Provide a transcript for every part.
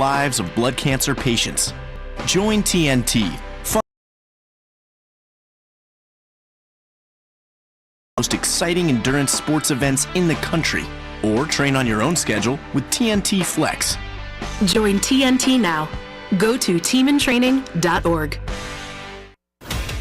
lives of blood cancer patients. Join TNT. Most exciting endurance sports events in the country, or train on your own schedule with TNT Flex. Join TNT now. Go to teamintraining.org.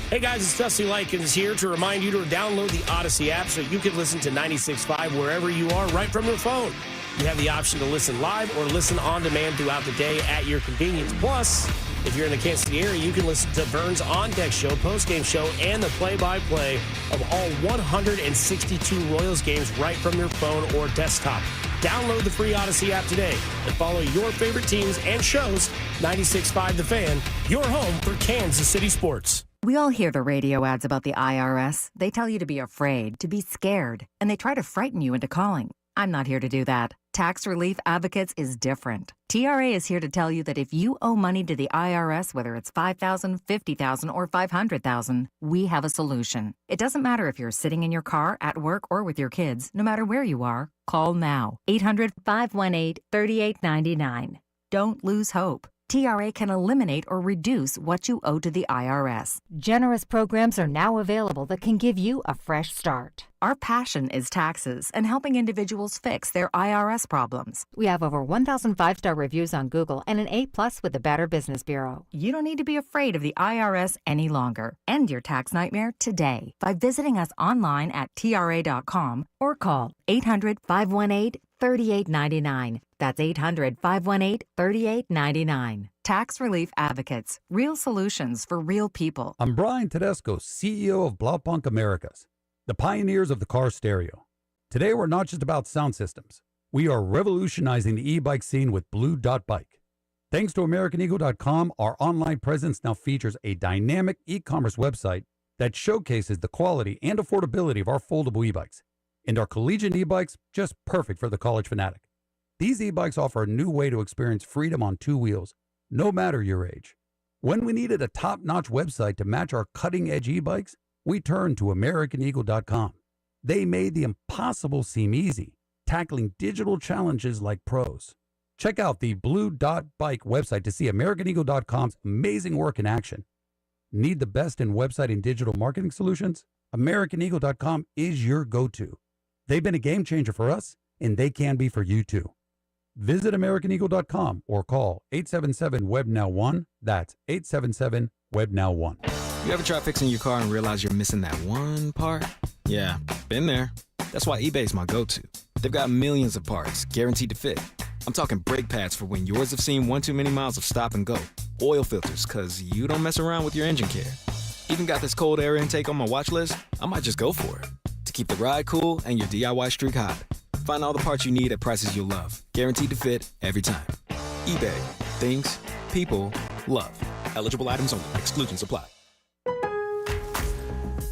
Hey guys, it's Dusty Likens here to remind you to download the Odyssey app so you can listen to 96.5 wherever you are right from your phone. You have the option to listen live or listen on demand throughout the day at your convenience. Plus, if you're in the Kansas City area, you can listen to Vern's On-Deck Show, post-game show, and the play-by-play of all 162 Royals games right from your phone or desktop. Download the free Odyssey app today and follow your favorite teams and shows. 96.5 The Fan, your home for Kansas City sports. We all hear the radio ads about the IRS. They tell you to be afraid, to be scared, and they try to frighten you into calling. I'm not here to do that. Tax Relief Advocates is different. TRA is here to tell you that if you owe money to the IRS, whether it's $5,000, $50,000, or $500,000, we have a solution. It doesn't matter if you're sitting in your car, at work, or with your kids. No matter where you are, call now. 800-518-3899. Don't lose hope. TRA can eliminate or reduce what you owe to the IRS. Generous programs are now available that can give you a fresh start. Our passion is taxes and helping individuals fix their IRS problems. We have over 1,000 5-star reviews on Google and an A+ with the Better Business Bureau. You don't need to be afraid of the IRS any longer. End your tax nightmare today by visiting us online at TRA.com or call 800-518-3899. That's 800-518-3899. Tax Relief Advocates. Real solutions for real people. I'm Brian Tedesco, CEO of Blaupunk Americas, the pioneers of the car stereo. Today, we're not just about sound systems. We are revolutionizing the e-bike scene with Blue Dot Bike. Thanks to AmericanEagle.com, our online presence now features a dynamic e-commerce website that showcases the quality and affordability of our foldable e-bikes. And our collegiate e-bikes, just perfect for the college fanatic. These e-bikes offer a new way to experience freedom on two wheels, no matter your age. When we needed a top-notch website to match our cutting-edge e-bikes, we turned to AmericanEagle.com. They made the impossible seem easy, tackling digital challenges like pros. Check out the Blue Dot Bike website to see AmericanEagle.com's amazing work in action. Need the best in website and digital marketing solutions? AmericanEagle.com is your go-to. They've been a game changer for us, and they can be for you too. Visit AmericanEagle.com or call 877-WEB-NOW-1. That's 877-WEB-NOW-1. You ever try fixing your car and realize you're missing that one part? Yeah, been there. That's why eBay's my go-to. They've got millions of parts, guaranteed to fit. I'm talking brake pads for when yours have seen one too many miles of stop and go. Oil filters, because you don't mess around with your engine care. Even got this cold air intake on my watch list. I might just go for it. To keep the ride cool and your DIY streak hot. Find all the parts you need at prices you'll love. Guaranteed to fit every time. eBay. Things people love. Eligible items only. Exclusions apply.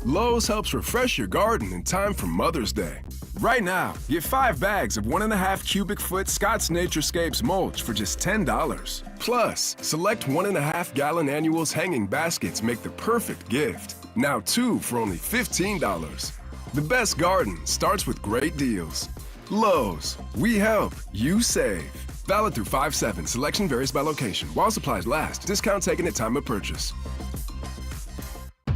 Lowe's helps refresh your garden in time for Mother's Day. Right now, get 5 bags of 1.5 cubic foot Scott's Naturescapes mulch for just $10. Plus, select 1.5 gallon annuals hanging baskets make the perfect gift. Now 2 for only $15. The best garden starts with great deals. Lowe's, we help, you save. Valid through 5/7. Selection varies by location. While supplies last. Discount taken at time of purchase.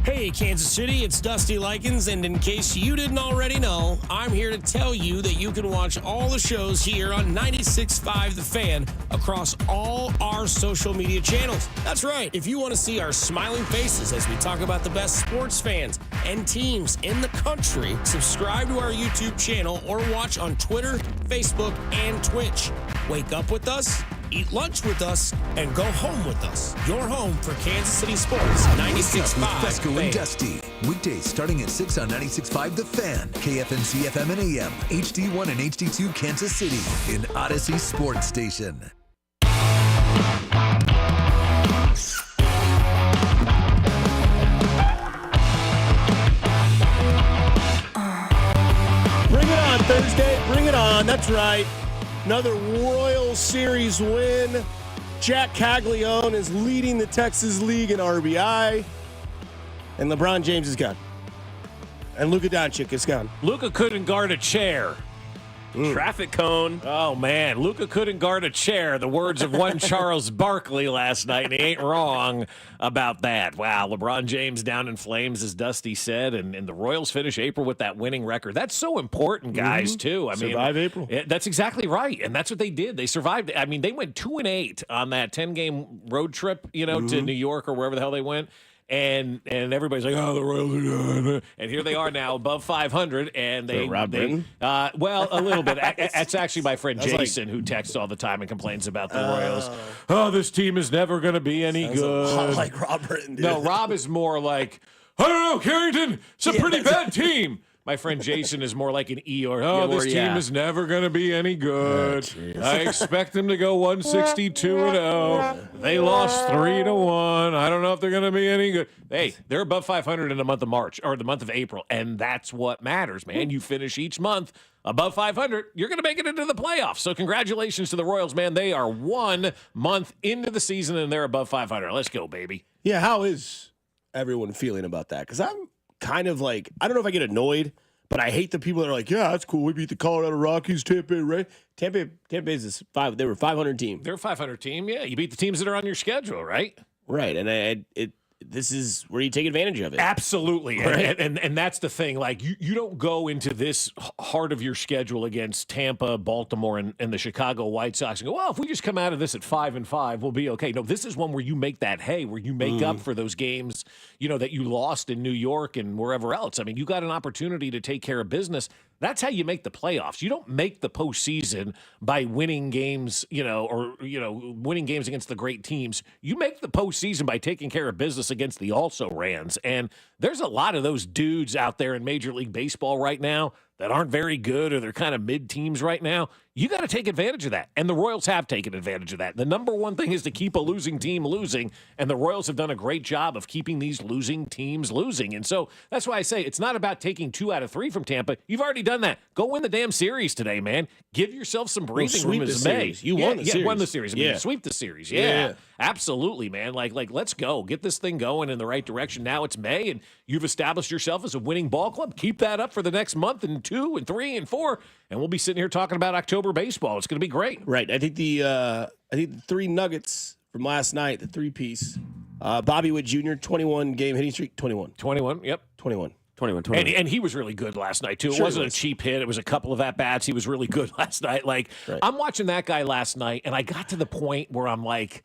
Hey, Kansas City, it's Dusty Likens, and in case you didn't already know, I'm here to tell you that you can watch all the shows here on 96.5 The Fan across all our social media channels. That's right. If you want to see our smiling faces as we talk about the best sports fans and teams in the country, subscribe to our YouTube channel or watch on Twitter, Facebook, and Twitch. Wake up with us, eat lunch with us, and go home with us. Your home for Kansas City sports. 96.5 Fescoe and Dusty. Weekdays starting at 6 on 96.5 The Fan, KFNC FM and AM, HD1 and HD2 Kansas City, in Odyssey Sports Station. Bring it on, Thursday. Bring it on. That's right. Another Royal Series win. Jack Caglione is leading the Texas League in RBI. And LeBron James is gone. And Luka Doncic is gone. Luka couldn't guard a chair. Traffic cone. Oh, man. Luka couldn't guard a chair. The words of one Charles Barkley last night, and he ain't wrong about that. Wow, LeBron James down in flames, as Dusty said, and the Royals finish April with that winning record. That's so important, guys, too. I mean, survive April. That's exactly right, and that's what they did. They survived. I mean, they went 2-8 on that 10-game road trip, to New York or wherever the hell they went. And everybody's like, oh, the Royals are done. And here they are now above 500. And they, well, a little bit. That's actually my friend Jason, who texts all the time and complains about the Royals. Oh, this team is never going to be any good. A lot like Rob Britton, dude. No, Rob is more like, I don't know, Carrington, it's a pretty bad team. My friend Jason is more like an Eeyore. Oh, this team is never going to be any good. I expect them to go 162-0. They lost 3-1. I don't know if they're going to be any good. Hey, they're above 500 in the month of March or the month of April, and that's what matters, man. You finish each month above 500, you're going to make it into the playoffs. So congratulations to the Royals, man. They are 1 month into the season, and they're above 500. Let's go, baby. Yeah, how is everyone feeling about that? Because I'm kind of like, I don't know if I get annoyed, but I hate the people that are like, yeah, that's cool. We beat the Colorado Rockies, Tampa Bay, right? Tampa Bay's they were a 500 team. They're a 500 team, yeah. You beat the teams that are on your schedule, right? Right, and this is where you take advantage of it. Absolutely. Right? And that's the thing. Like, you don't go into this heart of your schedule against Tampa, Baltimore, and the Chicago White Sox and go, well, if we just come out of this at 5-5, we'll be okay. No, this is one where you make that hay, where you make up for those games, that you lost in New York and wherever else. I mean, you got an opportunity to take care of business. That's how you make the playoffs. You don't make the postseason by winning games, winning games against the great teams. You make the postseason by taking care of business against the also-rans. And there's a lot of those dudes out there in Major League Baseball right now that aren't very good or they're kind of mid-teams right now. You got to take advantage of that. And the Royals have taken advantage of that. The number one thing is to keep a losing team losing, and the Royals have done a great job of keeping these losing teams losing. And so that's why I say it's not about taking 2 out of 3 from Tampa. You've already done that. Go win the damn series today, man. Give yourself some breathing room as May. You won the series. Yeah, won the series. I mean, sweep the series. Yeah. Absolutely, man. Like, let's go. Get this thing going in the right direction. Now it's May, and you've established yourself as a winning ball club. Keep that up for the next month and 2 and 3 and 4, and we'll be sitting here talking about October baseball. It's going to be great. Right. I think the 3 nuggets from last night, the 3-piece, Bobby Witt Jr., 21-game hitting streak, 21. 21, yep. 21. And he was really good last night, too. It wasn't a cheap hit. It was a couple of at-bats. He was really good last night. Like, I'm watching that guy last night, and I got to the point where I'm like,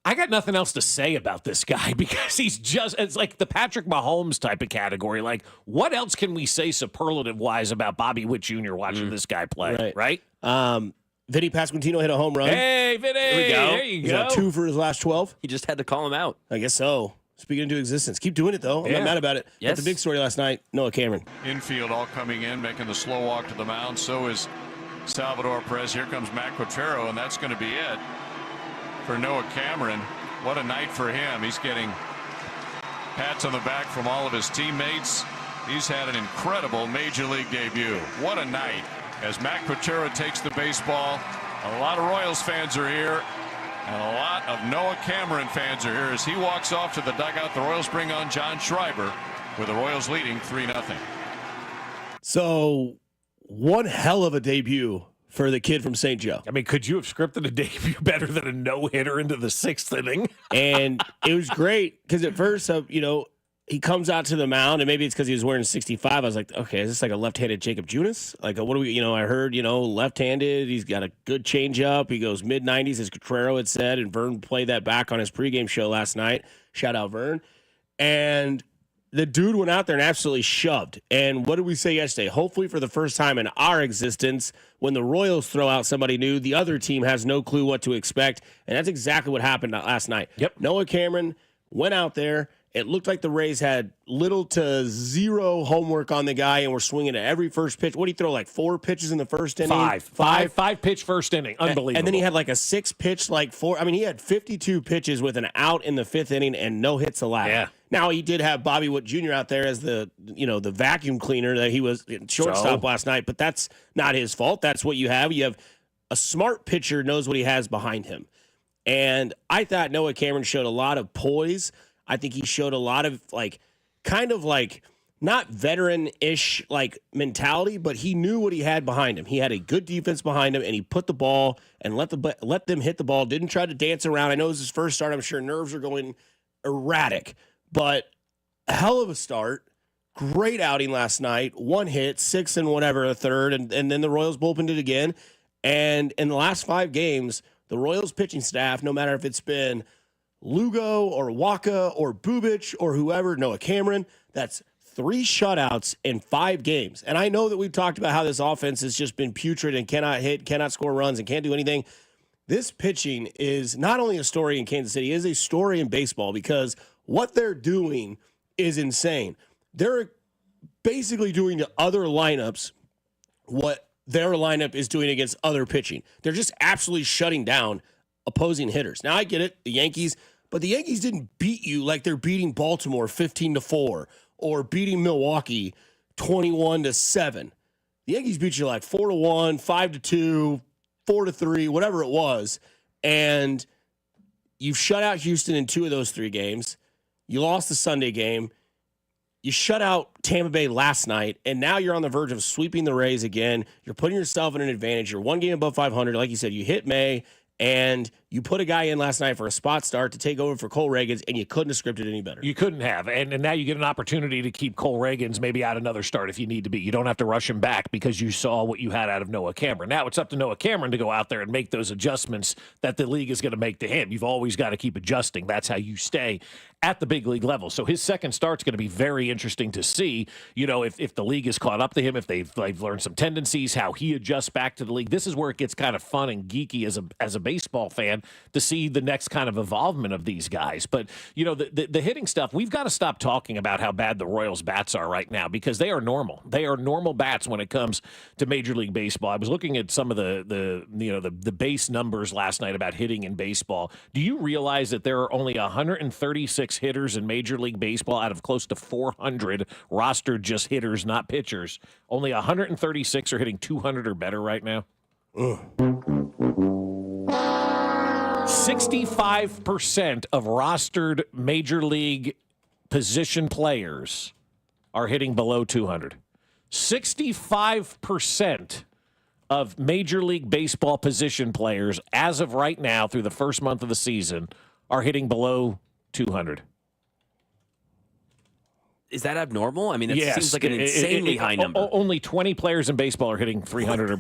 I got nothing else to say about this guy because it's like the Patrick Mahomes type of category. Like, what else can we say superlative-wise about Bobby Witt Jr. watching this guy play, right? Vinny Pasquantino hit a home run. Hey, Vinny! There you He's go. got 2 for his last 12. He just had to call him out. I guess so. Speaking into existence. Keep doing it, though. I'm not mad about it. Yes. But the big story last night, Noah Cameron. Infield all coming in, making the slow walk to the mound. So is Salvador Perez. Here comes Matt Quatrero, and that's going to be it for Noah Cameron. What a night for him. He's getting pats on the back from all of his teammates. He's had an incredible Major League debut. What a night as Matt Quatrero takes the baseball. A lot of Royals fans are here, and a lot of Noah Cameron fans are here as he walks off to the dugout. The Royals bring on John Schreiber with the Royals leading 3-0. So, one hell of a debut for the kid from St. Joe. I mean, could you have scripted a debut better than a no-hitter into the 6th inning? And it was great because at first, he comes out to the mound, and maybe it's because he was wearing 65. I was like, okay, is this like a left-handed Jacob Junis? Like, what do we, I heard, left-handed. He's got a good changeup. He goes mid-90s, as Quatrero had said, and Vern played that back on his pregame show last night. Shout out, Vern. And the dude went out there and absolutely shoved. And what did we say yesterday? Hopefully for the first time in our existence, when the Royals throw out somebody new, the other team has no clue what to expect. And that's exactly what happened last night. Yep. Noah Cameron went out there. It looked like the Rays had little to zero homework on the guy and were swinging at every first pitch. What did he throw, like 4 pitches in the first inning? Five pitch first inning. Unbelievable. And then he had like a 6-pitch, like 4. I mean, he had 52 pitches with an out in the 5th inning and no hits allowed. Yeah. Now, he did have Bobby Witt Jr. out there as the vacuum cleaner that he was shortstop last night, but that's not his fault. That's what you have. You have a smart pitcher knows what he has behind him. And I thought Noah Cameron showed a lot of poise. I think he showed a lot of kind of not veteran-ish like mentality, but he knew what he had behind him. He had a good defense behind him, and he put the ball and let them hit the ball. Didn't try to dance around. I know it was his first start. I'm sure nerves are going erratic, but a hell of a start. Great outing last night. 1 hit, 6 and whatever, a third, and then the Royals bullpened it again. And in the last 5 games, the Royals pitching staff, no matter if it's been Lugo or Waka or Bubic or whoever, Noah Cameron, that's 3 shutouts in 5 games. And I know that we've talked about how this offense has just been putrid and cannot hit, cannot score runs, and can't do anything. This pitching is not only a story in Kansas City, it is a story in baseball because what they're doing is insane. They're basically doing to other lineups what their lineup is doing against other pitching. They're just absolutely shutting down opposing hitters. Now, I get it, the Yankees, but the Yankees didn't beat you like they're beating Baltimore 15-4 or beating Milwaukee 21-7. The Yankees beat you like 4-1, 5-2, 4-3, whatever it was, and you've shut out Houston in 2 of those 3 games. You lost the Sunday game. You shut out Tampa Bay last night, and now you're on the verge of sweeping the Rays again. You're putting yourself in an advantage. You're 1 game above 500. Like you said, you hit May, and you put a guy in last night for a spot start to take over for Cole Reagans, and you couldn't have scripted any better. You couldn't have. And now you get an opportunity to keep Cole Reagans maybe out another start if you need to be. You don't have to rush him back because you saw what you had out of Noah Cameron. Now it's up to Noah Cameron to go out there and make those adjustments that the league is going to make to him. You've always got to keep adjusting. That's how you stay at the big league level. So his second start's going to be very interesting to see, if the league is caught up to him, if they've learned some tendencies, how he adjusts back to the league. This is where it gets kind of fun and geeky as a baseball fan to see the next kind of evolvement of these guys. But, the hitting stuff, we've got to stop talking about how bad the Royals bats are right now because they are normal. They are normal bats when it comes to Major League Baseball. I was looking at some of the base numbers last night about hitting in baseball. Do you realize that there are only 136 hitters in Major League Baseball out of close to 400 rostered just hitters, not pitchers? Only 136 are hitting 200 or better right now. 65% of rostered Major League position players are hitting below 200. 65% of Major League Baseball position players, as of right now, through the first month of the season, are hitting below 200. Is that abnormal? I mean, it seems like an insanely high number. Only 20 players in baseball are hitting 300 or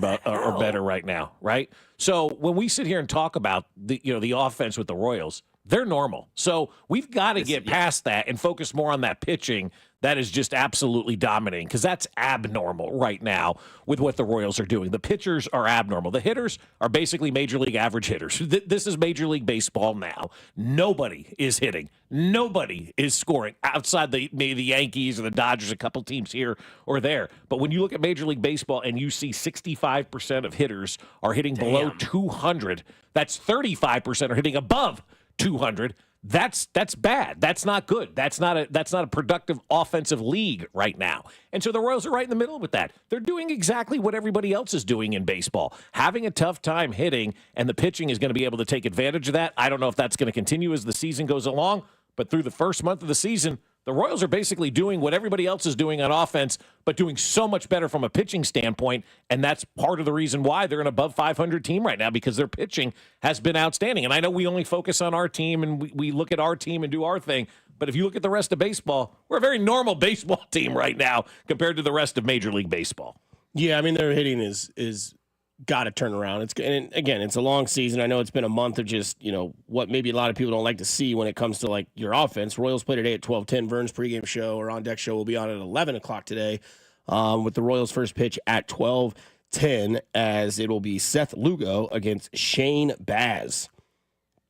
better right now, right? So when we sit here and talk about the offense with the Royals, they're normal. So we've got to get past that and focus more on that pitching that is just absolutely dominating because that's abnormal right now with what the Royals are doing. The pitchers are abnormal. The hitters are basically Major League average hitters. This is Major League Baseball now. Nobody is hitting. Nobody is scoring outside maybe the Yankees or the Dodgers, a couple teams here or there. But when you look at Major League Baseball and you see 65% of hitters are hitting below 200, that's 35% are hitting above 200. That's bad. That's not good. That's not a productive offensive league right now. And so the Royals are right in the middle with that. They're doing exactly what everybody else is doing in baseball, having a tough time hitting, and the pitching is going to be able to take advantage of that. I don't know if that's going to continue as the season goes along, but through the first month of the season, the Royals are basically doing what everybody else is doing on offense, but doing so much better from a pitching standpoint, and that's part of the reason why they're an above 500 team right now, because their pitching has been outstanding. And I know we only focus on our team, and we look at our team and do our thing, but if you look at the rest of baseball, we're a very normal baseball team right now compared to the rest of Major League Baseball. Yeah, I mean, their hitting is got to turn around. And again, it's a long season. I know it's been a month of just, what maybe a lot of people don't like to see when it comes to like your offense. Royals play today at 12:10. Vern's pregame show or on deck show will be on at 11 o'clock today with the Royals first pitch at 12:10 as it will be Seth Lugo against Shane Baz.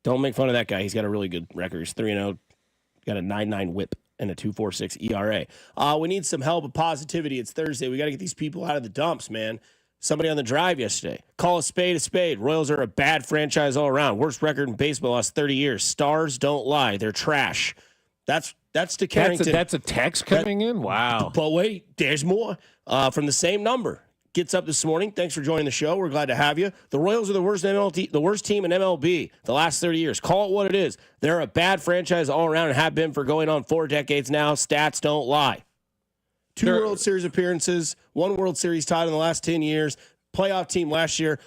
Don't make fun of that guy. He's got a really good record. He's 3-0, got a 9.9 whip and a 2.46 ERA. We need some help and positivity. It's Thursday. We got to get these people out of the dumps, man. Somebody on the drive yesterday. Call a spade a spade. Royals are a bad franchise all around. Worst record in baseball last 30 years. Stars don't lie. They're trash. That's to Carrington. That's a text coming in? Wow. But wait, there's more from the same number. Gets up this morning. Thanks for joining the show. We're glad to have you. The Royals are the worst team in MLB the last 30 years. Call it what it is. They're a bad franchise all around and have been for going on 4 decades now. Stats don't lie. 2 World Series appearances, 1 World Series title in the last 10 years, playoff team last year.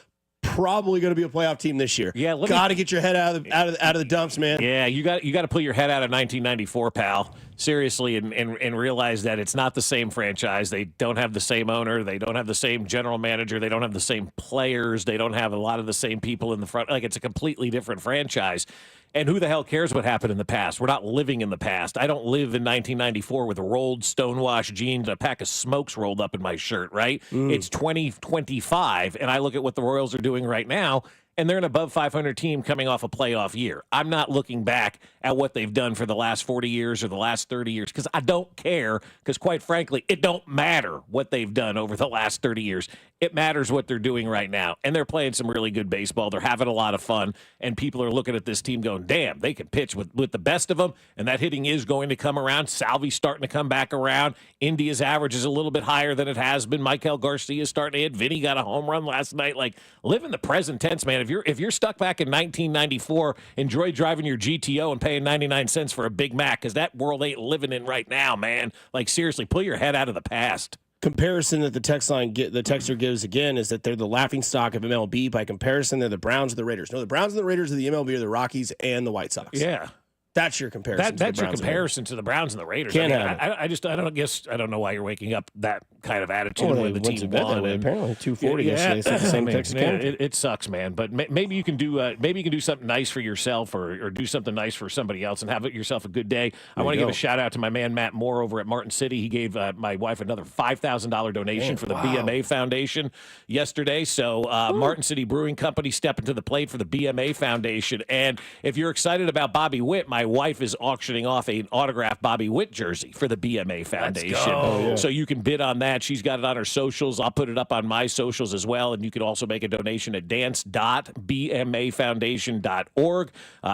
Probably going to be a playoff team this year. Yeah, got to get your head out of the dumps, man. Yeah, you got to pull your head out of 1994, pal. Seriously, and realize that it's not the same franchise. They don't have the same owner. They don't have the same general manager. They don't have the same players. They don't have a lot of the same people in the front. Like, it's a completely different franchise. And who the hell cares what happened in the past? We're not living in the past. I don't live in 1994 with rolled stonewashed jeans and a pack of smokes rolled up in my shirt, right? It's 2025, and I look at what the Royals are doing right now, and they're an above 500 team coming off a playoff year. I'm not looking back at what they've done for the last 40 years or the last 30 years because I don't care because, quite frankly, it don't matter what they've done over the last 30 years. It matters what they're doing right now, and they're playing some really good baseball. They're having a lot of fun, and people are looking at this team going, damn, they can pitch with the best of them, and that hitting is going to come around. Salvi's starting to come back around. India's average is a little bit higher than it has been. Michael Garcia's starting to hit. Vinny got a home run last night. Like, live in the present tense, man. If you're stuck back in 1994, enjoy driving your GTO and paying 99 cents for a Big Mac because that world ain't living in right now, man. Like, seriously, pull your head out of the past. Comparison that the texter gives again is that they're the laughingstock of MLB. By comparison, they're the Browns or the Raiders. No, the Browns and the Raiders of the MLB are the Rockies and the White Sox. Yeah. That's your comparison. That's your comparison to the Browns and the Raiders. I don't know why you're waking up that kind of attitude when the team won. Apparently 240 yesterday. So the same it sucks, man. But maybe you can do something nice for yourself or do something nice for somebody else and have yourself a good day. I want to give a shout out to my man Matt Moore over at Martin City. He gave my wife another $5,000 donation for the BMA Foundation yesterday. So Martin City Brewing Company stepping to the plate for the BMA Foundation. And if you're excited about Bobby Witt, my wife is auctioning off an autographed Bobby Witt jersey for the BMA Foundation. So you can bid on that. She's got it on her socials. I'll put it up on my socials as well. And you can also make a donation at dance.bmafoundation.org.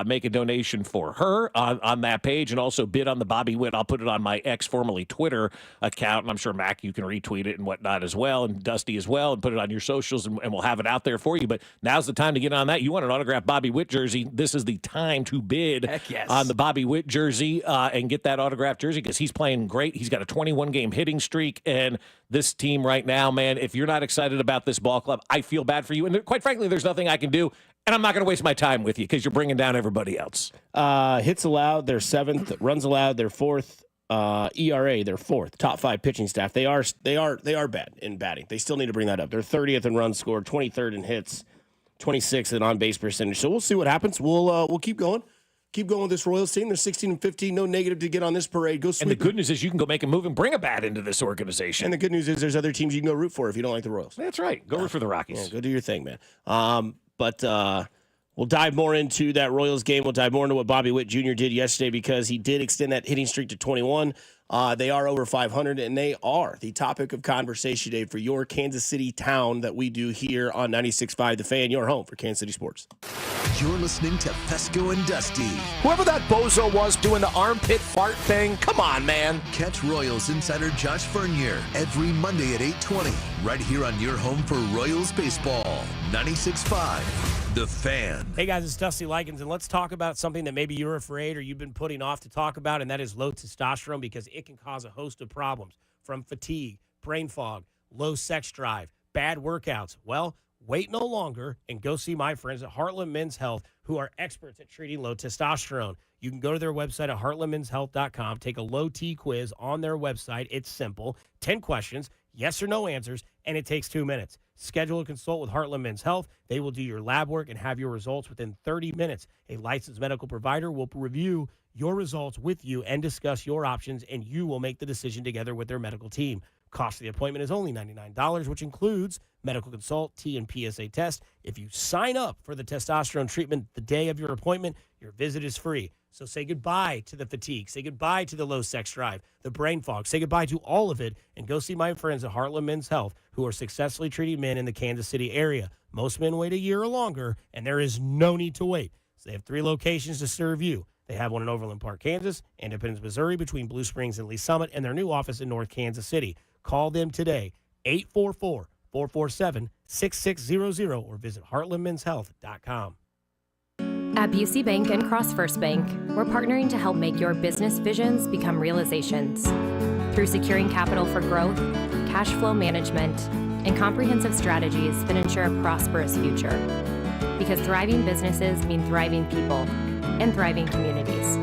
Make a donation for her on that page and also bid on the Bobby Witt. I'll put it on my formerly Twitter account. And I'm sure, Mac, you can retweet it and whatnot as well, and Dusty as well, and put it on your socials, and we'll have it out there for you. But now's the time to get on that. You want an autographed Bobby Witt jersey, this is the time to bid on the Bobby Witt jersey and get that autographed jersey because he's playing great. He's got a 21-game hitting streak, and this team right now, man, if you're not excited about this ball club, I feel bad for you. And quite frankly, there's nothing I can do, and I'm not going to waste my time with you because you're bringing down everybody else. Hits allowed, they're 7th. Runs allowed, they're 4th. ERA, they're 4th. Top 5 pitching staff. They are bad in batting. They still need to bring that up. They're 30th in runs scored, 23rd in hits, 26th in on-base percentage. So we'll see what happens. We'll keep going. Keep going with this Royals team. They're 16-15. No negative to get on this parade. Go sweep. And the good news is you can go make a move and bring a bat into this organization. And the good news is there's other teams you can go root for if you don't like the Royals. That's right. Go root for the Rockies. Yeah, go do your thing, man. But we'll dive more into that Royals game. We'll dive more into what Bobby Witt Jr. did yesterday because he did extend that hitting streak to 21. They are over 500, and they are the topic of conversation today for your Kansas City town that we do here on 96.5 The Fan, your home for Kansas City sports. You're listening to Fescoe and Dusty. Whoever that bozo was doing the armpit fart thing, come on, man. Catch Royals insider Josh Fernier every Monday at 8:20, right here on your home for Royals baseball, 96.5 The Fan. Hey, guys, it's Dusty Likens, and let's talk about something that maybe you're afraid or you've been putting off to talk about, and that is low testosterone because it can cause a host of problems from fatigue, brain fog, low sex drive, bad workouts. Well, wait no longer and go see my friends at Heartland Men's Health who are experts at treating low testosterone. You can go to their website at heartlandmenshealth.com, take a low T quiz on their website. It's simple, 10 questions, yes or no answers, and it takes 2 minutes. Schedule a consult with Heartland Men's Health. They will do your lab work and have your results within 30 minutes. A licensed medical provider will review your results with you and discuss your options, and you will make the decision together with their medical team. Cost of the appointment is only $99, which includes medical consult, T and PSA test. If you sign up for the testosterone treatment the day of your appointment, your visit is free. So say goodbye to the fatigue. Say goodbye to the low sex drive, the brain fog. Say goodbye to all of it and go see my friends at Heartland Men's Health who are successfully treating men in the Kansas City area. Most men wait a year or longer, and there is no need to wait. So they have 3 locations to serve you. They have one in Overland Park, Kansas, Independence, Missouri, between Blue Springs and Lee Summit, and their new office in North Kansas City. Call them today, 844-447-6600, or visit heartlandmenshealth.com. At Busey Bank and Cross First Bank, we're partnering to help make your business visions become realizations. through securing capital for growth, cash flow management, and comprehensive strategies that ensure a prosperous future. Because thriving businesses mean thriving people and thriving communities.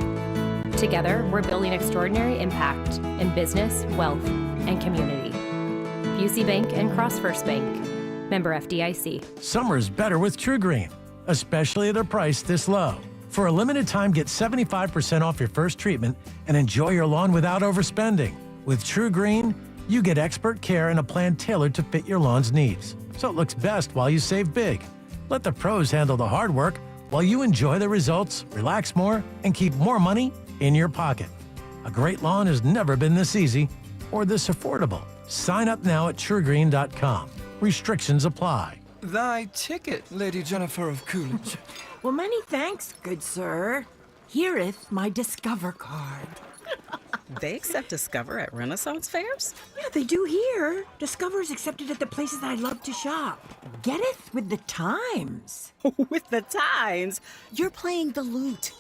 Together, we're building extraordinary impact in business, wealth, and community. Busey Bank and CrossFirst Bank. Member FDIC. Summer is better with True Green, especially at a price this low. For a limited time, get 75% off your first treatment and enjoy your lawn without overspending. With True Green, you get expert care and a plan tailored to fit your lawn's needs, so it looks best while you save big. Let the pros handle the hard work while you enjoy the results, relax more, and keep more money in your pocket. A great lawn has never been this easy or this affordable. Sign up now at truegreen.com. Restrictions apply. Thy ticket, Lady Jennifer of Coolidge. Well, many thanks, good sir. Here'th my Discover card. They accept Discover at Renaissance fairs? Yeah, they do here. Discover is accepted at the places I love to shop. Getteth with the times. With the times? You're playing the lute.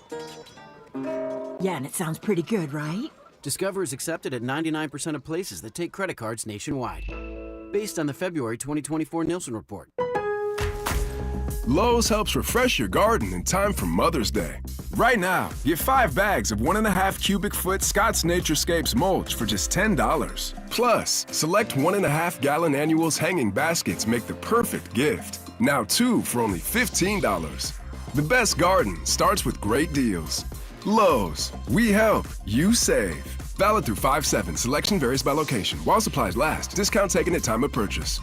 Yeah, and it sounds pretty good, right? Discover is accepted at 99% of places that take credit cards nationwide. Based on the February 2024 Nielsen report. Lowe's helps refresh your garden in time for Mother's Day. Right now, get 5 bags of 1.5 cubic foot Scott's Naturescapes mulch for just $10. Plus, select 1.5 gallon annuals hanging baskets make the perfect gift. Now 2 for only $15. The best garden starts with great deals. Lowe's, we help, you save. Valid through 5/7. Selection varies by location. While supplies last. Discount taken at time of purchase.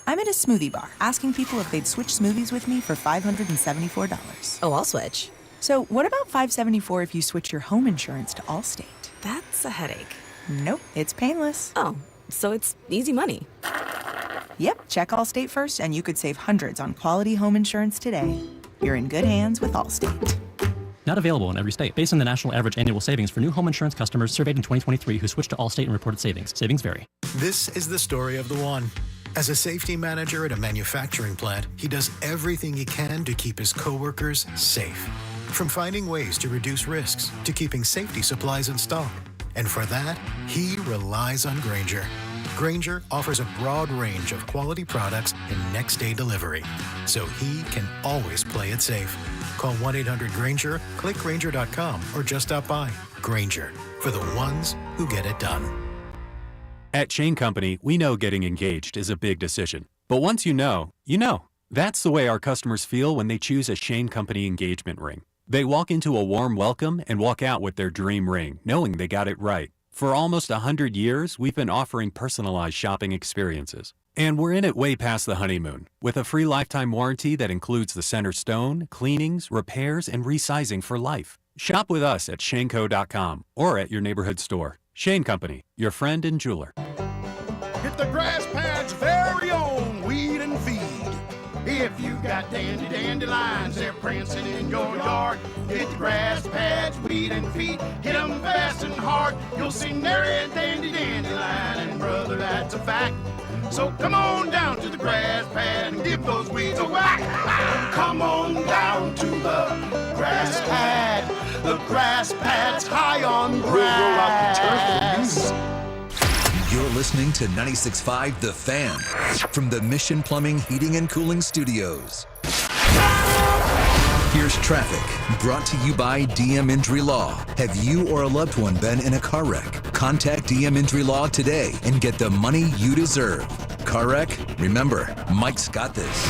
I'm at a smoothie bar asking people if they'd switch smoothies with me for $574. Oh, I'll switch. So what about $574 if you switch your home insurance to Allstate? That's a headache. Nope, it's painless. Oh, so it's easy money. Yep, check Allstate first and you could save hundreds on quality home insurance today. You're in good hands with Allstate. Not available in every state. Based on the national average annual savings for new home insurance customers surveyed in 2023 who switched to Allstate and reported savings. Savings vary. This is the story of the one. As a safety manager at a manufacturing plant, he does everything he can to keep his coworkers safe. From finding ways to reduce risks to keeping safety supplies in stock. And for that, he relies on Grainger. Grainger offers a broad range of quality products and next-day delivery, so he can always play it safe. Call 1-800-GRAINGER, click Grainger.com, or just stop by. Grainger, for the ones who get it done. At Shane Company, we know getting engaged is a big decision. But once you know, you know. That's the way our customers feel when they choose a Shane Company engagement ring. They walk into a warm welcome and walk out with their dream ring, knowing they got it right. For almost 100 years, we've been offering personalized shopping experiences. And we're in it way past the honeymoon, with a free lifetime warranty that includes the center stone, cleanings, repairs, and resizing for life. Shop with us at shaneco.com or at your neighborhood store. Shane Company, your friend and jeweler. Get the grass pad's very own weed and feed. If you got dandelions, they're prancing in your yard. Get the grass pad's weed and feed. Hit 'em fast and hard. You'll see nary a dandelion. And brother, that's a fact. So come on down to the grass pad and give those weeds a whack. Come on down to the grass pad. The grass pad's high on grass. You're listening to 96.5 The Fan from the Mission Plumbing, Heating, and Cooling Studios. Here's traffic, brought to you by DM Injury Law. Have you or a loved one been in a car wreck? Contact DM Injury Law today and get the money you deserve. Car wreck? Remember, Mike's got this.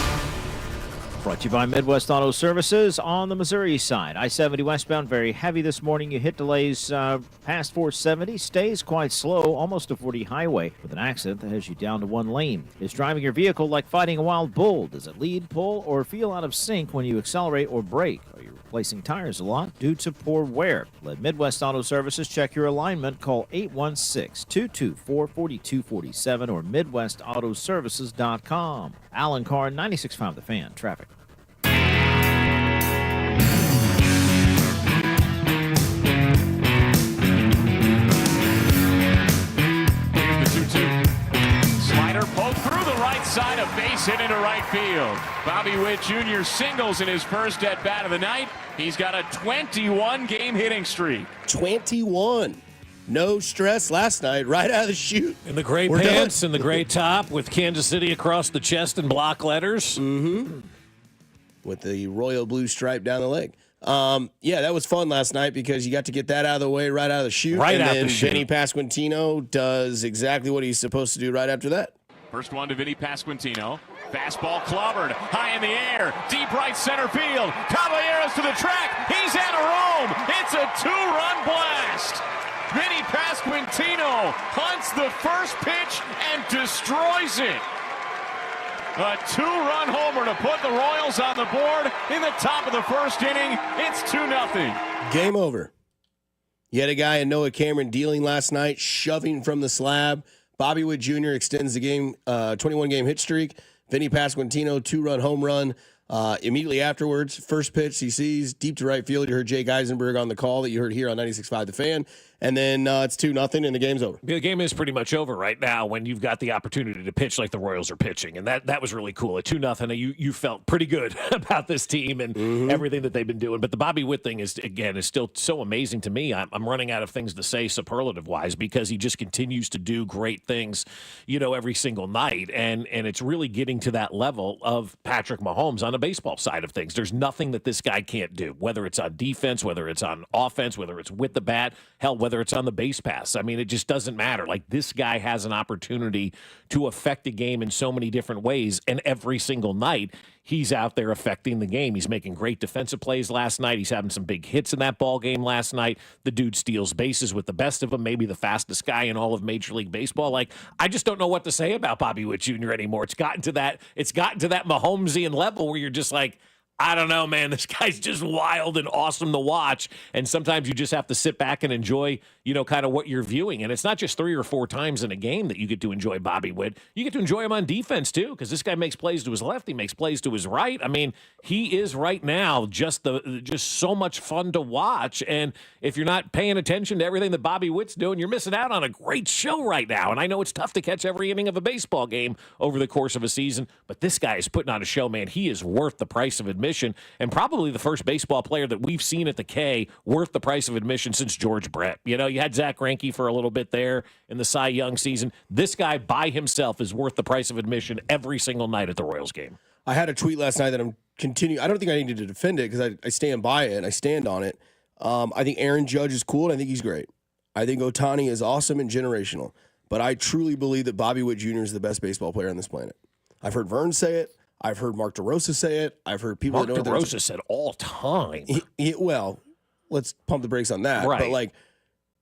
Brought to you by Midwest Auto Services on the Missouri side. I-70 westbound, very heavy this morning. You hit delays past 470. Stays quite slow, almost a 40 highway, with an accident that has you down to one lane. Is driving your vehicle like fighting a wild bull? Does it lead, pull, or feel out of sync when you accelerate or brake? Are you replacing tires a lot due to poor wear? Let Midwest Auto Services check your alignment. Call 816-224-4247 or MidwestAutoservices.com. Alan Carr, 96.5 The Fan. Traffic. Slider poked through the right side, a base hit into right field. Bobby Witt Jr. singles in his first at-bat of the night. He's got a 21-game hitting streak. 21. No stress last night, right out of the chute. In the gray pants and the gray top with Kansas City across the chest in block letters. Mm-hmm. With the royal blue stripe down the leg. Yeah, that was fun last night because you got to get that out of the way right out of the chute. Right and out then the chute. Vinny Pasquantino does exactly what he's supposed to do right after that. First one to Vinny Pasquantino. Fastball clobbered, high in the air, deep right center field. Caballeros to the track. He's at a roam. It's a 2-run blast. Vinny Pasquantino hunts the first pitch and destroys it. A 2-run homer to put the Royals on the board in the top of the first inning. It's 2-0. Game over. You had a guy in Noah Cameron dealing last night, shoving from the slab. Bobby Witt Jr. extends the game 21-game hit streak. Vinny Pasquantino, 2-run home run. Immediately afterwards, first pitch he sees deep to right field. You heard Jake Eisenberg on the call that you heard here on 96.5 The Fan. And then it's 2-0 and the game's over. The game is pretty much over right now when you've got the opportunity to pitch like the Royals are pitching. And that was really cool. At 2-0, you felt pretty good about this team and everything that they've been doing. But the Bobby Witt thing is still so amazing to me. I'm running out of things to say superlative-wise because he just continues to do great things, every single night. And it's really getting to that level of Patrick Mahomes on the baseball side of things. There's nothing that this guy can't do, whether it's on defense, whether it's on offense, whether it's with the bat, hell, whether it's on the base pass. I mean, it just doesn't matter. Like, this guy has an opportunity to affect the game in so many different ways, and every single night he's out there affecting the game. He's making great defensive plays last night. He's having some big hits in that ball game last night. The dude steals bases with the best of them, maybe the fastest guy in all of Major League Baseball. Like, I just don't know what to say about Bobby Witt Jr. anymore. It's gotten to that Mahomesian level where you're just like, I don't know, man. This guy's just wild and awesome to watch. And sometimes you just have to sit back and enjoy, kind of what you're viewing. And it's not just 3 or 4 times in a game that you get to enjoy Bobby Witt. You get to enjoy him on defense, too, because this guy makes plays to his left. He makes plays to his right. I mean, he is right now just so much fun to watch. And if you're not paying attention to everything that Bobby Witt's doing, you're missing out on a great show right now. And I know it's tough to catch every inning of a baseball game over the course of a season, but this guy is putting on a show, man. He is worth the price of admission. And probably the first baseball player that we've seen at the K worth the price of admission since George Brett. You had Zach Greinke for a little bit there in the Cy Young season. This guy by himself is worth the price of admission every single night at the Royals game. I had a tweet last night that I'm continuing. I don't think I needed to defend it because I stand by it and I stand on it. I think Aaron Judge is cool and I think he's great. I think Ohtani is awesome and generational. But I truly believe that Bobby Witt Jr. is the best baseball player on this planet. I've heard Vern say it. I've heard Mark DeRosa say it. I've heard people that know DeRosa said all time. Well, let's pump the brakes on that. Right. But like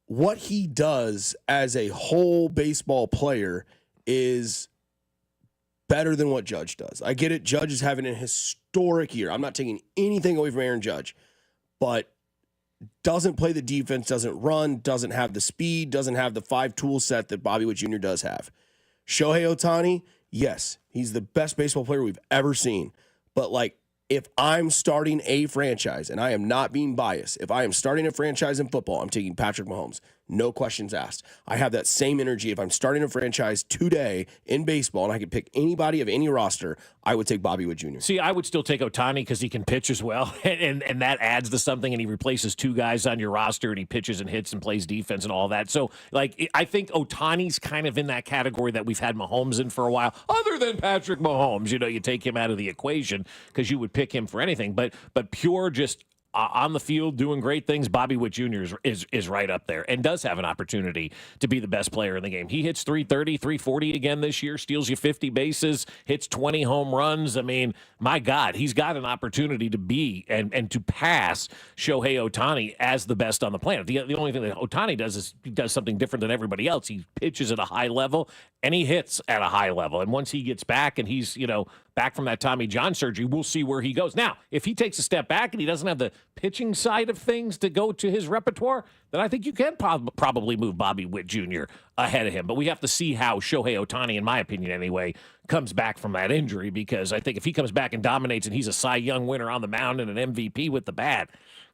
what he does as a whole baseball player is better than what Judge does. I get it. Judge is having a historic year. I'm not taking anything away from Aaron Judge, but doesn't play the defense, doesn't run, doesn't have the speed, doesn't have the 5 tool set that Bobby Witt Jr. does have. Shohei Ohtani, yes, he's the best baseball player we've ever seen. But like, if I'm starting a franchise, and I am not being biased, if I am starting a franchise in football, I'm taking Patrick Mahomes. No questions asked. I have that same energy. If I'm starting a franchise today in baseball and I could pick anybody of any roster, I would take Bobby Witt Jr. See, I would still take Ohtani because he can pitch as well, and that adds to something, and he replaces 2 guys on your roster, and he pitches and hits and plays defense and all that. So, like, I think Ohtani's kind of in that category that we've had Mahomes in for a while, other than Patrick Mahomes. You take him out of the equation because you would pick him for anything. But pure just on the field doing great things, Bobby Witt Jr. is right up there and does have an opportunity to be the best player in the game. He hits 330, 340 again this year, steals you 50 bases, hits 20 home runs. I mean, my God, he's got an opportunity to be and to pass Shohei Ohtani as the best on the planet. The only thing that Ohtani does is he does something different than everybody else. He pitches at a high level and he hits at a high level. And once he gets back and he's, back from that Tommy John surgery, we'll see where he goes. Now, if he takes a step back and he doesn't have the pitching side of things to go to his repertoire, then I think you can probably move Bobby Witt Jr. ahead of him. But we have to see how Shohei Ohtani, in my opinion anyway, comes back from that injury, because I think if he comes back and dominates and he's a Cy Young winner on the mound and an MVP with the bat,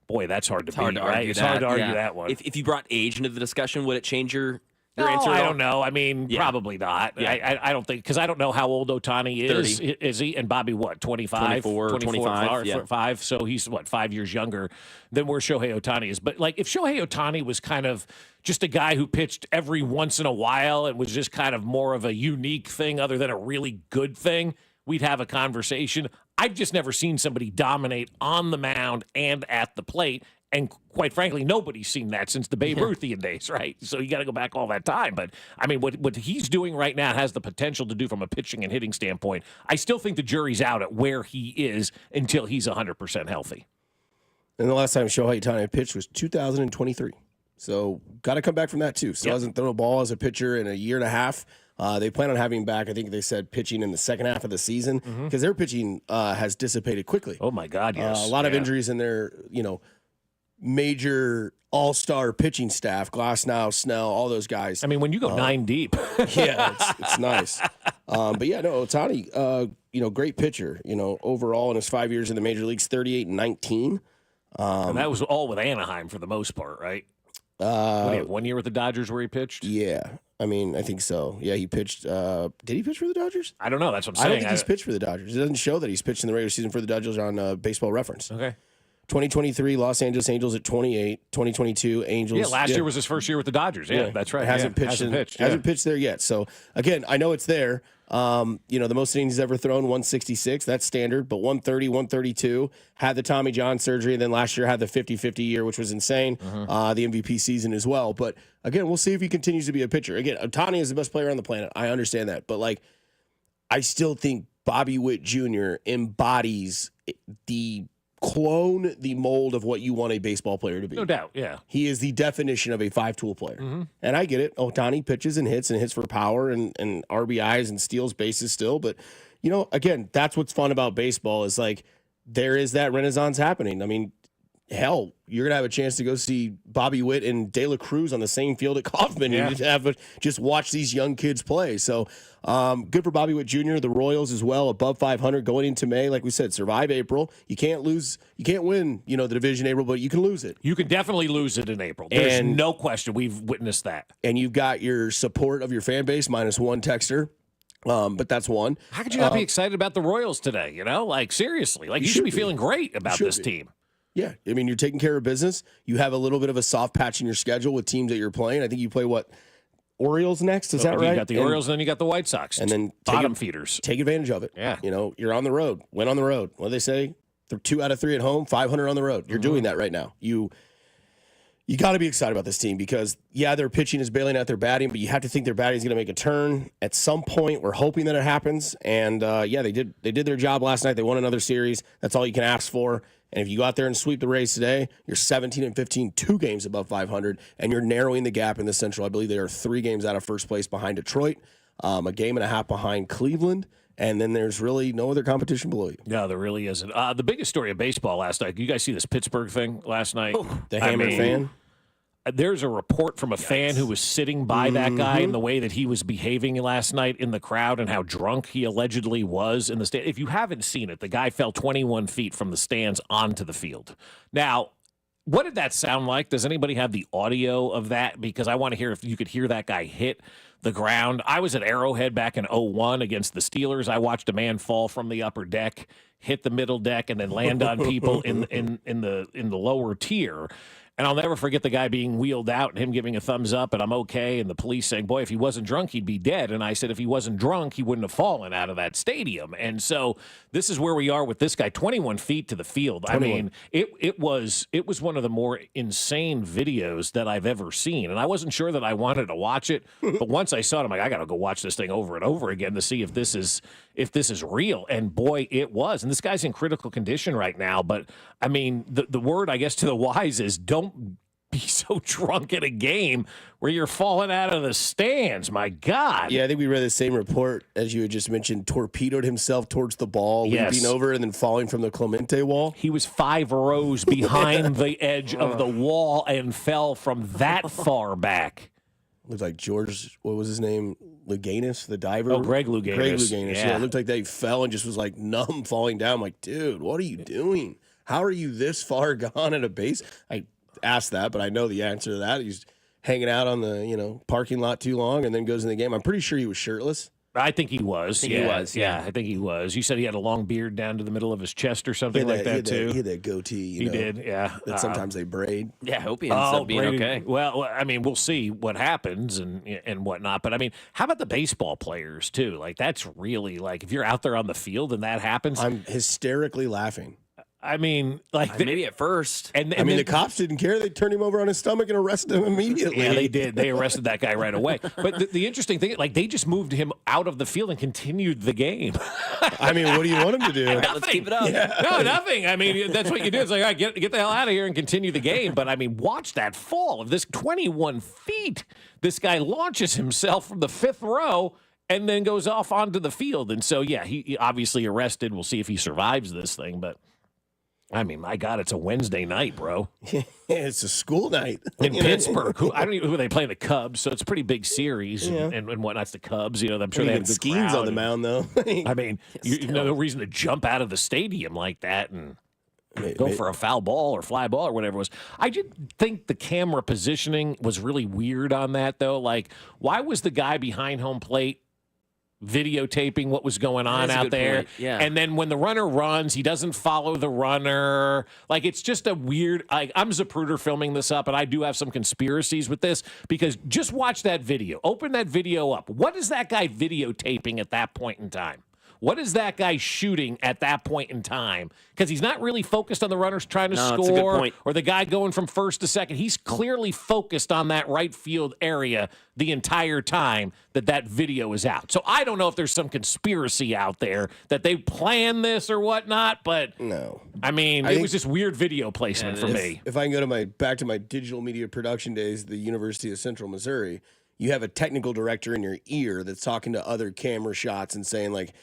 boy, that's hard to beat, right? It's hard to argue that one. If you brought age into the discussion, would it change your Your answer I at all? don't know. I mean, probably not. Yeah. I don't think, because I don't know how old Ohtani is. 30. Is he? And Bobby, what, 25? 24, 25, yeah. 5. So he's, 5 years younger than where Shohei Ohtani is. But, like, if Shohei Ohtani was kind of just a guy who pitched every once in a while and was just kind of more of a unique thing other than a really good thing, we'd have a conversation. I've just never seen somebody dominate on the mound and at the plate. And quite frankly, nobody's seen that since the Babe Ruthian days, right? So you got to go back all that time. But, I mean, what he's doing right now has the potential to do from a pitching and hitting standpoint. I still think the jury's out at where he is until he's 100% healthy. And the last time Shohei Ohtani pitched was 2023. So got to come back from that, too. Still hasn't thrown a ball as a pitcher in a year and a half. They plan on having back, I think they said, pitching in the second half of the season because their pitching has dissipated quickly. Oh, my God, yes. A lot of injuries in their, major all-star pitching staff, Glasnow, Snell, all those guys. I mean, when you go 9 deep. Yeah, it's nice. But, yeah, no, Ohtani, great pitcher, overall in his 5 years in the major leagues, 38-19. And that was all with Anaheim for the most part, right? What do you have, 1 year with the Dodgers where he pitched? Yeah. I mean, I think so. Yeah, he pitched. Did he pitch for the Dodgers? I don't know. That's what I'm saying. I don't think he's pitched for the Dodgers. It doesn't show that he's pitched in the regular season for the Dodgers on Baseball Reference. Okay. 2023, Los Angeles Angels at 28. 2022, Angels. Yeah, last year was his first year with the Dodgers. Yeah, that's right. Hasn't pitched. Hasn't pitched there yet. So, again, I know it's there. The most innings he's ever thrown, 166. That's standard. But 130, 132. Had the Tommy John surgery. And then last year had the 50-50 year, which was insane. The MVP season as well. But, again, we'll see if he continues to be a pitcher. Again, Ohtani is the best player on the planet. I understand that. But, I still think Bobby Witt Jr. embodies the mold of what you want a baseball player to be. No doubt, yeah. He is the definition of a five-tool player. And I get it. Ohtani pitches and hits for power and RBIs and steals bases still. But, again, that's what's fun about baseball is, there is that renaissance happening. I mean, hell, you're going to have a chance to go see Bobby Witt and De La Cruz on the same field at Kauffman and just watch these young kids play. So good for Bobby Witt Jr., the Royals as well, above 500 going into May. Like we said, survive April. You can't lose. You can't win, the division in April, but you can lose it. You can definitely lose it in April. There's no question. We've witnessed that. And you've got your support of your fan base, minus one texter. But that's one. How could you not be excited about the Royals today? Seriously. You should be feeling great about this team. Yeah, I mean, you're taking care of business. You have a little bit of a soft patch in your schedule with teams that you're playing. I think you play, Orioles next? Is that right? You got the Orioles, and then you got the White Sox. And then bottom feeders. Take advantage of it. Yeah. You're on the road. Win on the road. What do they say? 2 out of 3 at home, 500 on the road. You're doing that right now. You got to be excited about this team because, their pitching is bailing out their batting, but you have to think their batting is going to make a turn at some point. We're hoping that it happens. And, they did their job last night. They won another series. That's all you can ask for. And if you go out there and sweep the Rays today, you're 17-15, 2 games above 500, and you're narrowing the gap in the Central. I believe they are 3 games out of first place behind Detroit, a game and a half behind Cleveland, and then there's really no other competition below you. No, there really isn't. The biggest story of baseball last night, you guys see this Pittsburgh thing last night? The hammer fan? There's a report from a fan who was sitting by that guy and the way that he was behaving last night in the crowd and how drunk he allegedly was in the stand. If you haven't seen it, the guy fell 21 feet from the stands onto the field. Now, what did that sound like? Does anybody have the audio of that? Because I want to hear if you could hear that guy hit the ground. I was at Arrowhead back in 2001 against the Steelers. I watched a man fall from the upper deck, hit the middle deck, and then land on people in the lower tier. And I'll never forget the guy being wheeled out and him giving a thumbs up and I'm okay. And the police saying, boy, if he wasn't drunk, he'd be dead. And I said, if he wasn't drunk, he wouldn't have fallen out of that stadium. And so this is where we are with this guy, 21 feet to the field. 21. I mean, it was one of the more insane videos that I've ever seen. And I wasn't sure that I wanted to watch it. But once I saw it, I'm like, I got to go watch this thing over and over again to see if this is real. And boy, it was. And this guy's in critical condition right now. But I mean, the word, I guess, to the wise is don't be so drunk at a game where you're falling out of the stands. My God. Yeah, I think we read the same report, as you had just mentioned, torpedoed himself towards the ball, leaping over and then falling from the Clemente wall. He was 5 rows behind the edge of the wall and fell from that far back. Looked like George, what was his name? Louganis, the diver? Oh, Greg Louganis. Greg Louganis. Yeah, it looked like he fell and just was numb falling down. I'm like, dude, what are you doing? How are you this far gone at a base? I asked that, but I know the answer to that. He's hanging out on the parking lot too long and then goes in the game. I'm pretty sure he was shirtless. I think he was. He was. I think he was. You said he had a long beard down to the middle of his chest or something like that, too. He had that goatee. He did, yeah. That sometimes they braid. Yeah, I hope he ends up being okay. Well, I mean, we'll see what happens and whatnot. But, I mean, how about the baseball players, too? Like, that's really, like, if you're out there on the field and that happens. I'm hysterically laughing. I mean, like maybe at first. And the cops didn't care. They turned him over on his stomach and arrested him immediately. Yeah, they did. They arrested that guy right away. But the interesting thing, like, they just moved him out of the field and continued the game. I mean, what do you want him to do? Let's keep it up. Yeah. No, nothing. I mean, that's what you do. It's like, all right, get the hell out of here and continue the game. But, I mean, watch that fall of this 21 feet. This guy launches himself from the 5th row and then goes off onto the field. And so, yeah, he obviously arrested. We'll see if he survives this thing, but I mean, my God, it's a Wednesday night, bro. It's a school night in Pittsburgh. I don't even who they play, the Cubs, so it's a pretty big series and whatnot. It's the Cubs. I'm sure they have good schemes crowd on the mound, though. I mean, no reason to jump out of the stadium like that and go for a foul ball or fly ball or whatever it was. I did think the camera positioning was really weird on that, though. Like, why was the guy behind home plate videotaping what was going on out there? Point. Yeah. And then when the runner runs, he doesn't follow the runner. Like, it's just a weird, I'm Zapruder filming this up, and I do have some conspiracies with this, because just watch that video. Open that video up. What is that guy videotaping at that point in time? What is that guy shooting at that point in time? Because he's not really focused on the runners trying to score or the guy going from first to second. He's clearly focused on that right field area the entire time that video is out. So I don't know if there's some conspiracy out there that they planned this or whatnot, but no. I mean, it was just weird video placement for me. If I can go back to my digital media production days at the University of Central Missouri, you have a technical director in your ear that's talking to other camera shots and saying, like,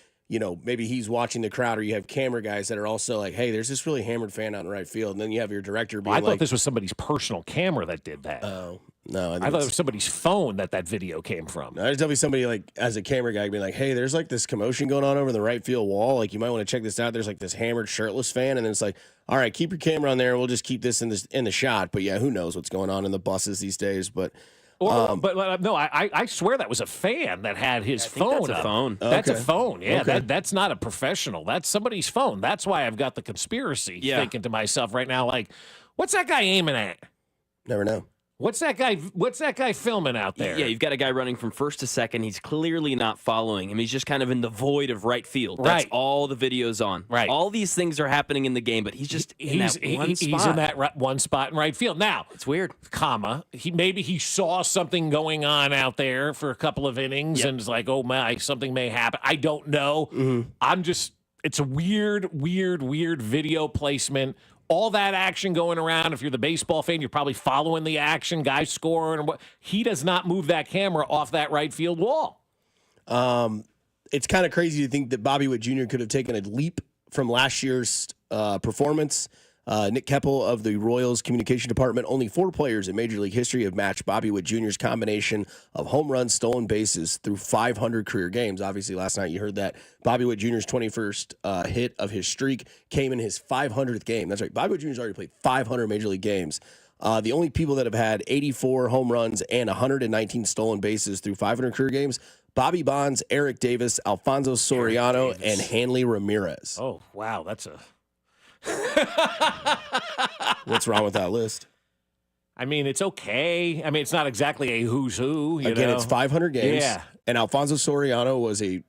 maybe he's watching the crowd, or you have camera guys that are also like, hey, there's this really hammered fan out in right field. And then you have your director being I thought this was somebody's personal camera that did that. Oh, no. I thought it was somebody's phone that video came from. No, there's definitely somebody, like, as a camera guy, being like, hey, there's like this commotion going on over the right field wall. Like, you might want to check this out. There's like this hammered shirtless fan. And then it's like, all right, keep your camera on there. We'll just keep this in the shot. But yeah, who knows what's going on in the buses these days. But no, I swear that was a fan that had his phone. That's a phone. That's a phone. Yeah, Okay. that's not a professional. That's somebody's phone. That's why I've got the conspiracy thinking to myself right now, like, what's that guy aiming at? Never know. What's that guy filming out there? Yeah, you've got a guy running from first to second. He's clearly not following him. He's just kind of in the void of right field. That's all the video's on. Right. All these things are happening in the game, but he's just in that one spot. He's in that one spot in right field. Now, it's weird. Maybe he saw something going on out there for a couple of innings and is like, oh my, something may happen. I don't know. Mm-hmm. It's a weird video placement. All that action going around. If you're the baseball fan, you're probably following the action, guys scoring. He does not move that camera off that right field wall. It's kind of crazy to think that Bobby Witt Jr. could have taken a leap from last year's performance. Nick Keppel of the Royals Communication Department, only 4 players in Major League history have matched Bobby Witt Jr.'s combination of home runs, stolen bases through 500 career games. Obviously, last night you heard that Bobby Witt Jr.'s 21st hit of his streak came in his 500th game. That's right. Bobby Witt Jr.'s already played 500 Major League games. The only people that have had 84 home runs and 119 stolen bases through 500 career games, Bobby Bonds, Eric Davis, Alfonso Soriano, and Hanley Ramirez. Oh, wow. That's a... What's wrong with that list? I mean, it's okay. I mean, it's not exactly a who's who. Again, it's 500 games. Yeah. And Alfonso Soriano was a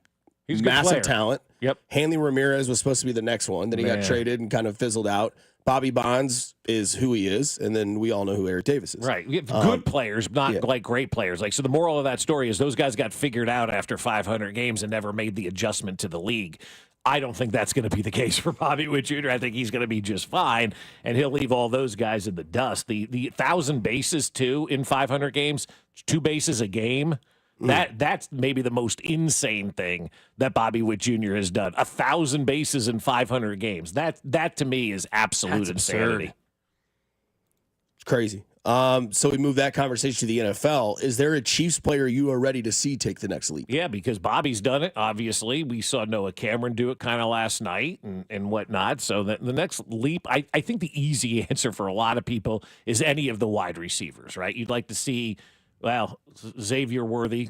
massive talent. Yep. Hanley Ramirez was supposed to be the next one. Then he got traded and kind of fizzled out. Bobby Bonds is who he is, and then we all know who Eric Davis is. Right. Good players, not like great players. Like, so the moral of that story is those guys got figured out after 500 games and never made the adjustment to the league. I don't think that's going to be the case for Bobby Witt Jr. I think he's going to be just fine, and he'll leave all those guys in the dust. The 1,000 bases, too, in 500 games, 2 bases a game, that's maybe the most insane thing that Bobby Witt Jr. has done. 1,000 bases in 500 games. That to me is absolute insanity. It's crazy. So we move that conversation to the NFL. Is there a Chiefs player you are ready to see take the next leap? Yeah, because Bobby's done it, obviously. We saw Noah Cameron do it kind of last night and whatnot. So the next leap, I think the easy answer for a lot of people is any of the wide receivers, right? You'd like to see, well, Xavier Worthy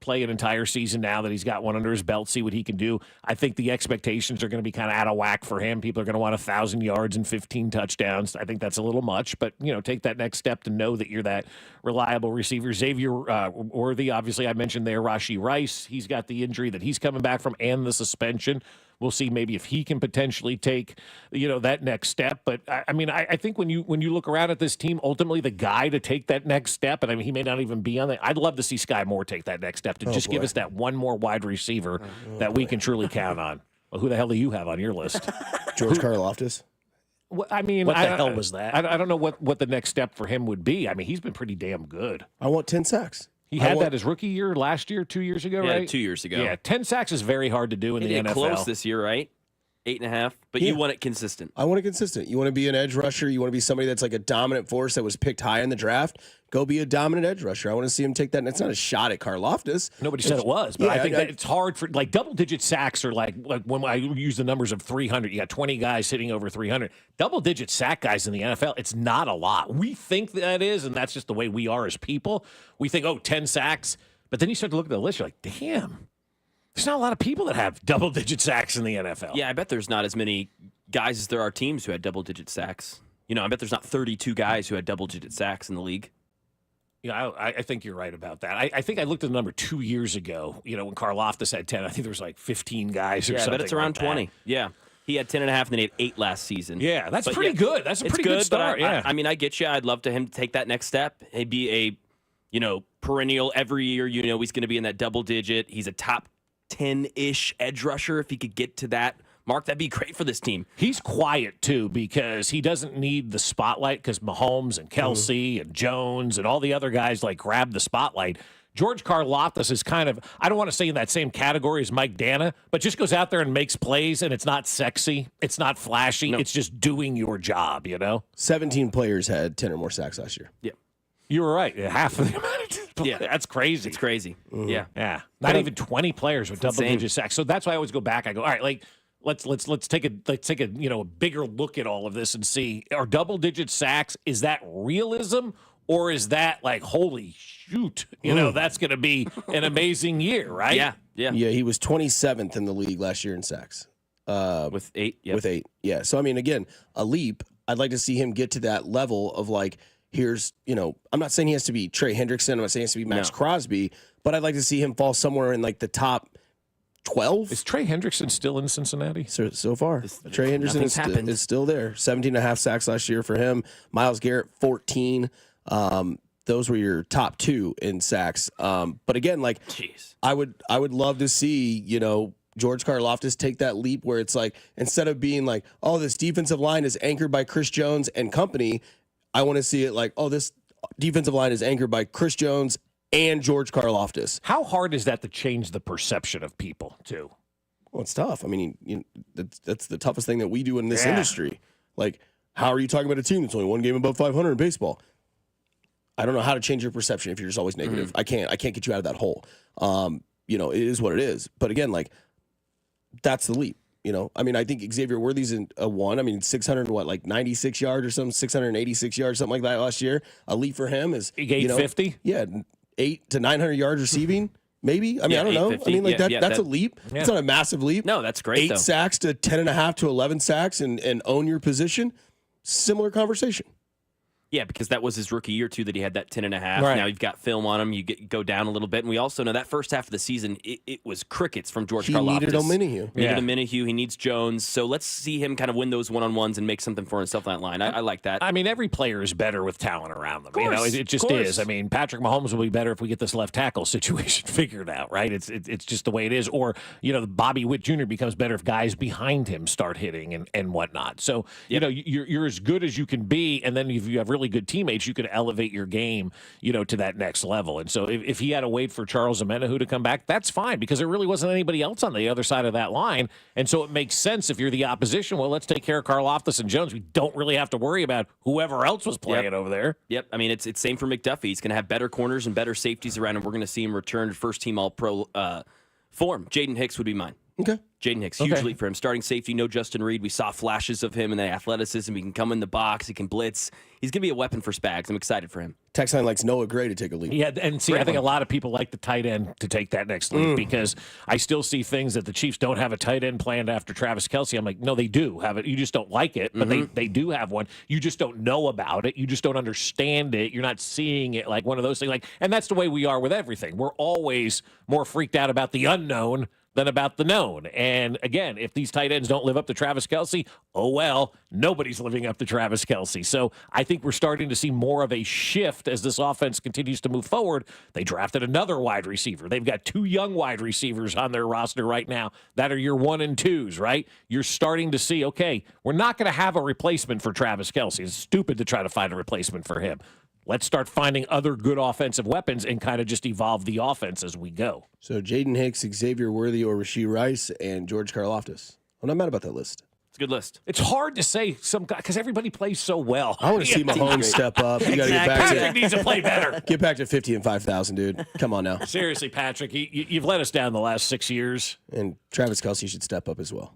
play an entire season now that he's got one under his belt, see what he can do. I think the expectations are going to be kind of out of whack for him. People are going to want 1,000 yards and 15 touchdowns. I think that's a little much, but, take that next step to know that you're that reliable receiver. Xavier Worthy, obviously, I mentioned there, Rashee Rice. He's got the injury that he's coming back from and the suspension. We'll see maybe if he can potentially take, that next step. But I think when you look around at this team, ultimately the guy to take that next step, and he may not even be on that. I'd love to see Sky Moore take that next step to give us that one more wide receiver that we can truly count on. Well, who the hell do you have on your list? George Karlaftis. What the hell was that? I don't know what the next step for him would be. He's been pretty damn good. I want 10 sacks. He had that his rookie year last year, 2 years ago, right? 2 years ago. Yeah, 10 sacks is very hard to do in the NFL. Close this year, right? 8.5, but you want it consistent. I want it consistent. You want to be an edge rusher. You want to be somebody that's like a dominant force that was picked high in the draft. Go be a dominant edge rusher. I want to see him take that. And it's not a shot at Karlaftis. Nobody said it was, but I think that it's hard for double-digit sacks are like when I use the numbers of 300. You got 20 guys hitting over 300. Double-digit sack guys in the NFL. It's not a lot. We think that is, and that's just the way we are as people. We think 10 sacks, but then you start to look at the list. You're like, damn. There's not a lot of people that have double-digit sacks in the NFL. Yeah, I bet there's not as many guys as there are teams who had double-digit sacks. I bet there's not 32 guys who had double-digit sacks in the league. Yeah, I think you're right about that. I think I looked at the number 2 years ago, when Karlaftis had 10. I think there was like 15 guys or something. Yeah, I bet it's around like 20. Yeah. He had 10.5 and then he had 8 last season. Yeah, that's pretty good. That's a pretty good start. I get you. I'd love to him to take that next step. He'd be a, perennial every year. He's going to be in that double digit. He's a top 10-ish edge rusher. If he could get to that mark, that'd be great for this team. He's quiet, too, because he doesn't need the spotlight because Mahomes and Kelsey and Jones and all the other guys, grab the spotlight. George Karlaftis is kind of, I don't want to say in that same category as Mike Dana, but just goes out there and makes plays, and it's not sexy. It's not flashy. No. It's just doing your job, 17 players had 10 or more sacks last year. Yeah. You were right. Half of them. Yeah, that's crazy. It's crazy. Yeah. Not even 20 players with double-digit sacks. So that's why I always go back. I go, all right, let's take a bigger look at all of this and see, are double-digit sacks, is that realism, or is that holy shoot? That's going to be an amazing year, right? Yeah. Yeah, he was 27th in the league last year in sacks. With 8. Yep. With 8. Yeah. So again, a leap. I'd like to see him get to that level of here's, I'm not saying he has to be Trey Hendrickson. I'm not saying he has to be Max Crosby, but I'd like to see him fall somewhere in the top 12. Is Trey Hendrickson still in Cincinnati? So far. Trey Hendrickson is still there. 17.5 sacks last year for him. Myles Garrett, 14. Those were your top 2 in sacks. But again, I would love to see, George Karlaftis take that leap where it's instead of being this defensive line is anchored by Chris Jones and company, I want to see it this defensive line is anchored by Chris Jones and George Karlaftis. How hard is that to change the perception of people, too? Well, it's tough. That's the toughest thing that we do in this industry. How are you talking about a team that's only one game above 500 in baseball? I don't know how to change your perception if you're just always negative. I can't get you out of that hole. It is what it is. But again, that's the leap. I think Xavier Worthy's a 1. 600 and 96 yards or something, 686 yards, something like that last year. A leap for him is 850. Yeah, 800 to 900 yards receiving. Maybe. I don't know. That's a leap. Yeah. It's not a massive leap. No, that's great. 8 sacks to 10.5 to 11 sacks and own your position. Similar conversation. Yeah, because that was his rookie year, too, that he had that 10.5. Right. Now you've got film on him. You go down a little bit. And we also know that first half of the season, it was crickets from George Karlaftis. He needed Omenihu. He needs Jones. So let's see him kind of win those one-on-ones and make something for himself on that line. I like that. Every player is better with talent around them. It just is. Patrick Mahomes will be better if we get this left tackle situation figured out, right? It's just the way it is. Or, Bobby Witt Jr. becomes better if guys behind him start hitting and whatnot. So, you're as good as you can be. And then if you have really really good teammates, you could elevate your game, to that next level. And so if he had to wait for Charles Omenihu to come back, that's fine, because there really wasn't anybody else on the other side of that line. And so it makes sense if you're the opposition. Well, let's take care of Karlaftis and Jones. We don't really have to worry about whoever else was playing over there. Yep. I mean, it's same for McDuffie. He's going to have better corners and better safeties around him. We're going to see him return to first-team All-Pro form. Jaden Hicks would be mine. Okay. Jaden Hicks, huge leap for him. Starting safety, no Justin Reed. We saw flashes of him and the athleticism. He can come in the box. He can blitz. He's going to be a weapon for Spags. I'm excited for him. Text line likes Noah Gray to take a leap. Yeah, and see, I think a lot of people like the tight end to take that next leap because I still see things that the Chiefs don't have a tight end planned after Travis Kelce. I'm like, no, they do have it. You just don't like it, but they do have one. You just don't know about it. You just don't understand it. You're not seeing it like one of those things. And that's the way we are with everything. We're always more freaked out about the unknown than about the known. And again, if these tight ends don't live up to Travis Kelce, oh well, nobody's living up to Travis Kelce. So I think we're starting to see more of a shift as this offense continues to move forward. They drafted another wide receiver. They've got 2 young wide receivers on their roster right now that are your 1 and 2s, right? You're starting to see, okay, we're not going to have a replacement for Travis Kelce. It's stupid to try to find a replacement for him. Let's start finding other good offensive weapons and kind of just evolve the offense as we go. So Jaden Hicks, Xavier Worthy, or Rashee Rice, and George Karlaftis. I'm not mad about that list. It's a good list. It's hard to say some guy because everybody plays so well. I want to see Mahomes step up. You got to get back Patrick needs to play better. Get back to 50 and 5,000, dude. Come on now. Seriously, Patrick, you've let us down the last 6 years. And Travis Kelce should step up as well.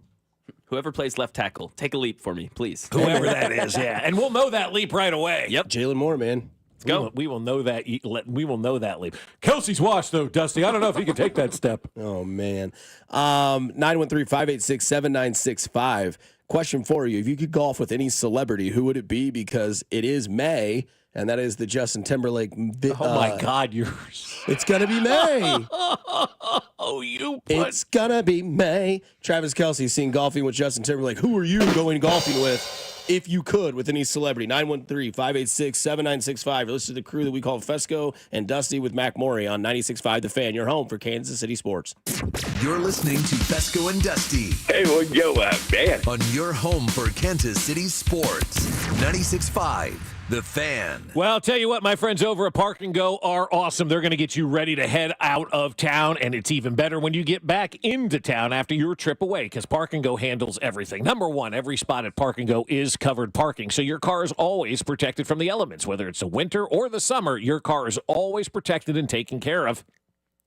Whoever plays left tackle, take a leap for me, please. Whoever that is, yeah. And we'll know that leap right away. Yep. Jalen Moore, man. Let's go. We will know that. We will know that leap. Kelsey's washed, though, Dusty. I don't know if he can take that step. Oh, man. 913-586-7965. Question for you. If you could golf with any celebrity, who would it be? Because it is May, and that is the Justin Timberlake. Oh, my God. It's going to be May. It's going to be May. Travis Kelce seen golfing with Justin Timberlake. Who are you going golfing with? If you could, with any celebrity. 913-586-7965. Listen to the crew that we call Fescoe and Dusty with Mac Maury on 96.5 The Fan, your home for Kansas City sports. You're listening to Fescoe and Dusty. Hey, what's going on, man? On your home for Kansas City sports. 96.5 The Fan. Well, I'll tell you what, my friends over at Park & Go are awesome. They're going to get you ready to head out of town, and it's even better when you get back into town after your trip away, because Park & Go handles everything. Number one, every spot at Park & Go is covered parking, so your car is always protected from the elements. Whether it's the winter or the summer, your car is always protected and taken care of.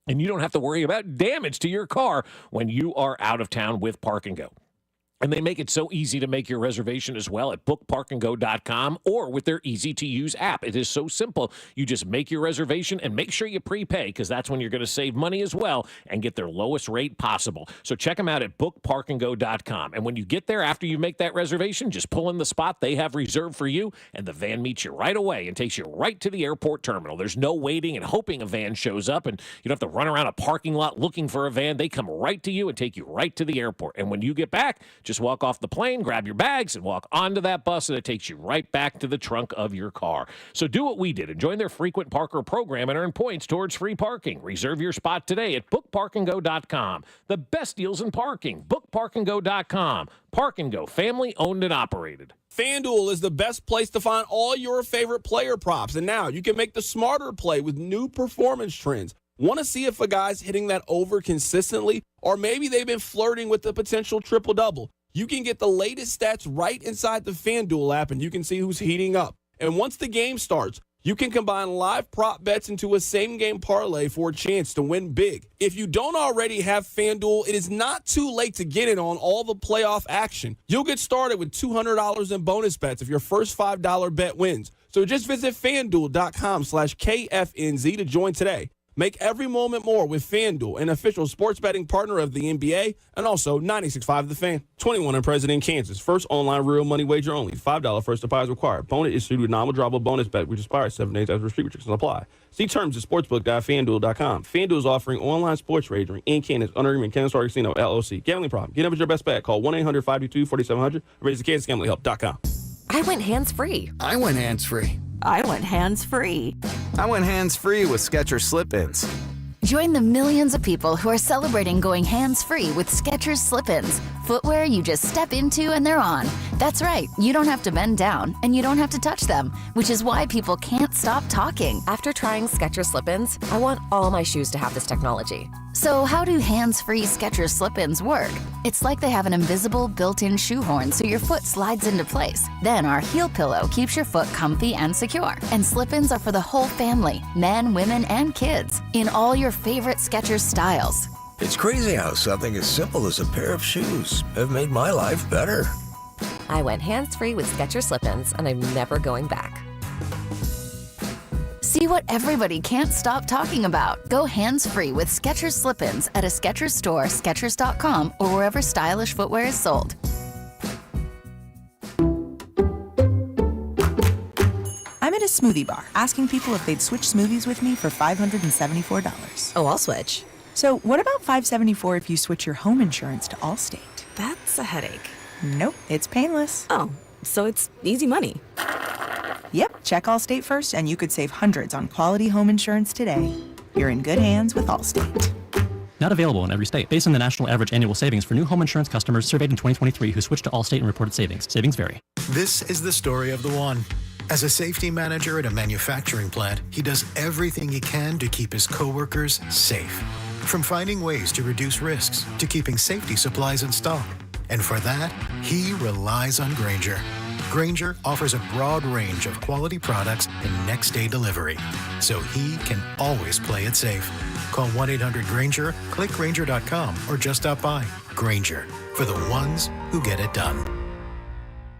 And you don't have to worry about damage to your car when you are out of town with Park & Go. And they make it so easy to make your reservation as well at bookparkandgo.com or with their easy-to-use app. It is so simple. You just make your reservation and make sure you prepay, because that's when you're going to save money as well and get their lowest rate possible. So check them out at bookparkandgo.com. And when you get there after you make that reservation, just pull in the spot they have reserved for you, and the van meets you right away and takes you right to the airport terminal. There's no waiting and hoping a van shows up, and you don't have to run around a parking lot looking for a van. They come right to you and take you right to the airport. And when you get back, just walk off the plane, grab your bags, and walk onto that bus, and it takes you right back to the trunk of your car. So do what we did and join their frequent parker program and earn points towards free parking. Reserve your spot today at bookparkandgo.com. The best deals in parking. Bookparkandgo.com. Park & Go, family owned and operated. FanDuel is the best place to find all your favorite player props. And now you can make the smarter play with new performance trends. Want to see if a guy's hitting that over consistently, or maybe they've been flirting with the potential triple-double? You can get the latest stats right inside the FanDuel app, and you can see who's heating up. And once the game starts, you can combine live prop bets into a same-game parlay for a chance to win big. If you don't already have FanDuel, it is not too late to get in on all the playoff action. You'll get started with $200 in bonus bets if your first $5 bet wins. So just visit FanDuel.com/KFNZ to join today. Make every moment more with FanDuel, an official sports betting partner of the NBA, and also 96.5 The Fan. 21 and present in Kansas. First online real money wager only. $5 first deposit required. Bonus issued with non-withdrawable bonus bet, which expires 7 days after restricted restrictions apply. See terms at sportsbook.fanduel.com. FanDuel is offering online sports wagering in Kansas under agreement Kansas Star Casino, LLC. Gambling problem? Get up with your best bet. Call 1-800-522-4700 or visit kansasgamblinghelp.com. I went hands-free. I went hands-free. I went hands-free. I went hands-free with Skechers Slip-ins. Join the millions of people who are celebrating going hands-free with Skechers Slip-ins. Footwear you just step into and they're on. That's right, you don't have to bend down and you don't have to touch them, which is why people can't stop talking. After trying Skechers slip-ins, I want all my shoes to have this technology. So how do hands-free Skechers slip-ins work? It's like they have an invisible built-in shoehorn so your foot slides into place. Then our heel pillow keeps your foot comfy and secure. And slip-ins are for the whole family, men, women, and kids, in all your favorite Skechers styles. It's crazy how something as simple as a pair of shoes have made my life better. I went hands-free with Skechers slip-ins, and I'm never going back. See what everybody can't stop talking about. Go hands-free with Skechers slip-ins at a Skechers store, Skechers.com, or wherever stylish footwear is sold. I'm at a smoothie bar asking people if they'd switch smoothies with me for $574. Oh, I'll switch. So what about $574 if you switch your home insurance to Allstate? That's a headache. Nope, it's painless. Oh, so it's easy money. Yep, check Allstate first and you could save hundreds on quality home insurance today. You're in good hands with Allstate. Not available in every state. Based on the national average annual savings for new home insurance customers surveyed in 2023 who switched to Allstate and reported savings. Savings vary. This is the story of the one. As a safety manager at a manufacturing plant, he does everything he can to keep his coworkers safe. From finding ways to reduce risks to keeping safety supplies in stock. And for that, he relies on Grainger. Grainger offers a broad range of quality products and next-day delivery, so he can always play it safe. Call 1-800-GRAINGER, click Grainger.com, or just stop by. Grainger, for the ones who get it done.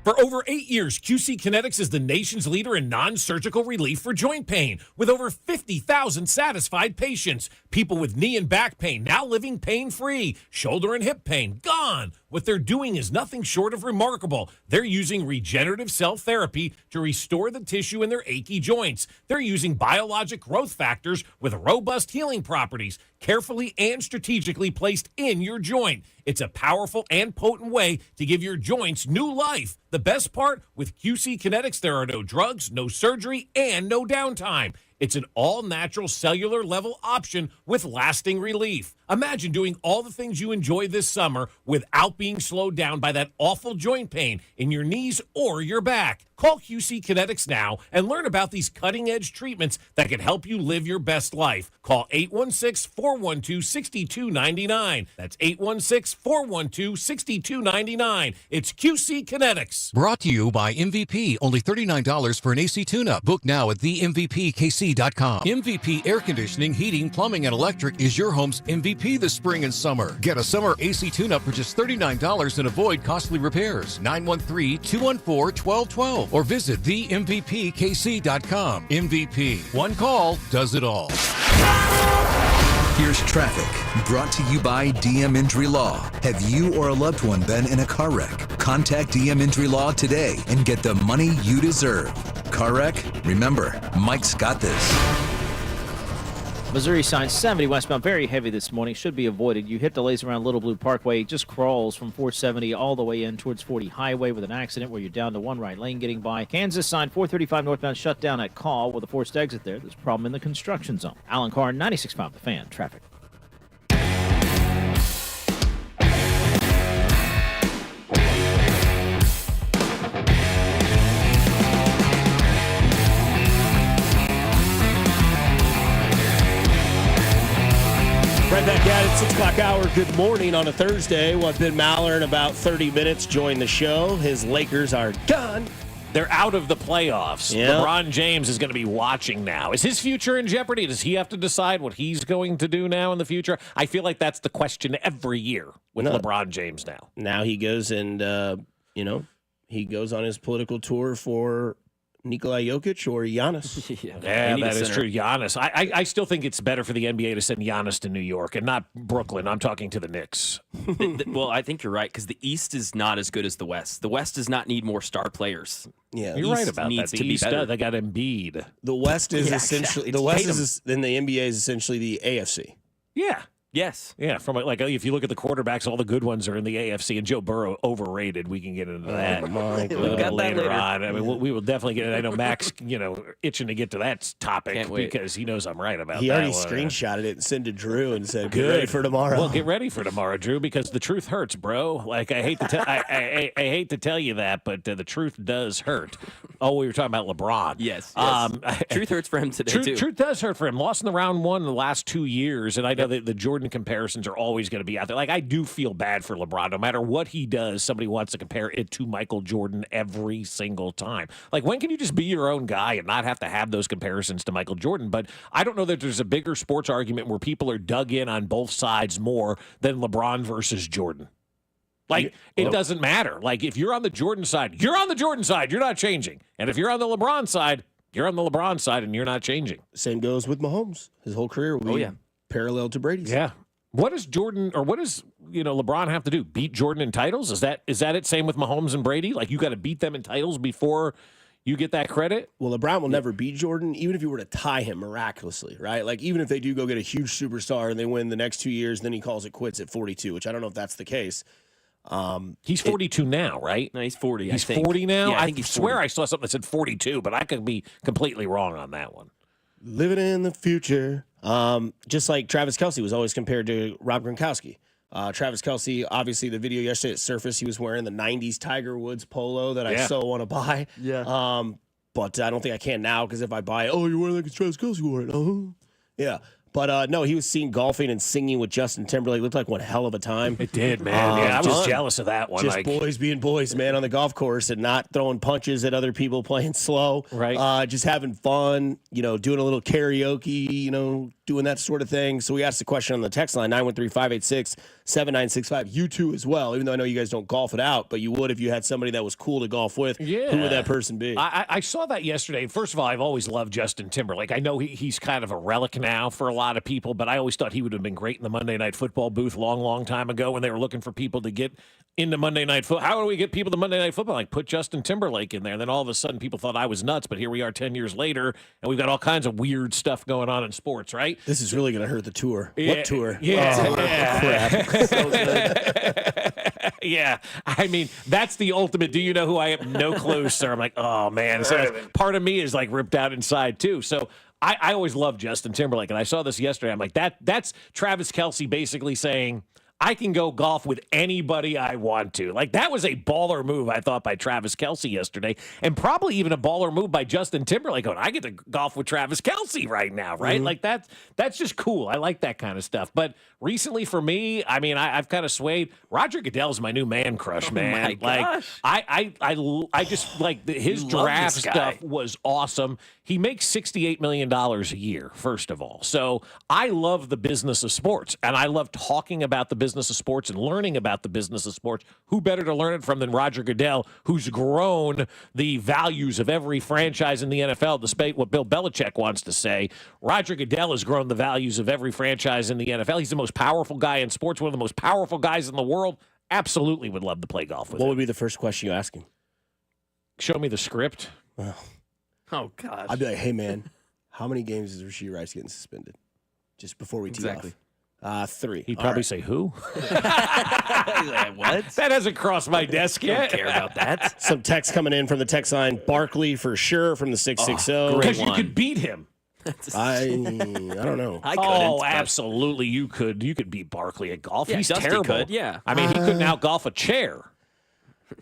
For over 8 years, QC Kinetics is the nation's leader in non-surgical relief for joint pain, with over 50,000 satisfied patients. People with knee and back pain now living pain-free. Shoulder and hip pain gone. What they're doing is nothing short of remarkable. They're using regenerative cell therapy to restore the tissue in their achy joints. They're using biologic growth factors with robust healing properties, carefully and strategically placed in your joint. It's a powerful and potent way to give your joints new life. The best part, with QC Kinetics, there are no drugs, no surgery, and no downtime. It's an all-natural cellular level option with lasting relief. Imagine doing all the things you enjoy this summer without being slowed down by that awful joint pain in your knees or your back. Call QC Kinetics now and learn about these cutting-edge treatments that can help you live your best life. Call 816-412-6299. That's 816-412-6299. It's QC Kinetics. Brought to you by MVP. Only $39 for an AC tune-up. Book now at themvpkc.com. MVP Air Conditioning, Heating, Plumbing, and Electric is your home's MVP this spring and summer. Get a summer AC tune-up for just $39 and avoid costly repairs. 913-214-1212 or visit themvpkc.com. MVP. One call does it all. Here's traffic, brought to you by DM Injury Law. Have you or a loved one been in a car wreck? Contact DM Injury Law today and get the money you deserve. Car wreck? Remember, Mike's got this. Missouri sign 70 westbound, very heavy this morning, should be avoided. You hit delays around Little Blue Parkway. It just crawls from 470 all the way in towards 40 Highway with an accident where you're down to one right lane getting by. Kansas sign 435 northbound shut down at Call with a forced exit there. There's a problem in the construction zone. Alan Carr, 96.5 The Fan, traffic. Right back at it, 6 o'clock hour. Good morning on a Thursday. We'll have Ben Maller in about 30 minutes join the show. His Lakers are done. They're out of the playoffs. Yep. LeBron James is going to be watching now. Is his future in jeopardy? Does he have to decide what he's going to do now in the future? I feel like that's the question every year with LeBron James now. Now he goes and, he goes on his political tour for Nikola Jokic or Giannis. Yeah, that is true. Giannis. I still think it's better for the NBA to send Giannis to New York and not Brooklyn. I'm talking to the Knicks. Well, I think you're right because the East is not as good as the West. The West does not need more star players. Yeah, you're right about that. The East, they got Embiid. The West is essentially the West is in the NBA is essentially the AFC. Yeah. Yes. Yeah, from like if you look at the quarterbacks, all the good ones are in the AFC, and Joe Burrow overrated. We can get into that later on. I mean, we will definitely get it. I know Max, itching to get to that topic because he knows I'm right about that. He already screenshotted it and sent to Drew and said, "Get Good. ready for tomorrow." Well, get ready for tomorrow, Drew, because the truth hurts, bro. Like I hate to tell, I hate to tell you that, but the truth does hurt. Oh, we were talking about LeBron. Yes. Truth hurts for him today too. Truth does hurt for him. Lost in the round one in the last 2 years, and I know that the Jordan comparisons are always going to be out there. Like I do feel bad for LeBron. No matter what he does, somebody wants to compare it to Michael Jordan every single time. Like when can you just be your own guy and not have to have those comparisons to Michael Jordan? But I don't know that there's a bigger sports argument where people are dug in on both sides more than LeBron versus Jordan. Like, it doesn't matter. Like, if you're on the Jordan side, you're on the Jordan side. You're not changing. And if you're on the LeBron side, you're on the LeBron side, and you're not changing. Same goes with Mahomes. His whole career will be parallel to Brady's. Yeah. What does Jordan, or what does, LeBron have to do? Beat Jordan in titles? Is that it? Same with Mahomes and Brady? Like, you got to beat them in titles before you get that credit? Well, LeBron will never beat Jordan, even if you were to tie him miraculously, right? Like, even if they do go get a huge superstar and they win the next 2 years, then he calls it quits at 42, which I don't know if that's the case. He's 42 now, right? No, he's 40. He's 40 now? Yeah, I swear I saw something that said 42, but I could be completely wrong on that one. Living in the future. Just like Travis Kelce was always compared to Rob Gronkowski. Travis Kelce, obviously, the video yesterday at Surface, he was wearing the 90s Tiger Woods polo that I so want to buy. Yeah. But I don't think I can now because if I buy it, you're wearing like a Travis Kelce wore it. Yeah. But no, he was seen golfing and singing with Justin Timberlake. Looked like one hell of a time. It did, man. I was jealous of that one. Just boys being boys, man, on the golf course and not throwing punches at other people, playing slow. Right. Just having fun, doing a little karaoke, doing that sort of thing. So we asked the question on the text line, 913-586-7965. You too as well, even though I know you guys don't golf it out, but you would if you had somebody that was cool to golf with. Yeah. Who would that person be? I saw that yesterday. First of all, I've always loved Justin Timberlake. I know he's kind of a relic now for a lot of people, but I always thought he would have been great in the Monday Night Football booth long time ago when they were looking for people to get into Monday Night Football. How do we get people to Monday Night Football? Like, put Justin Timberlake in there. And then all of a sudden, people thought I was nuts, but here we are 10 years later, and we've got all kinds of weird stuff going on in sports, right? This is really going to hurt the tour. What tour? Yeah. Crap. So good. Yeah. I mean, that's the ultimate. Do you know who I am? No clue, sir. I'm like, oh, man. So part of me is like ripped out inside, too. So I always loved Justin Timberlake, and I saw this yesterday. I'm like, that's Travis Kelce basically saying, I can go golf with anybody I want to. Like, that was a baller move, I thought, by Travis Kelce yesterday, and probably even a baller move by Justin Timberlake going, I get to golf with Travis Kelce right now, right? Mm-hmm. Like, that's just cool. I like that kind of stuff. But recently for me, I mean, I've kind of swayed. Roger Goodell's my new man crush, man. My gosh. I just, like, his draft stuff was awesome. He makes $68 million a year, first of all. So I love the business of sports, and I love talking about the business of sports and learning about the business of sports. Who better to learn it from than Roger Goodell, who's grown the values of every franchise in the NFL, despite what Bill Belichick wants to say. Roger Goodell has grown the values of every franchise in the NFL. He's the most powerful guy in sports, one of the most powerful guys in the world. Absolutely would love to play golf with him. What would be the first question you ask him? Show me the script. Oh, gosh. I'd be like, hey, man, how many games is Rasheed Rice getting suspended? Just before we tee off. 3. He'd probably say, who? Like, what? That hasn't crossed my desk yet. I don't care about that. Some text coming in from the text line. Barkley for sure from the 660. Because you could beat him. I don't know. I couldn't, absolutely. You could beat Barkley at golf. Yeah, He's Dusty terrible. could, yeah. I mean, he couldn't out-golf a chair.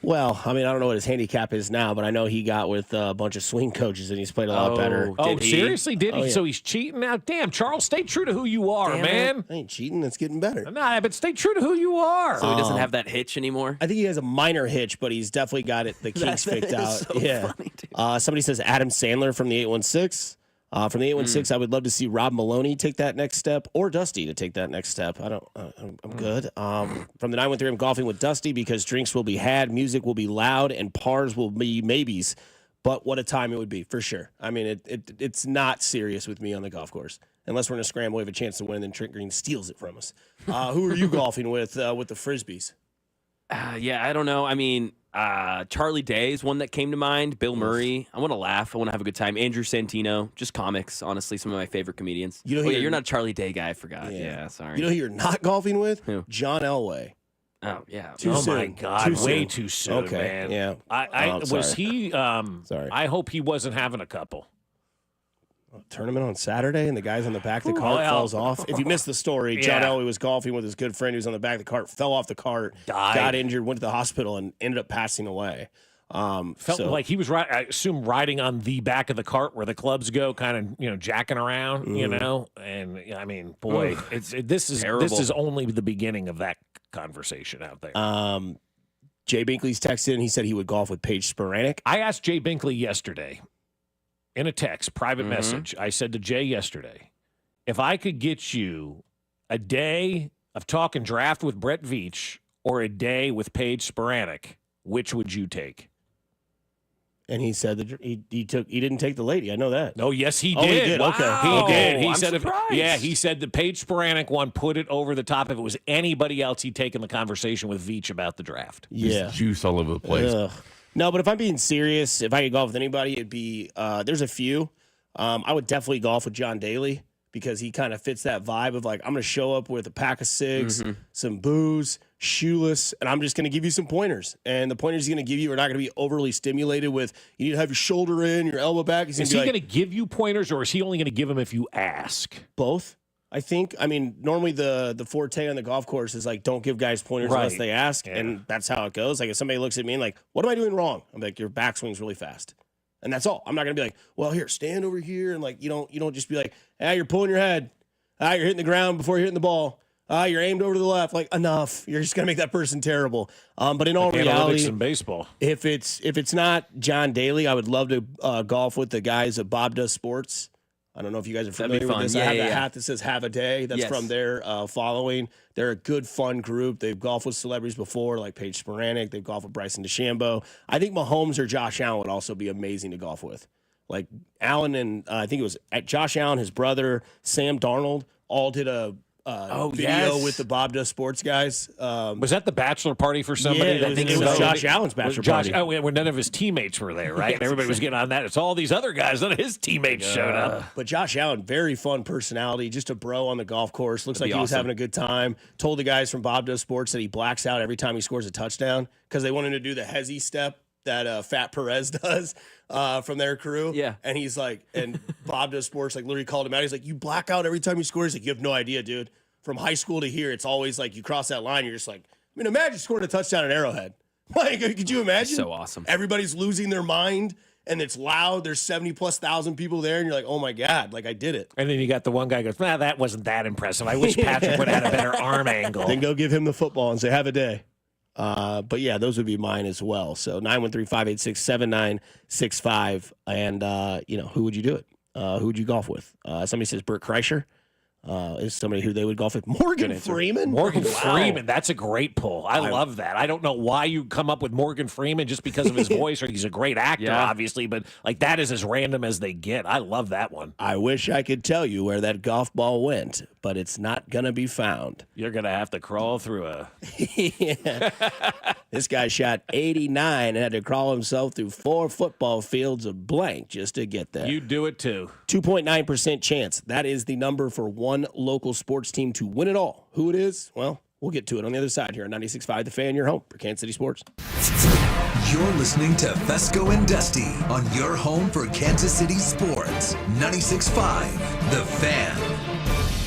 Well, I mean, I don't know what his handicap is now, but I know he got with a bunch of swing coaches and he's played a lot better. Oh, seriously? Did he? Oh, yeah. So he's cheating now? Damn, Charles, stay true to who you are, man. I ain't cheating. It's getting better. Nah, but stay true to who you are. So he doesn't have that hitch anymore? I think he has a minor hitch, but he's definitely got the kinks fixed out. So funny, dude. Somebody says Adam Sandler from the 816. From the 816, I would love to see Rob Maloney take that next step, or Dusty to take that next step. I'm good. From the 913, I'm golfing with Dusty because drinks will be had, music will be loud, and pars will be maybes. But what a time it would be, for sure. I mean, it's not serious with me on the golf course. Unless we're in a scramble, we have a chance to win, and then Trent Green steals it from us. Who are you golfing with the Frisbees? Yeah, I don't know. I mean, Charlie Day is one that came to mind. Bill Murray. I want to laugh. I want to have a good time. Andrew Santino. Just comics, honestly. Some of my favorite comedians. You're not a Charlie Day guy. I forgot. Yeah, sorry. You know who you're not golfing with? Who? John Elway. Oh, yeah. My God. Way too soon, man. Yeah. Was he sorry. I hope he wasn't having a couple. Tournament on Saturday, and the guy's on the back of the cart falls off. If you missed the story, John Elway was golfing with his good friend who was on the back of the cart, fell off the cart, got injured, went to the hospital, and ended up passing away. Felt like he was, I assume, riding on the back of the cart where the clubs go, kind of, jacking around, And I mean, boy, this is only the beginning of that conversation out there. Jay Binkley's texted and he said he would golf with Paige Spiranek. I asked Jay Binkley yesterday in a text, private message. I said to Jay yesterday, if I could get you a day of talking draft with Brett Veach or a day with Paige Spiranek, which would you take? And he said that he didn't take the lady. I know that. Oh, yes, he did. Oh, he did. Okay. He did. He I'm said, surprised. he said the Paige Spiranek one put it over the top. If it was anybody else, he'd taken the conversation with Veach about the draft. Yeah. Juice all over the place. No, but if I'm being serious, if I could golf with anybody, it'd be there's a few. I would definitely golf with John Daly because he kind of fits that vibe of like, I'm going to show up with a pack of cigs, some booze, shoeless, and I'm just going to give you some pointers. And the pointers he's going to give you are not going to be overly stimulated with, you need to have your shoulder in, your elbow back. Is he going to give you pointers, or is he only going to give them if you ask? Both. I think. I mean, normally the forte on the golf course is like, don't give guys pointers unless they ask, and that's how it goes. Like if somebody looks at me and like, what am I doing wrong? I'm like, your backswing's really fast, and that's all. I'm not gonna be like, well, here, stand over here, and like you don't just be like, you're pulling your head, you're hitting the ground before you're hitting the ball, you're aimed over to the left. Like enough, you're just gonna make that person terrible. But in all reality, in baseball, if it's not John Daly, I would love to golf with the guys at Bob Does Sports. I don't know if you guys are familiar with this. I have that hat that says "Have a Day." That's from their following. They're a good, fun group. They've golfed with celebrities before, like Paige Spiranek. They've golfed with Bryson DeChambeau. I think Mahomes or Josh Allen would also be amazing to golf with. Like Allen and I think it was Josh Allen, his brother, Sam Darnold, all did a video with the Bob Does Sports guys. Was that the bachelor party for somebody? Yeah, it was Josh Allen's bachelor party. Where none of his teammates were there, right? Everybody was getting on that. It's all these other guys. None of his teammates showed up. But Josh Allen, very fun personality, just a bro on the golf course. Looks like he was having a good time. Told the guys from Bob Does Sports that he blacks out every time he scores a touchdown because they want him to do the hezzy step that Fat Perez does from their crew. Yeah. And he's like, and Bob Does Sports like literally called him out. He's like, you black out every time you score. He's like, you have no idea, dude. From high school to here, it's always like you cross that line, you're just like, I mean, imagine scoring a touchdown at Arrowhead. Like, could you imagine? So awesome. Everybody's losing their mind, and it's loud. There's 70,000+ people there, and you're like, oh my God, like I did it. And then you got the one guy who goes, that wasn't that impressive. I wish Patrick would have had a better arm angle. Then go give him the football and say, have a day. But yeah, those would be mine as well. So 913-586-7965. And, who would you do it? Who would you golf with? Somebody says Bert Kreischer. Is somebody who they would golf with. Morgan Freeman? Morgan Freeman. That's a great pull. I love that. I don't know why you come up with Morgan Freeman just because of his voice, or he's a great actor, obviously, but like that is as random as they get. I love that one. I wish I could tell you where that golf ball went, but it's not going to be found. You're going to have to crawl through a... This guy shot 89 and had to crawl himself through 4 football fields of blank just to get there. You'd do it too. 2.9% chance. That is the number for one local sports team to win it all. Who it is? Well, we'll get to it on the other side here on 96.5 The Fan, your home for Kansas City sports. You're listening to Fescoe and Dusty on your home for Kansas City sports. 96.5 The Fan.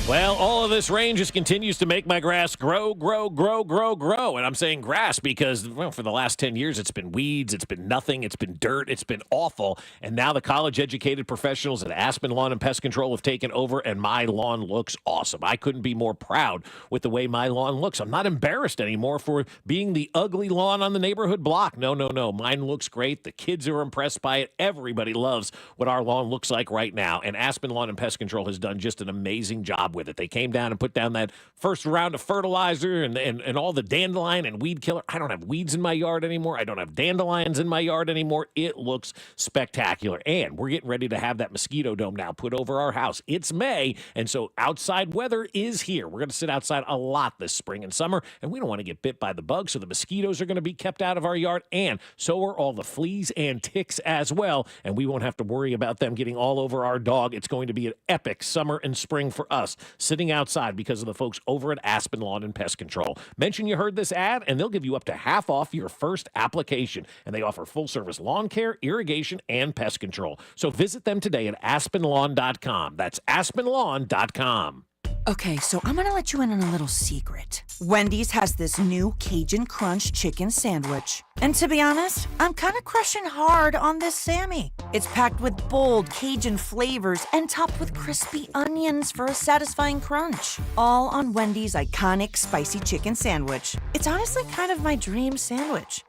Well, all of this rain just continues to make my grass grow. And I'm saying grass because, for the last 10 years, it's been weeds, it's been nothing, it's been dirt, it's been awful. And now the college-educated professionals at Aspen Lawn and Pest Control have taken over, and my lawn looks awesome. I couldn't be more proud with the way my lawn looks. I'm not embarrassed anymore for being the ugly lawn on the neighborhood block. No. Mine looks great. The kids are impressed by it. Everybody loves what our lawn looks like right now. And Aspen Lawn and Pest Control has done just an amazing job job with it. They came down and put down that first round of fertilizer and all the dandelion and weed killer. I don't have weeds in my yard anymore. I don't have dandelions in my yard anymore. It looks spectacular. And we're getting ready to have that mosquito dome now put over our house. It's May, and so outside weather is here. We're going to sit outside a lot this spring and summer, and we don't want to get bit by the bugs, so the mosquitoes are going to be kept out of our yard, and so are all the fleas and ticks as well, and we won't have to worry about them getting all over our dog. It's going to be an epic summer and spring for us sitting outside because of the folks over at Aspen Lawn and Pest Control. Mention you heard this ad, and they'll give you up to half off your first application, and they offer full-service lawn care, irrigation, and pest control. So visit them today at aspenlawn.com. That's aspenlawn.com. Okay, so I'm gonna let you in on a little secret. Wendy's has this new Cajun Crunch chicken sandwich. And to be honest, I'm kind of crushing hard on this Sammy. It's packed with bold Cajun flavors and topped with crispy onions for a satisfying crunch. All on Wendy's iconic spicy chicken sandwich. It's honestly kind of my dream sandwich.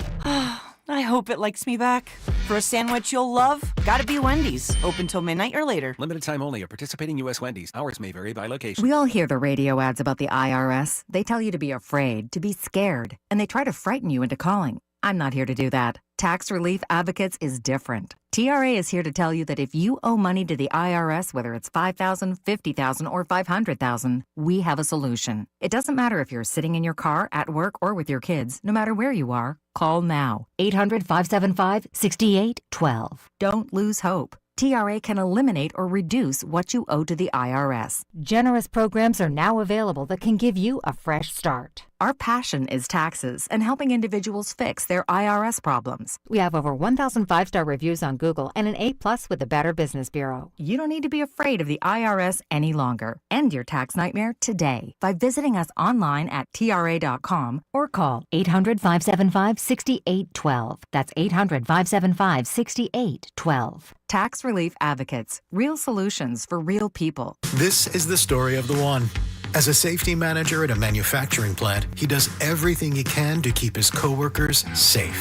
I hope it likes me back. For a sandwich you'll love, gotta be Wendy's. Open till midnight or later. Limited time only at participating U.S. Wendy's. Hours may vary by location. We all hear the radio ads about the IRS. They tell you to be afraid, to be scared, and they try to frighten you into calling. I'm not here to do that. Tax Relief Advocates is different. TRA is here to tell you that if you owe money to the IRS, whether it's $5,000, $50,000, or $500,000, we have a solution. It doesn't matter if you're sitting in your car, at work, or with your kids. No matter where you are, call now. 800-575-6812. Don't lose hope. TRA can eliminate or reduce what you owe to the IRS. Generous programs are now available that can give you a fresh start. Our passion is taxes and helping individuals fix their IRS problems. We have over 1,000 5-star reviews on Google and an A+ with the Better Business Bureau. You don't need to be afraid of the IRS any longer. End your tax nightmare today by visiting us online at TRA.com or call 800-575-6812. That's 800-575-6812. Tax Relief Advocates. Real solutions for real people. This is the story of the one. As a safety manager at a manufacturing plant, he does everything he can to keep his coworkers safe.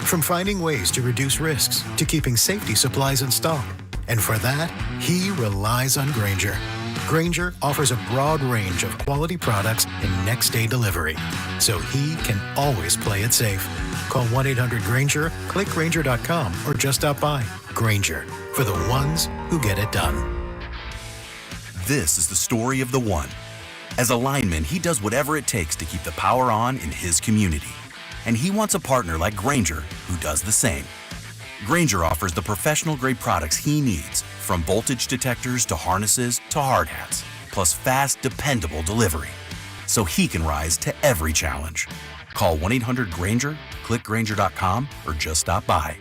From finding ways to reduce risks to keeping safety supplies in stock. And for that, he relies on Grainger. Grainger offers a broad range of quality products and next-day delivery, so he can always play it safe. Call 1-800-GRAINGER, click Grainger.com, or just stop by. Grainger, for the ones who get it done. This is the story of the one. As a lineman, he does whatever it takes to keep the power on in his community. And he wants a partner like Grainger who does the same. Grainger offers the professional-grade products he needs, from voltage detectors to harnesses to hard hats, plus fast, dependable delivery, so he can rise to every challenge. Call 1-800-GRAINGER, click Grainger.com, or just stop by.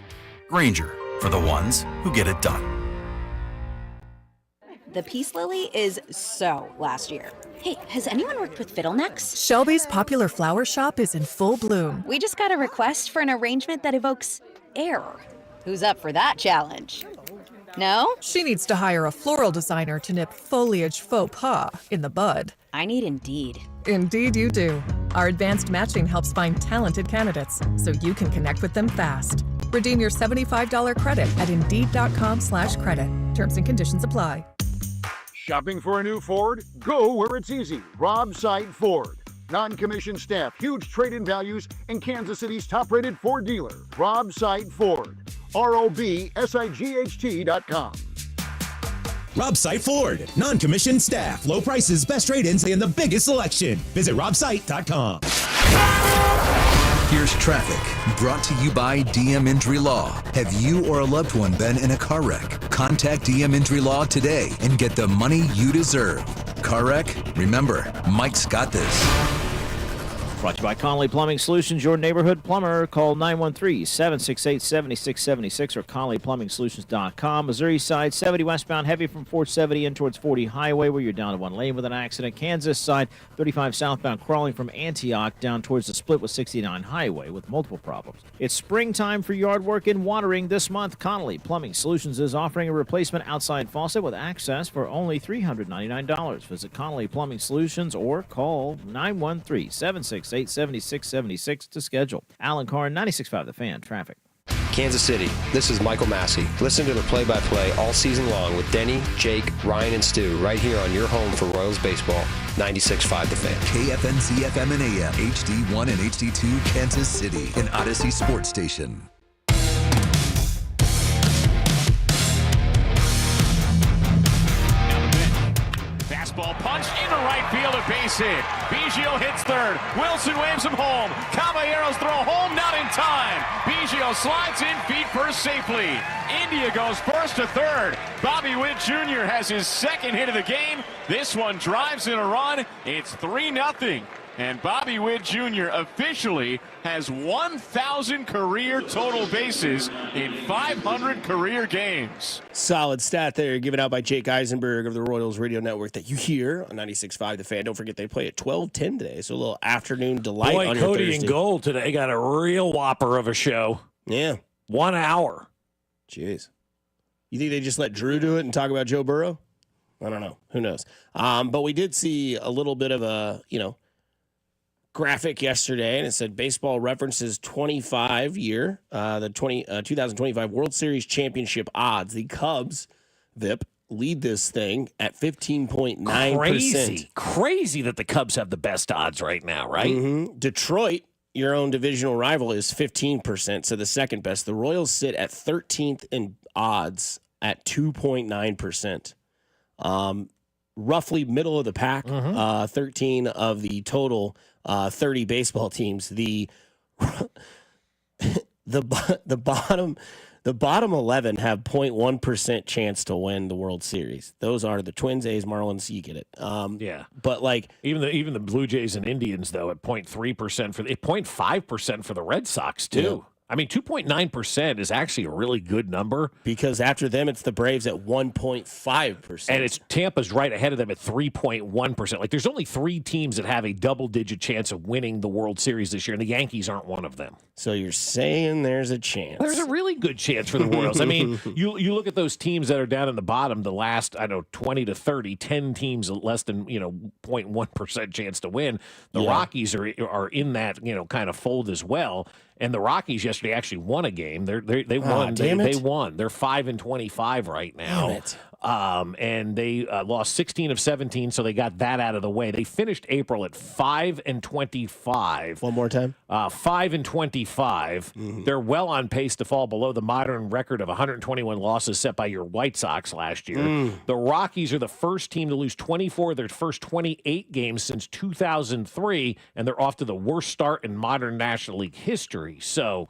Grainger, for the ones who get it done. The Peace Lily is so last year. Hey, has anyone worked with fiddlenecks? Shelby's popular flower shop is in full bloom. We just got a request for an arrangement that evokes air. Who's up for that challenge? No? She needs to hire a floral designer to nip foliage faux pas in the bud. I need Indeed. Indeed you do. Our advanced matching helps find talented candidates so you can connect with them fast. Redeem your $75 credit at Indeed.com/credit. Terms and conditions apply. Shopping for a new Ford? Go where it's easy. Rob Sight Ford. Non-commissioned staff, huge trade-in values, and Kansas City's top-rated Ford dealer. Rob Sight Ford. ROBSIGHT.com. Rob Sight Ford. Non-commissioned staff, low prices, best trade-ins, and the biggest selection. Visit robsight.com. Here's traffic, brought to you by DM Injury Law. Have you or a loved one been in a car wreck? Contact DM Injury Law today and get the money you deserve. Car wreck? Remember, Mike's got this. Brought to you by Connolly Plumbing Solutions, your neighborhood plumber. Call 913-768-7676 or ConnollyPlumbingSolutions.com. Missouri side, 70 westbound, heavy from 470 in towards 40 Highway, where you're down to one lane with an accident. Kansas side, 35 southbound, crawling from Antioch down towards the split with 69 Highway with multiple problems. It's springtime for yard work and watering this month. Connolly Plumbing Solutions is offering a replacement outside faucet with access for only $399. Visit Connolly Plumbing Solutions or call 913-768-7676 to schedule. Alan Carr, 96.5 The Fan, traffic. Kansas City, this is Michael Massey. Listen to the play-by-play all season long with Denny, Jake, Ryan, and Stu right here on your home for Royals baseball. 96.5 The Fan. KFNZ FM and AM, HD1 and HD2, Kansas City, an Odyssey Sports Station. Fastball punched into right field, a base hit. Biggio hits third. Wilson waves him home. Caballeros throw home, not in time. Biggio slides in, feet first safely. India goes first to third. Bobby Witt Jr. has his second hit of the game. This one drives in a run. It's 3-0. And Bobby Witt Jr. officially has 1,000 career total bases in 500 career games. Solid stat there, given out by Jake Eisenberg of the Royals Radio Network that you hear on 96.5 The Fan. Don't forget they play at 12:10 today, so a little afternoon delight Boy, on your Cody Thursday. and Gold today got a real whopper of a show. Yeah. 1 hour. Jeez. You think they just let Drew do it and talk about Joe Burrow? I don't know. Who knows? But we did see a little bit of a, graphic yesterday, and it said Baseball Reference's 2025 World Series championship odds. The Cubs, VIP, lead this thing at 15.9%. Crazy that the Cubs have the best odds right now, right? Mm-hmm. Detroit, your own divisional rival, is 15%, so the second best. The Royals sit at 13th in odds at 2.9%. Roughly middle of the pack, 13 of the total 30 baseball teams. The bottom 11 have 0.1% chance to win the World Series. Those are the Twins, A's, Marlins. You get it. Yeah, but like even the Blue Jays and Indians though at 0.3% for 0.5% for the Red Sox too. Yeah. I mean, 2.9% is actually a really good number. Because after them, it's the Braves at 1.5%. And it's Tampa's right ahead of them at 3.1%. Like, there's only 3 teams that have a double-digit chance of winning the World Series this year, and the Yankees aren't one of them. So you're saying there's a chance. There's a really good chance for the Royals. I mean, you look at those teams that are down in the bottom, the last, 20 to 30, 10 teams less than, 0.1% chance to win. The Rockies are in that, kind of fold as well. And the Rockies yesterday actually won a game. They won. They won. They're 5-25 right now. Damn it. And they lost 16 of 17, so they got that out of the way. They finished April at 5-25. One more time. 5-25. Mm-hmm. They're well on pace to fall below the modern record of 121 losses set by your White Sox last year. The Rockies are the first team to lose 24 of their first 28 games since 2003, and they're off to the worst start in modern National League history. So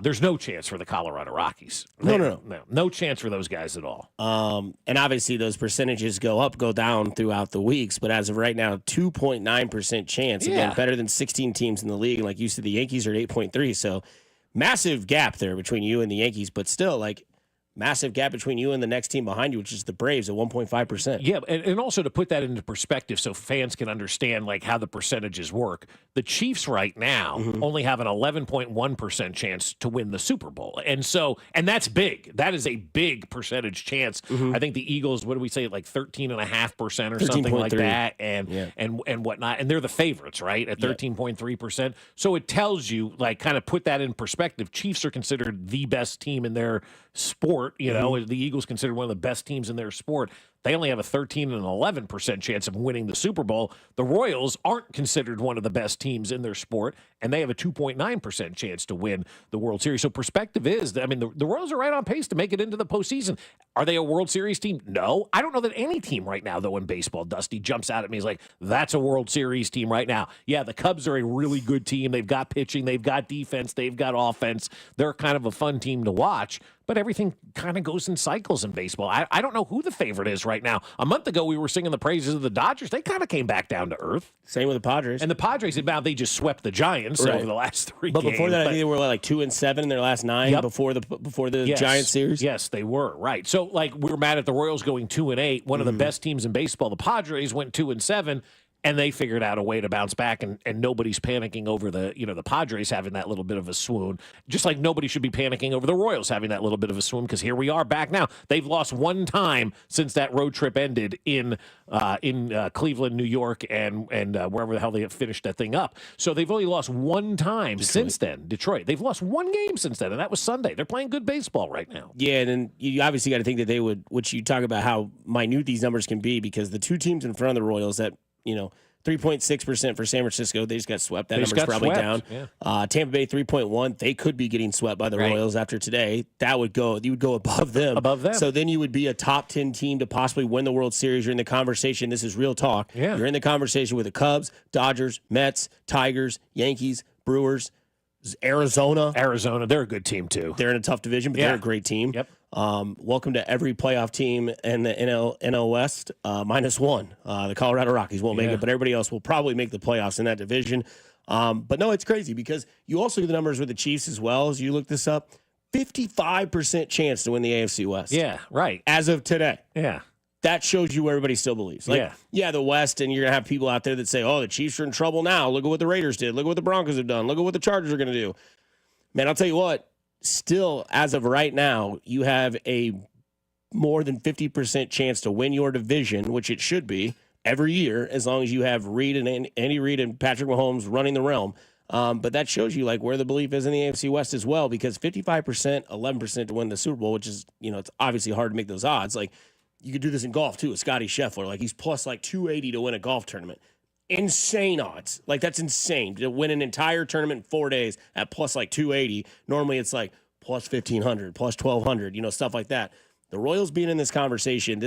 there's no chance for the Colorado Rockies. No chance for those guys at all. And obviously those percentages go up, go down throughout the weeks. But as of right now, 2.9% chance. Again, better than 16 teams in the league. And like you said, the Yankees are at 8.3. So massive gap there between you and the Yankees. But still, like, massive gap between you and the next team behind you, which is the Braves at 1.5%. Yeah, and also to put that into perspective so fans can understand like how the percentages work, the Chiefs right now only have an 11.1% chance to win the Super Bowl. And that's big. That is a big percentage chance. I think the Eagles, what do we say, like 13.5% or something like that, and whatnot. And they're the favorites, right, at 13.3%. So it tells you, like, kind of put that in perspective. Chiefs are considered the best team in their sport. The Eagles considered one of the best teams in their sport. They only have a 13 and 11% chance of winning the Super Bowl. The Royals aren't considered one of the best teams in their sport, and they have a 2.9% chance to win the World Series. So perspective is that, the Royals are right on pace to make it into the postseason. Are they a World Series team? No. I don't know that any team right now, though, in baseball, Dusty, jumps out at me as like, that's a World Series team right now. Yeah, the Cubs are a really good team. They've got pitching. They've got defense. They've got offense. They're kind of a fun team to watch. But everything kind of goes in cycles in baseball. I don't know who the favorite is right now. A month ago, we were singing the praises of the Dodgers. They kind of came back down to earth. Same with the Padres. And the Padres, they just swept the Giants over the last 3 games. But before that, I think they were like 2-7 in their last 9 before the Giants series. Yes, they were, right. So, like, we were mad at the Royals going 2-8. One of the best teams in baseball, the Padres, went 2-7. and they figured out a way to bounce back, and nobody's panicking over the Padres having that little bit of a swoon, just like nobody should be panicking over the Royals having that little bit of a swoon, because here we are back now. They've lost one time since that road trip ended in Cleveland, New York, and wherever the hell they have finished that thing up. So they've only lost one time since then. Detroit. They've lost one game since then, and that was Sunday. They're playing good baseball right now. Yeah, and then you obviously got to think that they would, which you talk about how minute these numbers can be, because the two teams in front of the Royals that, 3.6% for San Francisco, they just got swept. That number's probably down. Yeah. Tampa Bay 3.1, they could be getting swept by the Royals after today. You would go above them. So then you would be a top 10 team to possibly win the World Series. You're in the conversation. This is real talk. Yeah. You're in the conversation with the Cubs, Dodgers, Mets, Tigers, Yankees, Brewers, Arizona. They're a good team too. They're in a tough division, but they're a great team. Yep. Welcome to every playoff team in the NL West, -1. The Colorado Rockies won't make it, but everybody else will probably make the playoffs in that division. But no, it's crazy because you also get the numbers with the Chiefs as well. As you look this up, 55% chance to win the AFC West. Yeah, right. As of today. Yeah. That shows you where everybody still believes. The West, and you're going to have people out there that say, oh, the Chiefs are in trouble now. Look at what the Raiders did. Look at what the Broncos have done. Look at what the Chargers are going to do. Man, I'll tell you what, still, as of right now, you have a more than 50% chance to win your division, which it should be every year, as long as you have Andy Reid and Patrick Mahomes running the realm. But that shows you where the belief is in the AFC West as well, because 55%, 11% to win the Super Bowl, which is, it's obviously hard to make those odds. You could do this in golf too with Scotty Scheffler. He's plus 280 to win a golf tournament. Insane odds. That's insane. To win an entire tournament in 4 days at plus 280. Normally it's plus 1,500, plus 1,200, stuff like that. The Royals being in this conversation,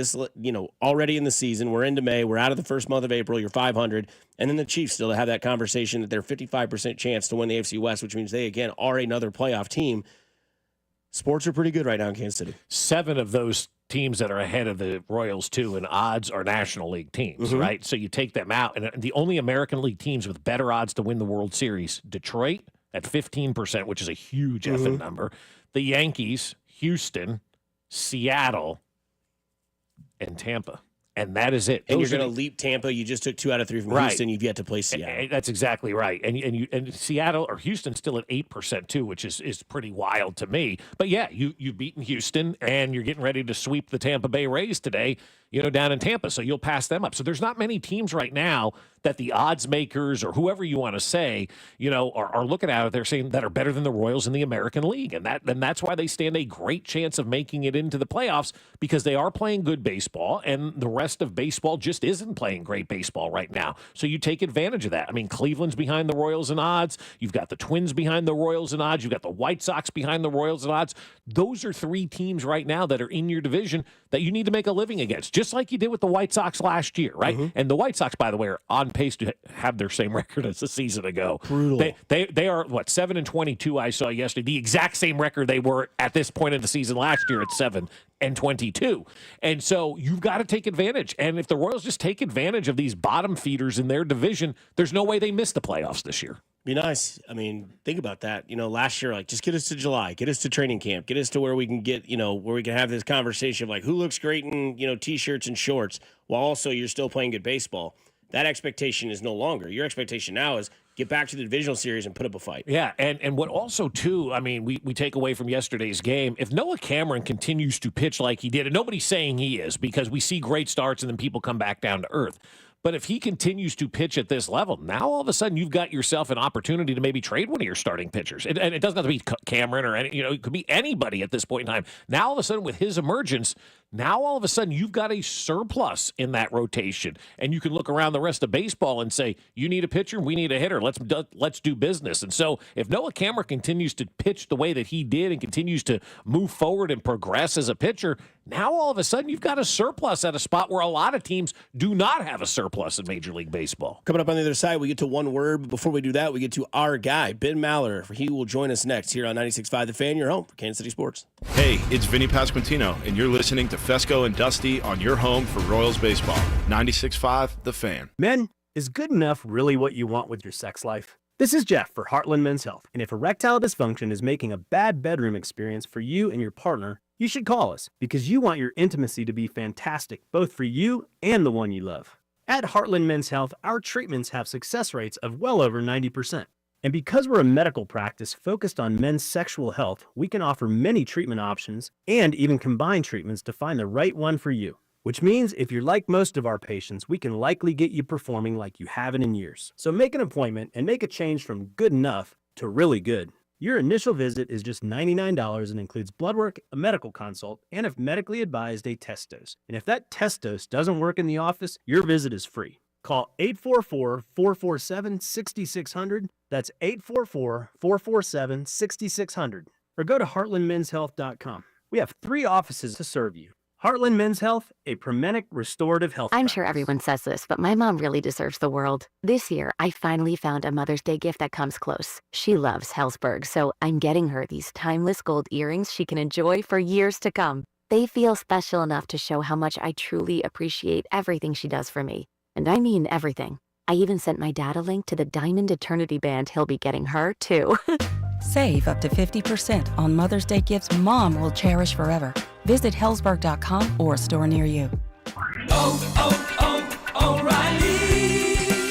already in the season, we're into May, we're out of the first month of April, you're 500, and then the Chiefs still have that conversation that they're 55% chance to win the AFC West, which means they, again, are another playoff team. Sports are pretty good right now in Kansas City. 7 of those teams that are ahead of the Royals, too, in odds are National League teams, right? So you take them out, and the only American League teams with better odds to win the World Series, Detroit at 15%, which is a huge effing number, the Yankees, Houston, Seattle, and Tampa. And that is it. And you're going to leap Tampa. You just took 2 out of 3 from Houston. You've yet to play Seattle. That's exactly right. And Seattle or Houston still at 8% too, which is pretty wild to me. But yeah, you've beaten Houston, and you're getting ready to sweep the Tampa Bay Rays today, down in Tampa. So you'll pass them up. So there's not many teams right now that the odds makers or whoever you want to say, are looking at it. They're saying that are better than the Royals in the American League. And that's why they stand a great chance of making it into the playoffs, because they are playing good baseball, and the rest of baseball just isn't playing great baseball right now. So you take advantage of that. I mean, Cleveland's behind the Royals in odds. You've got the Twins behind the Royals in odds. You've got the White Sox behind the Royals in odds. Those are 3 teams right now that are in your division that you need to make a living against, just like you did with the White Sox last year, right? And the White Sox, by the way, are on pace to have their same record as a season ago. Brutal. They are, 7-22 I saw yesterday, the exact same record they were at this point in the season last year at 7-22. And so you've got to take advantage. And if the Royals just take advantage of these bottom feeders in their division, there's no way they miss the playoffs this year. Be nice. I mean, think about that. Last year, just get us to July, get us to training camp, get us to where we can get, where we can have this conversation of who looks great in, T-shirts and shorts, while also you're still playing good baseball. That expectation is no longer. Your expectation now is get back to the divisional series and put up a fight. Yeah, and what also, too, I mean, we take away from yesterday's game, if Noah Cameron continues to pitch like he did, and nobody's saying he is, because we see great starts and then people come back down to earth. But if he continues to pitch at this level, now all of a sudden you've got yourself an opportunity to maybe trade one of your starting pitchers. And it doesn't have to be Cameron or it could be anybody at this point in time. Now all of a sudden with his emergence, now all of a sudden you've got a surplus in that rotation, and you can look around the rest of baseball and say, you need a pitcher, we need a hitter. Let's do business. And so if Noah Cameron continues to pitch the way that he did and continues to move forward and progress as a pitcher, now all of a sudden you've got a surplus at a spot where a lot of teams do not have a surplus in Major League Baseball. Coming up on the other side, we get to one word. But before we do that, we get to our guy, Ben Maller. He will join us next here on 96.5 The Fan, your home for Kansas City Sports. Hey, it's Vinny Pasquantino, and you're listening to Fescoe and Dusty on your home for Royals baseball. 96.5 The Fan. Men, is good enough really what you want with your sex life? This is Jeff for Heartland Men's Health, and if erectile dysfunction is making a bad bedroom experience for you and your partner, you should call us, because you want your intimacy to be fantastic, both for you and the one you love. At Heartland Men's Health, our treatments have success rates of well over 90%. And because we're a medical practice focused on men's sexual health, we can offer many treatment options and even combine treatments to find the right one for you. Which means if you're like most of our patients, we can likely get you performing like you haven't in years. So make an appointment and make a change from good enough to really good. Your initial visit is just $99 and includes blood work, a medical consult, and if medically advised, a test dose. And if that test dose doesn't work in the office, your visit is free. Call 844-447-6600. That's 844-447-6600. Or go to heartlandmenshealth.com. We have 3 offices to serve you. Heartland Men's Health, a Promenic restorative health I'm practice. sure everyone says this, but my mom really deserves the world. This year, I finally found a Mother's Day gift that comes close. She loves Hellsberg, so I'm getting her these timeless gold earrings she can enjoy for years to come. They feel special enough to show how much I truly appreciate everything she does for me. And I mean everything. I even sent my dad a link to the Diamond Eternity band he'll be getting her, too. Save up to 50% on Mother's Day gifts Mom will cherish forever. Visit Hellsberg.com or a store near you. O'Reilly!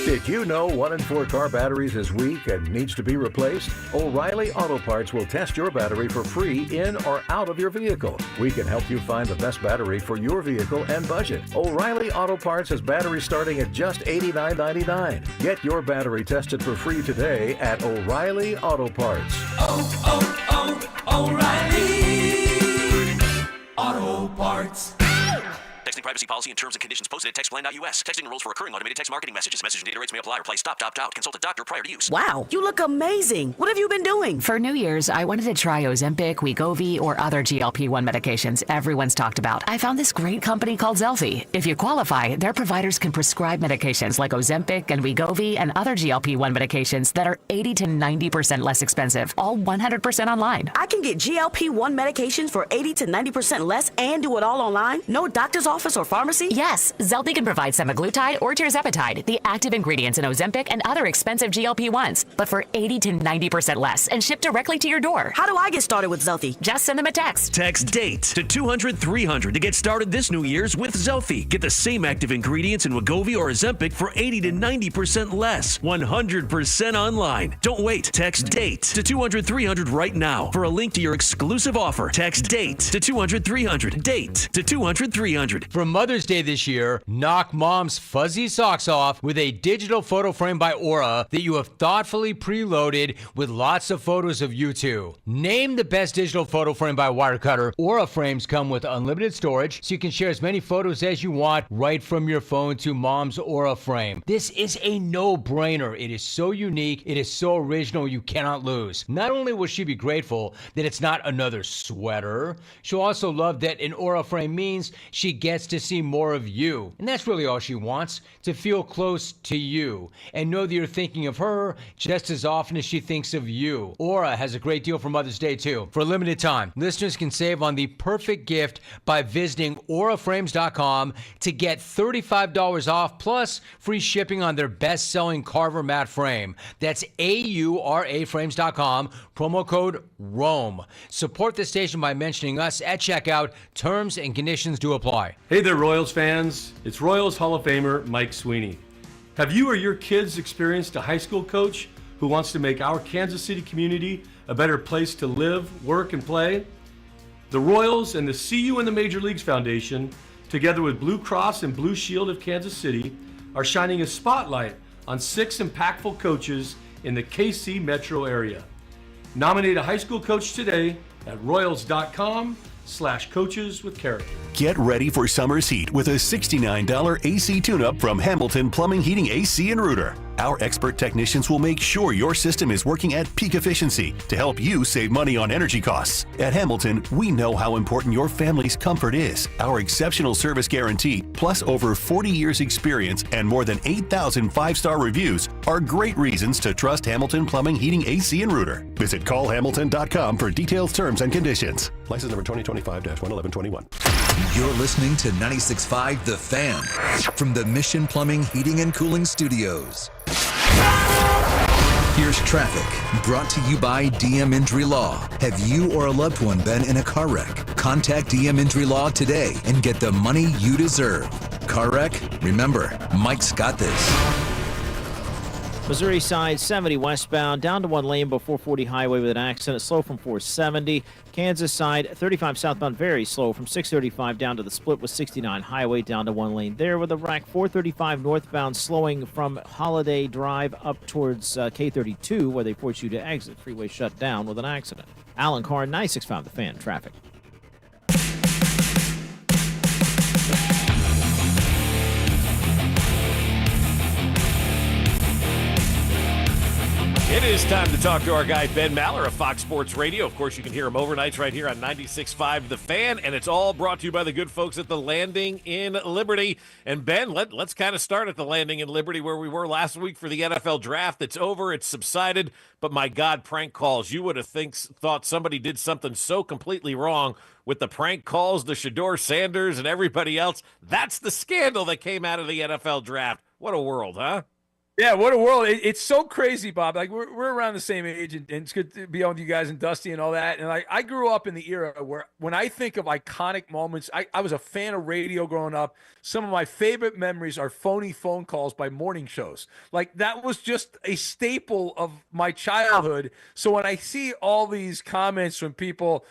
Did you know 1 in 4 car batteries is weak and needs to be replaced? O'Reilly Auto Parts will test your battery for free in or out of your vehicle. We can help you find the best battery for your vehicle and budget. O'Reilly Auto Parts has batteries starting at just $89.99. Get your battery tested for free today at O'Reilly Auto Parts. O'Reilly Auto Parts. Texting privacy policy and terms and conditions posted at textplan.us. Texting rules for recurring automated text marketing messages. Message and data rates may apply. Reply stop, opt out. Consult a doctor prior to use. Wow, you look amazing. What have you been doing? For New Year's, I wanted to try Ozempic, Wegovy, or other GLP-1 medications everyone's talked about. I found this great company called Zelfie. If you qualify, their providers can prescribe medications like Ozempic and Wegovy and other GLP-1 medications that are 80 to 90% less expensive, all 100% online. I can get GLP-1 medications for 80 to 90% less and do it all online? No doctor's office or pharmacy? Yes, Zelfie can provide semaglutide or tirzepatide, the active ingredients in Ozempic and other expensive GLP-1s, but for 80 to 90% less and shipped directly to your door. How do I get started with Zelfie? Just send them a text. Text DATE to 200-300 to get started this New Year's with Zelfie. Get the same active ingredients in Wegovy or Ozempic for 80 to 90% less. 100% online. Don't wait. Text DATE to 200-300 right now for a link to your exclusive offer. Text DATE to 200-300. DATE to 200-300. For Mother's Day this year, knock mom's fuzzy socks off with a digital photo frame by Aura that you have thoughtfully preloaded with lots of photos of you two. Named the best digital photo frame by Wirecutter, Aura frames come with unlimited storage so you can share as many photos as you want right from your phone to mom's Aura frame. This is a no-brainer. It is so unique, it is so original, you cannot lose. Not only will she be grateful that it's not another sweater, she'll also love that an Aura frame means she gets to see more of you. And that's really all she wants, to feel close to you and know that you're thinking of her just as often as she thinks of you. Aura has a great deal for Mother's Day too. For a limited time, listeners can save on the perfect gift by visiting auraframes.com to get $35 off plus free shipping on their best-selling Carver matte frame. That's auraframes.com, promo code ROME. Support the station by mentioning us at checkout. Terms and conditions do apply. Hey there, Royals fans. It's Royals Hall of Famer Mike Sweeney. Have you or your kids experienced a high school coach who wants to make our Kansas City community a better place to live, work, and play? The Royals and the See You in the Major Leagues Foundation, together with Blue Cross and Blue Shield of Kansas City, are shining a spotlight on 6 impactful coaches in the KC metro area. Nominate a high school coach today at royals.com/coaches with character. Get ready for summer's heat with a $69 AC tune-up from Hamilton Plumbing, Heating, AC, and Rooter. Our expert technicians will make sure your system is working at peak efficiency to help you save money on energy costs. At Hamilton, we know how important your family's comfort is. Our exceptional service guarantee, plus over 40 years experience and more than 8,000 five-star reviews, are great reasons to trust Hamilton Plumbing, Heating, AC, and Rooter. Visit callhamilton.com for details, terms, and conditions. License number 2025-11121. You're listening to 96.5 The Fan from the Mission Plumbing, Heating, and Cooling Studios. Here's traffic, brought to you by DM Injury Law. Have you or a loved one been in a car wreck? Contact DM Injury Law today and get the money you deserve. Car wreck? Remember, Mike's got this. Missouri side 70 westbound, down to one lane before 40 highway with an accident, slow from 470. Kansas side 35 southbound, very slow from 635 down to the split with 69 highway, down to one lane there with a wreck. 435 northbound, slowing from Holiday Drive up towards K32 where they force you to exit. Freeway shut down with an accident. Alan Carr, 96.5 The Fan, traffic. It is time to talk to our guy, Ben Maller of Fox Sports Radio. Of course, you can hear him overnights right here on 96.5 The Fan, and it's all brought to you by the good folks at the Landing in Liberty. And, Ben, let's kind of start at the Landing in Liberty where we were last week for the NFL Draft. It's over. It's subsided. But, my God, prank calls. You would have thought somebody did something so completely wrong with the prank calls, the Shedeur Sanders and everybody else. That's the scandal that came out of the NFL Draft. What a world, huh? Yeah, what a world. It's so crazy, Bob. Like, we're around the same age, and it's good to be on with you guys and Dusty and all that. And I grew up in the era where when I think of iconic moments, I was a fan of radio growing up. Some of my favorite memories are phony phone calls by morning shows. Like, that was just a staple of my childhood. So when I see all these comments from people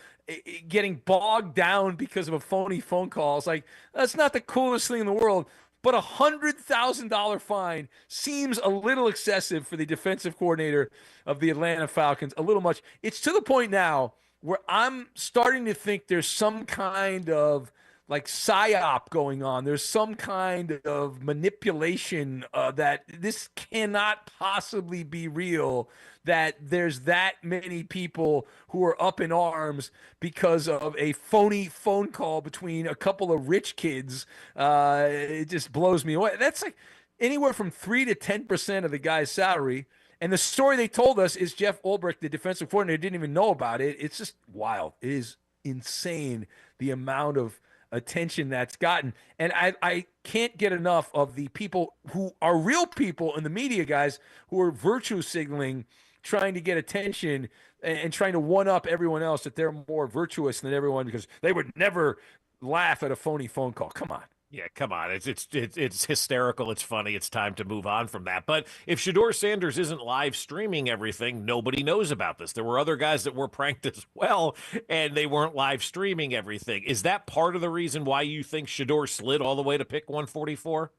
getting bogged down because of a phony phone call, it's like, that's not the coolest thing in the world. But a $100,000 fine seems a little excessive for the defensive coordinator of the Atlanta Falcons, a little much. It's to the point now where I'm starting to think there's some kind of like psyop going on. There's some kind of manipulation that this cannot possibly be real, that there's that many people who are up in arms because of a phony phone call between a couple of rich kids. It just blows me away. That's like anywhere from 3 to 10% of the guy's salary. And the story they told us is Jeff Ulbrich, the defensive coordinator, didn't even know about it. It's just wild. It is insane the amount of attention that's gotten. And I can't get enough of the people who are real people in the media, guys, who are virtue signaling, trying to get attention and trying to one-up everyone else that they're more virtuous than everyone because they would never laugh at a phony phone call. Come on. Yeah, come on. It's hysterical. It's funny. It's time to move on from that. But if Shedeur Sanders isn't live streaming everything, nobody knows about this. There were other guys that were pranked as well, and they weren't live streaming everything. Is that part of the reason why you think Shedeur slid all the way to pick 144?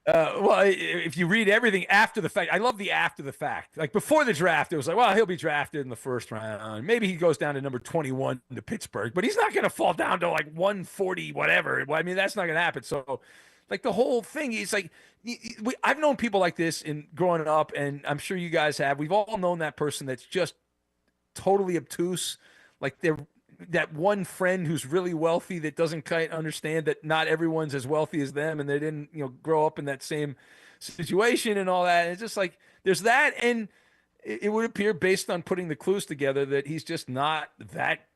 Well, if you read everything after the fact, I love the after the fact. Like before the draft, it was like, well, he'll be drafted in the first round. Maybe he goes down to number 21 to Pittsburgh, but he's not going to fall down to like 140, whatever. I mean, that's not going to happen. So, like the whole thing is like, I've known people like this in growing up, and I'm sure you guys have. We've all known that person that's just totally obtuse. Like they're that one friend who's really wealthy that doesn't quite understand that not everyone's as wealthy as them, and they didn't, grow up in that same situation and all that. And it's just like there's that, and it would appear based on putting the clues together that he's just not that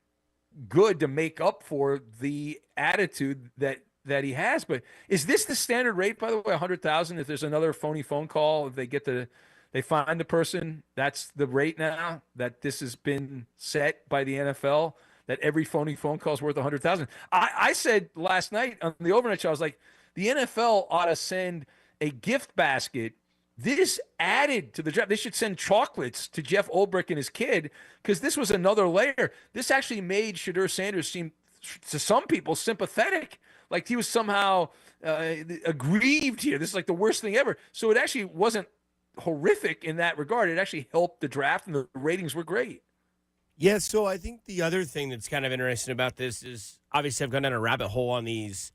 good to make up for the attitude that he has. But is this the standard rate, by the way, 100,000? If there's another phony phone call, if they find the person, that's the rate now that this has been set by the NFL, that every phony phone call is worth 100,000. I said last night on the overnight show, I was like, the NFL ought to send a gift basket. This added to the draft. They should send chocolates to Jeff Ulbrich and his kid, because this was another layer. This actually made Shedeur Sanders seem, to some people, sympathetic, like he was somehow aggrieved here. This is like the worst thing ever. So it actually wasn't horrific in that regard. It actually helped the draft, and the ratings were great. Yeah, so I think the other thing that's kind of interesting about this is, obviously I've gone down a rabbit hole on these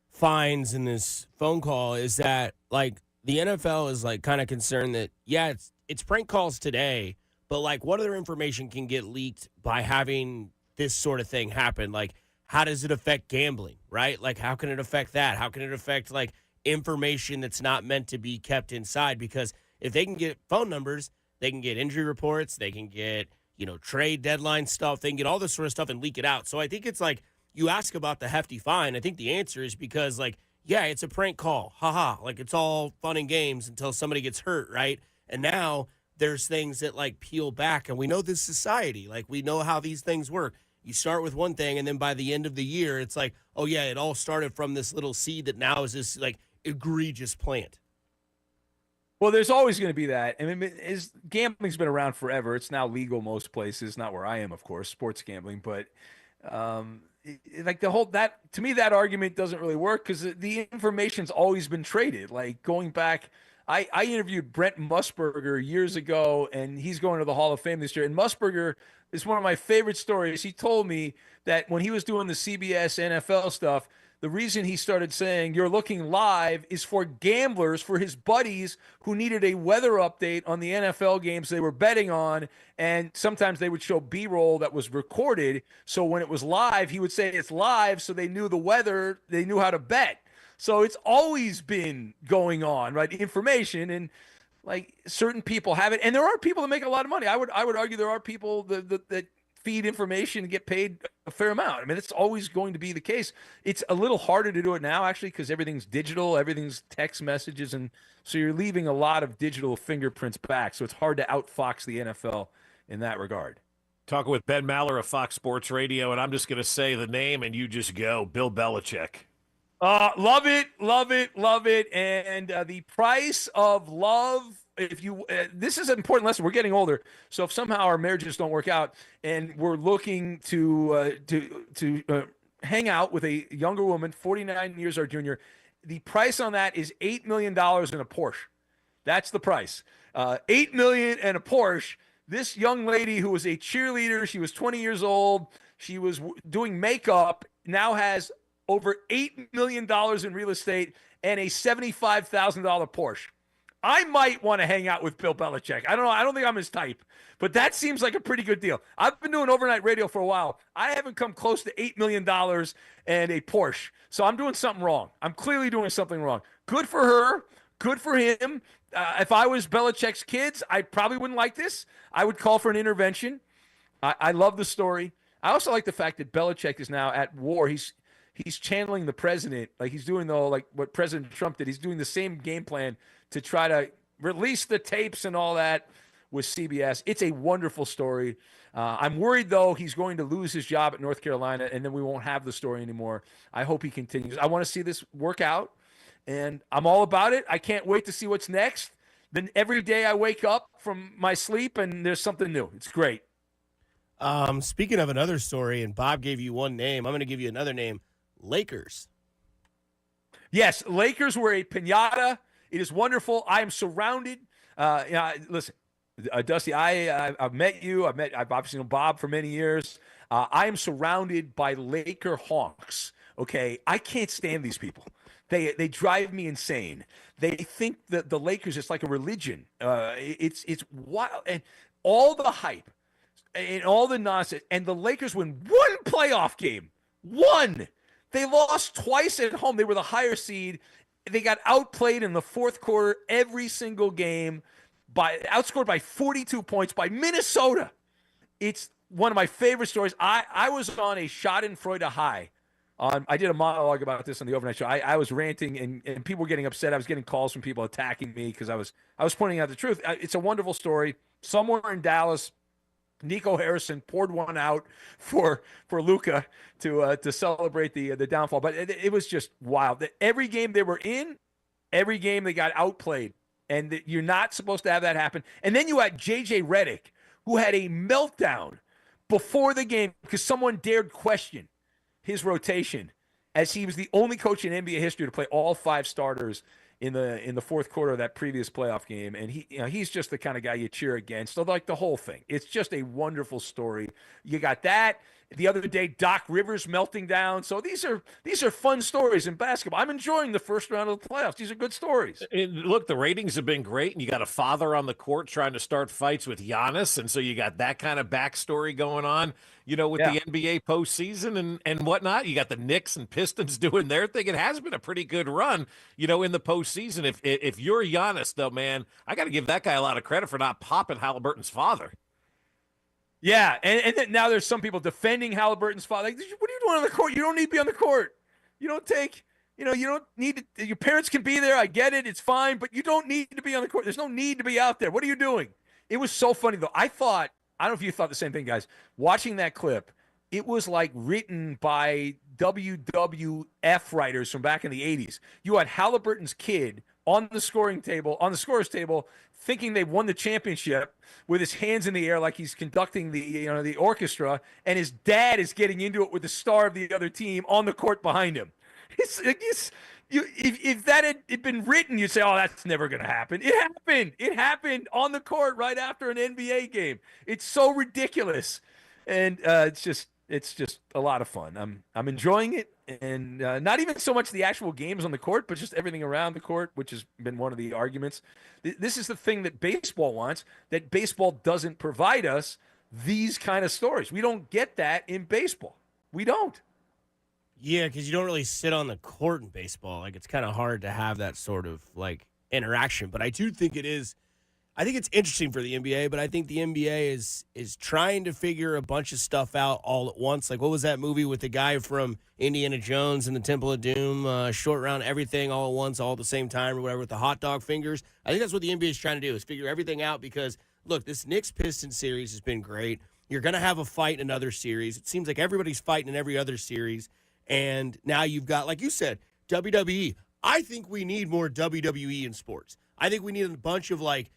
fines and this phone call, is that like the NFL is like kind of concerned that, yeah, it's prank calls today, but like what other information can get leaked by having this sort of thing happen? Like, how does it affect gambling, right? Like, how can it affect that? How can it affect like information that's not meant to be kept inside? Because if they can get phone numbers, they can get injury reports, they can get, trade deadline stuff. They can get all this sort of stuff and leak it out. So I think it's like, you ask about the hefty fine. I think the answer is because, like, yeah, it's a prank call. Ha. Like, it's all fun and games until somebody gets hurt, right? And now there's things that, like, peel back. And we know this society. Like, we know how these things work. You start with one thing, and then by the end of the year, it's like, oh yeah, it all started from this little seed that now is this like egregious plant. Well, there's always going to be that. I mean, gambling's been around forever. It's now legal most places, not where I am, of course, sports gambling. But like to me, that argument doesn't really work because the information's always been traded. Like going back, I interviewed Brent Musburger years ago, and he's going to the Hall of Fame this year. And Musburger is one of my favorite stories. He told me that when he was doing the CBS NFL stuff, the reason he started saying "You're looking live" is for gamblers, for his buddies who needed a weather update on the NFL games they were betting on. And sometimes they would show B-roll that was recorded. So when it was live, he would say it's live so they knew the weather, they knew how to bet. So it's always been going on, right? Information, and like certain people have it. And there are people that make a lot of money. I would argue there are people that feed information and get paid a fair amount. I mean, it's always going to be the case. It's a little harder to do it now, actually, because everything's digital, everything's text messages, and so you're leaving a lot of digital fingerprints back. So it's hard to outfox the NFL in that regard. Talking with Ben Maller of Fox Sports Radio, and I'm just going to say the name, and you just go, Bill Belichick. Love it, love it, love it. And the price of love, if you this is an important lesson. We're getting older, so if somehow our marriages don't work out and we're looking to hang out with a younger woman, 49 years our junior, the price on that is $8 million in a Porsche. That's the price. $8 million and a Porsche. This young lady who was a cheerleader, she was 20 years old, she was doing makeup, now has over $8 million in real estate and a $75,000 Porsche. I might want to hang out with Bill Belichick. I don't know. I don't think I'm his type, but that seems like a pretty good deal. I've been doing overnight radio for a while. I haven't come close to $8 million and a Porsche. So I'm doing something wrong. I'm clearly doing something wrong. Good for her. Good for him. If I was Belichick's kids, I probably wouldn't like this. I would call for an intervention. I love the story. I also like the fact that Belichick is now at war. He's channeling the president, like he's doing like what President Trump did. He's doing the same game plan to try to release the tapes and all that with CBS. It's a wonderful story. I'm worried, though, he's going to lose his job at North Carolina, and then we won't have the story anymore. I hope he continues. I want to see this work out, and I'm all about it. I can't wait to see what's next. Then every day I wake up from my sleep, and there's something new. It's great. Speaking of another story, and Bob gave you one name, I'm going to give you another name. Lakers. Yes, Lakers were a piñata. It is wonderful. I am surrounded. Listen, Dusty, I've met you. I've obviously known Bob for many years. I am surrounded by Laker honks. Okay, I can't stand these people. They drive me insane. They think that the Lakers is like a religion. It's wild, and all the hype and all the nonsense. And the Lakers win one playoff game. One. They lost twice at home. They were the higher seed. They got outplayed in the fourth quarter every single game, outscored by 42 points by Minnesota. It's one of my favorite stories. I was on a Schadenfreude high. I did a monologue about this on the overnight show. I was ranting, and people were getting upset. I was getting calls from people attacking me because I was pointing out the truth. It's a wonderful story. Somewhere in Dallas, Nico Harrison poured one out for Luka to celebrate the downfall. But it was just wild. Every game they were in, every game they got outplayed. And you're not supposed to have that happen. And then you had J.J. Redick, who had a meltdown before the game because someone dared question his rotation, as he was the only coach in NBA history to play all 5 starters in the fourth quarter of that previous playoff game. And he's just the kind of guy you cheer against. So like the whole thing, it's just a wonderful story. You got that. The other day, Doc Rivers melting down. So these are fun stories in basketball. I'm enjoying the first round of the playoffs. These are good stories. Look, the ratings have been great, and you got a father on the court trying to start fights with Giannis, and so you got that kind of backstory going on, with the NBA postseason and whatnot. You got the Knicks and Pistons doing their thing. It has been a pretty good run, in the postseason. If you're Giannis, though, man, I got to give that guy a lot of credit for not popping Halliburton's father. Yeah, and then now there's some people defending Halliburton's father. Like, what are you doing on the court? You don't need to be on the court. You don't you don't need to. Your parents can be there. I get it. It's fine, but you don't need to be on the court. There's no need to be out there. What are you doing? It was so funny, though. I don't know if you thought the same thing, guys. Watching that clip, it was like written by WWF writers from back in the 80s. You had Halliburton's kid on the scorer's table, thinking they won the championship with his hands in the air like he's conducting the orchestra, and his dad is getting into it with the star of the other team on the court behind him. If that had been written, you'd say, "Oh, that's never going to happen." It happened. It happened on the court right after an NBA game. It's so ridiculous, and it's just a lot of fun. I'm enjoying it, and not even so much the actual games on the court, but just everything around the court, which has been one of the arguments. This is the thing that baseball wants, that baseball doesn't provide us, these kind of stories. We don't get that in baseball. We don't. Yeah, because you don't really sit on the court in baseball. Like, it's kind of hard to have that sort of, like, interaction. But I do think it is. I think it's interesting for the NBA, but I think the NBA is trying to figure a bunch of stuff out all at once. Like, what was that movie with the guy from Indiana Jones and the Temple of Doom, short round, everything all at once, all at the same time or whatever, with the hot dog fingers? I think that's what the NBA is trying to do, is figure everything out because, look, this Knicks-Pistons series has been great. You're going to have a fight in another series. It seems like everybody's fighting in every other series. And now you've got, like you said, WWE. I think we need more WWE in sports. I think we need a bunch of, like,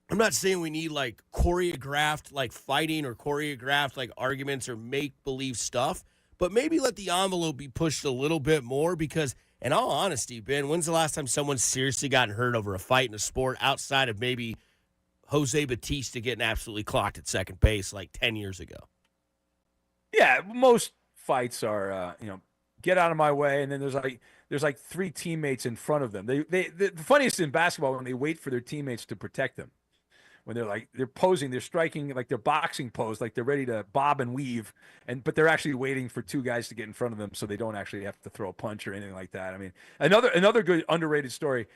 I'm not saying we need, like, choreographed, like, fighting or choreographed, like, arguments or make-believe stuff, but maybe let the envelope be pushed a little bit more because, in all honesty, Ben, when's the last time someone seriously gotten hurt over a fight in a sport outside of maybe Jose Batista getting absolutely clocked at second base like 10 years ago? Yeah, most fights are, get out of my way, and then there's like three teammates in front of them. The funniest in basketball when they wait for their teammates to protect them. When they're posing, they're striking like they're boxing pose, like they're ready to bob and weave, but they're actually waiting for two guys to get in front of them so they don't actually have to throw a punch or anything like that. I mean, another good underrated story.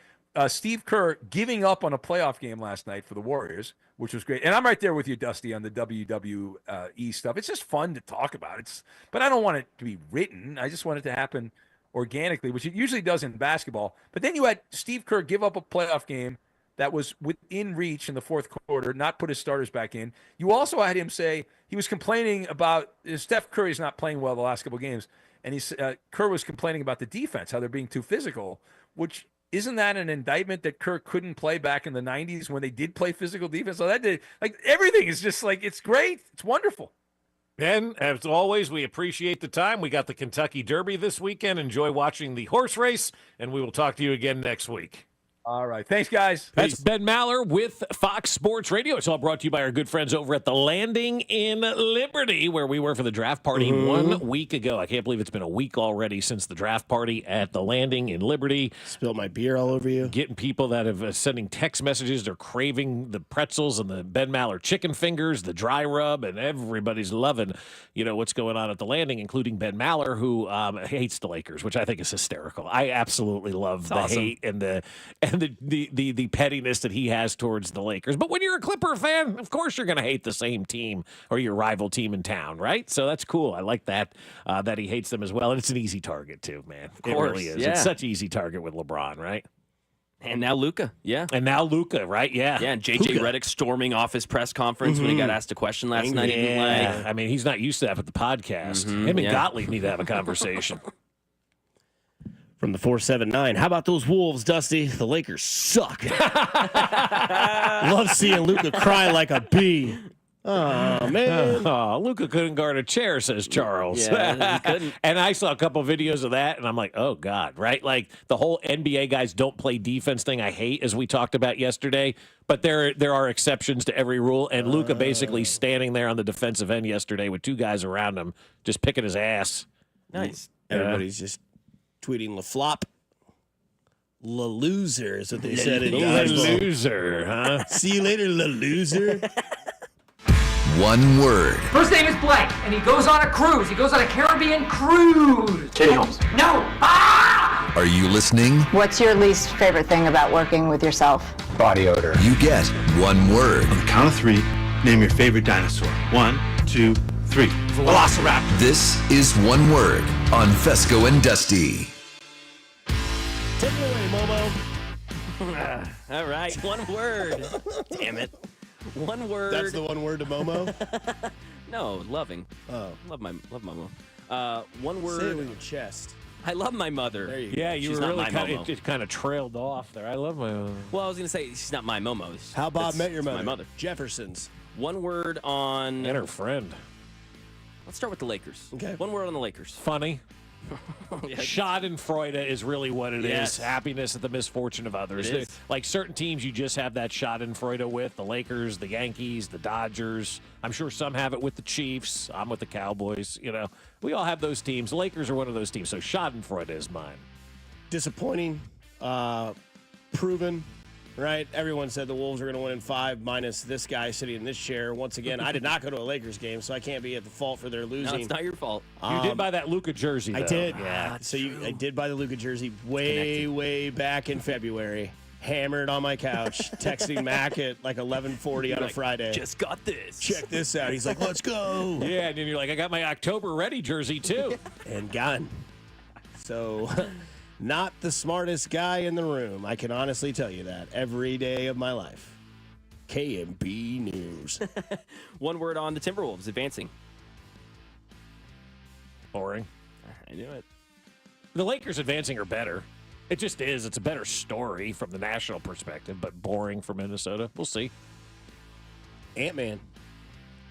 Steve Kerr giving up on a playoff game last night for the Warriors, which was great. And I'm right there with you, Dusty, on the WWE stuff. It's just fun to talk about. But I don't want it to be written. I just want it to happen organically, which it usually does in basketball. But then you had Steve Kerr give up a playoff game that was within reach in the fourth quarter, not put his starters back in. You also had him say he was complaining about Steph Curry's not playing well the last couple of games, and Kerr was complaining about the defense, how they're being too physical, which isn't that an indictment that Kerr couldn't play back in the 90s when they did play physical defense? So that did, like, everything is just like, it's great. It's wonderful. Ben, as always, we appreciate the time. We got the Kentucky Derby this weekend. Enjoy watching the horse race, and we will talk to you again next week. All right. Thanks, guys. That's Ben Maller with Fox Sports Radio. It's all brought to you by our good friends over at The Landing in Liberty, where we were for the draft party 1 week ago. I can't believe it's been a week already since the draft party at The Landing in Liberty. Spilled my beer all over you. Getting people that have sending text messages. They're craving the pretzels and the Ben Maller chicken fingers, the dry rub, and everybody's loving, what's going on at The Landing, including Ben Maller, who hates the Lakers, which I think is hysterical. I absolutely love the hate and the pettiness that he has towards the Lakers. But when you're a Clipper fan, of course you're going to hate the same team or your rival team in town, right? So that's cool. I like that he hates them as well. And it's an easy target too, man. It really is. Yeah. It's such an easy target with LeBron, right? And now Luka, yeah. And now Luka, right? Yeah. Yeah, and J.J. Redick storming off his press conference when he got asked a question last night. Yeah. I mean, he's not used to that with the podcast. Him and Gottlieb need to have a conversation. From the 479, how about those Wolves, Dusty? The Lakers suck. Love seeing Luka cry like a bee. Oh, man. Luka couldn't guard a chair, says Charles. Yeah, he couldn't. And I saw a couple videos of that, and I'm like, oh, God, right? Like, the whole NBA guys don't play defense thing I hate, as we talked about yesterday. But there are exceptions to every rule, and Luka basically standing there on the defensive end yesterday with two guys around him, just picking his ass. Nice. Everybody's just tweeting La Flop. La Loser is what they said in La Loser, huh? See you later, La Loser. One word. First name is blank, and he goes on a cruise. He goes on a Caribbean cruise. Katie Holmes. No. Ah! Are you listening? What's your least favorite thing about working with yourself? Body odor. You get one word. On the count of three, name your favorite dinosaur. 1, 2, 3. Velociraptor. This is One Word on Fescoe and Dusty. Take it away, Momo. All right, one word. Damn it. One word. That's the one word to Momo? No, loving. Oh. Love my mom. One word. Say it with your chest. I love my mother. There you Yeah, go. you She's were not really my kind Momo. of, it kind of trailed off there. I love my Well, I was going to say, she's not my Momo. How Bob Met Your It's Mother? my mother. Jeffersons. One word on. and her friend. Let's start with the Lakers. Okay. One word on the Lakers. Funny. Yeah. Schadenfreude is really what it Yes. is. Happiness at the misfortune of others. It is. Like certain teams, you just have that Schadenfreude with the Lakers, the Yankees, the Dodgers. I'm sure some have it with the Chiefs. I'm with the Cowboys. You know, we all have those teams. The Lakers are one of those teams. So Schadenfreude is mine. Disappointing. Proven. Right? Everyone said the Wolves are going to win in 5, minus this guy sitting in this chair. Once again, I did not go to a Lakers game, so I can't be at the fault for their losing. No, it's not your fault. You did buy that Luka jersey, though. I did. Yeah. So I did buy the Luka jersey way back in February. Hammered on my couch, texting Mac at like 11:40 on a Friday. Just got this. Check this out. He's like, let's go. Yeah, and then you're like, I got my October ready jersey, too. And gone. So, not the smartest guy in the room. I can honestly tell you that every day of my life. KMB News. One word on the Timberwolves advancing. Boring. I knew it. The Lakers advancing are better. It just is. It's a better story from the national perspective, but boring for Minnesota. We'll see. Ant-Man.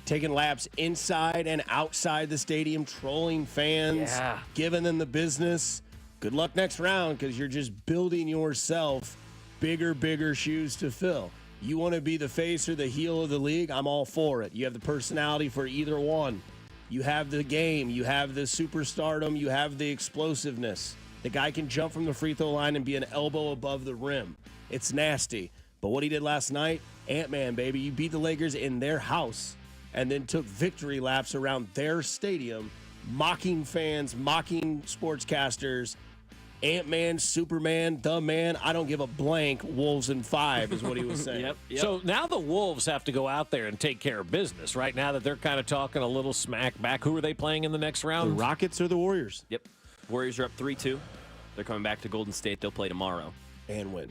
Taking laps inside and outside the stadium, trolling fans, Yeah. giving them the business. Good luck next round because you're just building yourself bigger shoes to fill. You want to be the face or the heel of the league? I'm all for it. You have the personality for either one. You have the game. You have the superstardom. You have the explosiveness. The guy can jump from the free throw line and be an elbow above the rim. It's nasty. But what he did last night, Ant-Man, baby, you beat the Lakers in their house and then took victory laps around their stadium, mocking fans, mocking sportscasters. Ant-Man, Superman, the man, I don't give a blank, Wolves in 5 is what he was saying. Yep. So now the Wolves have to go out there and take care of business, right? Now that they're kind of talking a little smack back. Who are they playing in the next The round? Rockets or the Warriors? Yep. Warriors are up 3-2. They're coming back to Golden State. They'll play tomorrow. And win.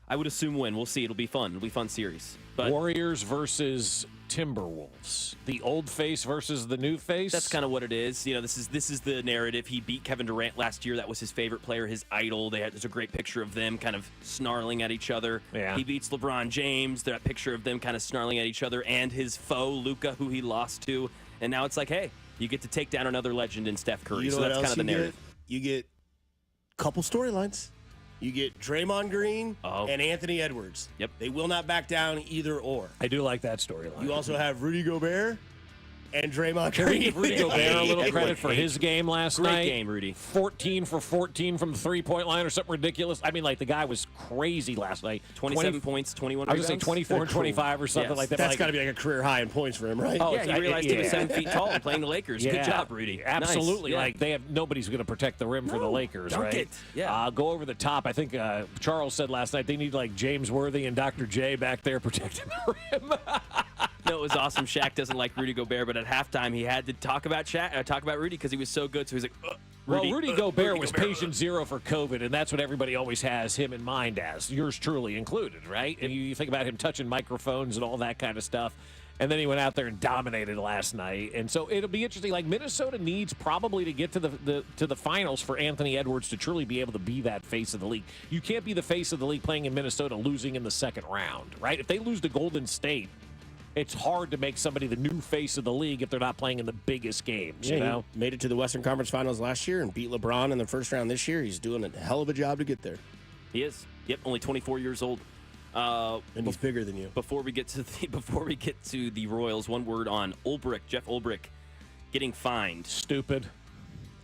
I would assume win. We'll see. It'll be fun. It'll be a fun series. But Warriors versus Timberwolves. The old face versus the new face. that's kind of what it is. You know, this is the narrative. He beat Kevin Durant last year. That was his favorite player, his idol. There's a great picture of them kind of snarling at each other. Yeah. He beats LeBron James. That picture of them kind of snarling at each other and his foe, Luka, who he lost to. And now it's like, hey, you get to take down another legend in Steph Curry. You know So what that's kind else of the you narrative. get? You get a couple storylines. You get Draymond Green and Anthony Edwards. Yep. They will not back down either or. I do like that storyline. You also have Rudy Gobert and Draymond Can we Green. give Rudy Gobert a little credit for his game last Great night? game, Rudy. 14 for 14 from the three-point line or something ridiculous. I mean, like, the guy was crazy last night. 27 points, 21 I was rebounds. going to say 24 and 25 or something Yes. like that. That's Like, got to be like a career high in points for him, right? Oh, Yeah, he realized he was 7 feet tall and playing the Lakers. Good Yeah. job, Rudy. Absolutely. Nice. Yeah. Like, they have nobody's going to protect the rim for the Lakers, dunk right? it. Yeah. Go over the top. I think Charles said last night they need, like, James Worthy and Dr. J back there protecting the rim. No, it was awesome. Shaq doesn't like Rudy Gobert, but at halftime he had to talk about Rudy because he was so good. So he's like, Rudy Gobert was Gobert. patient zero for COVID, and that's what everybody always has him in mind as, yours truly included, right? And you think about him touching microphones and all that kind of stuff. And then he went out there and dominated last night. And so it'll be interesting. Like, Minnesota needs probably to get to the finals for Anthony Edwards to truly be able to be that face of the league. You can't be the face of the league playing in Minnesota losing in the second round, right? If they lose to Golden State, it's hard to make somebody the new face of the league if they're not playing in the biggest games, you know? He made it to the Western Conference Finals last year and beat LeBron in the first round this year. He's doing a hell of a job to get there. He is. Yep, only 24 years old. And he's bigger than you. Before we get to the Royals, one word on Ulbrich, Jeff Ulbrich, getting fined. Stupid.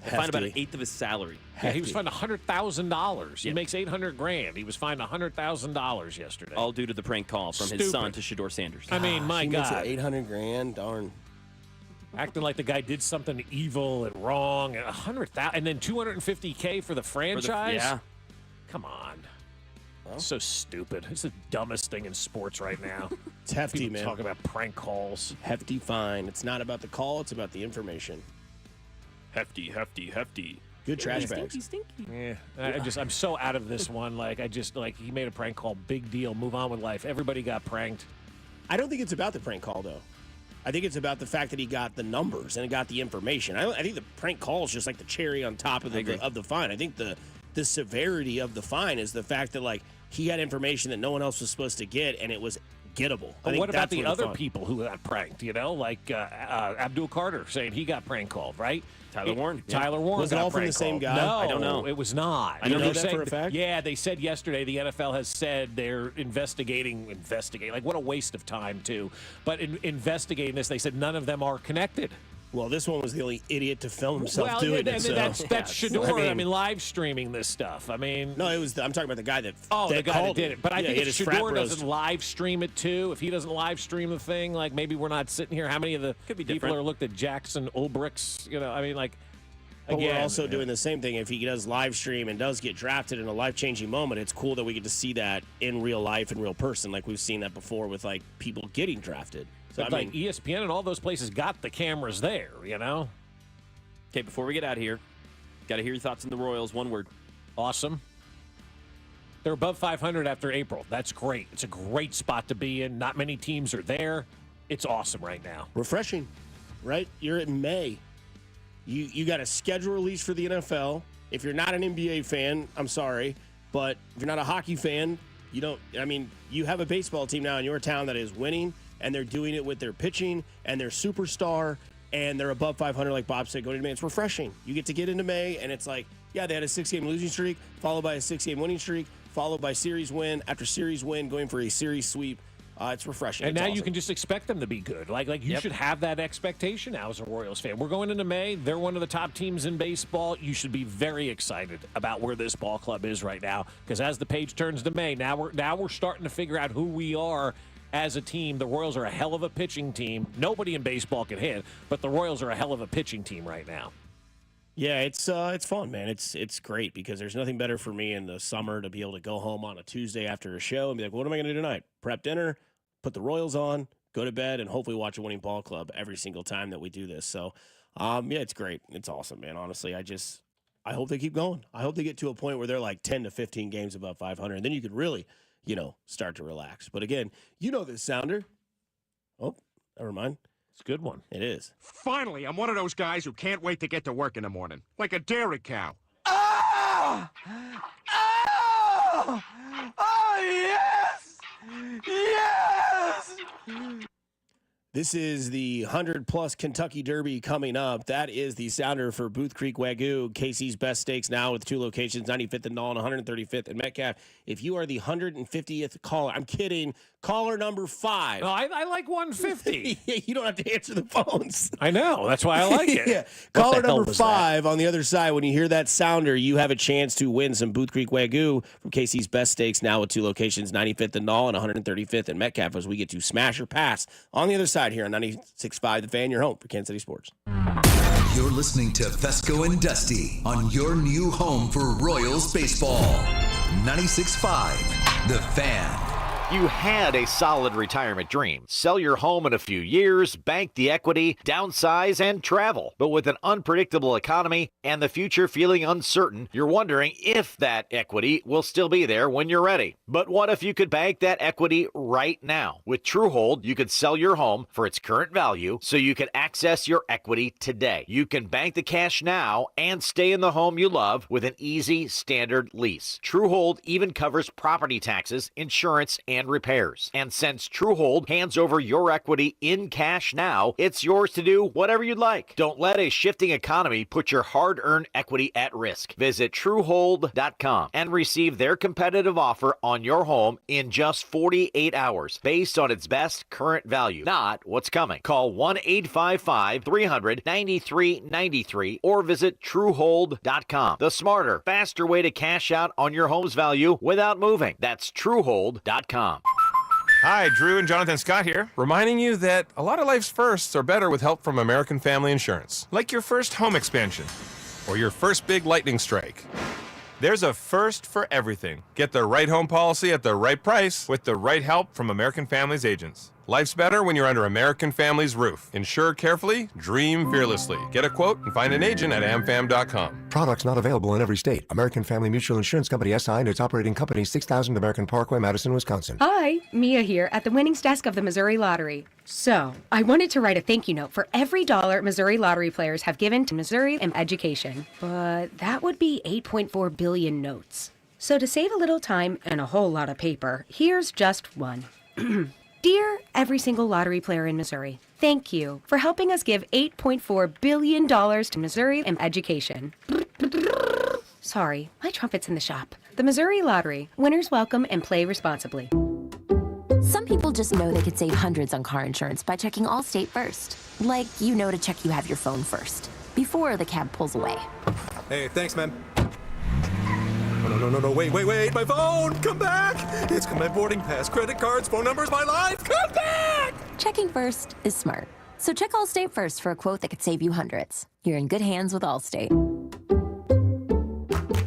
Fined about an eighth of his salary. Yeah, he was fined $100,000. He makes $800,000. He was fined $100,000 yesterday. All due to the prank call from his son to Shedeur Sanders. I mean, my he God. makes $800,000, darn. Acting like the guy did something evil and wrong. And $100,000, and then $250K for the franchise. Yeah. Come on. So stupid. It's the dumbest thing in sports right now. It's hefty, People man. talk about prank calls. Hefty fine. It's not about the call, it's about the information. Hefty. Good trash bags. Stinky. Yeah, I'm so out of this one. Like, he made a prank call. Big deal. Move on with life. Everybody got pranked. I don't think it's about the prank call, though. I think it's about the fact that he got the numbers and got the information. I think the prank call is just like the cherry on top of the fine. I think the severity of the fine is the fact that like he had information that no one else was supposed to get, and it was gettable. But what about the other people who got pranked? Like Abdul Carter saying he got prank called, right? Tyler Warren. Tyler Warren Was it got all from prank the same called. guy? No, I don't know. It was not. I know that for a fact? Yeah, they said yesterday the NFL has said they're investigating. Like, what a waste of time, too. But in investigating this, they said none of them are connected. Well, this one was the only idiot to film himself doing it. That's Shador. I mean, live streaming this stuff. I mean, no, it was. I'm talking about the guy that. The guy that did it. But I think if Shador roast. doesn't live stream it too, if he doesn't live stream the thing, like maybe we're not sitting here. How many of the people are looked at Jackson Ulbrich's? I mean, like. But we're also doing the same thing. If he does live stream and does get drafted in a life-changing moment, it's cool that we get to see that in real life, in real person, like we've seen that before with like people getting drafted. So I mean, ESPN and all those places got the cameras there, Okay, before we get out of here, got to hear your thoughts on the Royals. One word. Awesome. They're above 500 after April. That's great. It's a great spot to be in. Not many teams are there. It's awesome right now. Refreshing, right? You're in May. You got a schedule release for the NFL. If you're not an NBA fan, I'm sorry, but if you're not a hockey fan, you don't. I mean, you have a baseball team now in your town that is winning, and they're doing it with their pitching and their superstar, and they're above 500, like Bob said, going into May. It's refreshing. You get to get into May, and it's like, yeah, they had a 6-game losing streak, followed by a 6-game winning streak, followed by series win after series win, going for a series sweep. It's refreshing. And it's now awesome. you can just expect them to be good. Like you should have that expectation now as a Royals fan. We're going into May. They're one of the top teams in baseball. You should be very excited about where this ball club is right now, because as the page turns to May, now we're starting to figure out who we are as a team. The Royals are a hell of a pitching team. Nobody in baseball can hit, but the Royals are a hell of a pitching team right now. Yeah, it's fun, man. It's great because there's nothing better for me in the summer to be able to go home on a Tuesday after a show and be like, what am I going to do tonight? Prep dinner, put the Royals on, go to bed, and hopefully watch a winning ball club every single time that we do this. So, yeah, it's great. It's awesome, man. Honestly, I hope they keep going. I hope they get to a point where they're like 10 to 15 games above 500, and then you could really, start to relax. But again, this sounder. Oh, never mind. It's a good one. It is. Finally, I'm one of those guys who can't wait to get to work in the morning, like a dairy cow. Oh! Oh! Oh, yes! Yes! This is the 100-plus Kentucky Derby coming up. That is the sounder for Booth Creek Wagyu, Casey's Best Steaks now with 2 locations, 95th and Nolan, 135th and Metcalf. If you are the 150th caller, I'm kidding, caller number 5. No, I like 150. You don't have to answer the phones. I know. That's why I like it. Yeah. Caller number 5 on the other side. When you hear that sounder, you have a chance to win some Booth Creek Wagyu from Casey's Best Steaks now with 2 locations, 95th and Nolan, 135th and Metcalf, as we get to smash or pass on the other side here on 96.5 The Fan, your home for Kansas City sports. You're listening to Fescoe and Dusty on your new home for Royals baseball. 96.5 The Fan. You had a solid retirement dream. Sell your home in a few years, bank the equity, downsize, and travel. But with an unpredictable economy and the future feeling uncertain, you're wondering if that equity will still be there when you're ready. But what if you could bank that equity right now? With TrueHold, you could sell your home for its current value so you can access your equity today. You can bank the cash now and stay in the home you love with an easy standard lease. TrueHold even covers property taxes, insurance, and repairs. And since TrueHold hands over your equity in cash now, it's yours to do whatever you'd like. Don't let a shifting economy put your hard-earned equity at risk. Visit TrueHold.com and receive their competitive offer on your home in just 48 hours based on its best current value, not what's coming. Call 1-855-300-9393 or visit TrueHold.com. The smarter, faster way to cash out on your home's value without moving. That's TrueHold.com. Hi, Drew and Jonathan Scott here, reminding you that a lot of life's firsts are better with help from American Family Insurance. Like your first home expansion or your first big lightning strike. There's a first for everything. Get the right home policy at the right price with the right help from American Family's agents. Life's better when you're under American Family's roof. Insure carefully, dream fearlessly. Get a quote and find an agent at amfam.com. Products not available in every state. American Family Mutual Insurance Company SI and its operating company 6000 American Parkway, Madison, Wisconsin. Hi, Mia here at the winnings desk of the Missouri Lottery. So, I wanted to write a thank you note for every dollar Missouri Lottery players have given to Missouri and education. But that would be 8.4 billion notes. So to save a little time and a whole lot of paper, here's just one. Dear every single lottery player in Missouri, thank you for helping us give $8.4 billion to Missouri and education. Sorry, my trumpet's in the shop. The Missouri Lottery. Winners welcome and play responsibly. Some people just know they could save hundreds on car insurance by checking Allstate first. Like, you know to check you have your phone first, before the cab pulls away. Hey, thanks, man. No, wait, my phone! Come back! It's my boarding pass, credit cards, phone numbers, my life! Come back! Checking first is smart. So check Allstate first for a quote that could save you hundreds. You're in good hands with Allstate.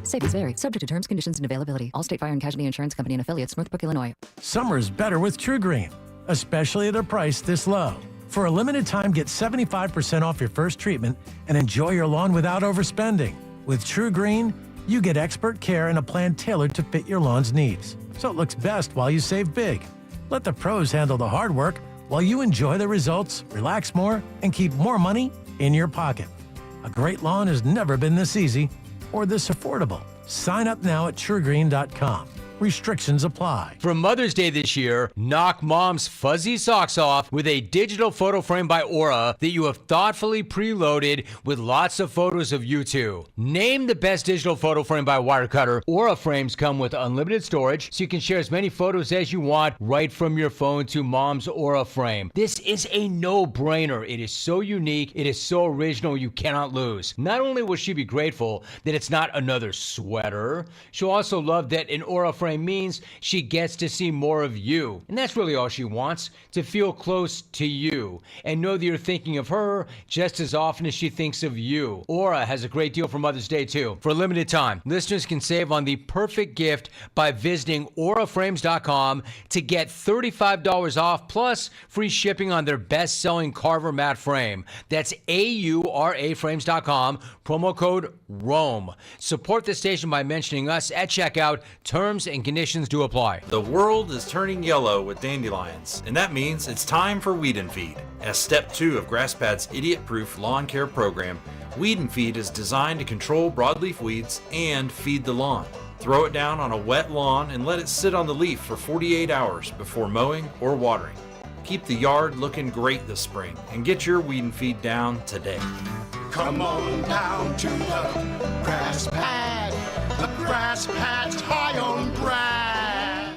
Savings vary. Subject to terms, conditions, and availability. Allstate Fire and Casualty Insurance Company and Affiliates, Northbrook, Illinois. Summer's better with True Green, especially at a price this low. For a limited time, get 75% off your first treatment and enjoy your lawn without overspending. With True Green, you get expert care and a plan tailored to fit your lawn's needs, so it looks best while you save big. Let the pros handle the hard work while you enjoy the results, relax more, and keep more money in your pocket. A great lawn has never been this easy or this affordable. Sign up now at truegreen.com. Restrictions apply. For Mother's Day this year, knock mom's fuzzy socks off with a digital photo frame by Aura that you have thoughtfully preloaded with lots of photos of you two. Name the best digital photo frame by Wirecutter. Aura frames come with unlimited storage, so you can share as many photos as you want right from your phone to mom's Aura frame. This is a no-brainer. It is so unique. It is so original, you cannot lose. Not only will she be grateful that it's not another sweater, she'll also love that an Aura frame means she gets to see more of you. And that's really all she wants, to feel close to you and know that you're thinking of her just as often as she thinks of you. Aura has a great deal for Mother's Day too. For a limited time, listeners can save on the perfect gift by visiting auraframes.com to get $35 off plus free shipping on their best-selling Carver matte frame. That's auraframes.com, promo code ROAM. Support the station by mentioning us at checkout. Terms and conditions do apply. The world is turning yellow with dandelions, and that means it's time for Weed and Feed. As step 2 of GrassPad's idiot-proof lawn care program, Weed and Feed is designed to control broadleaf weeds and feed the lawn. Throw it down on a wet lawn and let it sit on the leaf for 48 hours before mowing or watering. Keep the yard looking great this spring and get your Weed and Feed down today. Come on down to the grass pad. The grass pad's high on grass.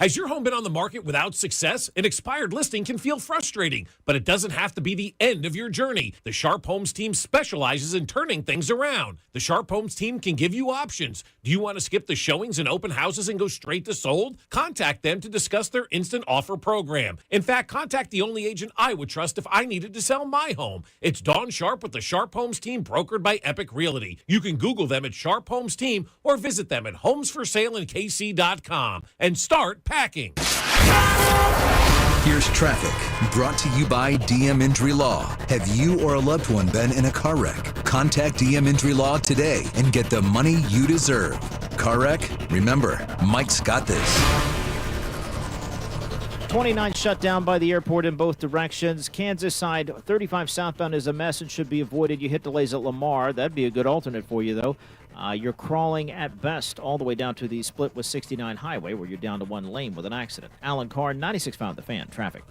Has your home been on the market without success? An expired listing can feel frustrating, but it doesn't have to be the end of your journey. The Sharp Homes team specializes in turning things around. The Sharp Homes team can give you options. Do you want to skip the showings and open houses and go straight to sold? Contact them to discuss their instant offer program. In fact, contact the only agent I would trust if I needed to sell my home. It's Dawn Sharp with the Sharp Homes team, brokered by Epic Realty. You can Google them at Sharp Homes team or visit them at homesforsaleInKC.com and start packing. Here's traffic, brought to you by DM Injury Law. Have you or a loved one been in a car wreck? Contact DM Injury Law today and get the money you deserve. Car wreck? Remember, Mike's got this. 29 shut down by the airport in both directions. Kansas side 35 southbound is a mess and should be avoided. You hit delays at Lamar. That'd be a good alternate for you, though. You're crawling at best all the way down to the split with 69 Highway, where you're down to one lane with an accident. Alan Carr, 96.5 The Fan. Traffic.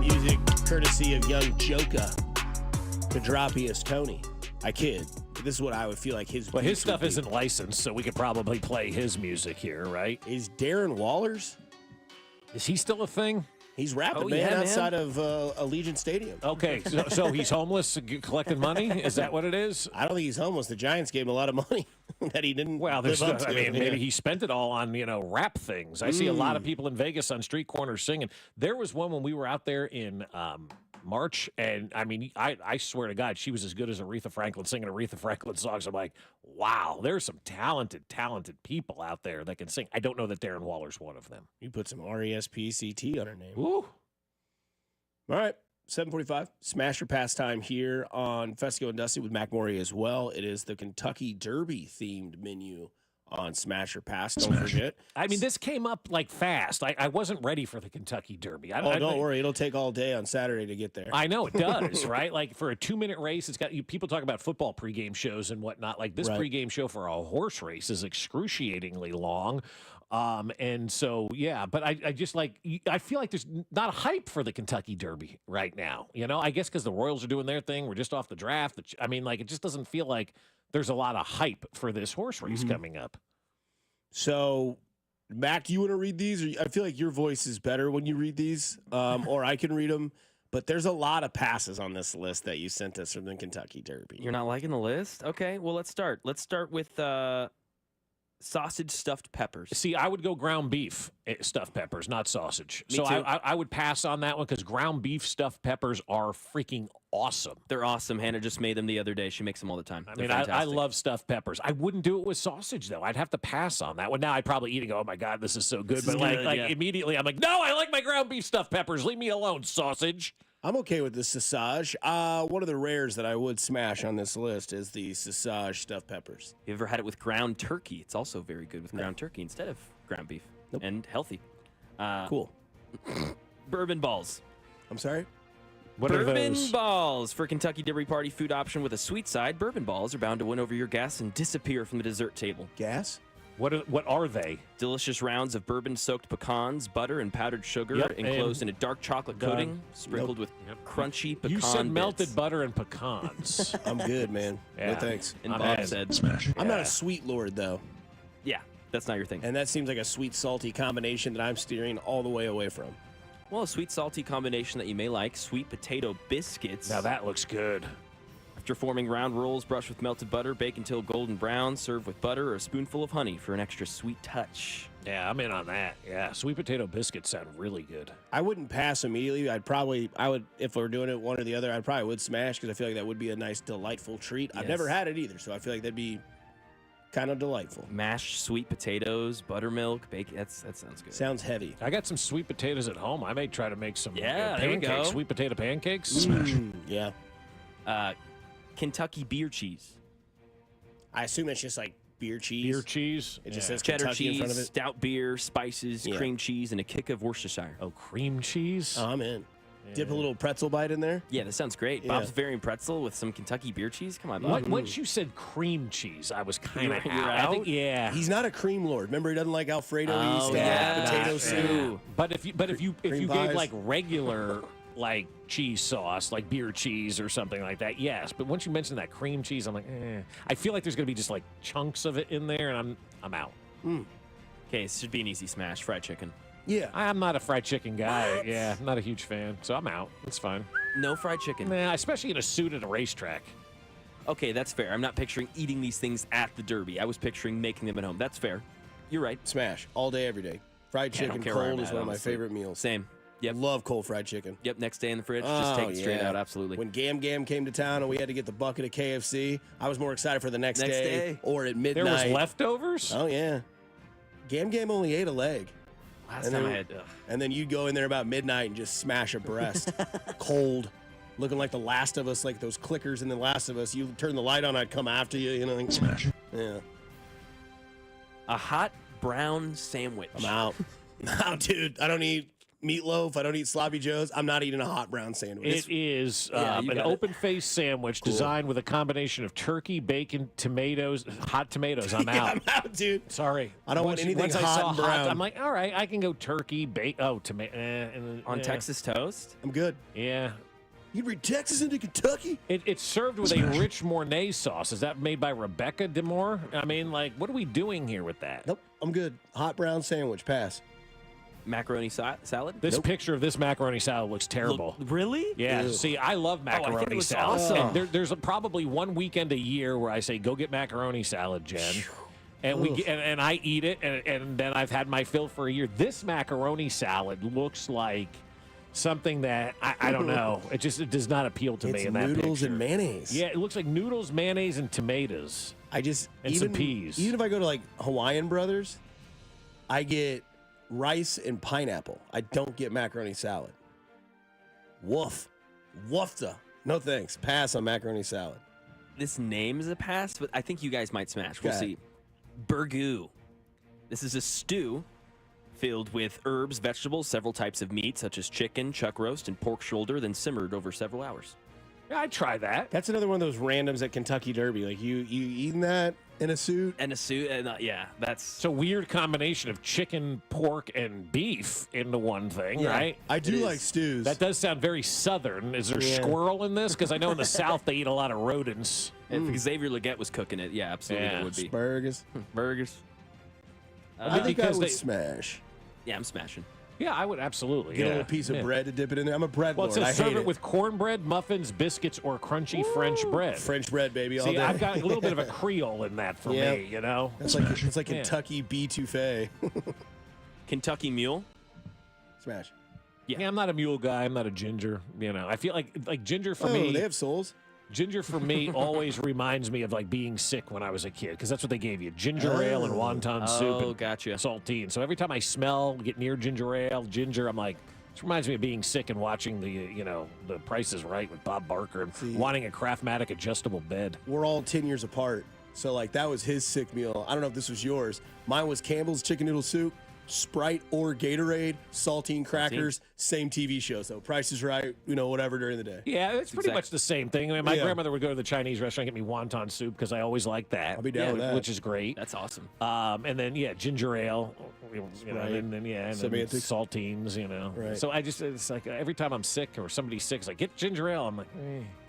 Music courtesy of young Joka, Quadropius Tony. I kid. This is what I would feel like his. Well, his stuff isn't licensed, so we could probably play his music here, right? Is Darren Wallers? Is he still a thing? He's rapping, man, outside of Allegiant Stadium. Okay, so he's homeless, collecting money? Is that what it is? I don't think he's homeless. The Giants gave him a lot of money. that he didn't. Well, there's live up to. maybe he spent it all on rap things. I see a lot of people in Vegas on street corners singing. There was one when we were out there in March, and I swear to God, she was as good as Aretha Franklin singing Aretha Franklin songs. I'm like, wow, there's some talented people out there that can sing. I don't know that Darren Waller's one of them. You put some RESPCT on her name. Ooh. All right. 7:45, Smash or Pass time here on Fescoe and Dusty with Mac Morey as well. It is the Kentucky Derby themed menu on Smash or Pass. Don't forget. This came up fast. I wasn't ready for the Kentucky Derby. Don't worry. It'll take all day on Saturday to get there. I know it does, right? For a 2-minute race, it's got people talk about football pregame shows and whatnot. This pregame show for a horse race is excruciatingly long. And so, yeah, but I just I feel like there's not a hype for the Kentucky Derby right now. I guess because the Royals are doing their thing. We're just off the draft. It just doesn't feel like there's a lot of hype for this horse race coming up. So, Mac, you want to read these? I feel like your voice is better when you read these, or I can read them. But there's a lot of passes on this list that you sent us from the Kentucky Derby. You're not liking the list? Okay, well, let's start. Let's start with sausage stuffed peppers. See, I would go ground beef stuffed peppers, not sausage. Me too. I would pass on that one because ground beef stuffed peppers are freaking awesome. They're awesome. Hannah just made them the other day. She makes them all the time. I love stuffed peppers. I wouldn't do it with sausage, though. I'd have to pass on that one. Now I'd probably eat and go, oh, my God, this is so good. But immediately I'm like, no, I like my ground beef stuffed peppers. Leave me alone, sausage. I'm okay with the sausage. One of the rares that I would smash on this list is the sausage stuffed peppers. You ever had it with ground turkey? It's also very good with ground turkey instead of ground beef. Nope. And healthy. Cool. Bourbon balls. I'm sorry? What are bourbon those? balls for Kentucky Derby Party food option with a sweet side. Bourbon balls are bound to win over your gas and disappear from the dessert table. Gas? What are they? Delicious rounds of bourbon-soaked pecans, butter, and powdered sugar enclosed in a dark chocolate coating, sprinkled with crunchy pecan You said bits. melted butter and pecans. I'm good, man. Yeah. No thanks. And Bob said, Smash. I'm not a sweet lord, though. yeah, that's not your thing. And that seems like a sweet-salty combination that I'm steering all the way away from. Well, a sweet-salty combination that you may like, sweet potato biscuits. Now that looks good. After forming round rolls, brush with melted butter, bake until golden brown, serve with butter or a spoonful of honey for an extra sweet touch. Yeah, I'm in on that. Yeah, sweet potato biscuits sound really good. I wouldn't pass immediately. I would, if we were doing it one or the other, I probably would smash because I feel like that would be a nice, delightful treat. I've never had it either, so I feel like that'd be kind of delightful. Mashed sweet potatoes, buttermilk, bacon. That sounds good. Sounds heavy. I got some sweet potatoes at home. I may try to make some there we go. pancakes, sweet potato pancakes. Smash. Yeah. Kentucky beer cheese. I assume it's just like beer cheese. Beer cheese. It just says Cheddar Kentucky in front of cheese, it. stout beer, spices, cream cheese, and a kick of Worcestershire. Oh, cream cheese? Oh, I'm in. Dip a little pretzel bite in there. Yeah, that sounds great. Yeah. Bob's Varian pretzel with some Kentucky beer cheese. Come on, Bob. Once you said cream chease, I was kind of You're out. I think, out? yeah. He's not a cream lord. Remember, he doesn't like Alfredo-y stuff, potato soup. But if you Cream gave pies. like regular like cheese sauce, like beer cheese or something like that, yes. But once you mention that cream cheese, I'm like, I feel like there's gonna be just like chunks of it in there, and I'm out. Okay, this should be an easy smash. Fried chicken. Yeah. I'm not a fried chicken guy. Yeah, I'm not a huge fan, so I'm out. It's fine. No fried chicken. Nah, especially in a suit at a racetrack. Okay, that's fair. I'm not picturing eating these things at the Derby. I was picturing making them at home. That's fair. You're right. Smash. All day, every day. Fried Yeah, I don't chicken care where cold I'm is at, one of my honestly. favorite meals. Same. Yep. Love cold fried chicken. Yep. Next day in the fridge, just take it straight out. Absolutely. When Gam Gam came to town and we had to get the bucket of KFC, I was more excited for the next day or at midnight. There was leftovers? Oh, yeah. Gam Gam only ate a leg. Last time I had. And then you'd go in there about midnight and just smash a breast. Cold. Looking like The Last of Us, like those clickers in The Last of Us. You turn the light on, I'd come after you, you know. Like, Smash. Yeah. A hot brown sandwich. I'm out. No, dude, I don't eat meatloaf. I don't eat sloppy joes. I'm not eating a hot brown sandwich. It is Yeah, you an got it. open-faced sandwich designed with a combination of turkey, bacon, tomatoes, hot tomatoes. I'm Yeah, out. I'm out, dude. Sorry. I don't want anything once I hot saw and brown. I'm like, all right, I can go turkey, bacon. Oh, tomato. On Texas toast? I'm good. Yeah. You'd read Texas into Kentucky? It's served with a rich Mornay sauce. Is that made by Rebecca DeMore? I mean, like, what are we doing here with that? Nope, I'm good. Hot brown sandwich, pass. macaroni salad? This picture of this macaroni salad looks terrible. Really? Yeah. Ew. See, I love macaroni I think it was salad. awesome. And there's probably one weekend a year where I say, "Go get macaroni salad, Jen." And we get, and I eat it, and then I've had my fill for a year. This macaroni salad looks like something that I don't know. It does not appeal to me in that noodles picture. and mayonnaise. Yeah, it looks like noodles, mayonnaise, and tomatoes. And some peas. Even if I go to like Hawaiian Brothers, I get rice and pineapple. I don't get macaroni salad. Woof. Woofta. No thanks. Pass on macaroni salad. This name is a pass, but I think you guys might smash. We'll Okay. see. Burgoo. This is a stew filled with herbs, vegetables, several types of meat, such as chicken, chuck roast, and pork shoulder, then simmered over several hours. Yeah, I'd try that. That's another one of those randoms at Kentucky Derby. Like you eating that in a suit? And a suit, yeah, that's... It's a weird combination of chicken, pork, and beef into one thing, Yeah, right? I do like stews. That does sound very southern. Is there Yeah. squirrel in this? Because I know in the South they eat a lot of rodents. If Xavier Leggett was cooking it, yeah, absolutely Yeah. there would be. Burgers. Burgers. I think I because would they- smash. Yeah, I'm smashing. Yeah, I would absolutely. Get a yeah. little piece of Yeah. bread to dip it in there. I'm a bread Well, it lord. I says serve hate it with cornbread, muffins, biscuits, or crunchy French bread. French bread, baby, all See, day. I've got a little bit of a Creole in that for Yeah. me, you know? It's like Yeah. Kentucky beef touffee. Kentucky Mule. Smash. Yeah, I'm not a mule guy. I'm not a ginger. You know, I feel like ginger for Oh, me. they have souls. Ginger for me always reminds me of like being sick when I was a kid because that's what they gave you: ginger ale and wonton soup and gotcha. saltine. So every time I get near ginger ale, ginger, I'm like, this reminds me of being sick and watching the Price is Right with Bob Barker and wanting a Craftmatic adjustable bed. We're all 10 years apart. So, like, that was his sick meal. I don't know if this was yours. Mine was Campbell's chicken noodle soup, Sprite or Gatorade, saltine crackers, same TV show. So, Price is Right, whatever during the day. Yeah, it's pretty much the same thing. I mean, my Yeah. grandmother would go to the Chinese restaurant and get me wonton soup because I always liked that. I'll be down with that. Which is great. That's awesome. And then ginger ale, Right. and then Semantics. saltines, Right. So it's like every time I'm sick or somebody's sick, it's like get ginger ale. I'm like,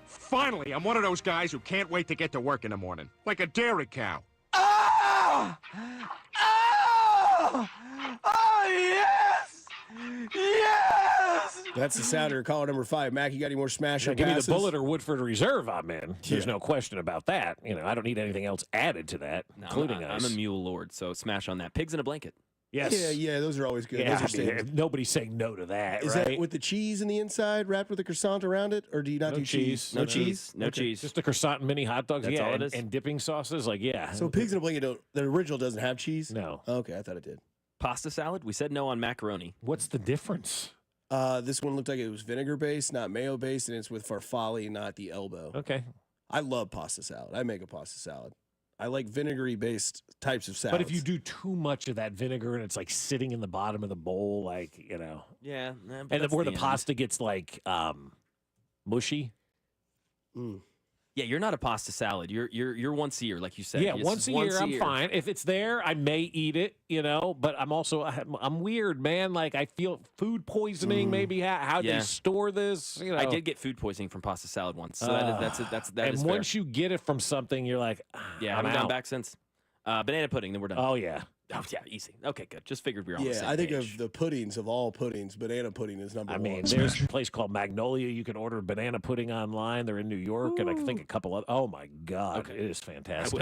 Finally, I'm one of those guys who can't wait to get to work in the morning. Like a dairy cow. Oh! Oh! Oh, yes! Yes! That's the sounder. Caller number 5. Mac, you got any more smash or give me the passes? Bullet or Woodford Reserve, I'm in. There's Yeah. no question about that. I don't need anything else added to that, No, including I'm ice. a mule lord, so smash on that. Pigs in a blanket. Yes. Yeah, those are always good. Yeah, Those are staples. nobody's saying no to that, Is right? that with the cheese in the inside, wrapped with a croissant around it, or do you not No do cheese? No cheese. No Okay. cheese. Just a croissant and mini hot dogs. That's yeah, all it and, is. and dipping sauces. Like, yeah. So pigs in a blanket, the original doesn't have cheese? No. Okay, I thought it did. Pasta salad? We said no on macaroni. What's the difference? This one looked like it was vinegar based, not mayo based, and it's with farfalle, not the elbow. Okay. I love pasta salad. I make a pasta salad. I like vinegary based types of salads. But if you do too much of that vinegar and it's like sitting in the bottom of the bowl, like, Yeah. and then where the pasta gets like mushy. Yeah, you're not a pasta salad. You're once a year, like you said. Yeah, It's once a year, I'm fine. If it's there, I may eat it, but I'm also, I'm weird, man. Like, I feel food poisoning, maybe. How Yeah. they store this, I did get food poisoning from pasta salad once, so that's and is once fair. you get it from something, you're like, Yeah, I I'm haven't gone out. back since. Banana pudding, then we're done. Oh, yeah. Oh, yeah, easy. Okay, good. Just figured we were on the same I think page. of the puddings of all puddings, banana pudding is number I one. mean, there's a place called Magnolia. You can order banana pudding online. They're in New York, and I think a couple of. Oh my God, it is fantastic.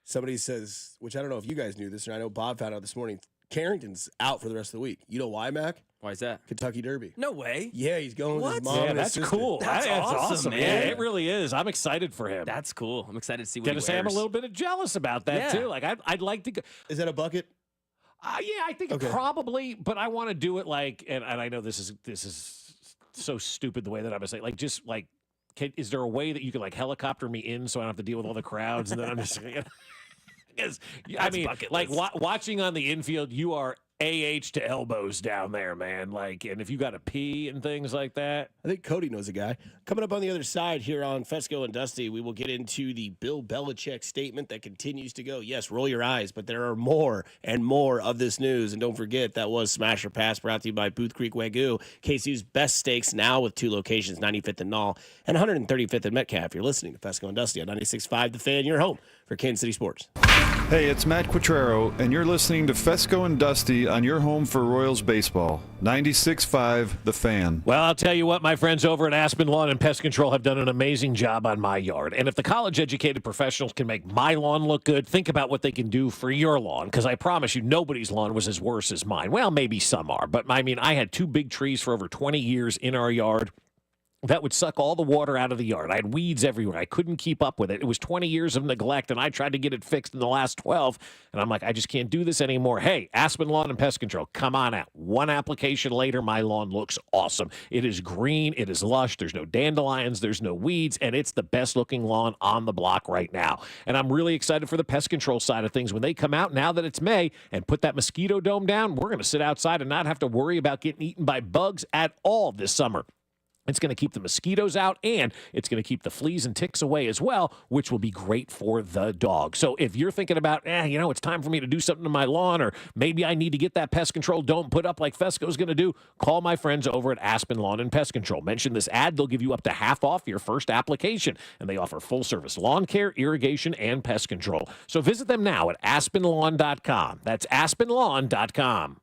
Somebody says, which I don't know if you guys knew this, or I know Bob found out this morning. Carrington's out for the rest of the week. You know why, Mac? Why is that? Kentucky Derby. No way. Yeah, he's going with his mom Yeah, and his that's sister. cool. That's awesome, Yeah, man. it really is. I'm excited for him. That's cool. I'm excited to see what Gonna he say I'm a wears. little bit jealous about that Yeah. too. Like I'd like to go. Is that a bucket? Yeah, I think probably, but I want to do it like, and I know this is so stupid the way that I'm gonna say, like, just like, is there a way that you can like helicopter me in so I don't have to deal with all the crowds and then I'm just, because I mean, like watching on the infield, you are AH to elbows down there, man. Like, and if you got to pee and things like that. I think Cody knows a guy. Coming up on the other side here on Fescoe and Dusty, we will get into the Bill Belichick statement that continues to go. Yes, roll your eyes, but there are more and more of this news. And don't forget, that was Smash or Pass, brought to you by Booth Creek Wagyu, KC's best steaks now with 2 locations, 95th and Knoll and 135th and Metcalf. You're listening to Fescoe and Dusty on 96.5 The Fan, your home for Kansas City Sports. Hey, it's Matt Quattrero, and you're listening to Fescoe and Dusty on your home for Royals baseball. 96.5, The Fan. Well, I'll tell you what, my friends over at Aspen Lawn and Pest Control have done an amazing job on my yard. And if the college-educated professionals can make my lawn look good, think about what they can do for your lawn, because I promise you nobody's lawn was as worse as mine. Well, maybe some are, but I mean, I had 2 big trees for over 20 years in our yard. That would suck all the water out of the yard. I had weeds everywhere. I couldn't keep up with it. It was 20 years of neglect, and I tried to get it fixed in the last 12. And I'm like, I just can't do this anymore. Hey, Aspen Lawn and Pest Control, come on out. 1 application later, my lawn looks awesome. It is green. It is lush. There's no dandelions. There's no weeds. And it's the best-looking lawn on the block right now. And I'm really excited for the pest control side of things. When they come out, now that it's May, and put that mosquito dome down, we're going to sit outside and not have to worry about getting eaten by bugs at all this summer. It's going to keep the mosquitoes out, and it's going to keep the fleas and ticks away as well, which will be great for the dog. So if you're thinking about, it's time for me to do something to my lawn, or maybe I need to get that pest control dome put up like Fescoe's going to do, call my friends over at Aspen Lawn and Pest Control. Mention this ad. They'll give you up to half off your first application, and they offer full-service lawn care, irrigation, and pest control. So visit them now at aspenlawn.com. That's aspenlawn.com.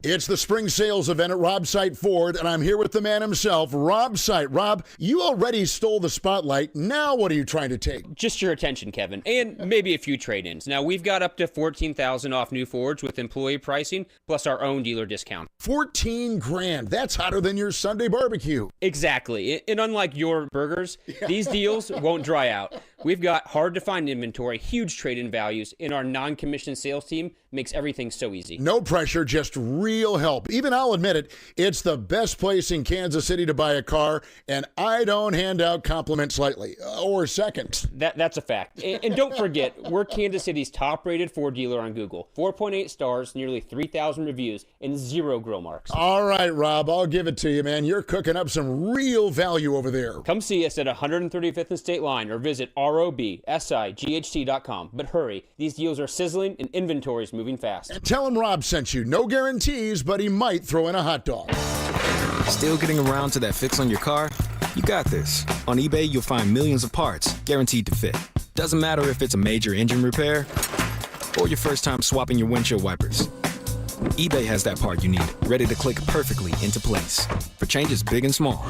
It's the spring sales event at Rob Sight Ford, and I'm here with the man himself, Rob Sight. Rob, you already stole the spotlight. Now what are you trying to take? Just your attention, Kevin, and maybe a few trade-ins. Now, we've got up to $14,000 off new Fords with employee pricing, plus our own dealer discount. $14,000. That's hotter than your Sunday barbecue. Exactly. And unlike your burgers, these deals won't dry out. We've got hard-to-find inventory, huge trade-in values, and our non-commissioned sales team makes everything so easy. No pressure, just real help. Even I'll admit it, it's the best place in Kansas City to buy a car, and I don't hand out compliments lightly, or seconds. That's a fact. And don't forget, we're Kansas City's top-rated Ford dealer on Google. 4.8 stars, nearly 3,000 reviews, and 0 grill marks. All right, Rob, I'll give it to you, man. You're cooking up some real value over there. Come see us at 135th and State Line, or visit robsight.com. But hurry, these deals are sizzling and inventory's moving fast. And tell him Rob sent you. No guarantees, but he might throw in a hot dog. Still getting around to that fix on your car? You got this. On eBay, you'll find millions of parts guaranteed to fit. Doesn't matter if it's a major engine repair or your first time swapping your windshield wipers. eBay has that part you need, ready to click perfectly into place for changes big and small,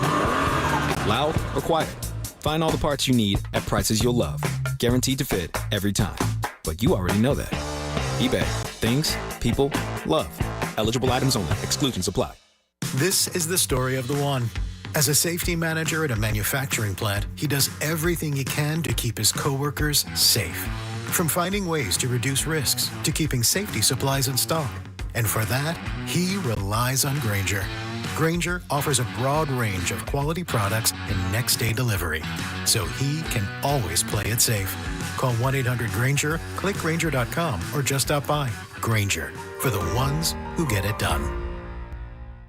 loud or quiet. Find all the parts you need at prices you'll love, guaranteed to fit every time. But you already know that. eBay. Things, people, love. Eligible items only. Exclusions apply. This is the story of the one. As a safety manager at a manufacturing plant, he does everything he can to keep his coworkers safe. From finding ways to reduce risks to keeping safety supplies in stock. And for that, he relies on Grainger. Grainger offers a broad range of quality products and next-day delivery, so he can always play it safe. Call 1-800-GRAINGER, click Grainger.com, or just stop by. Grainger, for the ones who get it done.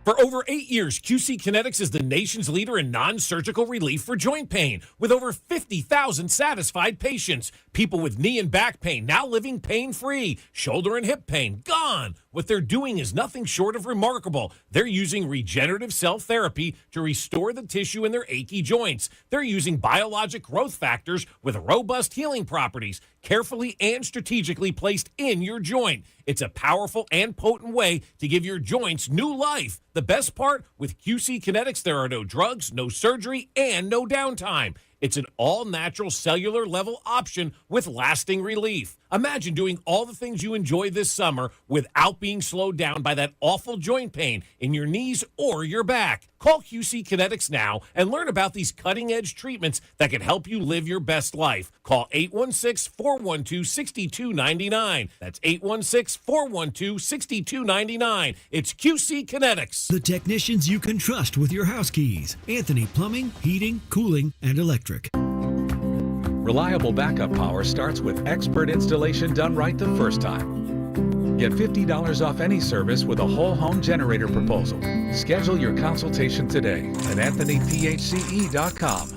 For over 8 years, QC Kinetics is the nation's leader in non-surgical relief for joint pain, with over 50,000 satisfied patients. People with knee and back pain now living pain-free. Shoulder and hip pain, gone. What they're doing is nothing short of remarkable. They're using regenerative cell therapy to restore the tissue in their achy joints. They're using biologic growth factors with robust healing properties, carefully and strategically placed in your joint. It's a powerful and potent way to give your joints new life. The best part, with QC Kinetics, there are no drugs, no surgery, and no downtime. It's an all-natural cellular level option with lasting relief. Imagine doing all the things you enjoy this summer without being slowed down by that awful joint pain in your knees or your back. Call QC Kinetics now and learn about these cutting-edge treatments that can help you live your best life. Call 816-412-6299. That's 816-412-6299. It's QC Kinetics. The technicians you can trust with your house keys. Anthony Plumbing, Heating, Cooling, and Electric. Reliable backup power starts with expert installation done right the first time. Get $50 off any service with a whole home generator proposal. Schedule your consultation today at AnthonyPHCE.com.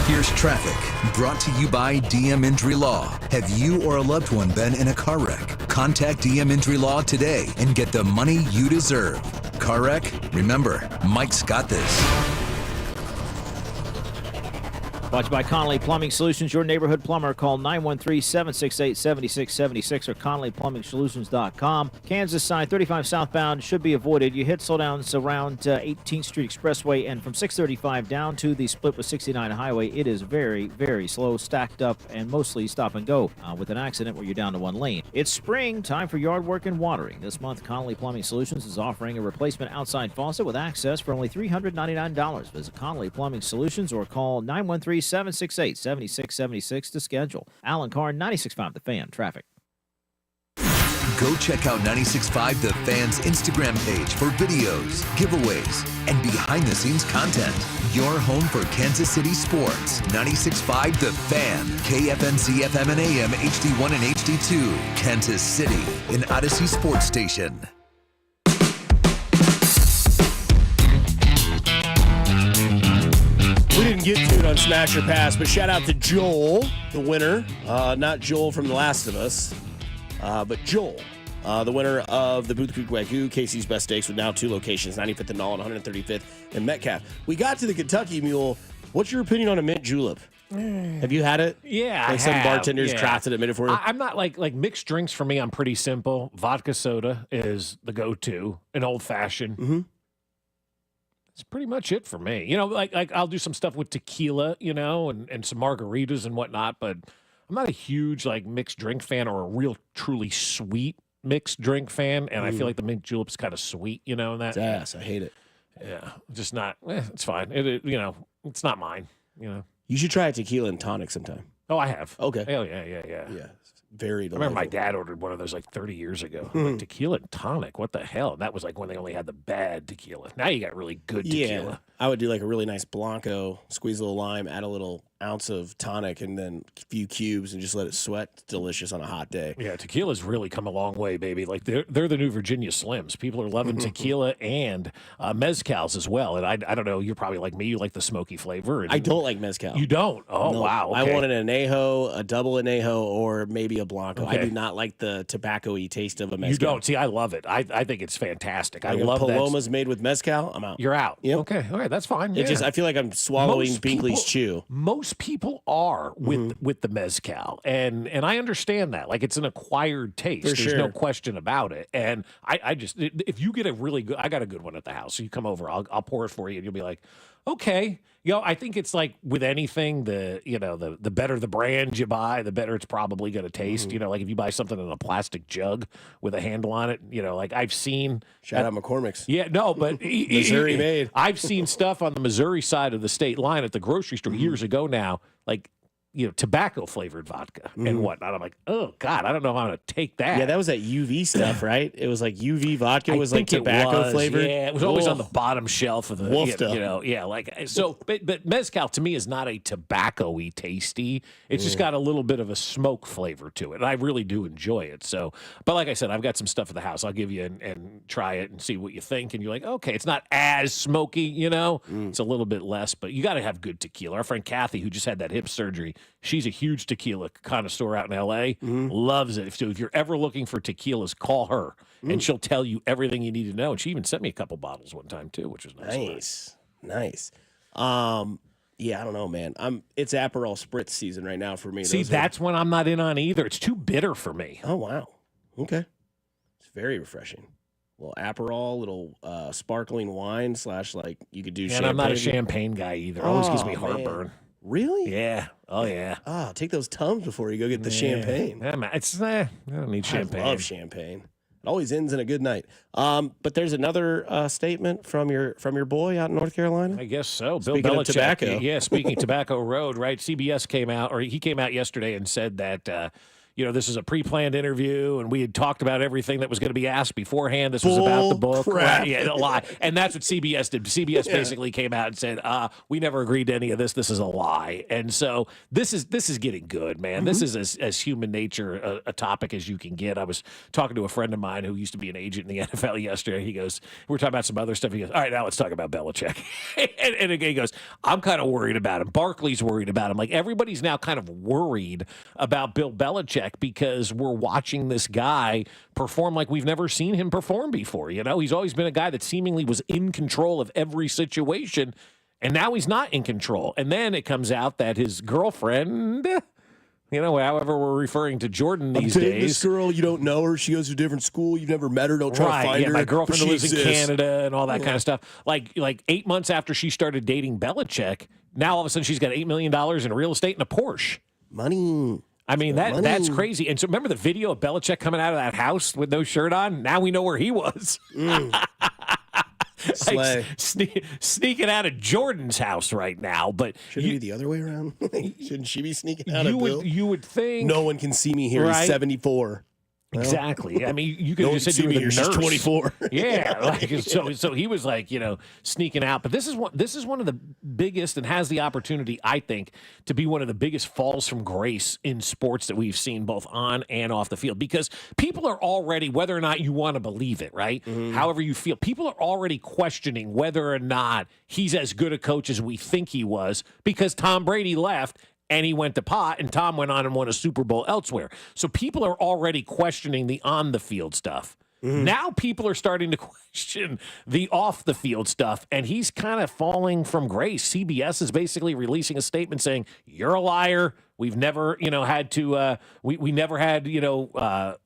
Here's traffic, brought to you by DM Injury Law. Have you or a loved one been in a car wreck? Contact DM Injury Law today and get the money you deserve. Car wreck? Remember, Mike's got this. Brought to you by Connolly Plumbing Solutions, your neighborhood plumber. Call 913-768-7676 or ConnollyPlumbingSolutions.com. Kansas side, 35 southbound, should be avoided. You hit slowdowns around 18th Street Expressway, and from 635 down to the split with 69 Highway, it is very, very slow, stacked up, and mostly stop and go with an accident where you're down to one lane. It's spring, time for yard work and watering. This month, Connolly Plumbing Solutions is offering a replacement outside faucet with access for only $399. Visit Connolly Plumbing Solutions or call 913-768-7676 to schedule. Alan Carr, 96.5 The Fan, traffic. Go check out 96.5 The Fan's Instagram page for videos, giveaways, and behind-the-scenes content. Your home for Kansas City sports. 96.5 The Fan, KFNC FM and AM, HD1 and HD2, Kansas City, an Odyssey sports station. We didn't get to it on Smash or Pass, but shout out to Joel, the winner. Not Joel from The Last of Us, but Joel, the winner of the Booth Creek Wagyu, Casey's Best Steaks, with now 2 locations, 95th and Knoll and 135th in Metcalf. We got to the Kentucky Mule. What's your opinion on a mint julep? Have you had it? Yeah, like some bartenders crafted it, made it for you? I'm not like mixed drinks for me. I'm pretty simple. Vodka soda is the go-to, an old fashioned. Mm-hmm. That's pretty much it for me. You know, like I'll do some stuff with tequila, you know, and some margaritas and whatnot, but I'm not a huge like mixed drink fan or a real truly sweet mixed drink fan, and I feel like the mint julep's kind of sweet, you know, and that. Yes, I hate it. Yeah, just not. It's fine. You know, it's not mine. You know, you should try a tequila and tonic sometime. Oh, I have. Okay. Hell yeah. Yeah, very delightful. I remember my dad ordered one of those like 30 years ago. Like, tequila and tonic. What the hell? And that was like when they only had the bad tequila. Now you got really good tequila. Yeah, I would do like a really nice Blanco, squeeze a little lime, add a little ounce of tonic, and then a few cubes, and just let it sweat. It's delicious on a hot day. Yeah, tequila's really come a long way, baby. Like they're the new Virginia Slims. People are loving tequila and mezcals as well. And I don't know, you're probably like me. You like the smoky flavor. And I don't like mezcal. You don't? Oh, no, wow. Okay. I want an anejo, a double anejo, or maybe a Blanco. Okay. I do not like the tobacco-y taste of a mezcal. You don't? See, I love it. I think it's fantastic. Like I love that. Paloma's made with mezcal, I'm out. You're out. Yep. Okay, all right, that's fine. It just, I feel like I'm swallowing Binkley's chew. Most people are with the mezcal, and I understand that. Like, it's an acquired taste. There's no question about it. And I just, if you get a really good, I got a good one at the house. So you come over, I'll pour it for you, and you'll be like, okay. You know, I think it's like with anything, the better the brand you buy, the better it's probably going to taste. You know, like if you buy something in a plastic jug with a handle on it, you know, like I've seen. Shout out McCormick's. Yeah, no, but Missouri made. I've seen stuff on the Missouri side of the state line at the grocery store years ago now, like, you know, tobacco flavored vodka and whatnot. I'm like, oh God, I don't know if I'm going to take that. Yeah, that was that UV stuff, right? It was like UV vodka was like tobacco flavored. Yeah, it was always on the bottom shelf of the, Wolfed you know, yeah, like so. But mezcal to me is not a tobacco-y tasty. It's just got a little bit of a smoke flavor to it, and I really do enjoy it. So, but like I said, I've got some stuff at the house. I'll give you and try it and see what you think. And you're like, okay, it's not as smoky, you know. It's a little bit less, but you got to have good tequila. Our friend Kathy, who just had that hip surgery, she's a huge tequila connoisseur out in L.A., loves it. So if you're ever looking for tequilas, call her, and she'll tell you everything you need to know. And she even sent me a couple bottles one time, too, which was nice. Nice. Yeah, I don't know, man. It's Aperol Spritz season right now for me. See, that's when I'm not in on either. It's too bitter for me. Oh, wow. Okay. It's very refreshing. Little Aperol, little sparkling wine / like you could do champagne. And I'm not a champagne guy either. Always gives me heartburn. Man. Really? Yeah. Oh, yeah. Oh, take those Tums before you go get the champagne. Yeah, man. It's I don't need champagne. I love champagne. It always ends in a good night. But there's another statement from your boy out in North Carolina. I guess so. Speaking Bill Belichick. of tobacco. Yeah, speaking Tobacco Road, right? CBS came out, or he came out yesterday and said that you know, this is a pre-planned interview, and we had talked about everything that was going to be asked beforehand. This was about the book. Right? Yeah, a lie. And that's what CBS did. CBS basically came out and said, we never agreed to any of this. This is a lie. And so this is getting good, man. This is as human nature a topic as you can get. I was talking to a friend of mine who used to be an agent in the NFL yesterday. He goes, we were talking about some other stuff. He goes, all right, now let's talk about Belichick. and again, he goes, I'm kind of worried about him. Barkley's worried about him. Like, everybody's now kind of worried about Bill Belichick, because we're watching this guy perform like we've never seen him perform before. You know, he's always been a guy that seemingly was in control of every situation. And now he's not in control. And then it comes out that his girlfriend, however we're referring to Jordan these days. This girl, you don't know her. She goes to a different school. You've never met her. Don't try to find her. My girlfriend But she lives in exists. Canada and all that kind of stuff. Like 8 months after she started dating Belichick, now all of a sudden she's got $8 million in real estate and a Porsche. Money. I mean, that's crazy. And so remember the video of Belichick coming out of that house with no shirt on? Now we know where he was. Slay. Sneaking out of Jordan's house right now. But Shouldn't it be the other way around? Shouldn't she be sneaking out of Bill? You would think. No one can see me here. Right? He's 74. Exactly. I mean, you could No have just one said can you see were me the here. nurse. She's 24. Yeah. So he was like, sneaking out. But this is one of the biggest and has the opportunity, I think, to be one of the biggest falls from grace in sports that we've seen both on and off the field. Because people are already, whether or not you want to believe it, right? However you feel, people are already questioning whether or not he's as good a coach as we think he was because Tom Brady left. And he went to pot, and Tom went on and won a Super Bowl elsewhere. So people are already questioning the on-the-field stuff. Now people are starting to question the off-the-field stuff, and he's kind of falling from grace. CBS is basically releasing a statement saying, you're a liar. We've never, had to, we never had, rules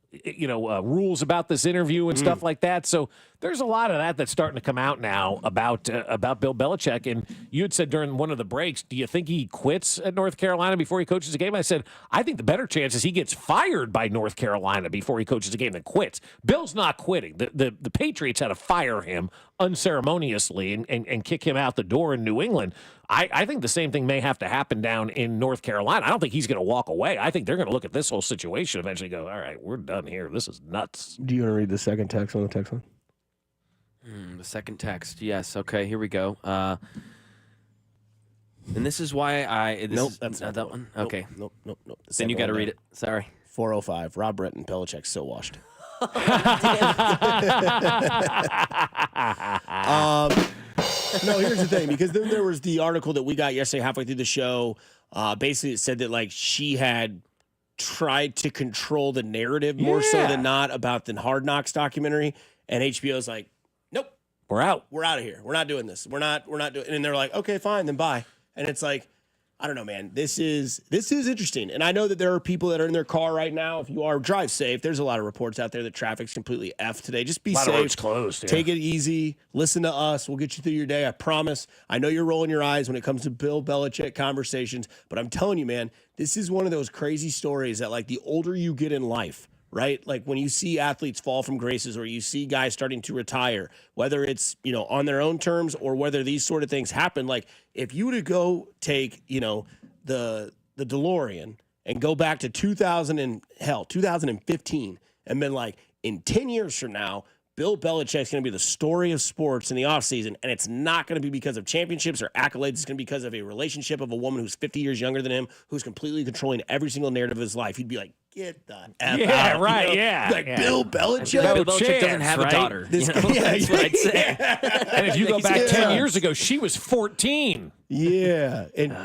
about this interview and stuff like that. So there's a lot of that's starting to come out now about Bill Belichick. And you had said during one of the breaks, do you think he quits at North Carolina before he coaches a game? I said, I think the better chance is he gets fired by North Carolina before he coaches a game than quits. Bill's not quitting. The Patriots had to fire him unceremoniously and kick him out the door in New England. I think the same thing may have to happen down in North Carolina. I don't think he's going to walk away. I think they're going to look at this whole situation and eventually go, all right, we're done here. This is nuts. Do you want to read the second text on the text line? The second text. Yes. Okay, here we go. And this is why Nope, that's not that one. Okay. Nope. Then you got to read it. Sorry. 405. Rob Bretton, Belichick, so washed. No, here's the thing, because then there was the article that we got yesterday halfway through the show. Basically, it said that she had tried to control the narrative more so than not about the Hard Knocks documentary, and HBO's like, nope, we're out of here. We're not doing this. We're not doing. And they're like, okay, fine, then bye. And it's like, I don't know, man. This is interesting. And I know that there are people that are in their car right now. If you are, drive safe. There's a lot of reports out there that traffic's completely effed today. Just be safe. A lot of roads closed. Yeah. Take it easy. Listen to us. We'll get you through your day. I promise. I know you're rolling your eyes when it comes to Bill Belichick conversations, but I'm telling you, man, this is one of those crazy stories that the older you get in life, right? Like when you see athletes fall from graces or you see guys starting to retire, whether it's, on their own terms or whether these sort of things happen. If you were to go take, the DeLorean and go back to 2015 and been like, in 10 years from now, Bill Belichick's going to be the story of sports in the offseason, and it's not going to be because of championships or accolades. It's going to be because of a relationship of a woman who's 50 years younger than him, who's completely controlling every single narrative of his life. He'd be like, get the F out. Right, yeah. Bill Belichick? Bill Belichick doesn't have a daughter. That's what I'd say. And if you go back 10 years ago, she was 14. Yeah. And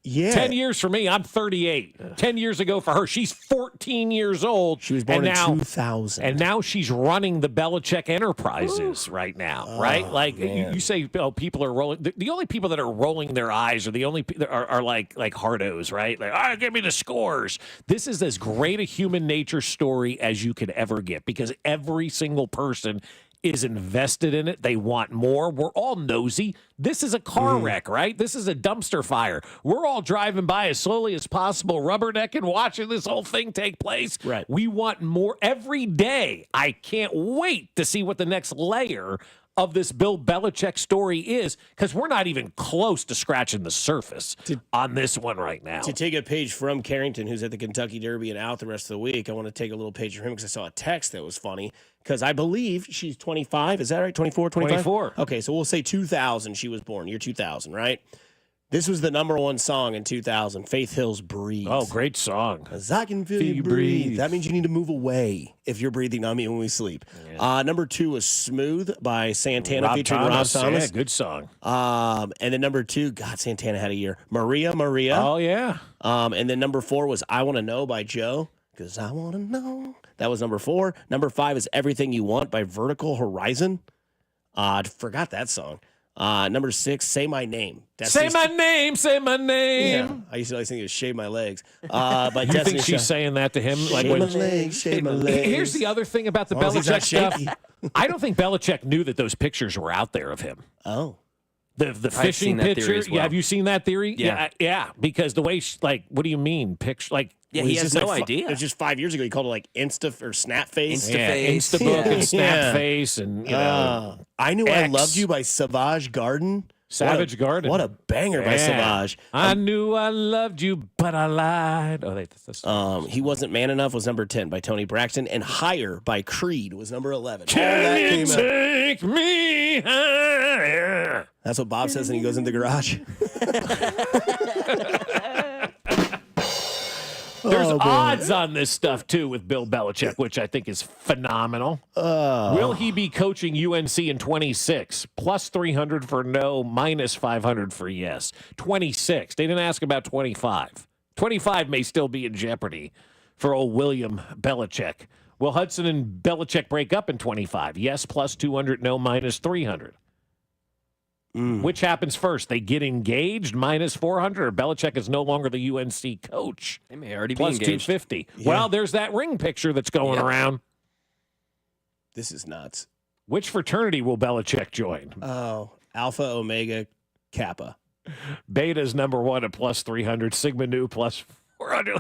10 years for me, I'm 38. 10 years ago for her, she's 14 years old. She was born in 2000. And now she's running the Belichick Enterprises right now, right? You say people are rolling. The only people that are rolling their eyes are the only are like hardos, right? Like, give me the scores. This is as great a human nature story as you could ever get because every single person is invested in it. They want more. We're all nosy. This is a car wreck, right? This is a dumpster fire. We're all driving by as slowly as possible, rubbernecking, watching this whole thing take place. Right. We want more every day. I can't wait to see what the next layer of this Bill Belichick story is because we're not even close to scratching the surface on this one right now. To take a page from Carrington, who's at the Kentucky Derby and out the rest of the week, I want to take a little page from him because I saw a text that was funny because I believe she's 25. Is that right? 24, 25? 24. Okay, so we'll say 2000 she was born, year 2000, right? This was the #1 song in 2000, Faith Hill's Breathe. Oh, great song. 'Cause I can feel you breathe. That means you need to move away if you're breathing on me when we sleep. Yeah. #2 was Smooth by Santana featuring Rob Thomas. Yeah, good song. And then #2, God, Santana had a year. Maria. Oh, yeah. And then #4 was I Want to Know by Joe. Because I want to know. That was #4. #5 is Everything You Want by Vertical Horizon. I forgot that song. Number 6, Say My Name. Say my name, say my name. Yeah, I used to always think it was Shave My Legs. By you think she's saying that to him? Shave my legs, shave my legs. Here's the other thing about the Belichick stuff. I don't think Belichick knew that those pictures were out there of him. Oh. The fishing picture. Well. Yeah, have you seen that theory? Yeah. Yeah. Because the way, what do you mean? Picture, he has no idea. It was just 5 years ago. He called it Insta or Snap Face. Instabook and Snap Face, and I Knew X. I Loved You by Savage Garden. Savage Garden. What a banger by Savage. I knew I loved you, but I lied. He Wasn't Man Enough was number 10 by Tony Braxton, and Higher by Creed was number 11. Can you take me higher? That's what Bob says when he goes in the garage. There's odds on this stuff, too, with Bill Belichick, which I think is phenomenal. Will he be coaching UNC in 26? Plus 300 for no, minus 500 for yes. 26. They didn't ask about 25. 25 may still be in jeopardy for old William Belichick. Will Hudson and Belichick break up in 25? Yes, plus 200, no, minus 300. Which happens first? They get engaged, minus 400, or Belichick is no longer the UNC coach? They may already plus be engaged. 250. Yeah. Well, there's that ring picture that's going around. This is nuts. Which fraternity will Belichick join? Oh, Alpha, Omega, Kappa. Beta's number 1 at plus 300. Sigma Nu plus 400.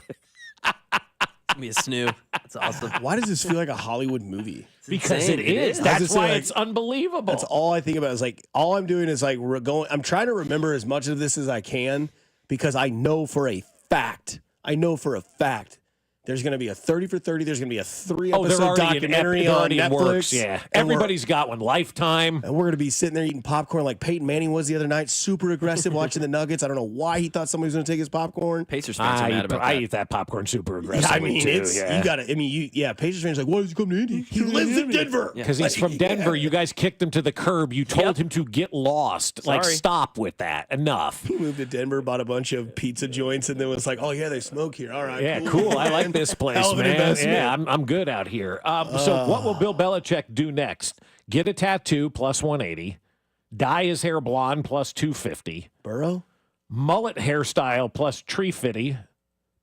Be a snoo. That's awesome. Why does this feel like a Hollywood movie? Because it is. That's why it's unbelievable. That's all I think about. Is all I'm doing is I'm trying to remember as much of this as I can, because I know for a fact. There's going to be a 30 for 30. There's going to be a 3-episode documentary on Netflix. Works, yeah. Everybody's got one. Lifetime. And we're going to be sitting there eating popcorn like Peyton Manning was the other night. Super aggressive watching the Nuggets. I don't know why he thought somebody was going to take his popcorn. Pacers fans are mad about that. I eat that popcorn super aggressively, Yeah, I mean, too. you got to. I mean, Pacers fans are like, why does he come to Indy? He lives in Denver. Because he's from Denver. You guys kicked him to the curb. You told him to get lost. Sorry. Stop with that. Enough. He moved to Denver, bought a bunch of pizza joints, and then was like, oh, yeah, they smoke here. All right. Yeah, cool. I like this place, man. Yeah, I'm good out here. So what will Bill Belichick do next? Get a tattoo, plus 180. Dye his hair blonde, plus 250. Burrow? Mullet hairstyle, plus tree fitty.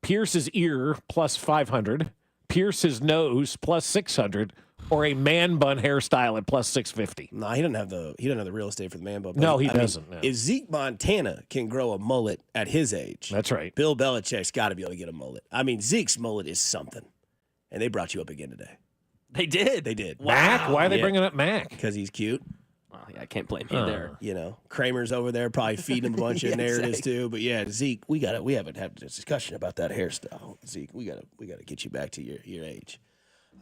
Pierce his ear, plus 500. Pierce his nose, plus 600. Or a man bun hairstyle at plus 650. No, he doesn't have the real estate for the man bun. No, he doesn't. No. If Zeke Montana can grow a mullet at his age, that's right. Bill Belichick's got to be able to get a mullet. I mean, Zeke's mullet is something. And they brought you up again today. They did. They did. Mac? Why are they bringing up Mac? Because he's cute. Well, yeah, I can't blame you there. You know, Kramer's over there probably feeding him a bunch of narratives too. But yeah, Zeke, we haven't had a discussion about that hairstyle. Zeke, we gotta get you back to your age.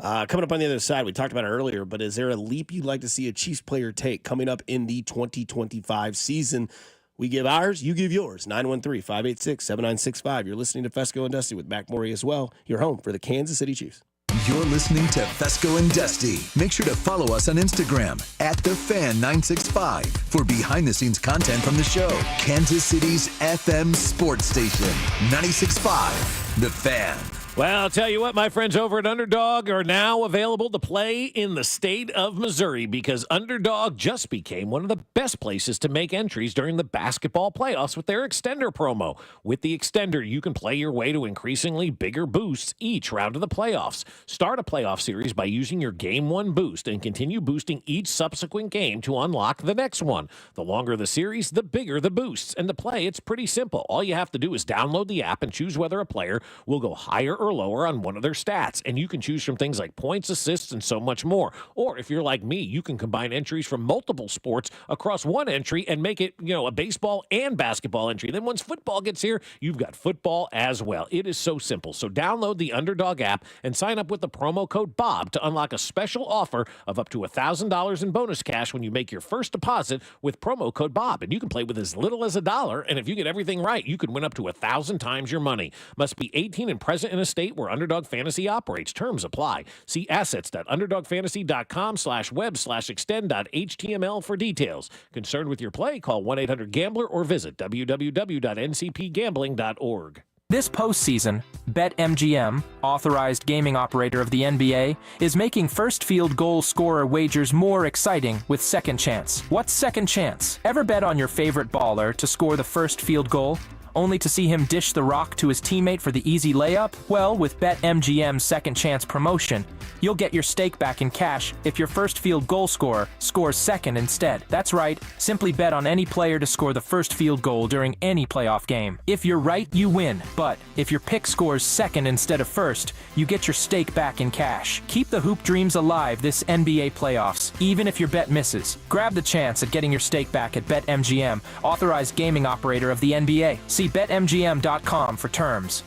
Coming up on the other side, we talked about it earlier, but is there a leap you'd like to see a Chiefs player take coming up in the 2025 season? We give ours, you give yours. 913-586-7965. You're listening to Fescoe and Dusty with Mac Morey as well. Your home for the Kansas City Chiefs. You're listening to Fescoe and Dusty. Make sure to follow us on Instagram @thefan965 for behind-the-scenes content from the show. Kansas City's FM sports station, 96.5, The Fan. Well, I'll tell you what, my friends over at Underdog are now available to play in the state of Missouri because Underdog just became one of the best places to make entries during the basketball playoffs with their Extender promo. With the Extender, you can play your way to increasingly bigger boosts each round of the playoffs. Start a playoff series by using your Game 1 boost and continue boosting each subsequent game to unlock the next one. The longer the series, the bigger the boosts. And to play, it's pretty simple. All you have to do is download the app and choose whether a player will go higher or lower on one of their stats. And you can choose from things like points, assists, and so much more. Or if you're like me, you can combine entries from multiple sports across one entry and make it, a baseball and basketball entry. Then once football gets here, you've got football as well. It is so simple. So download the Underdog app and sign up with the promo code BOB to unlock a special offer of up to $1,000 in bonus cash when you make your first deposit with promo code BOB. And you can play with as little as $1. And if you get everything right, you can win up to 1,000 times your money. Must be 18 and present in a state where Underdog Fantasy operates. Terms apply. See assets.underdogfantasy.com/web/extend.html for details. Concerned with your play? Call 1-800-GAMBLER or visit www.ncpgambling.org. This postseason, BetMGM, authorized gaming operator of the NBA, is making first field goal scorer wagers more exciting with Second Chance. What's Second Chance? Ever bet on your favorite baller to score the first field goal, only to see him dish the rock to his teammate for the easy layup? Well, with BetMGM's Second Chance promotion, you'll get your stake back in cash if your first field goal scorer scores second instead. That's right, simply bet on any player to score the first field goal during any playoff game. If you're right, you win, but if your pick scores second instead of first, you get your stake back in cash. Keep the hoop dreams alive this NBA playoffs, even if your bet misses. Grab the chance at getting your stake back at BetMGM, authorized gaming operator of the NBA. See BetMGM.com for terms.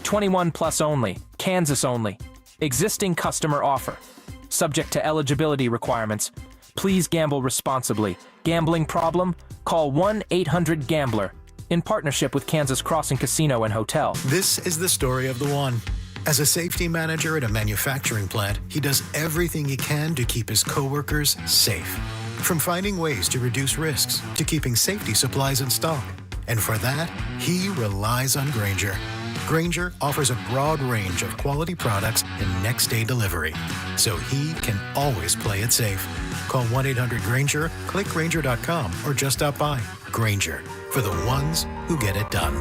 21 plus only. Kansas only. Existing customer offer. Subject to eligibility requirements. Please gamble responsibly. Gambling problem? Call 1-800-GAMBLER. In partnership with Kansas Crossing Casino and Hotel. This is the story of the one. As a safety manager at a manufacturing plant, he does everything he can to keep his coworkers safe. From finding ways to reduce risks to keeping safety supplies in stock. And for that, he relies on Grainger. Grainger offers a broad range of quality products and next-day delivery, so he can always play it safe. Call 1-800-GRAINGER, click Grainger.com, or just stop by. Grainger, for the ones who get it done.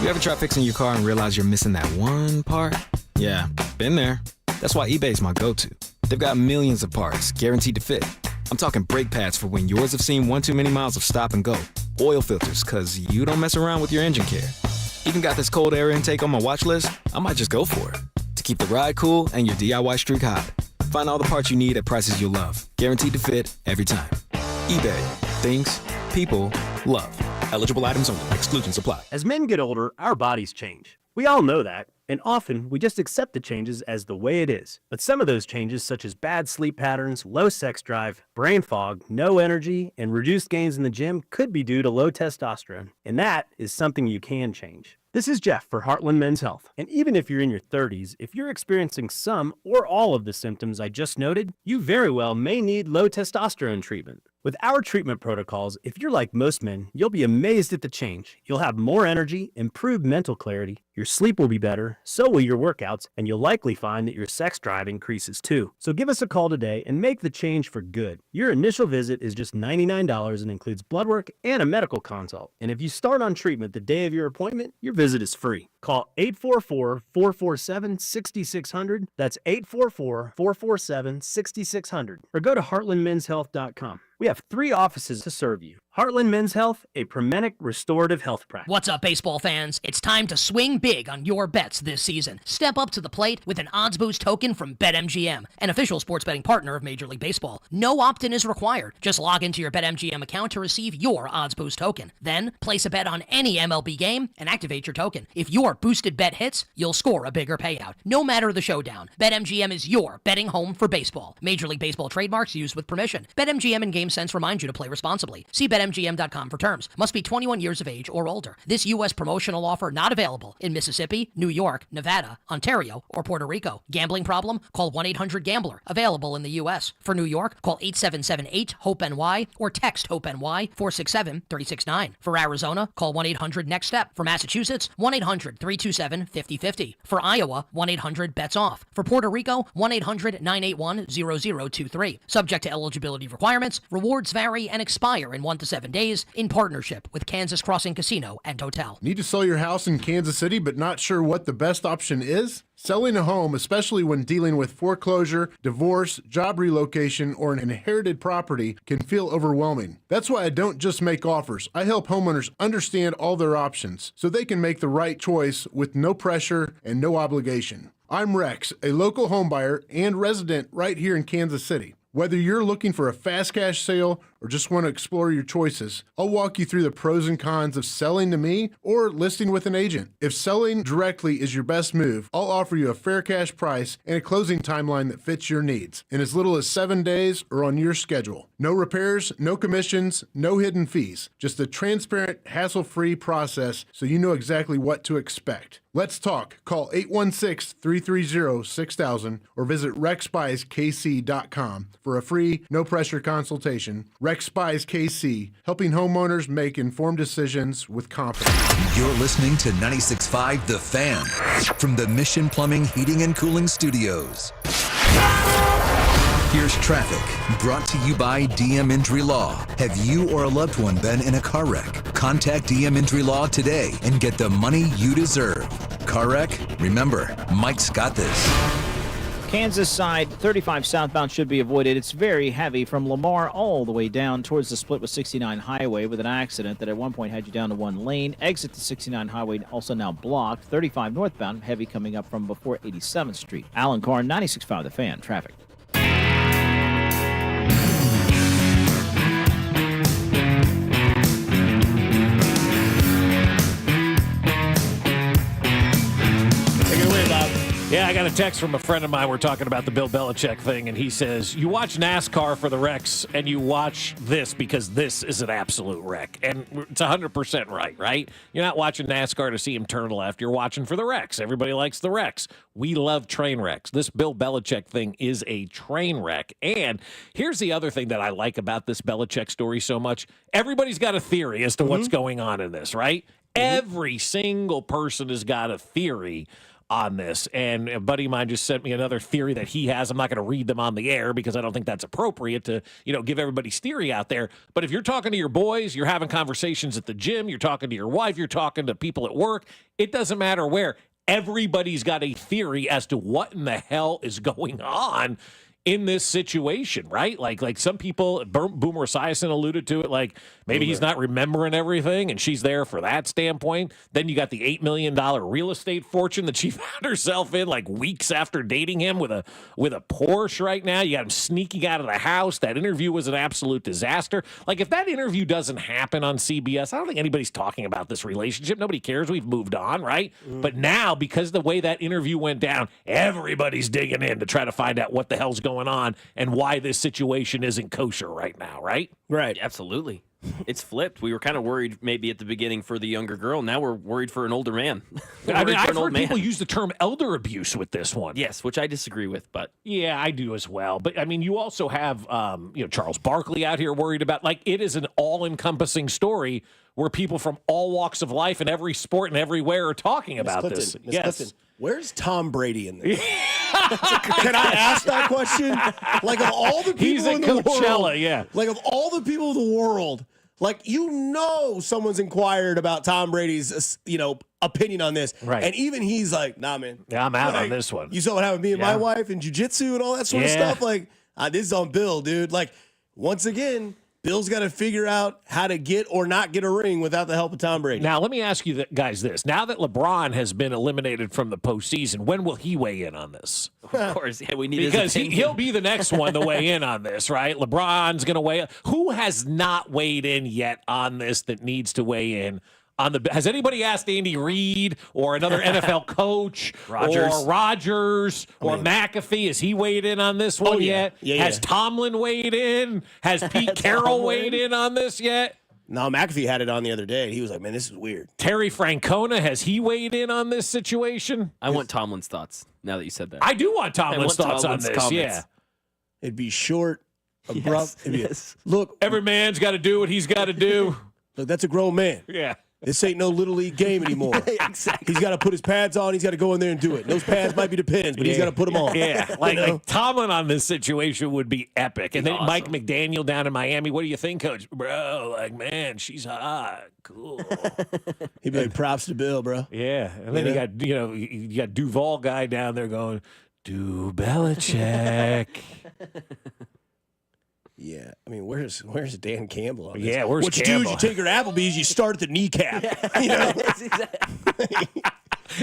You ever try fixing your car and realize you're missing that one part? Yeah, been there. That's why eBay's my go-to. They've got millions of parts, guaranteed to fit. I'm talking brake pads for when yours have seen one too many miles of stop and go. Oil filters, cause you don't mess around with your engine care. Even got this cold air intake on my watch list. I might just go for it. To keep the ride cool and your DIY streak hot. Find all the parts you need at prices you'll love. Guaranteed to fit every time. eBay. Things people love. Eligible items only. Exclusions apply. As men get older, our bodies change. We all know that. And often, we just accept the changes as the way it is. But some of those changes, such as bad sleep patterns, low sex drive, brain fog, no energy, and reduced gains in the gym, could be due to low testosterone. And that is something you can change. This is Jeff for Heartland Men's Health. And even if you're in your 30s, if you're experiencing some or all of the symptoms I just noted, you very well may need low testosterone treatment. With our treatment protocols, if you're like most men, you'll be amazed at the change. You'll have more energy, improved mental clarity, your sleep will be better, so will your workouts, and you'll likely find that your sex drive increases too. So give us a call today and make the change for good. Your initial visit is just $99 and includes blood work and a medical consult. And if you start on treatment the day of your appointment, your visit is free. Call 844-447-6600. That's 844-447-6600. Or go to heartlandmenshealth.com. We have 3 offices to serve you. Heartland Men's Health, a Promenic restorative health practice. What's up, baseball fans? It's time to swing big on your bets this season. Step up to the plate with an odds boost token from BetMGM, an official sports betting partner of Major League Baseball. No opt-in is required. Just log into your BetMGM account to receive your odds boost token. Then, place a bet on any MLB game and activate your token. If your boosted bet hits, you'll score a bigger payout. No matter the showdown, BetMGM is your betting home for baseball. Major League Baseball trademarks used with permission. BetMGM and GameSense remind you to play responsibly. See BetMGM.com for terms. Must be 21 years of age or older. This U.S. promotional offer not available in Mississippi, New York, Nevada, Ontario, or Puerto Rico. Gambling problem? Call 1-800-GAMBLER. Available in the U.S. For New York, call 877-8-HOPE-NY or text HOPE-NY 467-369. For Arizona, call 1-800-NEXT-STEP. For Massachusetts, 1-800-327-5050. For Iowa, 1-800-BETS-OFF. For Puerto Rico, 1-800-981-0023. Subject to eligibility requirements. Rewards vary and expire in 1 to 7 days in partnership with Kansas Crossing Casino and Hotel. Need to sell your house in Kansas City but not sure what the best option is? Selling a home, especially when dealing with foreclosure, divorce, job relocation, or an inherited property, can feel overwhelming. That's why I don't just make offers. I help homeowners understand all their options so they can make the right choice with no pressure and no obligation. I'm Rex, a local homebuyer and resident right here in Kansas City. Whether you're looking for a fast cash sale or just want to explore your choices, I'll walk you through the pros and cons of selling to me or listing with an agent. If selling directly is your best move, I'll offer you a fair cash price and a closing timeline that fits your needs in as little as 7 days or on your schedule. No repairs, no commissions, no hidden fees. Just a transparent, hassle-free process so you know exactly what to expect. Let's talk. Call 816-330-6000 or visit rexbuyskc.com for a free, no-pressure consultation. Rex Rex Spies KC, helping homeowners make informed decisions with confidence. You're listening to 96.5 The Fan from the Mission Plumbing, Heating, and Cooling Studios. Here's traffic, brought to you by DM Injury Law. Have you or a loved one been in a car wreck? Contact DM Injury Law today and get the money you deserve. Car wreck? Remember, Mike's got this. Kansas side, 35 southbound should be avoided. It's very heavy from Lamar all the way down towards the split with 69 Highway with an accident that at one point had you down to one lane. Exit to 69 Highway also now blocked. 35 northbound, heavy coming up from before 87th Street. Alan Carr, 96.5 The Fan, traffic. Yeah, I got a text from a friend of mine. We're talking about the Bill Belichick thing, and he says, you watch NASCAR for the wrecks, and you watch this because this is an absolute wreck. And it's 100% right? You're not watching NASCAR to see him turn left. You're watching for the wrecks. Everybody likes the wrecks. We love train wrecks. This Bill Belichick thing is a train wreck. And here's the other thing that I like about this Belichick story so much. Everybody's got a theory as to what's going on in this, right? Every single person has got a theory on this, and a buddy of mine just sent me another theory that he has. I'm not going to read them on the air because I don't think that's appropriate to, give everybody's theory out there. But if you're talking to your boys, you're having conversations at the gym, you're talking to your wife, you're talking to people at work, it doesn't matter where. Everybody's got a theory as to what in the hell is going on in this situation, right? Like some people, Boomer Esiason alluded to it, like maybe he's not remembering everything and she's there for that standpoint. Then you got the $8 million real estate fortune that she found herself in like weeks after dating him with a Porsche right now. You got him sneaking out of the house. That interview was an absolute disaster. Like if that interview doesn't happen on CBS, I don't think anybody's talking about this relationship. Nobody cares. We've moved on, right? But now, because of the way that interview went down, everybody's digging in to try to find out what the hell's going on and why this situation isn't kosher right now, right? Right. Absolutely. It's flipped. We were kind of worried maybe at the beginning for the younger girl. Now we're worried for an older man. I mean, I've heard people use the term elder abuse with this one. Yes, which I disagree with, but yeah, I do as well. But I mean, you also have Charles Barkley out here worried about, like, it is an all-encompassing story where people from all walks of life and every sport and everywhere are talking about this. Miss Clifton, where's Tom Brady in this? Can I ask that question? Like, of all the people in the world, like of all the people in the world, like, someone's inquired about Tom Brady's, opinion on this. Right. And even he's like, nah, man. Yeah, I'm out on this one. You saw what happened with me and my wife in jiu-jitsu and all that sort of stuff? Like, this is on Bill, dude. Like, once again, Bill's got to figure out how to get or not get a ring without the help of Tom Brady. Now, let me ask you guys this. Now that LeBron has been eliminated from the postseason, when will he weigh in on this? Of course, we need because his opinion. he'll be the next one to weigh in on this, right? LeBron's going to weigh in. Who has not weighed in yet on this that needs to weigh in? Has anybody asked Andy Reid or another NFL coach or Rodgers or McAfee? Has he weighed in on this one yet? Has Tomlin weighed in? Has Pete Carroll weighed in on this yet? No, McAfee had it on the other day. He was like, man, this is weird. Terry Francona, has he weighed in on this situation? I want Tomlin's thoughts now that you said that. I do want Tomlin's thoughts on this, comments. yeah. It'd be short, abrupt. Look, every man's got to do what he's got to do. Look, that's a grown man. Yeah. This ain't no little league game anymore. Exactly. He's got to put his pads on. He's got to go in there and do it. Those pads might be the pins, but he's got to put them on. Yeah, like Tomlin on this situation would be epic. And then awesome. Mike McDaniel down in Miami. What do you think, Coach? Bro, like, man, she's hot. Cool. He'd be like, props to Bill, bro. Yeah. And then you got Duval guy down there going, do Belichick. Yeah, I mean, where's Dan Campbell on this? Yeah, where's what Campbell? You do is you take your Applebee's, you start at the kneecap.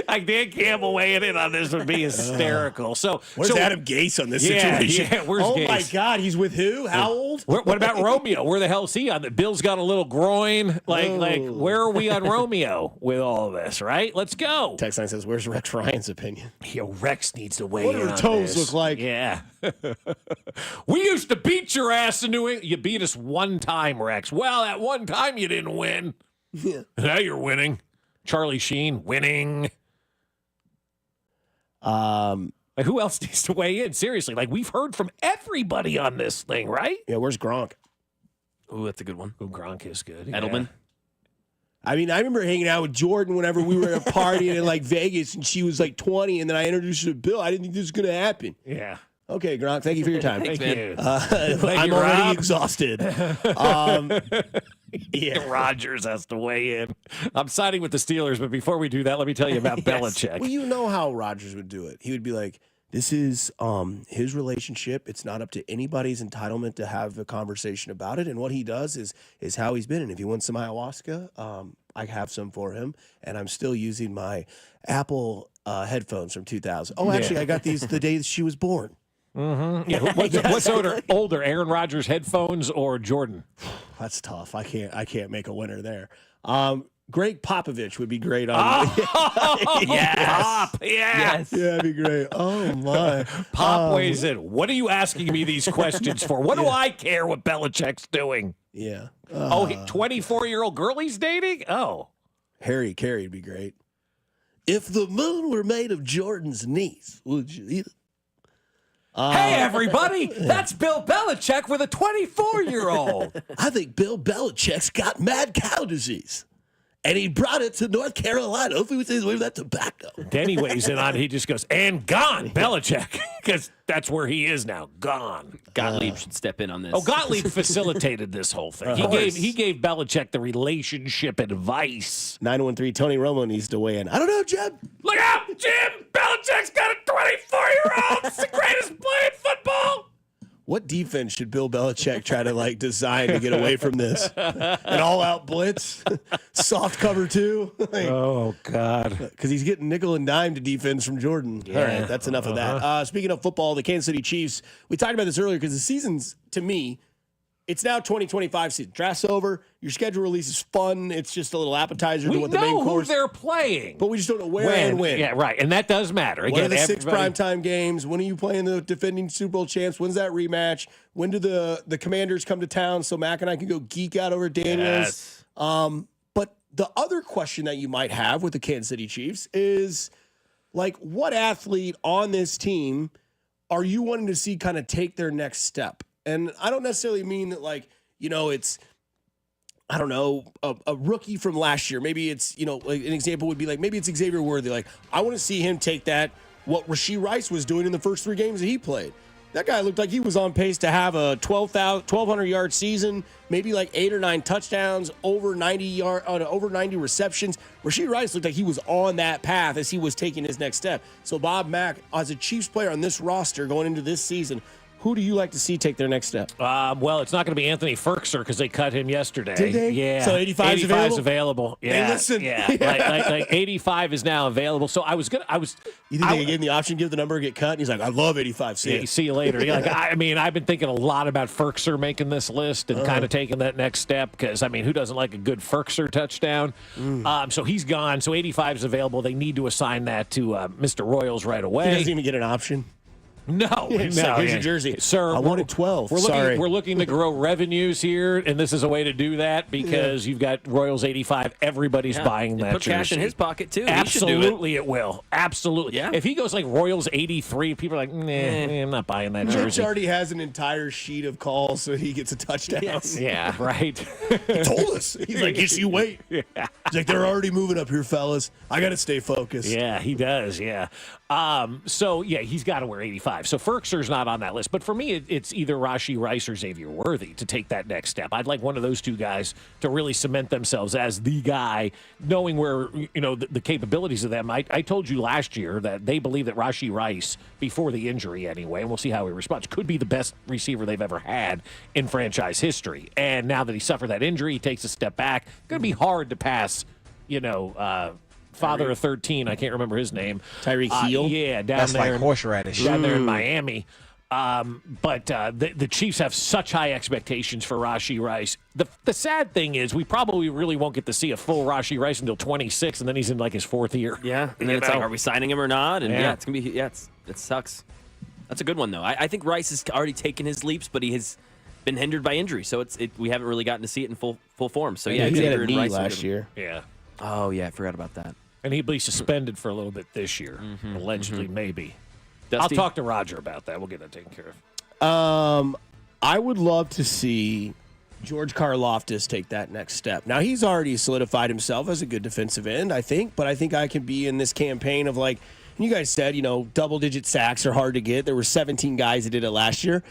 Like Dan Campbell weighing in on this would be hysterical. Where's Adam Gase on this situation? Yeah, where's Gase? My God, he's with who? How old? What about Romeo? Where the hell is he on? Bill's got a little groin. Like where are we on Romeo with all of this? Right? Let's go. Text line says, "Where's Rex Ryan's opinion?" Yo, Rex needs to weigh in. What do do her toes look like? Yeah. We used to beat your ass in New England. You beat us one time, Rex. Well, at one time you didn't win. Yeah. Now you're winning. Charlie Sheen winning. Like, who else needs to weigh in? Seriously, like, we've heard from everybody on this thing, right? Yeah, where's Gronk? Ooh, that's a good one. Ooh, Gronk is good. Edelman. I mean, I remember hanging out with Jordan whenever we were at a party in like Vegas, and she was like 20, and then I introduced her to Bill. I didn't think this was going to happen. Yeah. Okay, Gronk, thank you for your time. Thank you. I'm already exhausted. Yeah. Rodgers has to weigh in. I'm siding with the Steelers, but before we do that, let me tell you about Belichick. Well, you know how Rodgers would do it. He would be like, this is his relationship. It's not up to anybody's entitlement to have a conversation about it. And what he does is how he's been. And if he wants some ayahuasca, I have some for him. And I'm still using my Apple headphones from 2000. Oh, actually, I got these the day she was born. Mm-hmm. Yeah. What's older, Aaron Rodgers headphones or Jordan? That's tough. I can't make a winner there. Greg Popovich would be great on. Yes. Pop. Yes. Yeah, that'd be great. Oh my. Pop weighs in. What are you asking me these questions for? What do I care what Belichick's doing? Yeah. 24-year-old girl he's dating? Oh. Harry Carey would be great. If the moon were made of Jordan's knees, would you eat it? Hey, everybody. That's Bill Belichick with a 24-year-old. I think Bill Belichick's got mad cow disease. And he brought it to North Carolina. Hopefully we stays away from that tobacco. Denny weighs in on it. He just goes, and gone, Belichick. Because that's where he is now. Gone. Gottlieb should step in on this. Oh, Gottlieb facilitated this whole thing. He gave Belichick the relationship advice. 913 Tony Romo needs to weigh in. I don't know, Jeb. Look out, Jim! Belichick's got a 24-year-old. It's the greatest play in football. What defense should Bill Belichick try to design to get away from this? An all-out blitz, soft cover two. Oh God! Because he's getting nickel and dime to defense from Jordan. Yeah. All right, that's enough of that. Speaking of football, the Kansas City Chiefs. We talked about this earlier because the season's, to me, it's now 2025 season. Draft's over. Your schedule release is fun. It's just a little appetizer to what the main course. We know who they're playing, but we just don't know where and when. Yeah, right, and that does matter. Again, what are the 6 primetime games? When are you playing the defending Super Bowl champs? When's that rematch? When do the Commanders come to town so Mac and I can go geek out over Daniels? Yes. But the other question that you might have with the Kansas City Chiefs is, what athlete on this team are you wanting to see kind of take their next step? And I don't necessarily mean that, it's, I don't know, a rookie from last year. Maybe it's, an example would be maybe it's Xavier Worthy. I want to see him take what Rashee Rice was doing in the first 3 games that he played. That guy looked like he was on pace to have a 1,200-yard season, maybe 8 or 9 touchdowns, over 90 receptions. Rashee Rice looked like he was on that path as he was taking his next step. So Bob Mack, as a Chiefs player on this roster going into this season, who do you like to see take their next step? Well, it's not going to be Anthony Ferkser because they cut him yesterday. Did they? Yeah. So 85 is available. Yeah. Hey, listen. Yeah. 85 is now available. So You think they gave him the option, give the number, get cut? And he's like, I love 85. See you later. I've been thinking a lot about Ferkser making this list and kind of taking that next step because, who doesn't like a good Ferkser touchdown? So he's gone. So 85 is available. They need to assign that to Mr. Royals right away. He doesn't even get an option. No, here's your jersey, sir. I wanted 12. We're looking to grow revenues here, and this is a way to do that because you've got Royals 85. Everybody's buying that put jersey. Cash in his pocket too. Absolutely, it will. Absolutely. Yeah. If he goes Royals 83, people are like, nah, I'm not buying that jersey. Rich already has an entire sheet of calls, so he gets a touchdown. Yes. Yeah, right. He told us. He's like, yes, you wait. Yeah. He's like, they're already moving up here, fellas. I got to stay focused. Yeah, he does. Yeah. He's got to wear 85. So Ferkser's not on that list. But for me, it's either Rashee Rice or Xavier Worthy to take that next step. I'd like one of those two guys to really cement themselves as the guy, knowing where, the capabilities of them. I told you last year that they believe that Rashee Rice, before the injury anyway, and we'll see how he responds, could be the best receiver they've ever had in franchise history. And now that he suffered that injury, he takes a step back. Going to be hard to pass, father of 13, I can't remember his name. Tyreek Hill? Yeah, That's down there. like horseradish. Down there in Miami. But the Chiefs have such high expectations for Rashee Rice. The sad thing is we probably really won't get to see a full Rashee Rice until 26, and then he's in his 4th year. Yeah, and then it's are we signing him or not? And it's going to be, it sucks. That's a good one, though. I think Rice has already taken his leaps, but he has been hindered by injury, so we haven't really gotten to see it in full form. So, he had a knee last year. Yeah. Oh, yeah, I forgot about that. And he'll be suspended for a little bit this year, allegedly, maybe. Dusty? I'll talk to Roger about that. We'll get that taken care of. I would love to see George Karlaftis take that next step. Now, he's already solidified himself as a good defensive end, I think, but I think I can be in this campaign of like, you guys said, double-digit sacks are hard to get. There were 17 guys that did it last year.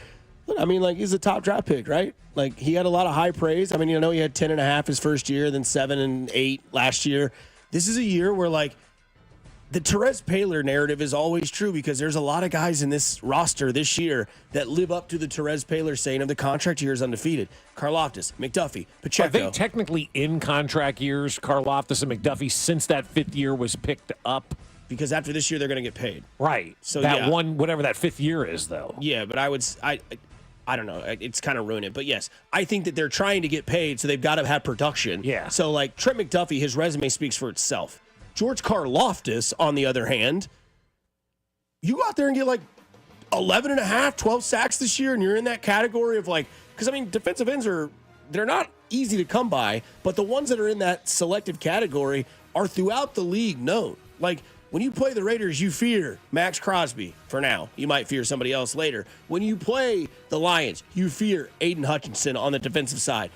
But, I mean, like, he's a top draft pick, right? Like, he had a lot of high praise. I mean, he had 10.5 his first year, then 7 and 8 last year. This is a year where, like, the Terez Paylor narrative is always true because there's a lot of guys in this roster this year that live up to the Terez Paylor saying of the contract year is undefeated. Karlaftis, McDuffie, Pacheco. Are they technically in contract years, Karlaftis and McDuffie, since that 5th year was picked up? Because after this year, they're going to get paid. Right. So that one, whatever that 5th year is, though. Yeah, but I don't know. It's kind of ruined it. But yes, I think that they're trying to get paid, so they've got to have production. Yeah. So, like, Trent McDuffie, his resume speaks for itself. George Karlaftis, on the other hand, you go out there and get like 11.5, 12 sacks this year, and you're in that category of like, because I mean, defensive ends they're not easy to come by, but the ones that are in that selective category are throughout the league known. Like, when you play the Raiders, you fear Max Crosby for now. You might fear somebody else later. When you play the Lions, you fear Aiden Hutchinson on the defensive side.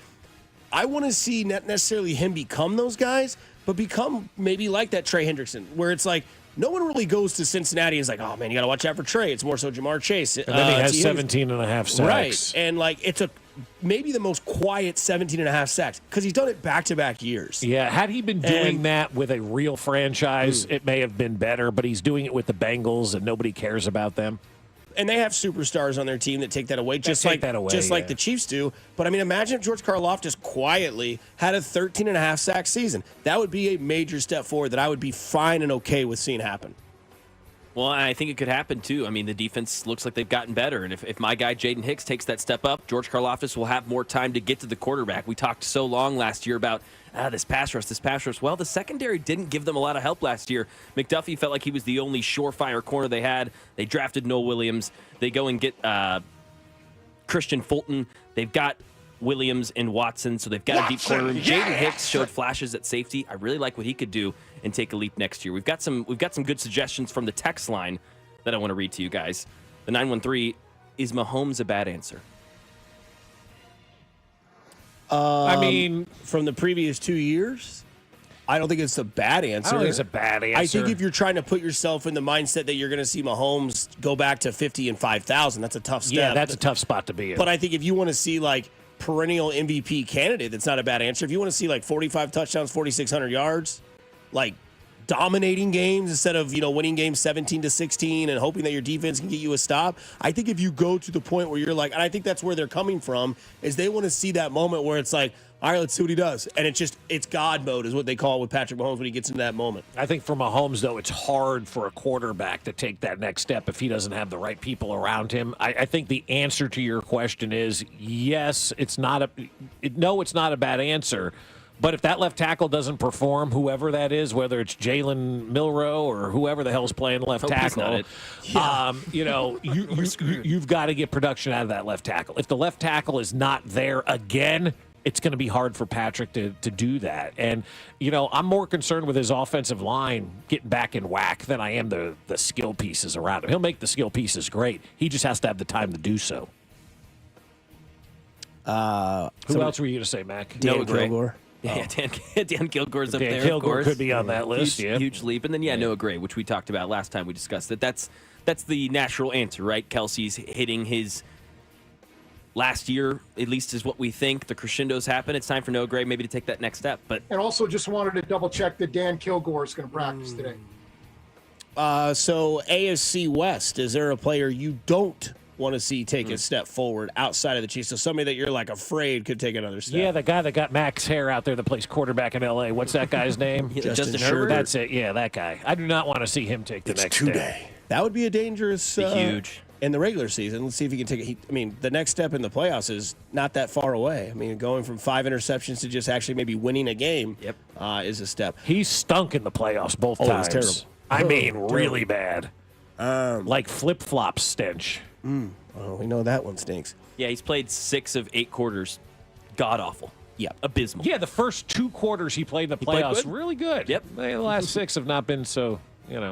I want to see not necessarily him become those guys, but become maybe like that Trey Hendrickson, where it's like no one really goes to Cincinnati and is like, oh, man, you got to watch out for Trey. It's more so Jamar Chase. And then he has 17.5 sacks. Right, and like it's maybe the most quiet 17.5 sacks because he's done it back-to-back years. Yeah, had he been doing that with a real franchise, it may have been better, but he's doing it with the Bengals and nobody cares about them. And they have superstars on their team that take that away, just like the Chiefs do. But, I mean, imagine if George Karlaftis quietly had a 13.5 sack season. That would be a major step forward that I would be fine and okay with seeing happen. Well, I think it could happen, too. I mean, the defense looks like they've gotten better. And if my guy Jaden Hicks takes that step up, George Karlaftis will have more time to get to the quarterback. We talked so long last year about this pass rush. Well, the secondary didn't give them a lot of help last year. McDuffie felt like he was the only surefire corner they had. They drafted Noel Williams. They go and get Christian Fulton. They've got Williams and Watson, so they've got a deep corner room. Jaden Hicks showed flashes at safety. I really like what he could do and take a leap next year. We've got some good suggestions from the text line that I want to read to you guys. The 913, is Mahomes a bad answer? I mean, from the previous 2 years, I don't think it's a bad answer. I don't think it's a bad answer. I think if you're trying to put yourself in the mindset that you're going to see Mahomes go back to 50 and 5,000, that's a tough step. Yeah, that's a tough spot to be in. But I think if you want to see like perennial MVP candidate, that's not a bad answer. If you want to see like 45 touchdowns, 4,600 yards, like dominating games instead of winning games 17-16 and hoping that your defense can get you a stop. I think if you go to the point where you're like, and I think that's where they're coming from, is they want to see that moment where it's like, all right, let's see what he does. And it's God mode is what they call it with Patrick Mahomes when he gets into that moment. I think for Mahomes, though, it's hard for a quarterback to take that next step if he doesn't have the right people around him. I think the answer to your question is yes, it's not a bad answer. But if that left tackle doesn't perform, whoever that is, whether it's Jalen Milroe or whoever the hell's playing left tackle, you've got to get production out of that left tackle. If the left tackle is not there again, it's going to be hard for Patrick to do that. And, I'm more concerned with his offensive line getting back in whack than I am the skill pieces around him. He'll make the skill pieces great. He just has to have the time to do so. Who else were you going to say, Mac? Noah Gray. Kilgore. Yeah, Dan Kilgore's up there. Dan Kilgore of course. could be on that list. Huge leap. And then, Noah Gray, which we talked about last time we discussed it. That's the natural answer, right? Kelsey's hitting his last year, at least is what we think. The crescendos happen. It's time for Noah Gray maybe to take that next step. And also just wanted to double check that Dan Kilgore is going to practice today. So AFC West, is there a player you don't want to see take a step forward outside of the Chiefs? So somebody that you're like afraid could take another step. Yeah, the guy that got Max hair out there that plays quarterback in L.A. What's that guy's name? Justin Herbert. That's it. Yeah, that guy. I do not want to see him take the next step. That would be a dangerous. Huge. In the regular season, let's see if he can take it. I mean, the next step in the playoffs is not that far away. I mean, going from 5 interceptions to just actually maybe winning a game is a step. He stunk in the playoffs both times. It was terrible. I mean, really bad. Like flip-flop stench. Oh, we know that one stinks. Yeah, he's played 6 of 8 quarters. God-awful. Yeah. Abysmal. Yeah, the first 2 quarters he played in the playoffs, really good. Yep. The last 6 have not been so,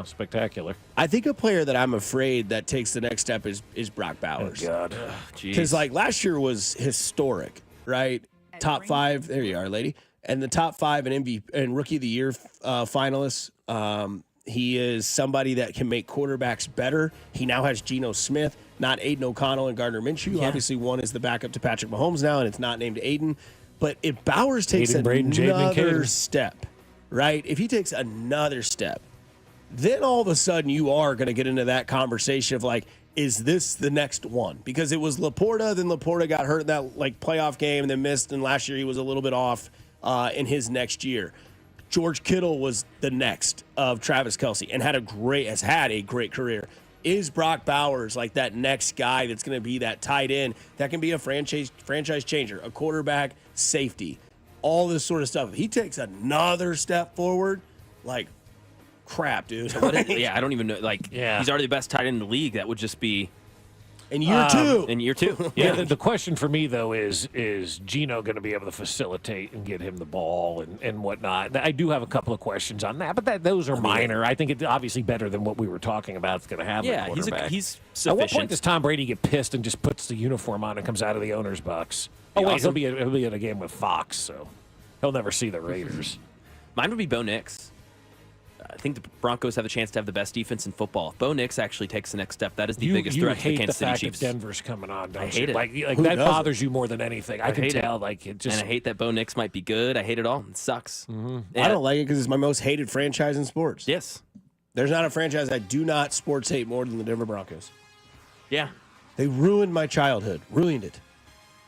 spectacular. I think a player that I'm afraid that takes the next step is Brock Bowers. Oh, God. Because, last year was historic, right? top 5. There you are, lady. And the top 5 and MVP and Rookie of the Year finalists. He is somebody that can make quarterbacks better. He now has Geno Smith, not Aiden O'Connell and Gardner Minshew. Yeah. Obviously, one is the backup to Patrick Mahomes now, and it's not named Aiden. But if Bowers takes Aiden, Braden, Jaden, and another Caden. step, right? If he takes another step, then all of a sudden you are going to get into that conversation of like, is this the next one? Because it was Laporta, then Laporta got hurt in that like playoff game and then missed, and last year he was a little bit off in his next year. George Kittle was the next of Travis Kelce and has had a great career. Is Brock Bowers like that next guy that's going to be that tight end that can be a franchise changer, a quarterback, safety, all this sort of stuff? If he takes another step forward, like crap, dude. I don't even know. He's already the best tight end in the league. That would just be in year 2. In year 2. Yeah. The question for me though is Geno going to be able to facilitate and get him the ball and whatnot? I do have a couple of questions on that, but those are minor. I think it's obviously better than what we were talking about. It's going to have. Yeah, a quarterback. he's At sufficient. what point does Tom Brady get pissed and just puts the uniform on and comes out of the owner's box? Oh wait, awesome. he'll be in a game with Fox, so he'll never see the Raiders. Mine would be Bo Nix. I think the Broncos have a chance to have the best defense in football. If Bo Nix actually takes the next step, that is the biggest threat to the Kansas City Chiefs. That Denver's coming on. Don't I hate you? it. Like that bothers you more than anything. I can hate tell. it. Like it just. And I hate that Bo Nix might be good. I hate it all. It sucks. Mm-hmm. I don't like it because it's my most hated franchise in sports. Yes. There's not a franchise I do not sports hate more than the Denver Broncos. Yeah. They ruined my childhood. Ruined it.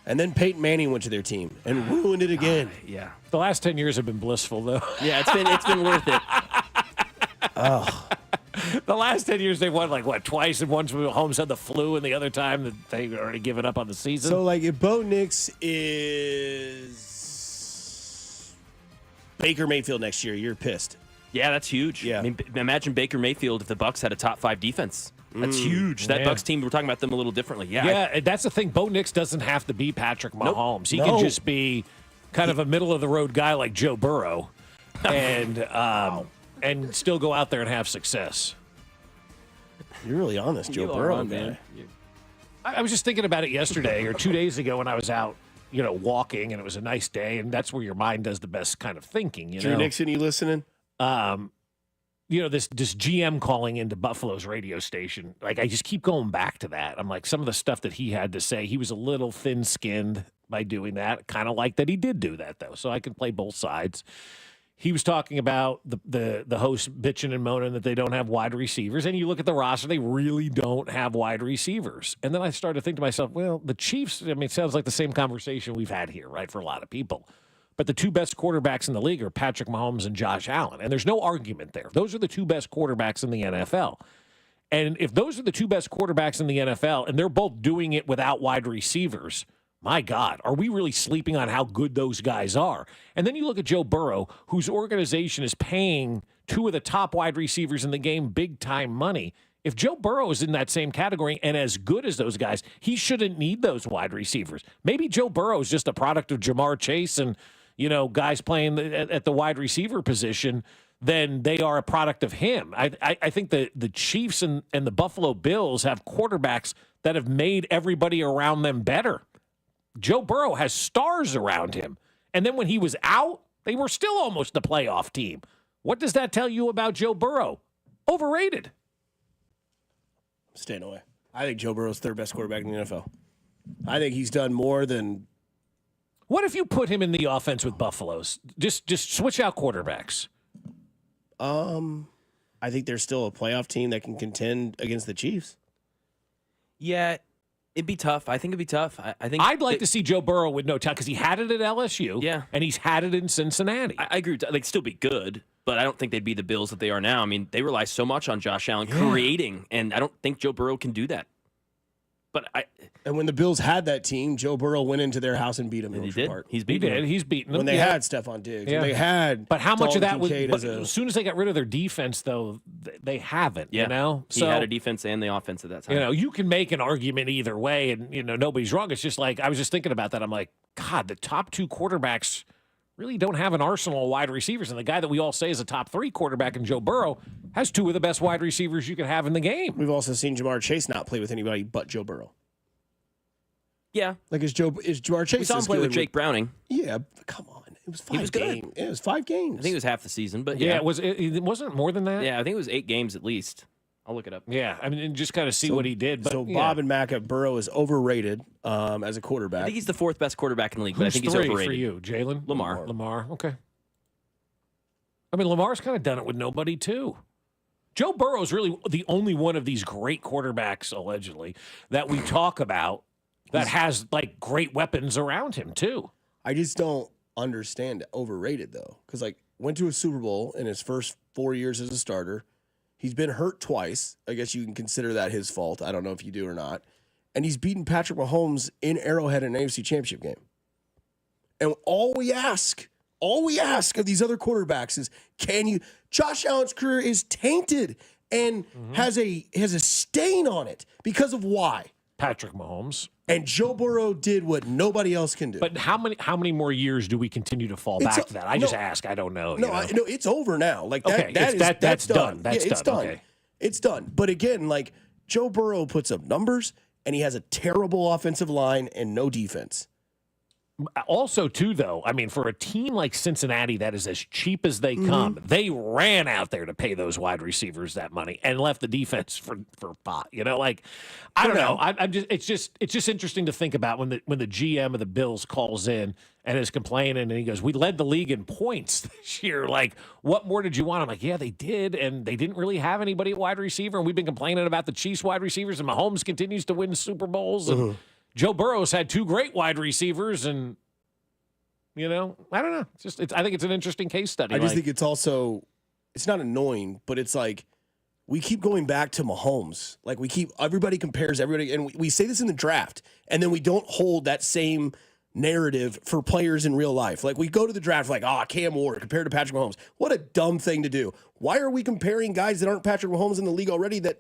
And then Peyton Manning went to their team and ruined it again. Yeah. The last 10 years have been blissful, though. Yeah, it's been worth it. Oh. The last 10 years, they've won, twice, and once Holmes had the flu, and the other time that they already given up on the season. So, if Bo Nix is Baker Mayfield next year, you're pissed. Yeah, that's huge. Yeah. I mean, imagine Baker Mayfield if the Bucs had a top 5 defense. That's huge. That Bucs team, we're talking about them a little differently. Yeah, and that's the thing. Bo Nix doesn't have to be Patrick Mahomes. He can just be kind of a middle-of-the-road guy like Joe Burrow and still go out there and have success. You're really on this Joe Burrow, man. I was just thinking about it yesterday or 2 days ago when I was out, walking, and it was a nice day, and that's where your mind does the best kind of thinking. Drew Nixon, you listening? This GM calling into Buffalo's radio station, I just keep going back to that. I'm like, some of the stuff that he had to say, he was a little thin-skinned by doing that. Kind of like that he did do that, though, so I can play both sides. He was talking about the host bitching and moaning that they don't have wide receivers, and you look at the roster, they really don't have wide receivers. And then I started to think to myself, well, the Chiefs, it sounds like the same conversation we've had here, right, for a lot of people. But the two best quarterbacks in the league are Patrick Mahomes and Josh Allen. And there's no argument there. Those are the two best quarterbacks in the NFL. And if those are the two best quarterbacks in the NFL and they're both doing it without wide receivers, my God, are we really sleeping on how good those guys are? And then you look at Joe Burrow, whose organization is paying two of the top wide receivers in the game big-time money. If Joe Burrow is in that same category and as good as those guys, he shouldn't need those wide receivers. Maybe Joe Burrow is just a product of Jamar Chase and guys playing at the wide receiver position, then they are a product of him. I think the Chiefs and the Buffalo Bills have quarterbacks that have made everybody around them better. Joe Burrow has stars around him. And then when he was out, they were still almost a playoff team. What does that tell you about Joe Burrow? Overrated. Staying away. I think Joe Burrow's third best quarterback in the NFL. I think he's done more than... What if you put him in the offense with Buffalo's? Just switch out quarterbacks. I think there's still a playoff team that can contend against the Chiefs. Yeah, it'd be tough. I think it'd be tough. I think I'd like to see Joe Burrow with no time because he had it at LSU. Yeah, and he's had it in Cincinnati. I agree. They'd still be good, but I don't think they'd be the Bills that they are now. I mean, they rely so much on Josh Allen creating, and I don't think Joe Burrow can do that. And when the Bills had that team, Joe Burrow went into their house and beat them. He did. Apart. He's beaten them. He's beaten them. When they had Stephon Diggs. Yeah. When they had but how much of that was Kincaid as soon as they got rid of their defense, though, they haven't. Yeah. He had a defense and the offense at that time. You can make an argument either way, and nobody's wrong. It's just like I was just thinking about that. I'm like, God, the top two quarterbacks really don't have an arsenal of wide receivers, and the guy that we all say is a top three quarterback in Joe Burrow has two of the best wide receivers you could have in the game. We've also seen Jamar Chase not play with anybody but Joe Burrow. Yeah. Like is Jamar Chase? We saw him play with Jake Browning. Yeah, come on. It was 5 was games. good. It was 5 games. I think it was half the season, but it wasn't more than that. Yeah, I think it was 8 games at least. I'll look it up. Yeah, I mean, and just kind of see what he did. But, so Bob and Mac at Burrow is overrated as a quarterback. I think he's the 4th best quarterback in the league, but I think he's three overrated. for you, Jalen? Lamar. Okay. I mean, Lamar's kind of done it with nobody, too. Joe Burrow's really the only one of these great quarterbacks, allegedly, that we talk about that has, like, great weapons around him, too. I just don't understand it. Overrated, though, because, like, went to a Super Bowl in his first 4 years as a starter. He's been hurt twice. I guess you can consider that his fault. I don't know if you do or not. And he's beaten Patrick Mahomes in Arrowhead in an AFC Championship game. And all we ask of these other quarterbacks is, can you? Josh Allen's career is tainted and has a stain on it because of why? Patrick Mahomes. And Joe Burrow did what nobody else can do. But how many more years do we continue to fall back to that? I just ask. I don't know. No, it's over now. Like okay, that's done. It's done. Okay. It's done. But again, like Joe Burrow puts up numbers, and he has a terrible offensive line and no defense. Also, too, though, I mean, for a team like Cincinnati that is as cheap as they come, they ran out there to pay those wide receivers that money and left the defense for pot. You know, like I don't know. I'm just it's just interesting to think about when the GM of the Bills calls in and is complaining and he goes, "We led the league in points this year. Like, what more did you want?" I'm like, "Yeah, they did, and they didn't really have anybody at wide receiver, and we've been complaining about the Chiefs wide receivers, and Mahomes continues to win Super Bowls and." Joe Burrow's had 2 great wide receivers, and I don't know. I think it's an interesting case study. I just think it's also, it's not annoying, but it's like we keep going back to Mahomes. Like everybody compares everybody, and we say this in the draft, and then we don't hold that same narrative for players in real life. Like we go to the draft like, Cam Ward compared to Patrick Mahomes. What a dumb thing to do. Why are we comparing guys that aren't Patrick Mahomes in the league already no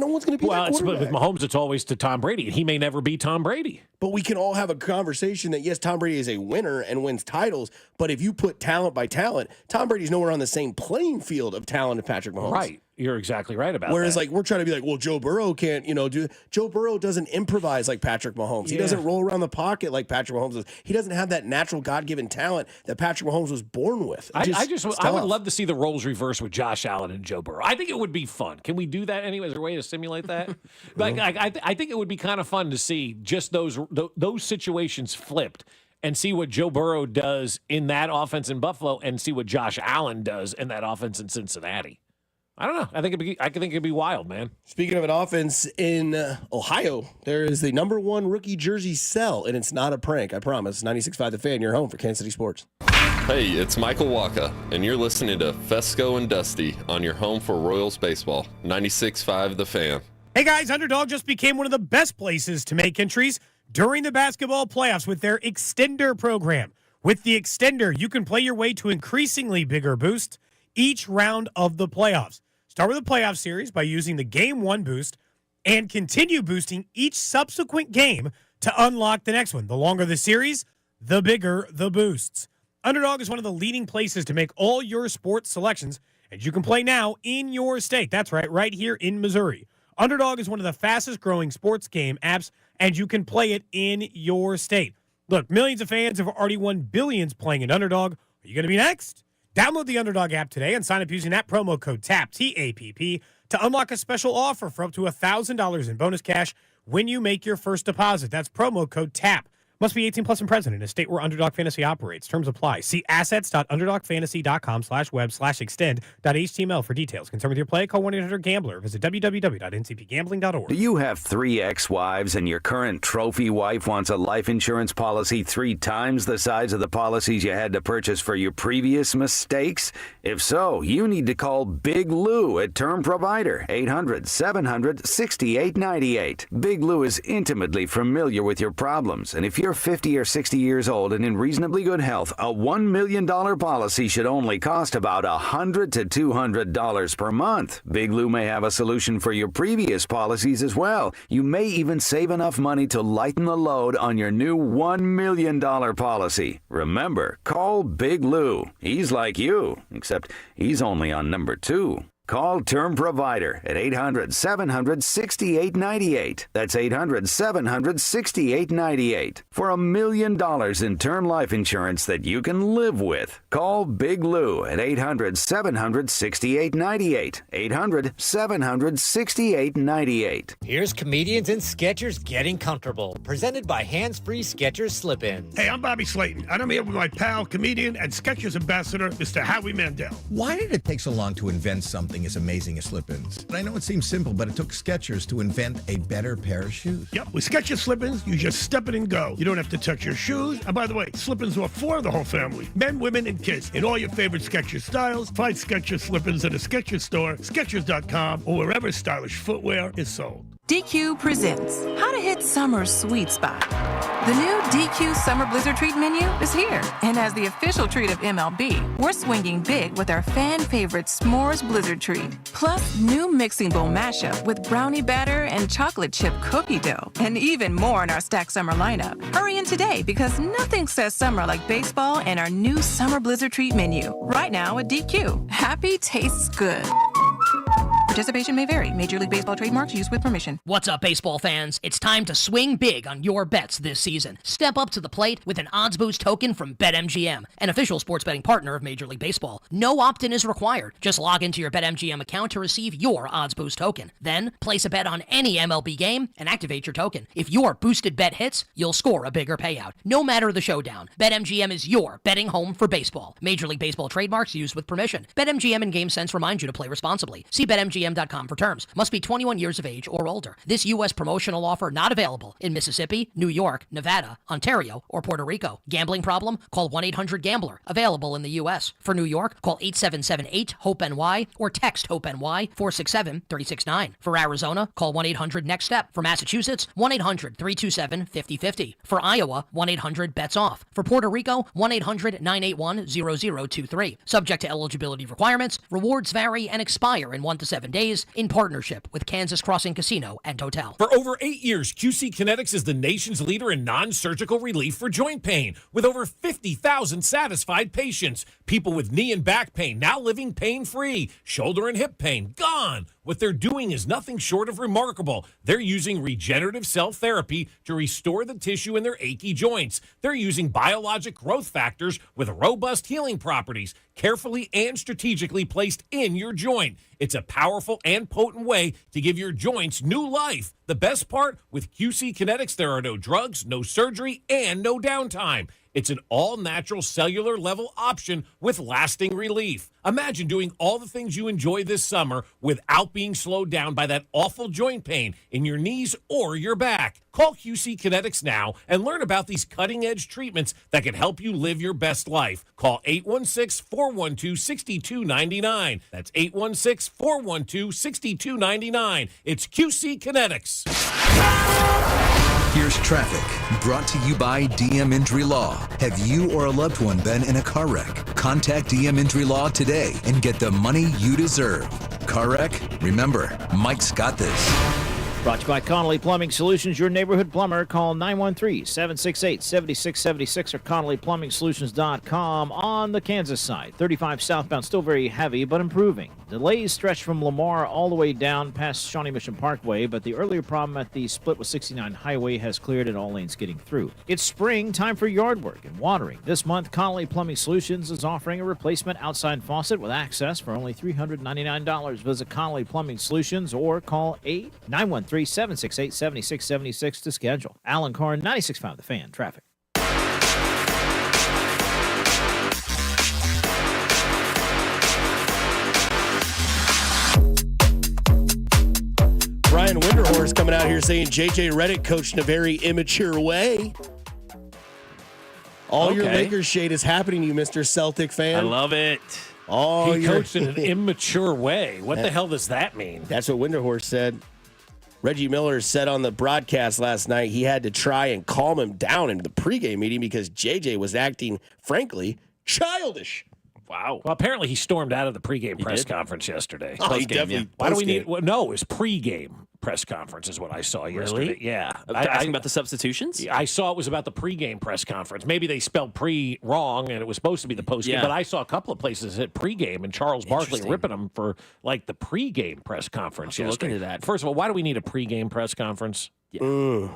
one's going to be that quarterback? With Mahomes, it's always to Tom Brady, and he may never be Tom Brady. But we can all have a conversation that, yes, Tom Brady is a winner and wins titles, but if you put talent by talent, Tom Brady's nowhere on the same playing field of talent as Patrick Mahomes. Right. You're exactly right about Whereas, that. like, we're trying to be like, well, Joe Burrow can't, do. Joe Burrow doesn't improvise like Patrick Mahomes. He doesn't roll around the pocket like Patrick Mahomes does. He doesn't have that natural God-given talent that Patrick Mahomes was born with. I would love to see the roles reversed with Josh Allen and Joe Burrow. I think it would be fun. Can we do that anyway? Is there a way to simulate that? I think it would be kind of fun to see just those situations flipped and see what Joe Burrow does in that offense in Buffalo and see what Josh Allen does in that offense in Cincinnati. I don't know. I think it'd be wild, man. Speaking of an offense in Ohio, there is the #1 rookie jersey sell, and it's not a prank. I promise. 96.5 The Fan, your home for Kansas City sports. Hey, it's Michael Waka, and you're listening to Fescoe and Dusty on your home for Royals baseball. 96.5 The Fan. Hey guys, Underdog just became one of the best places to make entries during the basketball playoffs with their Extender program. With the Extender, you can play your way to increasingly bigger boosts each round of the playoffs. Start with the playoff series by using the Game 1 boost and continue boosting each subsequent game to unlock the next one. The longer the series, the bigger the boosts. Underdog is one of the leading places to make all your sports selections, and you can play now in your state. That's right here in Missouri. Underdog is one of the fastest growing sports game apps, and you can play it in your state. Look, millions of fans have already won billions playing at Underdog. Are you going to be next? Download the Underdog app today and sign up using that promo code TAPP, T-A-P-P, to unlock a special offer for up to $1,000 in bonus cash when you make your first deposit. That's promo code TAPP. Must be 18 plus and present in a state where Underdog Fantasy operates. Terms apply. See assets.underdogfantasy.com/web/extend.html for details. Concerned with your play? Call 1-800-GAMBLER. Visit www.ncpgambling.org. Do you have 3 ex-wives and your current trophy wife wants a life insurance policy 3 times the size of the policies you had to purchase for your previous mistakes? If so, you need to call Big Lou at Term Provider, 800-700-6898. Big Lou is intimately familiar with your problems, and if you're 50 or 60 years old and in reasonably good health, a $1 million policy should only cost about $100 to $200 per month. Big Lou may have a solution for your previous policies as well. You may even save enough money to lighten the load on your new $1 million policy. Remember, call Big Lou. He's like you, except he's only on number 2. Call Term Provider at 800-700-6898. That's 800-700-6898. For $1 million in term life insurance that you can live with. Call Big Lou at 800-700-6898. 800-700-6898. Here's Comedians and Sketchers Getting Comfortable, presented by Hands-Free Skechers Slip-Ins. Hey, I'm Bobby Slayton, and I'm here with my pal, comedian, and Skechers ambassador, Mr. Howie Mandel. Why did it take so long to invent something as amazing as slip-ins? I know it seems simple, but it took Skechers to invent a better pair of shoes. Yep, with Skechers slip-ins, you just step it and go. You don't have to touch your shoes. And by the way, slip-ins are for the whole family, men, women, and kids, in all your favorite Skechers styles. Find Skechers slip-ins at a Skechers store, Skechers.com, or wherever stylish footwear is sold. DQ presents How to Hit Summer's Sweet Spot. The new DQ Summer Blizzard Treat menu is here. And as the official treat of MLB, we're swinging big with our fan favorite S'mores Blizzard Treat. Plus, new mixing bowl mashup with brownie batter and chocolate chip cookie dough. And even more in our Stack Summer lineup. Hurry in today because nothing says summer like baseball and our new Summer Blizzard Treat menu. Right now at DQ. Happy tastes good. Participation may vary. Major League Baseball trademarks used with permission. What's up, baseball fans? It's time to swing big on your bets this season. Step up to the plate with an odds boost token from BetMGM, an official sports betting partner of Major League Baseball. No opt-in is required. Just log into your BetMGM account to receive your odds boost token. Then, place a bet on any MLB game and activate your token. If your boosted bet hits, you'll score a bigger payout. No matter the showdown, BetMGM is your betting home for baseball. Major League Baseball trademarks used with permission. BetMGM and GameSense remind you to play responsibly. See BetMGM.com for terms. Must be 21 years of age or older. This U.S. promotional offer not available in Mississippi, New York, Nevada, Ontario, or Puerto Rico. Gambling problem? Call 1-800-GAMBLER. Available in the U.S. For New York, call 877-8-HOPE-NY or text HOPE-NY 467-369. For Arizona, call 1-800-NEXT-STEP. For Massachusetts, 1-800-327-5050. For Iowa, 1-800-BETS-OFF. For Puerto Rico, 1-800-981-0023. Subject to eligibility requirements. Rewards vary and expire in 1 to 7 days in partnership with Kansas Crossing Casino and Hotel. For over 8 years, QC Kinetics is the nation's leader in non-surgical relief for joint pain, with over 50,000 satisfied patients. People with knee and back pain now living pain-free. Shoulder and hip pain gone. What they're doing is nothing short of remarkable. They're using regenerative cell therapy to restore the tissue in their achy joints. They're using biologic growth factors with robust healing properties, carefully and strategically placed in your joint. It's a powerful and potent way to give your joints new life. The best part, with QC Kinetics, there are no drugs, no surgery, and no downtime. It's an all-natural cellular level option with lasting relief. Imagine doing all the things you enjoy this summer without being slowed down by that awful joint pain in your knees or your back. Call QC Kinetics now and learn about these cutting-edge treatments that can help you live your best life. Call 816-412-6299. That's 816-412-6299. It's QC Kinetics. Here's traffic, brought to you by DM Injury Law. Have you or a loved one been in a car wreck? Contact DM Injury Law today and get the money you deserve. Car wreck? Remember, Mike's got this. Brought to you by Connolly Plumbing Solutions, your neighborhood plumber. Call 913-768-7676 or ConnollyPlumbingSolutions.com. On the Kansas side, 35 southbound, still very heavy, but improving. Delays stretch from Lamar all the way down past Shawnee Mission Parkway, but the earlier problem at the split with 69 Highway has cleared and all lanes getting through. It's spring, time for yard work and watering. This month, Connolly Plumbing Solutions is offering a replacement outside faucet with access for only $399. Visit Connolly Plumbing Solutions or call 913-768-7676 to schedule. Alan Corn, 96.5 The Fan, traffic. Brian Winterhorse coming out here saying J.J. Redick coached in a very immature way. All your Lakers shade is happening to you, Mr. Celtic fan. I love it. He coached in an immature way. What the hell does that mean? That's what Winterhorse said. Reggie Miller said on the broadcast last night he had to try and calm him down in the pregame meeting because JJ was acting, frankly, childish. Wow. Well, apparently he stormed out of the pregame press conference yesterday. Oh, he definitely. Why do we need? Well, no, it was pregame. press conference is what I saw yesterday. Yeah. Asking about the substitutions? I saw it was about the pregame press conference. Maybe they spelled pre wrong, and it was supposed to be the postgame. Yeah. But I saw a couple of places that pregame, and Charles Barkley ripping them for like the pregame press conference yesterday. Look into that. First of all, why do we need a pregame press conference? Yeah,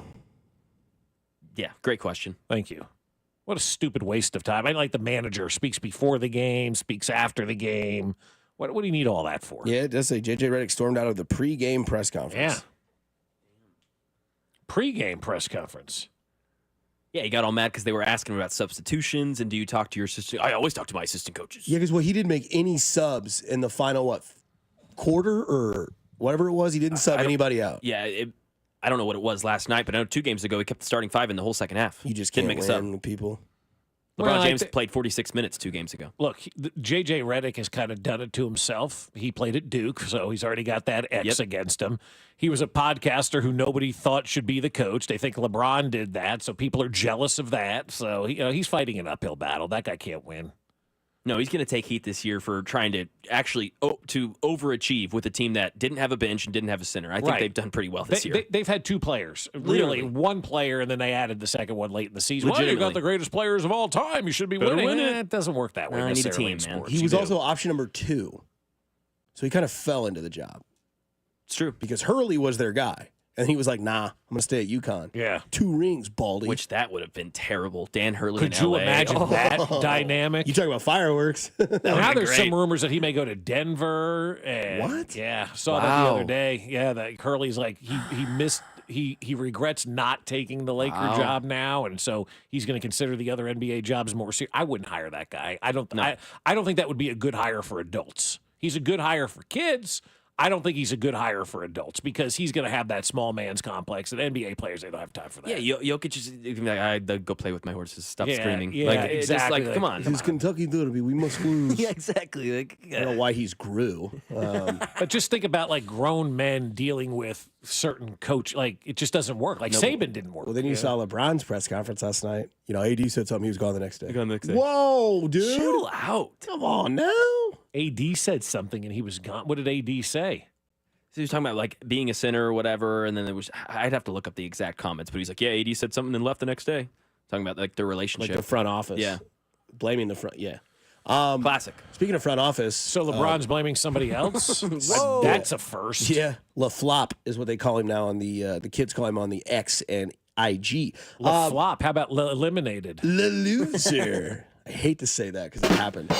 great question. Thank you. What a stupid waste of time. I like the manager speaks before the game, speaks after the game. What do you need all that for? Yeah, it does say J.J. Redick stormed out of the pregame press conference. Yeah. Pre-game press conference. Yeah, he got all mad because they were asking him about substitutions and do you talk to your assistant? I always talk to my assistant coaches. Yeah, because he didn't make any subs in the final, quarter or whatever it was. He didn't sub anybody out. Yeah, I don't know what it was last night, but I know 2 games ago he kept the starting 5 in the whole second half. You just didn't can't make a sub. win with people. LeBron James played 46 minutes 2 games ago. Look, J.J. Redick has kind of done it to himself. He played at Duke, so he's already got that X against him. He was a podcaster who nobody thought should be the coach. They think LeBron did that, so people are jealous of that. So he's fighting an uphill battle. That guy can't win. No, he's going to take heat this year for trying to actually to overachieve with a team that didn't have a bench and didn't have a center. I think they've done pretty well this year. They've had 2 players. Literally. Really, 1 player, and then they added the second one late in the season. Well, you Legitimately. got the greatest players of all time. You should be winning. It doesn't work that way I need a necessarily team, in man. sports. He was You also option number 2. So he kind of fell into the job. It's true. Because Hurley was their guy. And he was like, nah, I'm going to stay at UConn. Yeah. 2 rings, Baldy. Which that would have been terrible. Dan Hurley Could in you LA. imagine that dynamic? You talking about fireworks. Now there's some rumors that he may go to Denver. And What? Yeah, saw that the other day. Yeah, that Hurley's like he missed. He regrets not taking the Laker job now, and so he's going to consider the other NBA jobs more serious. I wouldn't hire that guy. I don't think that would be a good hire for adults. He's a good hire for kids. I don't think he's a good hire for adults because he's going to have that small man's complex, and NBA players, they don't have time for that. Yeah, Jokic is like, I'd go play with my horses. Stop screaming. Yeah, like, exactly. It's just like, come on. He's Kentucky Derby. We must lose. Yeah, exactly. Like, I don't know why he's grew. But just think about like grown men dealing with certain coach. Like it just doesn't work. Like Saban didn't work. Well, then you saw LeBron's press conference last night. AD said something. He was gone the next day. Day. Whoa, dude. Chill out. Come on now. AD said something and he was gone. What did AD say? So he was talking about like being a center or whatever, and then there was I'd have to look up the exact comments, but he's like, yeah, AD said something and left the next day. Talking about like their relationship. Like the front office. Yeah. Blaming the front. Yeah. Classic. Speaking of front office. So LeBron's blaming somebody else? That's a first. Yeah. LaFlop is what they call him now on the kids call him on the X and IG. LaFlop. How about eliminated? Le loser. I hate to say that because it happened.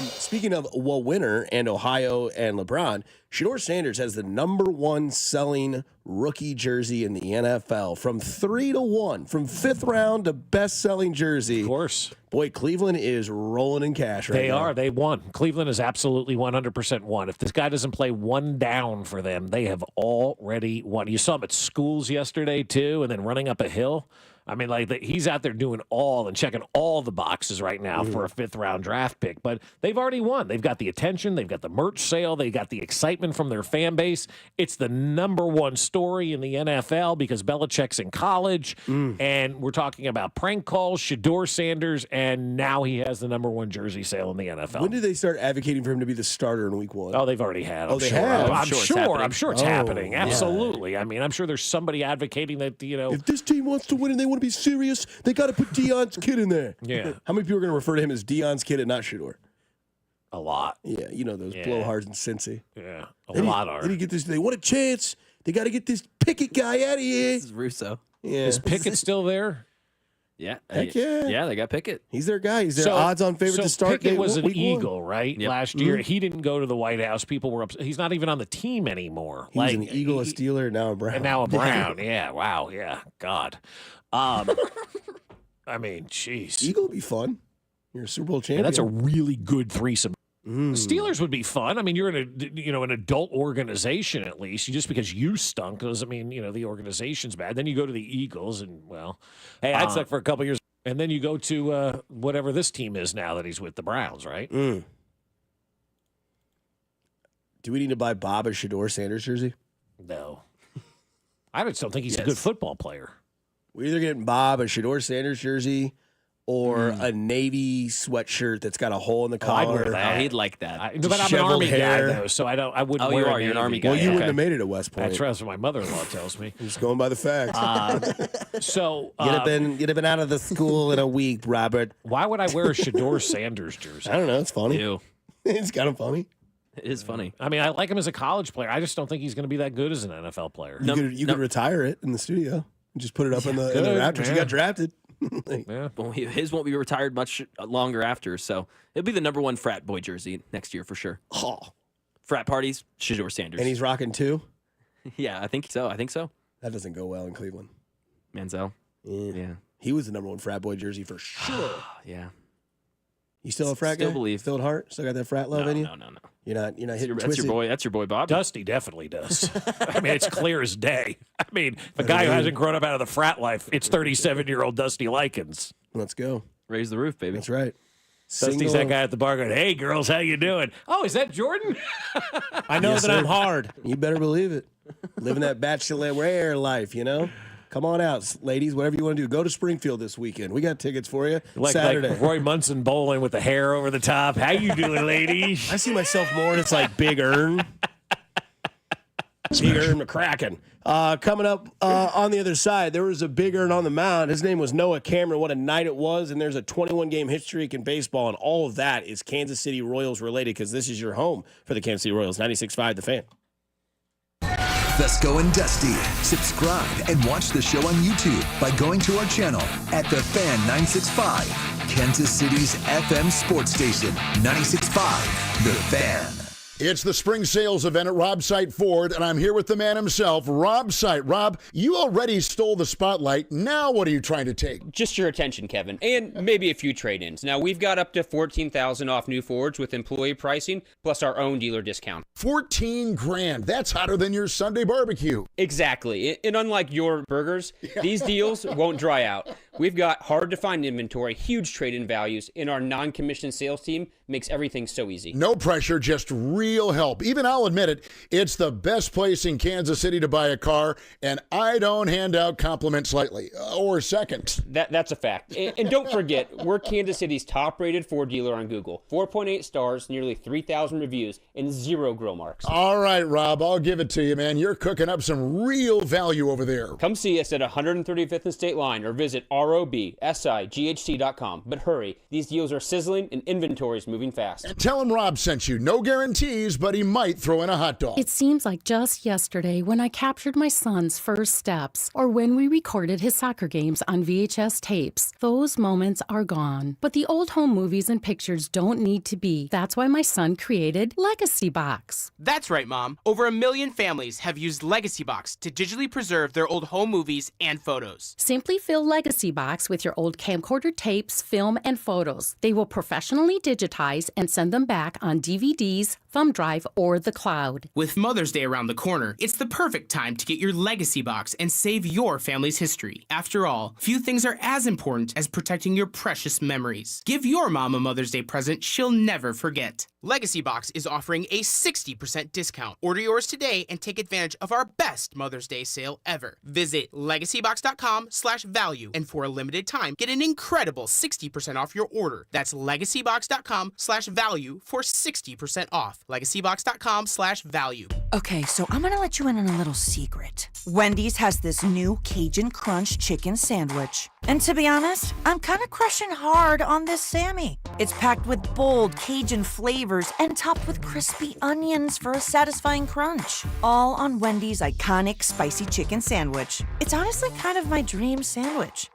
Speaking of winner and Ohio and LeBron, Shedeur Sanders has the #1 selling rookie jersey in the NFL from 3 to 1, from 5th round to best selling jersey. Of course. Boy, Cleveland is rolling in cash right now. They are. They won. Cleveland is absolutely 100% won. If this guy doesn't play one down for them, they have already won. You saw him at schools yesterday, too, and then running up a hill. I mean, he's out there doing all and checking all the boxes right now for a 5th-round draft pick. But they've already won. They've got the attention. They've got the merch sale. They got the excitement from their fan base. It's the #1 story in the NFL because Belichick's in college. And we're talking about prank calls, Shedeur Sanders, and now he has the #1 jersey sale in the NFL. When did they start advocating for him to be the starter in week 1? Oh, they've already had. They have? I'm sure it's happening. Yeah. Absolutely. I mean, I'm sure there's somebody advocating that, if this team wants to win and they want to be serious, they got to put Deion's kid in there. Yeah. How many people are going to refer to him as Deion's kid and not Shedeur? A lot. Yeah, those blowhards in Cincy. Yeah, a lot are. Then you get this. They want a chance. They got to get this Pickett guy out of here. This is Russo. Yeah. Is Pickett still there? Yeah. Heck yeah. Yeah, they got Pickett. He's their guy. He's their odds-on favorite to start. Pickett was an week 1. Eagle, right? Yep. Last year, he didn't go to the White House. People were upset. He's not even on the team anymore. He was an Eagle, a Steeler, now a Brown. And now a Brown. Yeah. Wow. Yeah. God. I mean, jeez. Eagle would be fun. You're a Super Bowl champion. Yeah, that's a really good threesome. The Steelers would be fun. I mean, you're in an adult organization at least. Just because you stunk doesn't mean the organization's bad. Then you go to the Eagles, and hey, I'd suck for a couple years, and then you go to whatever this team is now that he's with the Browns, right? Do we need to buy Bob a Shedeur Sanders jersey? No, I just don't think he's a good football player. We're either getting Bob a Shedeur Sanders jersey, or a navy sweatshirt that's got a hole in the I'd collar. wear that. Oh, he'd like that. But I'm an Disheveled Army hair. guy, though, so I wouldn't Oh, wear you a are. You're an Navy Army guy. guy. Well, you Okay. wouldn't have made it at West Point. That's what my mother-in-law tells me. Just going by the facts. So You'd have been out of the school in a week, Robert. why would I wear a Shador Sanders jersey? I don't know. It's funny. Ew. It's kind of funny. It is funny. I mean, I like him as a college player. I just don't think he's going to be that good as an NFL player. You could retire it in the studio and just put it up in the good, Raptors. yeah. You got drafted. Yeah. Well, his won't be retired much longer after, so it'll be the number 1 frat boy jersey next year for sure. Oh. Frat parties, Shador Sanders. And he's rocking 2? Yeah, I think so. That doesn't go well in Cleveland. Manziel. Yeah. He was the number 1 frat boy jersey for sure. Yeah. You still a frat Still guy? believe. Still at heart? Still got that frat love in you? No. You're not hitting That's twisted? your boy. That's your boy, Bobby. Dusty definitely does. I mean, it's clear as day. I mean, the guy who hasn't grown up out of the frat life, it's 37-year-old Dusty Likens. Let's go. Raise the roof, baby. That's right. Dusty's that guy at the bar going, "Hey, girls, how you doing?" "Oh, is that Jordan?" I know that I'm hard. You better believe it. Living that bachelor life, you know? Come on out, ladies, whatever you want to do. Go to Springfield this weekend. We got tickets for you. Saturday. Like Roy Munson bowling with the hair over the top. How you doing, ladies? I see myself more as like Big Earn. Big Earn McCracken. Coming up on the other side, there was a Big Earn on the mound. His name was Noah Cameron. What a night it was. And there's a 21-game hit streak in baseball. And all of that is Kansas City Royals related because this is your home for the Kansas City Royals. 96.5 The Fan. Fescoe and Dusty. Subscribe and watch the show on YouTube by going to our channel at The Fan 965, Kansas City's FM sports station. 96.5 The Fan. It's the spring sales event at Rob Sight Ford, and I'm here with the man himself, Rob Sight. Rob, you already stole the spotlight. Now what are you trying to take? Just your attention, Kevin, and maybe a few trade-ins. Now, we've got up to $14,000 off new Fords with employee pricing, plus our own dealer discount. $14,000. That's hotter than your Sunday barbecue. Exactly. And unlike your burgers, these deals won't dry out. We've got hard-to-find inventory, huge trade-in values, and our non-commissioned sales team makes everything so easy. No pressure, just real help. Even I'll admit it, it's the best place in Kansas City to buy a car, and I don't hand out compliments lightly. Or seconds. That's a fact. And don't forget, we're Kansas City's top-rated Ford dealer on Google. 4.8 stars, nearly 3,000 reviews, and 0 grill marks. All right, Rob, I'll give it to you, man. You're cooking up some real value over there. Come see us at 135th and State Line or visit robsighc.com. But hurry, these deals are sizzling and inventory's moving fast. And tell him Rob sent you. No guarantees, but he might throw in a hot dog. It seems like just yesterday when I captured my son's first steps or when we recorded his soccer games on VHS tapes. Those moments are gone. But the old home movies and pictures don't need to be. That's why my son created Legacy Box. That's right, Mom. Over 1 million families have used Legacy Box to digitally preserve their old home movies and photos. Simply fill Legacy Box with your old camcorder tapes, film, and photos. They will professionally digitize and send them back on DVDs, thumb drive, or the cloud. With Mother's Day around the corner, it's the perfect time to get your Legacy Box and save your family's history. After all, few things are as important as protecting your precious memories. Give your mom a Mother's Day present she'll never forget. Legacy Box is offering a 60% discount. Order yours today and take advantage of our best Mother's Day sale ever. Visit legacybox.com/value and for a limited time, get an incredible 60% off your order. That's legacybox.com/value for 60% off. legacybox.com/value. Okay, so I'm gonna let you in on a little secret. Wendy's has this new Cajun Crunch chicken sandwich. And to be honest, I'm kind of crushing hard on this Sammy. It's packed with bold Cajun flavors and topped with crispy onions for a satisfying crunch. All on Wendy's iconic spicy chicken sandwich. It's honestly kind of my dream sandwich.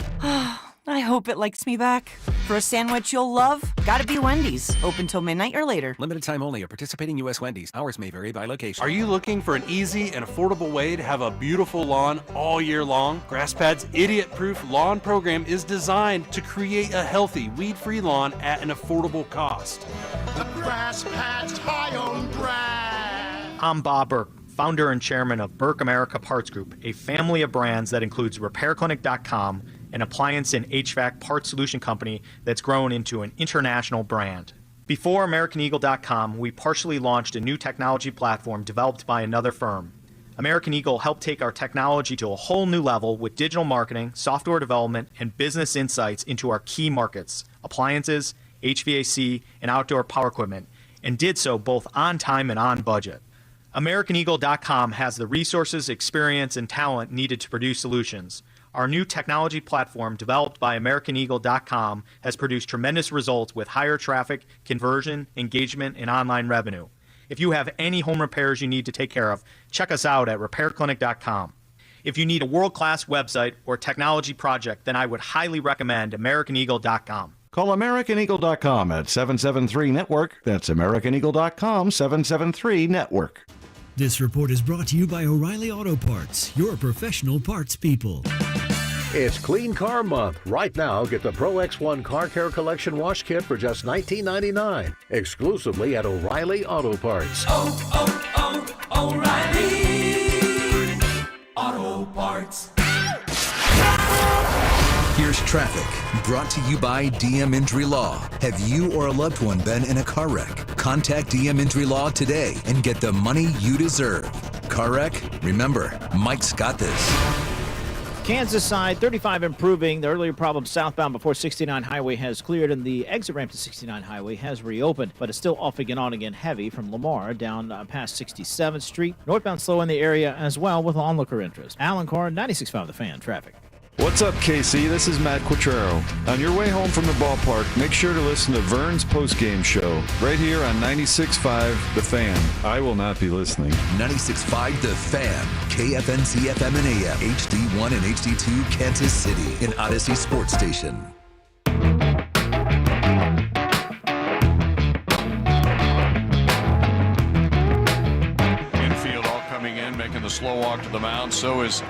I hope it likes me back. For a sandwich you'll love, gotta be Wendy's. Open till midnight or later. Limited time only at participating U.S. Wendy's. Hours may vary by location. Are you looking for an easy and affordable way to have a beautiful lawn all year long? GrassPad's idiot-proof lawn program is designed to create a healthy, weed-free lawn at an affordable cost. The Grass Pat's high on grass. I'm Bob Burke, founder and chairman of Burke America Parts Group, a family of brands that includes RepairClinic.com, an appliance and HVAC parts solution company that's grown into an international brand. Before AmericanEagle.com, we partially launched a new technology platform developed by another firm. American Eagle helped take our technology to a whole new level with digital marketing, software development, and business insights into our key markets, appliances, HVAC, and outdoor power equipment, and did so both on time and on budget. AmericanEagle.com has the resources, experience, and talent needed to produce solutions. Our new technology platform, developed by AmericanEagle.com, has produced tremendous results with higher traffic, conversion, engagement, and online revenue. If you have any home repairs you need to take care of, check us out at RepairClinic.com. If you need a world-class website or technology project, then I would highly recommend AmericanEagle.com. Call AmericanEagle.com at 773-NETWORK. That's AmericanEagle.com, 773-NETWORK. This report is brought to you by O'Reilly Auto Parts, your professional parts people. It's Clean Car Month. Right now, get the Pro X1 Car Care Collection Wash Kit for just $19.99, exclusively at O'Reilly Auto Parts. O'Reilly Auto Parts. Here's traffic, brought to you by DM Injury Law. Have you or a loved one been in a car wreck? Contact DM Injury Law today and get the money you deserve. Car wreck? Remember, Mike's got this. Kansas side, 35 improving. The earlier problem southbound before 69 highway has cleared, and the exit ramp to 69 highway has reopened, but it's still off and on again heavy from Lamar down past 67th Street. Northbound slow in the area as well with onlooker interest. Alan Corn, 96.5 The Fan, traffic. What's up, KC? This is Matt Quattrero. On your way home from the ballpark, make sure to listen to Vern's postgame show right here on 96.5 The Fan. I will not be listening. 96.5 The Fan, KFNC FM and AM, HD1 and HD2 Kansas City, an Odyssey sports station. Infield all coming in, making the slow walk to the mound. So is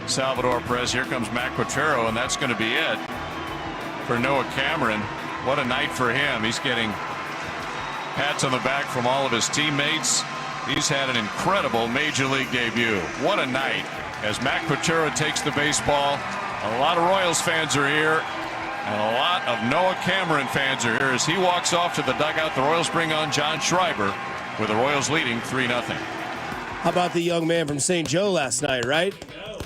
Salvador Perez. Here comes Matt Quattrero, and that's going to be it for Noah Cameron. What a night for him. He's getting pats on the back from all of his teammates. He's had an incredible Major League debut. What a night as Matt Quattrero takes the baseball. A lot of Royals fans are here, and a lot of Noah Cameron fans are here as he walks off to the dugout. The Royals bring on John Schreiber with the Royals leading 3-0. How about the young man from St. Joe last night, right?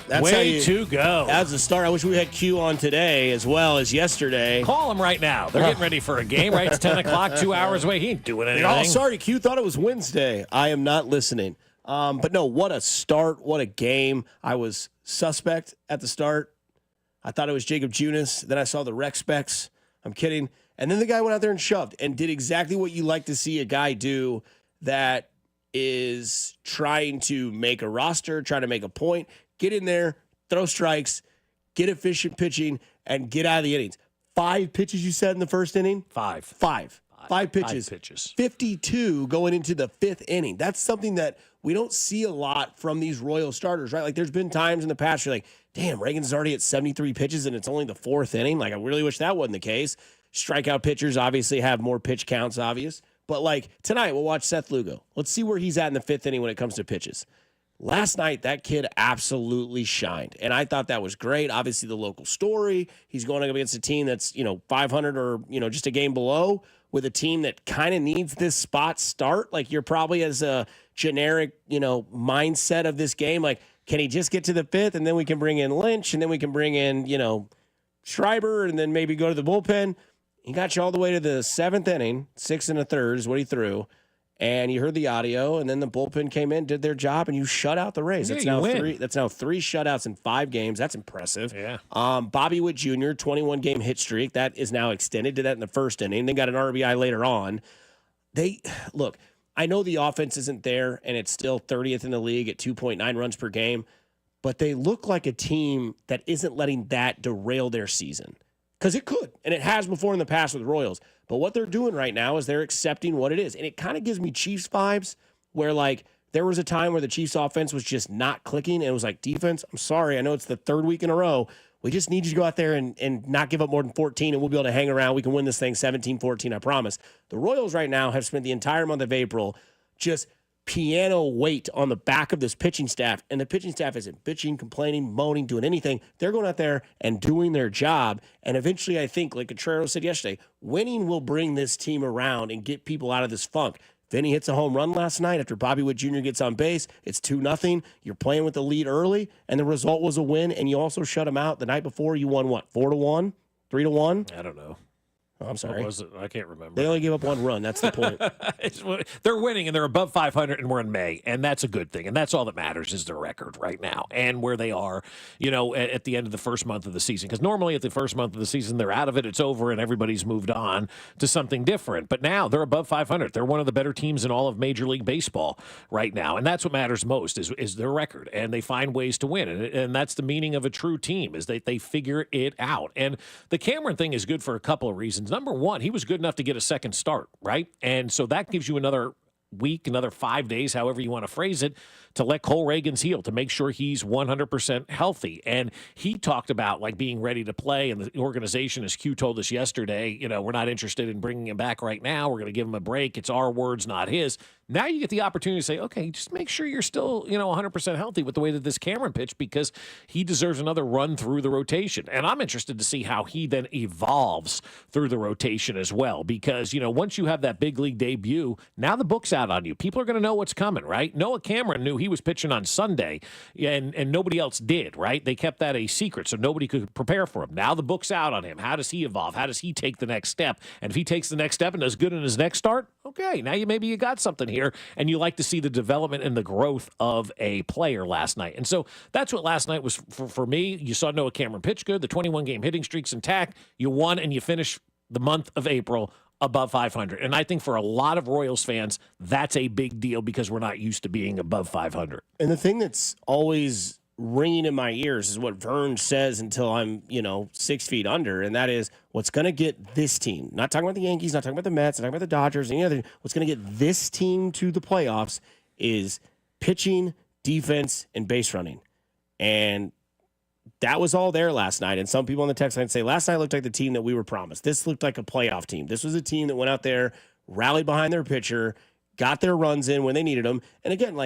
That's Way to go. That's the start. I wish we had Q on today as well as yesterday. Call him right now. They're getting ready for a game, right? It's 10 o'clock, 2 hours away. He ain't doing anything. Oh, sorry, Q thought it was Wednesday. I am not listening. But no, what a start. What a game. I was suspect at the start. I thought it was Jacob Junis. Then I saw the rec specs. I'm kidding. And then the guy went out there and shoved and did exactly what you like to see a guy do that is trying to make a roster, trying to make a point. Get in there, throw strikes, get efficient pitching, and get out of the innings. 5 pitches you said in the first inning? Five pitches. 52 going into the 5th inning. That's something that we don't see a lot from these Royal starters, right? Like there's been times in the past you're like, damn, Reagan's already at 73 pitches and it's only the 4th inning. Like I really wish that wasn't the case. Strikeout pitchers obviously have more pitch counts, obvious. But like tonight, we'll watch Seth Lugo. Let's see where he's at in the 5th inning when it comes to pitches. Last night, that kid absolutely shined, and I thought that was great. Obviously, the local story. He's going up against a team that's, 500 or, just a game below with a team that kind of needs this spot start. Like, you're probably as a generic, mindset of this game. Like, can he just get to the 5th, and then we can bring in Lynch, and then we can bring in, Schreiber, and then maybe go to the bullpen? He got you all the way to the 7th inning, 6 1/3 is what he threw. And you heard the audio, and then the bullpen came in, did their job, and you shut out the Rays. Yeah, That's now 3 shutouts in 5 games. That's impressive. Yeah. Bobby Witt Jr., 21-game hit streak. That is now extended. Did that in the 1st inning. Then got an RBI later on. Look, I know the offense isn't there, and it's still 30th in the league at 2.9 runs per game, but they look like a team that isn't letting that derail their season. Because it could, and it has before in the past with Royals. But what they're doing right now is they're accepting what it is. And it kind of gives me Chiefs vibes where, like, there was a time where the Chiefs offense was just not clicking. And it was like, defense, I'm sorry. I know it's the 3rd week in a row. We just need you to go out there and not give up more than 14, and we'll be able to hang around. We can win this thing 17-14, I promise. The Royals right now have spent the entire month of April just piano weight on the back of this pitching staff, and the pitching staff isn't bitching, complaining, moaning, doing anything. They're going out there and doing their job, and eventually I think, like Quattrero said yesterday, winning will bring this team around and get people out of this funk. Vinny hits a home run last night after Bobby Witt Jr. gets on base. It's 2-0. You're playing with the lead early, and the result was a win, and you also shut him out. The night before, you won what, 4-1, 3-1? I don't know. Oh, I'm sorry. What was it? I can't remember. They only gave up one run. That's the point. They're winning, and they're above 500, and we're in May, and that's a good thing. And that's all that matters is their record right now and where they are, at the end of the first month of the season. Because normally at the first month of the season, they're out of it, it's over, and everybody's moved on to something different. But now they're above 500. They're one of the better teams in all of Major League Baseball right now, and that's what matters most is their record, and they find ways to win. And that's the meaning of a true team, is that they figure it out. And the Cameron thing is good for a couple of reasons. Number one, he was good enough to get a second start, right? And so that gives you another week, another 5 days, however you want to phrase it, to let Cole Reagans heal, to make sure he's 100% healthy. And he talked about being ready to play, and the organization, as Q told us yesterday, we're not interested in bringing him back right now. We're going to give him a break. It's our words, not his. Now you get the opportunity to say, okay, just make sure you're still, 100% healthy with the way that this Cameron pitched, because he deserves another run through the rotation. And I'm interested to see how he then evolves through the rotation as well, because, once you have that big league debut, now the book's out on you. People are going to know what's coming, right? Noah Cameron knew he was pitching on Sunday, and nobody else did, right? They kept that a secret, so nobody could prepare for him. Now the book's out on him. How does he evolve? How does he take the next step? And if he takes the next step and does good in his next start, okay, now maybe you got something here, and you like to see the development and the growth of a player last night. And so that's what last night was for me. You saw Noah Cameron pitch good. The 21-game hitting streak's intact. You won, and you finish the month of April above 500. And I think for a lot of Royals fans, that's a big deal, because we're not used to being above 500. And the thing that's always ringing in my ears is what Vern says until I'm, 6 feet under, and that is what's going to get this team, not talking about the Yankees, not talking about the Mets, not talking about the Dodgers, any other, what's going to get this team to the playoffs is pitching, defense, and base running. And that was all there last night. And some people on the text line say, last night looked like the team that we were promised. This looked like a playoff team. This was a team that went out there, rallied behind their pitcher, got their runs in when they needed them. And again,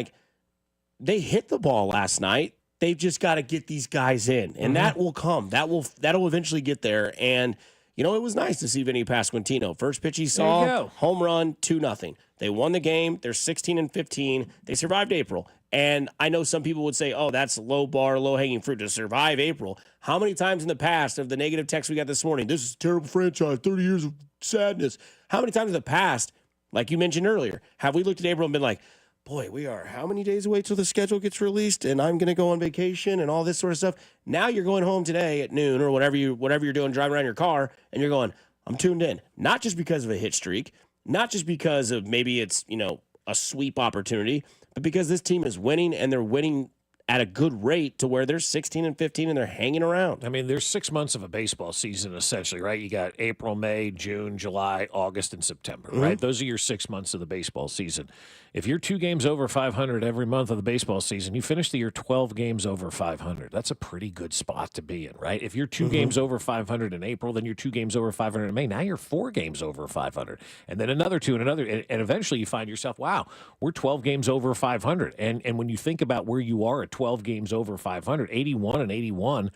they hit the ball last night. They've just got to get these guys in, and that will come. That'll eventually get there. And, it was nice to see Vinny Pasquantino. First pitch he saw, home run, 2-0. They won the game. They're 16-15. They survived April. And I know some people would say, oh, that's low bar, low-hanging fruit to survive April. How many times in the past of the negative text we got this morning, this is a terrible franchise, 30 years of sadness. How many times in the past, like you mentioned earlier, have we looked at April and been like, boy, we are how many days away till the schedule gets released, and I'm going to go on vacation and all this sort of stuff. Now you're going home today at noon or whatever you're doing, driving around your car, and you're going, I'm tuned in. Not just because of a hit streak, not just because of maybe it's, a sweep opportunity, but because this team is winning, and they're winning at a good rate to where they're 16-15 and they're hanging around. I mean, there's 6 months of a baseball season, essentially, right? You got April, May, June, July, August, and September, right? Those are your 6 months of the baseball season. If you're 2 games over 500 every month of the baseball season, you finish the year 12 games over 500. That's a pretty good spot to be in, right? If you're 2 games over 500 in April, then you're 2 games over 500 in May. Now you're 4 games over 500, and then another 2 and another, and eventually you find yourself, wow, we're 12 games over 500. And when you think about where you are at 12 games over 500, 81 and 81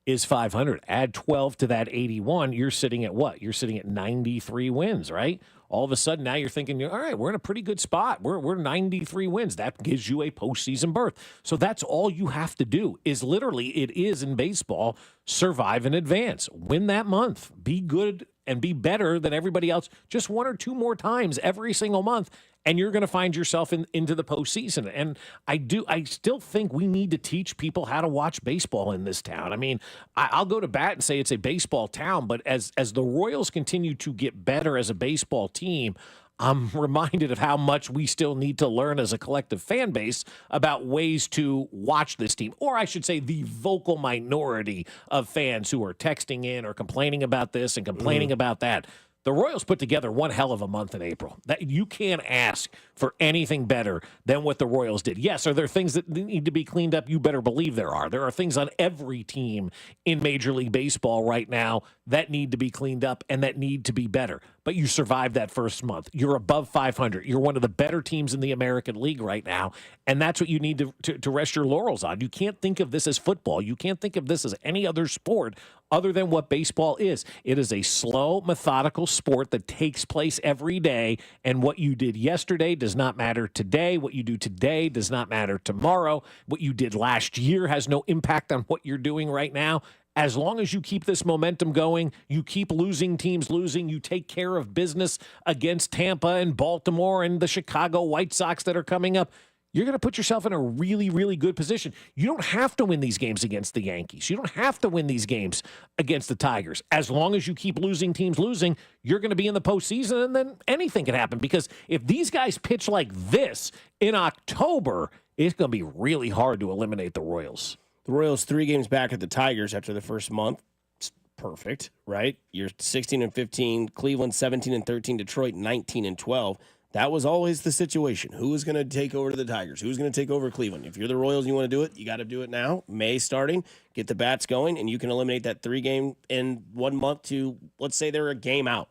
is 500. Add 12 to that 81, you're sitting at what? You're sitting at 93 wins, right? All of a sudden, now you're thinking, all right, we're in a pretty good spot. We're 93 wins. That gives you a postseason berth. So that's all you have to do is literally, it is in baseball, survive and advance. Win that month. Be good and be better than everybody else just 1 or 2 more times every single month, and you're going to find yourself into the postseason. And I still think we need to teach people how to watch baseball in this town. I mean, I'll go to bat and say it's a baseball town, but as the Royals continue to get better as a baseball team, I'm reminded of how much we still need to learn as a collective fan base about ways to watch this team. Or I should say the vocal minority of fans who are texting in or complaining about this and complaining about that. The Royals put together one hell of a month in April. That you can't ask for anything better than what the Royals did. Yes, are there things that need to be cleaned up? You better believe there are. There are things on every team in Major League Baseball right now that need to be cleaned up and that need to be better. but you survived that first month. You're above 500. You're one of the better teams in the American League right now, and that's what you need to rest your laurels on. You can't think of this as football. You can't think of this as any other sport other than what baseball is. It is a slow, methodical sport that takes place every day, and what you did yesterday does not matter today. What you do today does not matter tomorrow. What you did last year has no impact on what you're doing right now. As long as you keep this momentum going, you keep losing teams losing, you take care of business against Tampa and Baltimore and the Chicago White Sox that are coming up, you're going to put yourself in a really, really good position. You don't have to win these games against the Yankees. You don't have to win these games against the Tigers. As long as you keep losing teams losing, you're going to be in the postseason, and then anything can happen. Because if these guys pitch like this in October, it's going to be really hard to eliminate the Royals. The Royals 3 games back at the Tigers after the first month. It's perfect, right? You're 16-15, Cleveland 17-13, Detroit 19-12. That was always the situation. Who was going to take over to the Tigers? Who's going to take over Cleveland? If you're the Royals and you want to do it, you got to do it now. May starting, get the bats going, and you can eliminate that 3-game in 1 month to, let's say they're a game out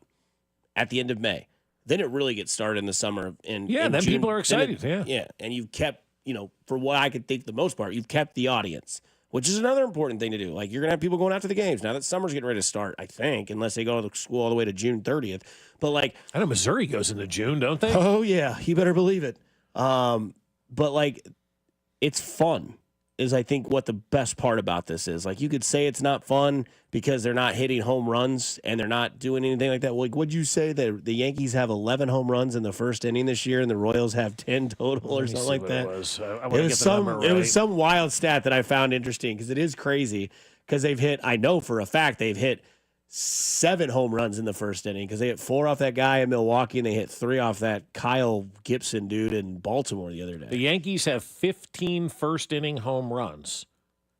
at the end of May. Then it really gets started in the summer. In then June. people are excited. Yeah, and you've kept, for what I could think the most part, you've kept the audience, which is another important thing to do. Like, you're going to have people going after the games. Now that summer's getting ready to start, I think, unless they go to school all the way to June 30th. But, like... I know Missouri goes into June, don't they? Oh, yeah. You better believe it. But, like, it's fun is, I think, what the best part about this is. Like, you could say it's not fun because they're not hitting home runs and they're not doing anything like that. Well, like, would you say that the Yankees have 11 home runs in the first inning this year and the Royals have 10 total or something like that? It was some wild stat that I found interesting because it is crazy because they've hit, I know for a fact, they've hit 7 home runs in the first inning because they hit 4 off that guy in Milwaukee and they hit 3 off that Kyle Gibson dude in Baltimore the other day. The Yankees have 15 first-inning home runs.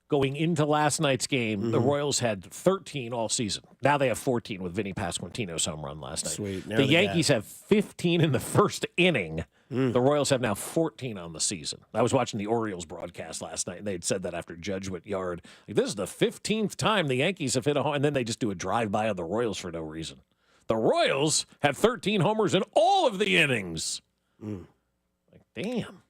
Going into last night's game, the Royals had 13 all season. Now they have 14 with Vinny Pasquantino's home run last night. Sweet. The Yankees have 15 in the first inning. The Royals have now 14 on the season. I was watching the Orioles broadcast last night, and they had said that after Judgment Yard. Like, this is the 15th time the Yankees have hit a home, and then they just do a drive-by on the Royals for no reason. The Royals have 13 homers in all of the innings. Like, damn.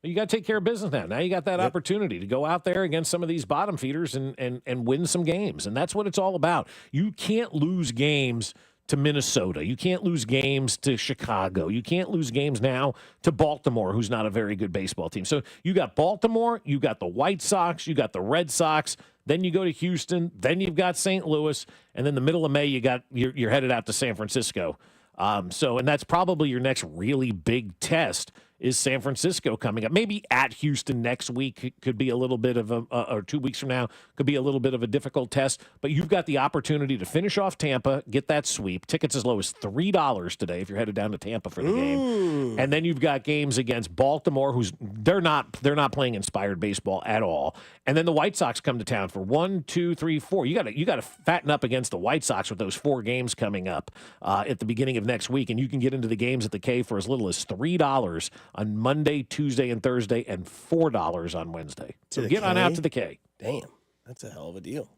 You got to take care of business now. Now you got that opportunity to go out there against some of these bottom feeders and win some games. And that's what it's all about. You can't lose games to Minnesota. You can't lose games to Chicago. You can't lose games now to Baltimore, who's not a very good baseball team. So you got Baltimore, you got the White Sox, you got the Red Sox, then you go to Houston, then you've got St. Louis, and then the middle of May you're headed out to San Francisco. And that's probably your next really big test is San Francisco coming up. Maybe at Houston next week could be a little bit of or 2 weeks from now could be a little bit of a difficult test. But you've got the opportunity to finish off Tampa, get that sweep. Tickets as low as $3 today if you're headed down to Tampa for the game. And then you've got games against Baltimore, they're not playing inspired baseball at all. And then the White Sox come to town for 1, 2, 3, 4. You got to fatten up against the White Sox with those 4 games coming up at the beginning of next week, and you can get into the games at the K for as little as $3 on Monday, Tuesday, and Thursday, and $4 on Wednesday. So get on out to the K. Damn, that's a hell of a deal.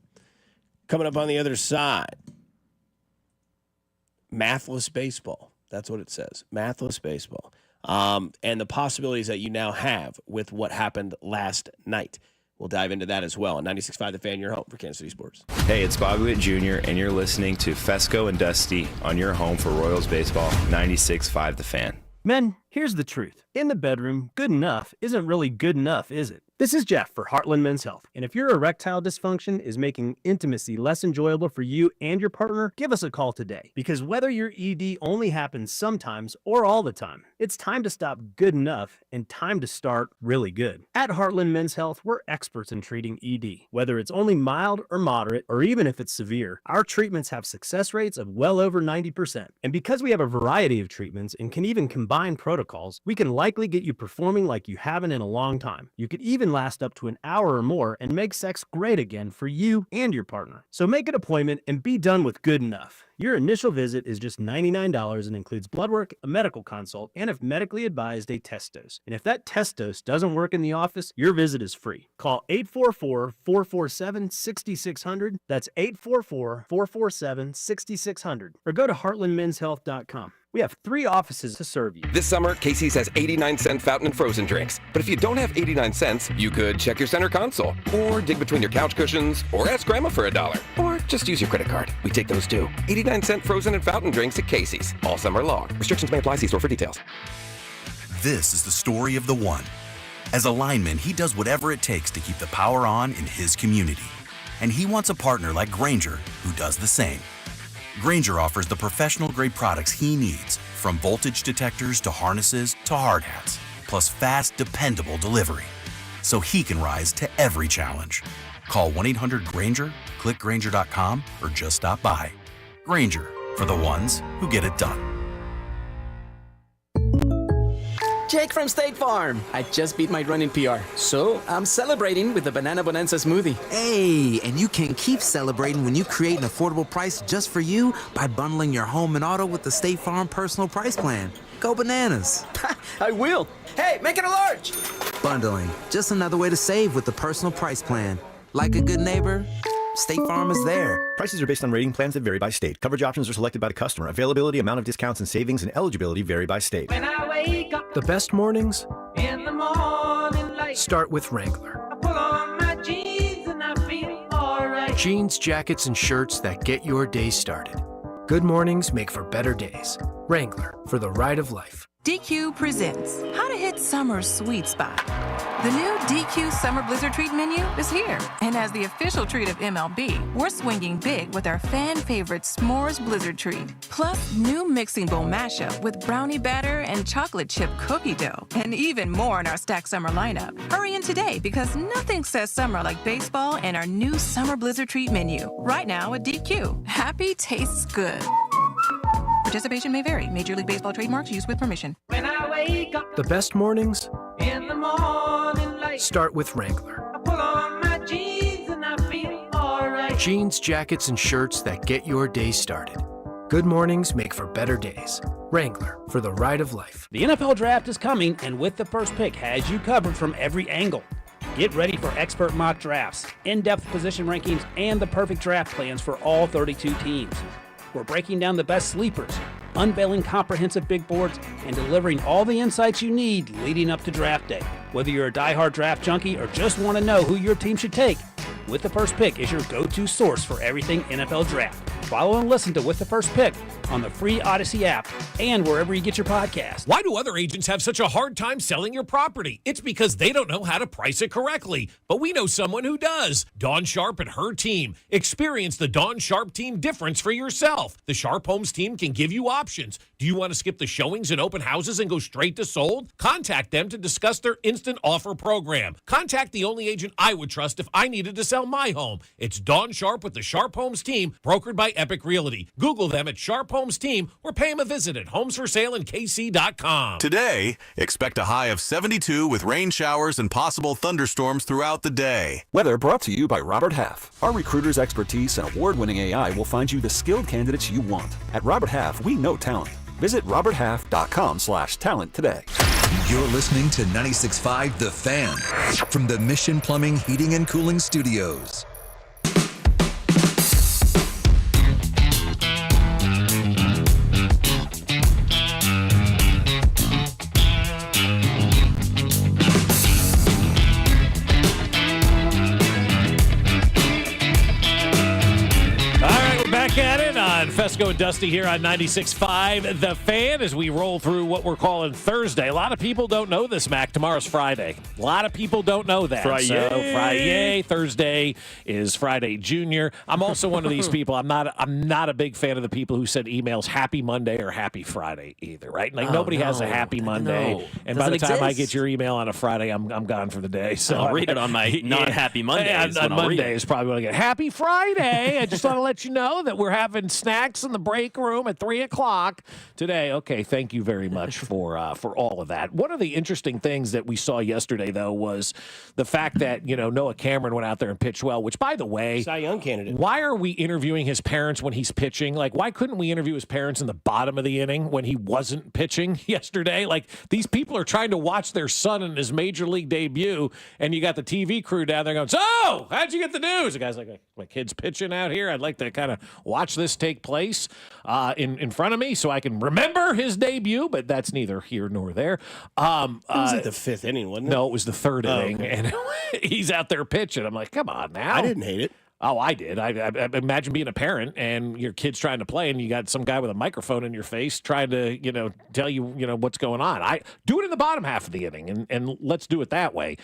Coming up on the other side, mathless baseball. That's what it says, mathless baseball. And the possibilities that you now have with what happened last night. We'll dive into that as well. On 96.5 The Fan, your home for Kansas City Sports. Hey, it's Bobby Witt Jr., and you're listening to Fescoe and Dusty on your home for Royals baseball, 96.5 The Fan. Men, here's the truth. In the bedroom, good enough isn't really good enough, is it? This is Jeff for Heartland Men's Health. And if your erectile dysfunction is making intimacy less enjoyable for you and your partner, give us a call today. Because whether your ED only happens sometimes or all the time, it's time to stop good enough and time to start really good. At Heartland Men's Health, we're experts in treating ED. Whether it's only mild or moderate, or even if it's severe, our treatments have success rates of well over 90%. And because we have a variety of treatments and can even combine protocols, we can likely get you performing like you haven't in a long time. You could even last up to an hour or more and make sex great again for you and your partner. So make an appointment and be done with good enough. Your initial visit is just $99 and includes blood work, a medical consult, and if medically advised, a test dose. And if that test dose doesn't work in the office, your visit is free. Call 844-447-6600. That's 844-447-6600. Or go to heartlandmenshealth.com. We have 3 offices to serve you. This summer, Casey's has 89-cent fountain and frozen drinks. But if you don't have 89 cents, you could check your center console, or dig between your couch cushions, or ask Grandma for $1, or just use your credit card. We take those too. 89-cent frozen and fountain drinks at Casey's, all summer long. Restrictions may apply. See store for details. This is the story of the one. As a lineman, he does whatever it takes to keep the power on in his community. And he wants a partner like Grainger who does the same. Grainger offers the professional-grade products he needs, from voltage detectors to harnesses to hard hats, plus fast, dependable delivery, so he can rise to every challenge. Call 1-800-GRAINGER, click Grainger.com, or just stop by. Grainger, for the ones who get it done. Jake from State Farm. I just beat my running PR, so I'm celebrating with the Banana Bonanza smoothie. Hey, and you can keep celebrating when you create an affordable price just for you by bundling your home and auto with the State Farm Personal Price Plan. Go bananas. I will. Hey, make it a large. Bundling, just another way to save with the Personal Price Plan. Like a good neighbor, State Farm is there. Prices are based on rating plans that vary by state. Coverage options are selected by the customer. Availability, amount of discounts and savings, and eligibility vary by state. When I wake up the best mornings in the morning light, start with Wrangler. I pull on my jeans and I feel alright. Jeans, jackets, and shirts that get your day started. Good mornings make for better days. Wrangler, for the ride of life. DQ presents how to hit summer's sweet spot. The new DQ Summer Blizzard Treat menu is here. And as the official treat of MLB, we're swinging big with our fan favorite S'mores Blizzard Treat. Plus, new mixing bowl mashup with brownie batter and chocolate chip cookie dough. And even more in our Stack Summer lineup. Hurry in today because nothing says summer like baseball and our new Summer Blizzard Treat menu. Right now at DQ. Happy tastes good. Participation may vary. Major League Baseball trademarks used with permission. When I wake up the best mornings in the morning light, start with Wrangler. I pull on my jeans and I feel alright. Jeans, jackets, and shirts that get your day started. Good mornings make for better days. Wrangler, for the ride of life. The NFL Draft is coming, and With the First Pick has you covered from every angle. Get ready for expert mock drafts, in-depth position rankings, and the perfect draft plans for all 32 teams. We're breaking down the best sleepers, unveiling comprehensive big boards, and delivering all the insights you need leading up to draft day. Whether you're a diehard draft junkie or just want to know who your team should take, With the First Pick is your go-to source for everything NFL Draft. Follow and listen to With the First Pick on the free Odyssey app and wherever you get your podcast. Why do other agents have such a hard time selling your property? It's because they don't know how to price it correctly. But we know someone who does. Dawn Sharp and her team. Experience the Dawn Sharp team difference for yourself. The Sharp Homes team can give you options. Do you want to skip the showings and open houses and go straight to sold? Contact them to discuss their instant offer program. Contact the only agent I would trust if I needed to sell my home. It's Dawn Sharp with the Sharp Homes team, brokered by Epic Realty. Google them at Sharp Homes Team or pay them a visit at homesforsaleandkc.com. Today, expect a high of 72 with rain showers and possible thunderstorms throughout the day. Weather brought to you by Robert Half. Our recruiters' expertise and award-winning AI will find you the skilled candidates you want. At Robert Half, we know talent. Visit roberthalf.com/talent today. You're listening to 96.5 The Fan from the Mission Plumbing, Heating, and Cooling Studios. Back at it on Fescoe and Dusty here on 96.5 The Fan as we roll through what we're calling Thursday. A lot of people don't know this, Mac. Tomorrow's Friday. A lot of people don't know that. Friday. So Friday, Thursday is Friday Junior. I'm also one of these people. I'm not a big fan of the people who send emails Happy Monday or Happy Friday either, right? Like nobody has a Happy Monday. No. And by the time I exist. get your email on a Friday, I'm gone for the day. So I'll read it on my non-happy Mondays. On Monday is probably when I get Happy Friday. I just want to let you know that we're having snacks relax in the break room at 3 o'clock today. Okay, thank you very much for all of that. One of the interesting things that we saw yesterday, though, was the fact that, Noah Cameron went out there and pitched well, which, by the way, Cy Young candidate. Why are we interviewing his parents when he's pitching? Like, why couldn't we interview his parents in the bottom of the inning when he wasn't pitching yesterday? Like, these people are trying to watch their son in his major league debut, and you got the TV crew down there going, so, how'd you get the news? The guy's like, my kid's pitching out here. I'd like to kind of watch this take place in front of me so I can remember his debut, but that's neither here nor there. It was at the 5th inning, wasn't it? No, it was the 3rd inning, okay. and he's out there pitching. I'm like, come on now. I didn't hate it. Oh, I did. I imagine being a parent and your kid's trying to play and you got some guy with a microphone in your face trying to, tell you, what's going on. I do it in the bottom half of the inning and let's do it that way.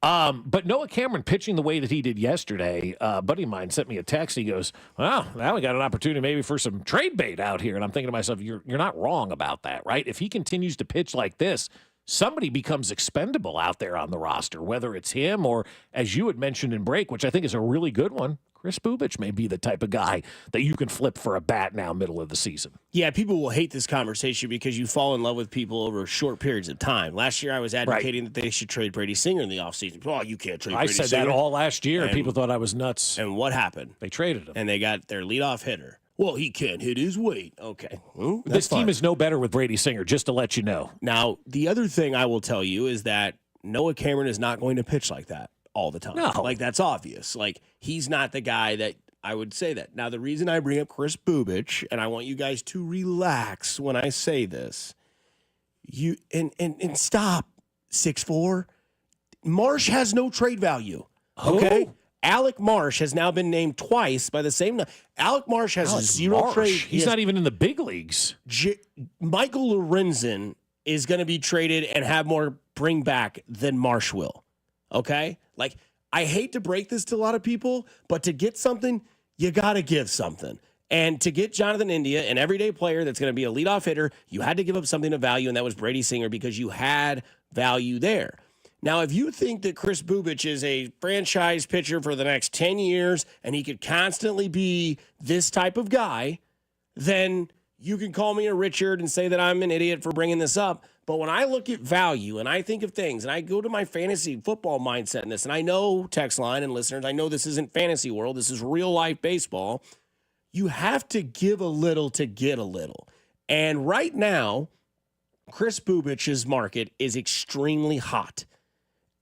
But Noah Cameron pitching the way that he did yesterday, a buddy of mine sent me a text. He goes, well, now we got an opportunity maybe for some trade bait out here. And I'm thinking to myself, you're not wrong about that, right? If he continues to pitch like this, somebody becomes expendable out there on the roster, whether it's him or, as you had mentioned in break, which I think is a really good one, Chris Bubic may be the type of guy that you can flip for a bat now middle of the season. Yeah, people will hate this conversation because you fall in love with people over short periods of time. Last year I was advocating that they should trade Brady Singer in the offseason. Oh, you can't trade Brady Singer. I said that all last year, and people thought I was nuts. And what happened? They traded him. And they got their leadoff hitter. Well, he can't hit his weight. Okay. Well, this team is no better with Brady Singer, just to let you know. Now, the other thing I will tell you is that Noah Cameron is not going to pitch like that all the time. No. Like, that's obvious. Like, he's not the guy that I would say that. Now, the reason I bring up Chris Bubic, and I want you guys to relax when I say this, and stop, 6'4". Marsh has no trade value. Okay? Alec Marsh has now been named twice by the same. Alec Marsh has zero trade. He's not even in the big leagues. Michael Lorenzen is going to be traded and have more bring back than Marsh will. Okay? Like, I hate to break this to a lot of people, but to get something, you got to give something. And to get Jonathan India, an everyday player that's going to be a leadoff hitter, you had to give up something of value, and that was Brady Singer because you had value there. Now, if you think that Chris Bubic is a franchise pitcher for the next 10 years and he could constantly be this type of guy, then you can call me a Richard and say that I'm an idiot for bringing this up. But when I look at value and I think of things and I go to my fantasy football mindset in this, and I know text line and listeners, I know this isn't fantasy world. This is real life baseball. You have to give a little to get a little. And right now, Chris Bubic's market is extremely hot.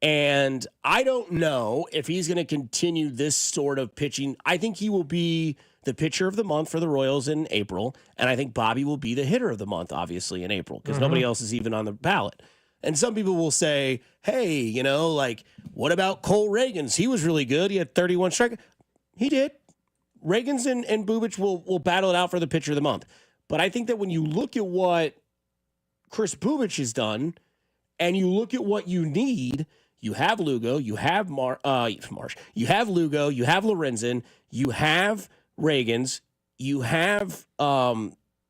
And I don't know if he's going to continue this sort of pitching. I think he will be the pitcher of the month for the Royals in April. And I think Bobby will be the hitter of the month, obviously, in April, because nobody else is even on the ballot. And some people will say, hey, what about Cole Reagans? He was really good. He had 31 strikeouts. He did. Reagans and Bubic will battle it out for the pitcher of the month. But I think that when you look at what Chris Bubic has done and you look at what you need, you have Lugo, you have Marsh, you have Lugo, you have Lorenzen, you have Reagans, you have,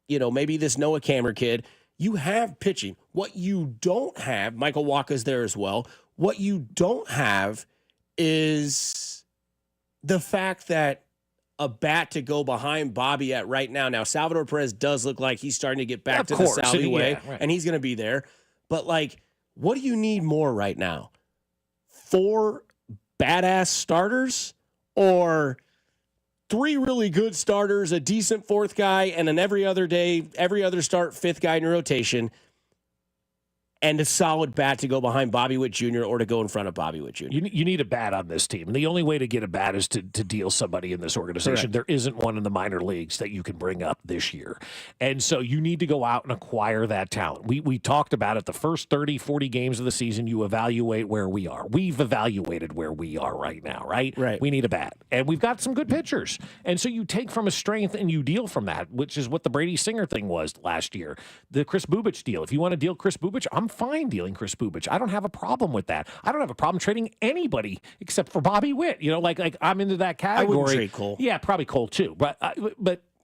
maybe this Noah Cameron kid. You have pitching. What you don't have, Michael Wacha's there as well. What you don't have is the fact that a bat to go behind Bobby at right now. Now, Salvador Perez does look like he's starting to get back to the Salvi way, and he's going to be there. But, what do you need more right now? 4 badass starters or 3 really good starters, a decent 4th guy, and an every other start 5th guy in your rotation, and a solid bat to go behind Bobby Witt Jr. or to go in front of Bobby Witt Jr.? You need a bat on this team. And the only way to get a bat is to deal somebody in this organization. Correct. There isn't one in the minor leagues that you can bring up this year. And so you need to go out and acquire that talent. We talked about it. The first 30, 40 games of the season, you evaluate where we are. We've evaluated where we are right now, right? Right. We need a bat. And we've got some good pitchers. And so you take from a strength and you deal from that, which is what the Brady Singer thing was last year. The Chris Bubic deal. If you want to deal Chris Bubic, I'm fine dealing Chris Bubic. I don't have a problem with that. I don't have a problem trading anybody except for Bobby Witt. Like I'm into that category. I wouldn't trade Cole. Yeah, probably Cole too. But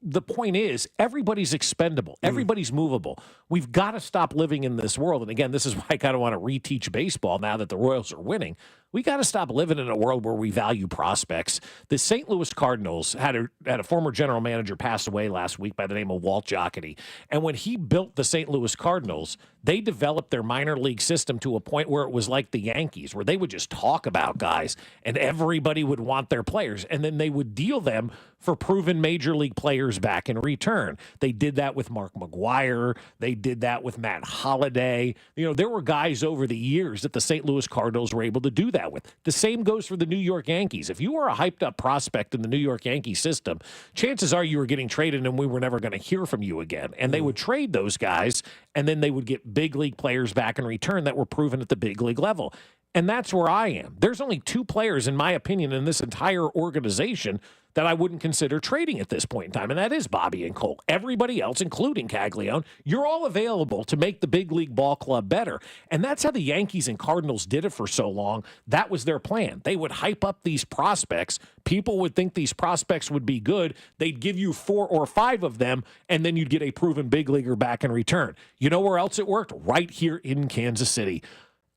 the point is, everybody's expendable. Everybody's movable. We've got to stop living in this world. And again, this is why I kind of want to reteach baseball now that the Royals are winning. We got to stop living in a world where we value prospects. The St. Louis Cardinals had a former general manager pass away last week by the name of Walt Jocketty. And when he built the St. Louis Cardinals, they developed their minor league system to a point where it was like the Yankees, where they would just talk about guys and everybody would want their players. And then they would deal them for proven major league players back in return. They did that with Mark McGwire. They did that with Matt Holliday. There were guys over the years that the St. Louis Cardinals were able to do that with. The same goes for the New York Yankees. If you were a hyped up prospect in the New York Yankees system, chances are you were getting traded and we were never going to hear from you again. And they would trade those guys, and then they would get big league players back in return that were proven at the big league level. And that's where I am. There's only 2 players, in my opinion, in this entire organization that I wouldn't consider trading at this point in time, and that is Bobby and Cole. Everybody else, including Caglione, you're all available to make the big league ball club better. And that's how the Yankees and Cardinals did it for so long. That was their plan. They would hype up these prospects. People would think these prospects would be good. They'd give you 4 or 5 of them, and then you'd get a proven big leaguer back in return. You know where else it worked? Right here in Kansas City.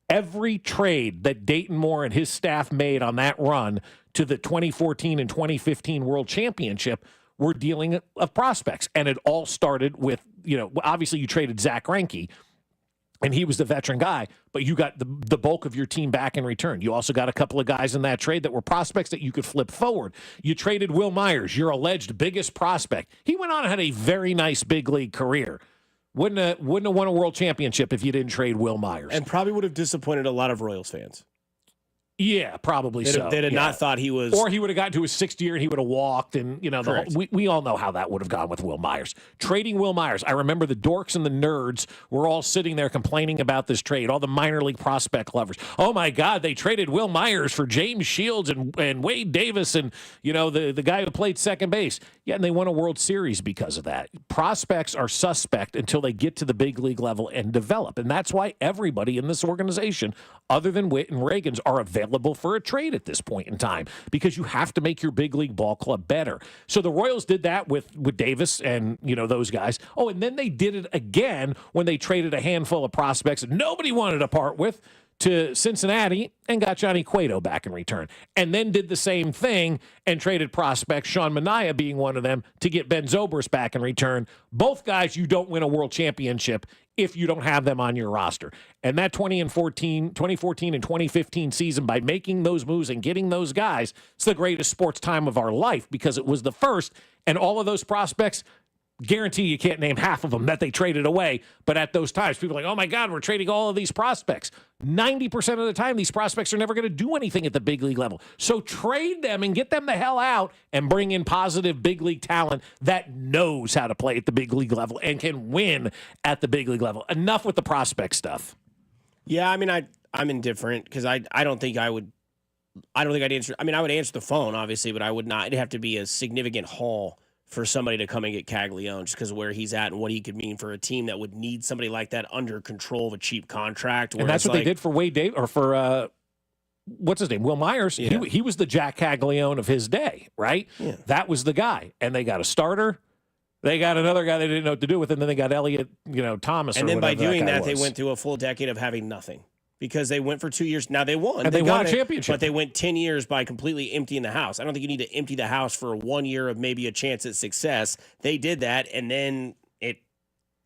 Every trade that Dayton Moore and his staff made on that run to the 2014 and 2015 World Championship were dealing of prospects. And it all started with, obviously you traded Zach Greinke, and he was the veteran guy, but you got the bulk of your team back in return. You also got a couple of guys in that trade that were prospects that you could flip forward. You traded Will Myers, your alleged biggest prospect. He went on and had a very nice big league career. Wouldn't have won a world championship if you didn't trade Will Myers. And probably would have disappointed a lot of Royals fans. Yeah, probably so. They'd have not thought he was... Or he would have gotten to his 6th year and he would have walked. And, we all know how that would have gone with Will Myers. Trading Will Myers. I remember the dorks and the nerds were all sitting there complaining about this trade. All the minor league prospect lovers. Oh, my God, they traded Will Myers for James Shields and Wade Davis and, the guy who played second base. Yeah, and they won a World Series because of that. Prospects are suspect until they get to the big league level and develop. And that's why everybody in this organization, other than Witt and Reagans, are available for a trade at this point in time because you have to make your big league ball club better. So the Royals did that with Davis and, those guys. Oh, and then they did it again when they traded a handful of prospects that nobody wanted to part with to Cincinnati and got Johnny Cueto back in return. And then did the same thing and traded prospects, Sean Manaea being one of them, to get Ben Zobrist back in return. Both guys, you don't win a world championship if you don't have them on your roster. And that 2014 and 2015 season, by making those moves and getting those guys, it's the greatest sports time of our life because it was the first, and all of those prospects, guarantee you can't name half of them that they traded away. But at those times, people are like, oh, my God, we're trading all of these prospects. 90% of the time, these prospects are never going to do anything at the big league level. So trade them and get them the hell out and bring in positive big league talent that knows how to play at the big league level and can win at the big league level. Enough with the prospect stuff. Yeah, I mean, I'm indifferent because I don't think I would. I don't think I'd answer. I mean, I would answer the phone, obviously, but I would not. It'd have to be a significant haul for somebody to come and get Caglione just because of where he's at and what he could mean for a team that would need somebody like that under control of a cheap contract. And that's what they did for Wade Davis, or for what's his name, Will Myers. Yeah. He was the Jack Caglione of his day, right? Yeah. That was the guy. And they got a starter. They got another guy they didn't know what to do with, and then they got Elliot, Thomas. And then by doing that, they was. went through a full decade of having nothing. Because they went for 2 years. Now they won. And they won a championship. But they went 10 years by completely emptying the house. I don't think you need to empty the house for 1 year of maybe a chance at success. They did that, and then it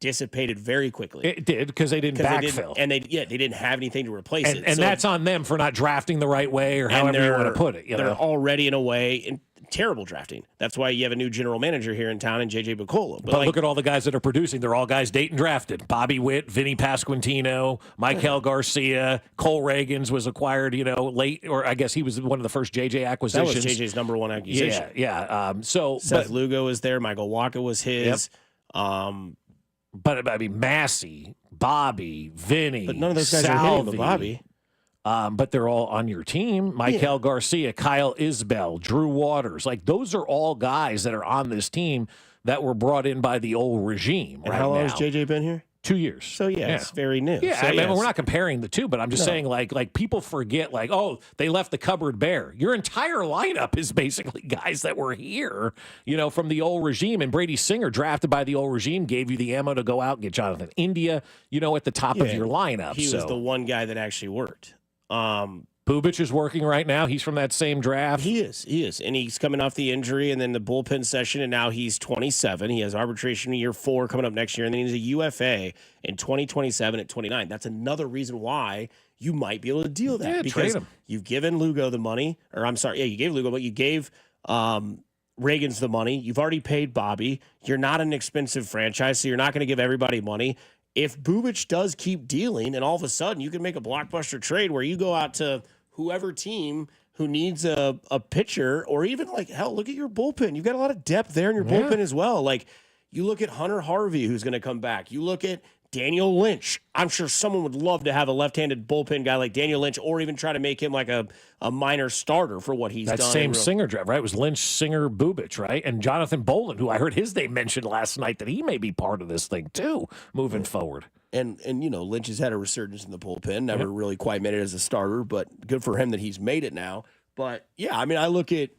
dissipated very quickly. It did, because they didn't backfill. They didn't have anything to replace it. And that's on them for not drafting the right way or however you want to put it. They're already, in a way, in terrible drafting. That's why you have a new general manager here in town in J.J. Bucola. But look at all the guys that are producing. They're all guys Dayton drafted. Bobby Witt, Vinny Pasquantino, Michael Garcia, Cole Reagans was acquired, late, or I guess he was one of the first J.J. acquisitions. That was J.J.'s number one acquisition. Yeah. Seth Lugo was there. Michael Waka was his. Yep. But I mean, Massey, Bobby, Vinny, but none of those guys are hitting but Bobby. But they're all on your team. Michael Garcia, Kyle Isbell, Drew Waters. Like, those are all guys that are on this team that were brought in by the old regime. And how long has JJ been here? 2 years. So, it's very new. Yeah, so, I mean, we're not comparing the two, but I'm just saying, like people forget, they left the cupboard bare. Your entire lineup is basically guys that were here, from the old regime. And Brady Singer, drafted by the old regime, gave you the ammo to go out and get Jonathan India, at the top of your lineup. He was the one guy that actually worked. Bubic is working right now. He's from that same draft. He is. And he's coming off the injury and then the bullpen session, and now he's 27. He has arbitration year 4 coming up next year, and then he's a UFA in 2027 at 29. That's another reason why you might be able to deal that. Yeah, because trade him. you've given Lugo the money, or I'm sorry, you gave Lugo, but you gave Reagan's the money. You've already paid Bobby. You're not an expensive franchise, so you're not going to give everybody money. If Bubic does keep dealing, and all of a sudden you can make a blockbuster trade where you go out to whoever team who needs a pitcher, or even like, hell, look at your bullpen. You've got a lot of depth there in your bullpen as well. Like, you look at Hunter Harvey, who's going to come back. You look at Daniel Lynch. I'm sure someone would love to have a left-handed bullpen guy like Daniel Lynch, or even try to make him like a minor starter for what he's that done. same Singer draft, right? It was Lynch, Singer, Bubic, right? And Jonathan Boland, who I heard his name mentioned last night, that he may be part of this thing too, moving forward. And Lynch has had a resurgence in the bullpen. Never really quite made it as a starter, but good for him that he's made it now. But yeah, I mean, I look at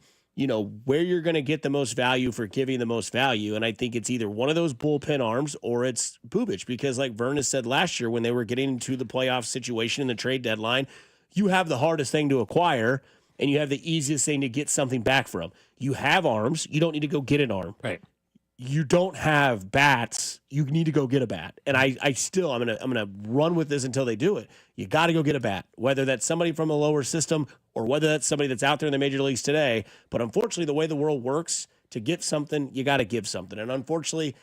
where you're going to get the most value for giving the most value, and I think it's either one of those bullpen arms or it's Bubic, because like Vern has said last year when they were getting into the playoff situation in the trade deadline, you have the hardest thing to acquire and you have the easiest thing to get something back from. You have arms, you don't need to go get an arm. Right. You don't have bats, you need to go get a bat. And I'm gonna run with this until they do it. You got to go get a bat, whether that's somebody from a lower system or whether that's somebody that's out there in the major leagues today. But unfortunately, the way the world works, to get something, you got to give something. And unfortunately,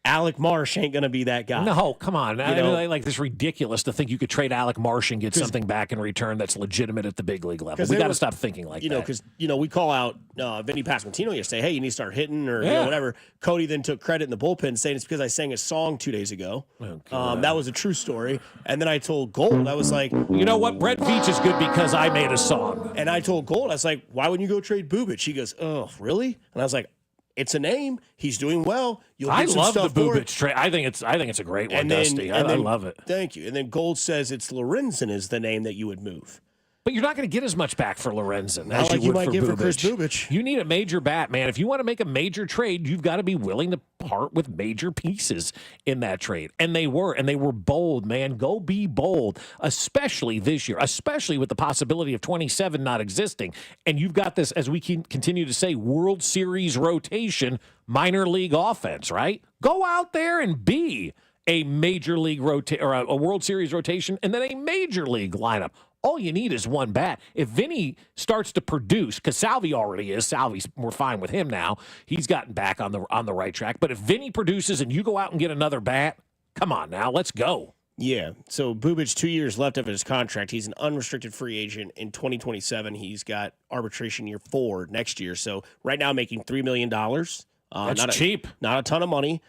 Alec Marsh ain't going to be that guy. No, come on. Like, this ridiculous to think you could trade Alec Marsh and get something back in return that's legitimate at the big league level. We got to stop thinking like that. Because, we call out Vinny Pasquantino yesterday, hey, you need to start hitting or whatever. Cody then took credit in the bullpen saying it's because I sang a song 2 days ago. That was a true story. And then I told Gold, I was like, you know what? Brett Veach is good because I made a song. And I told Gold, I was like, why wouldn't you go trade Bubic? He goes, oh, really? And I was like, it's a name. He's doing well. I love the Bubic trade. I think it's a great one, Dusty. I love it. Thank you. And then Gold says it's Lorenzen is the name that you would move. But you're not going to get as much back for Lorenzen as you would might for get Bubic. for Chris Bubic. You need a major bat, man. If you want to make a major trade, you've got to be willing to part with major pieces in that trade. And they were bold, man. Go be bold, especially this year, especially with the possibility of 27 not existing. And you've got this, as we can continue to say, World Series rotation, minor league offense, right? Go out there and be a major league or a World Series rotation, and then a major league lineup. All you need is one bat. If Vinny starts to produce, because Salvi already is, we're fine with him now. He's gotten back on the right track. But if Vinny produces and you go out and get another bat, come on now, let's go. Yeah. So Bubic, 2 years left of his contract. He's an unrestricted free agent in 2027. He's got arbitration year 4 next year. So right now making $3 million. That's cheap. Not a ton of money.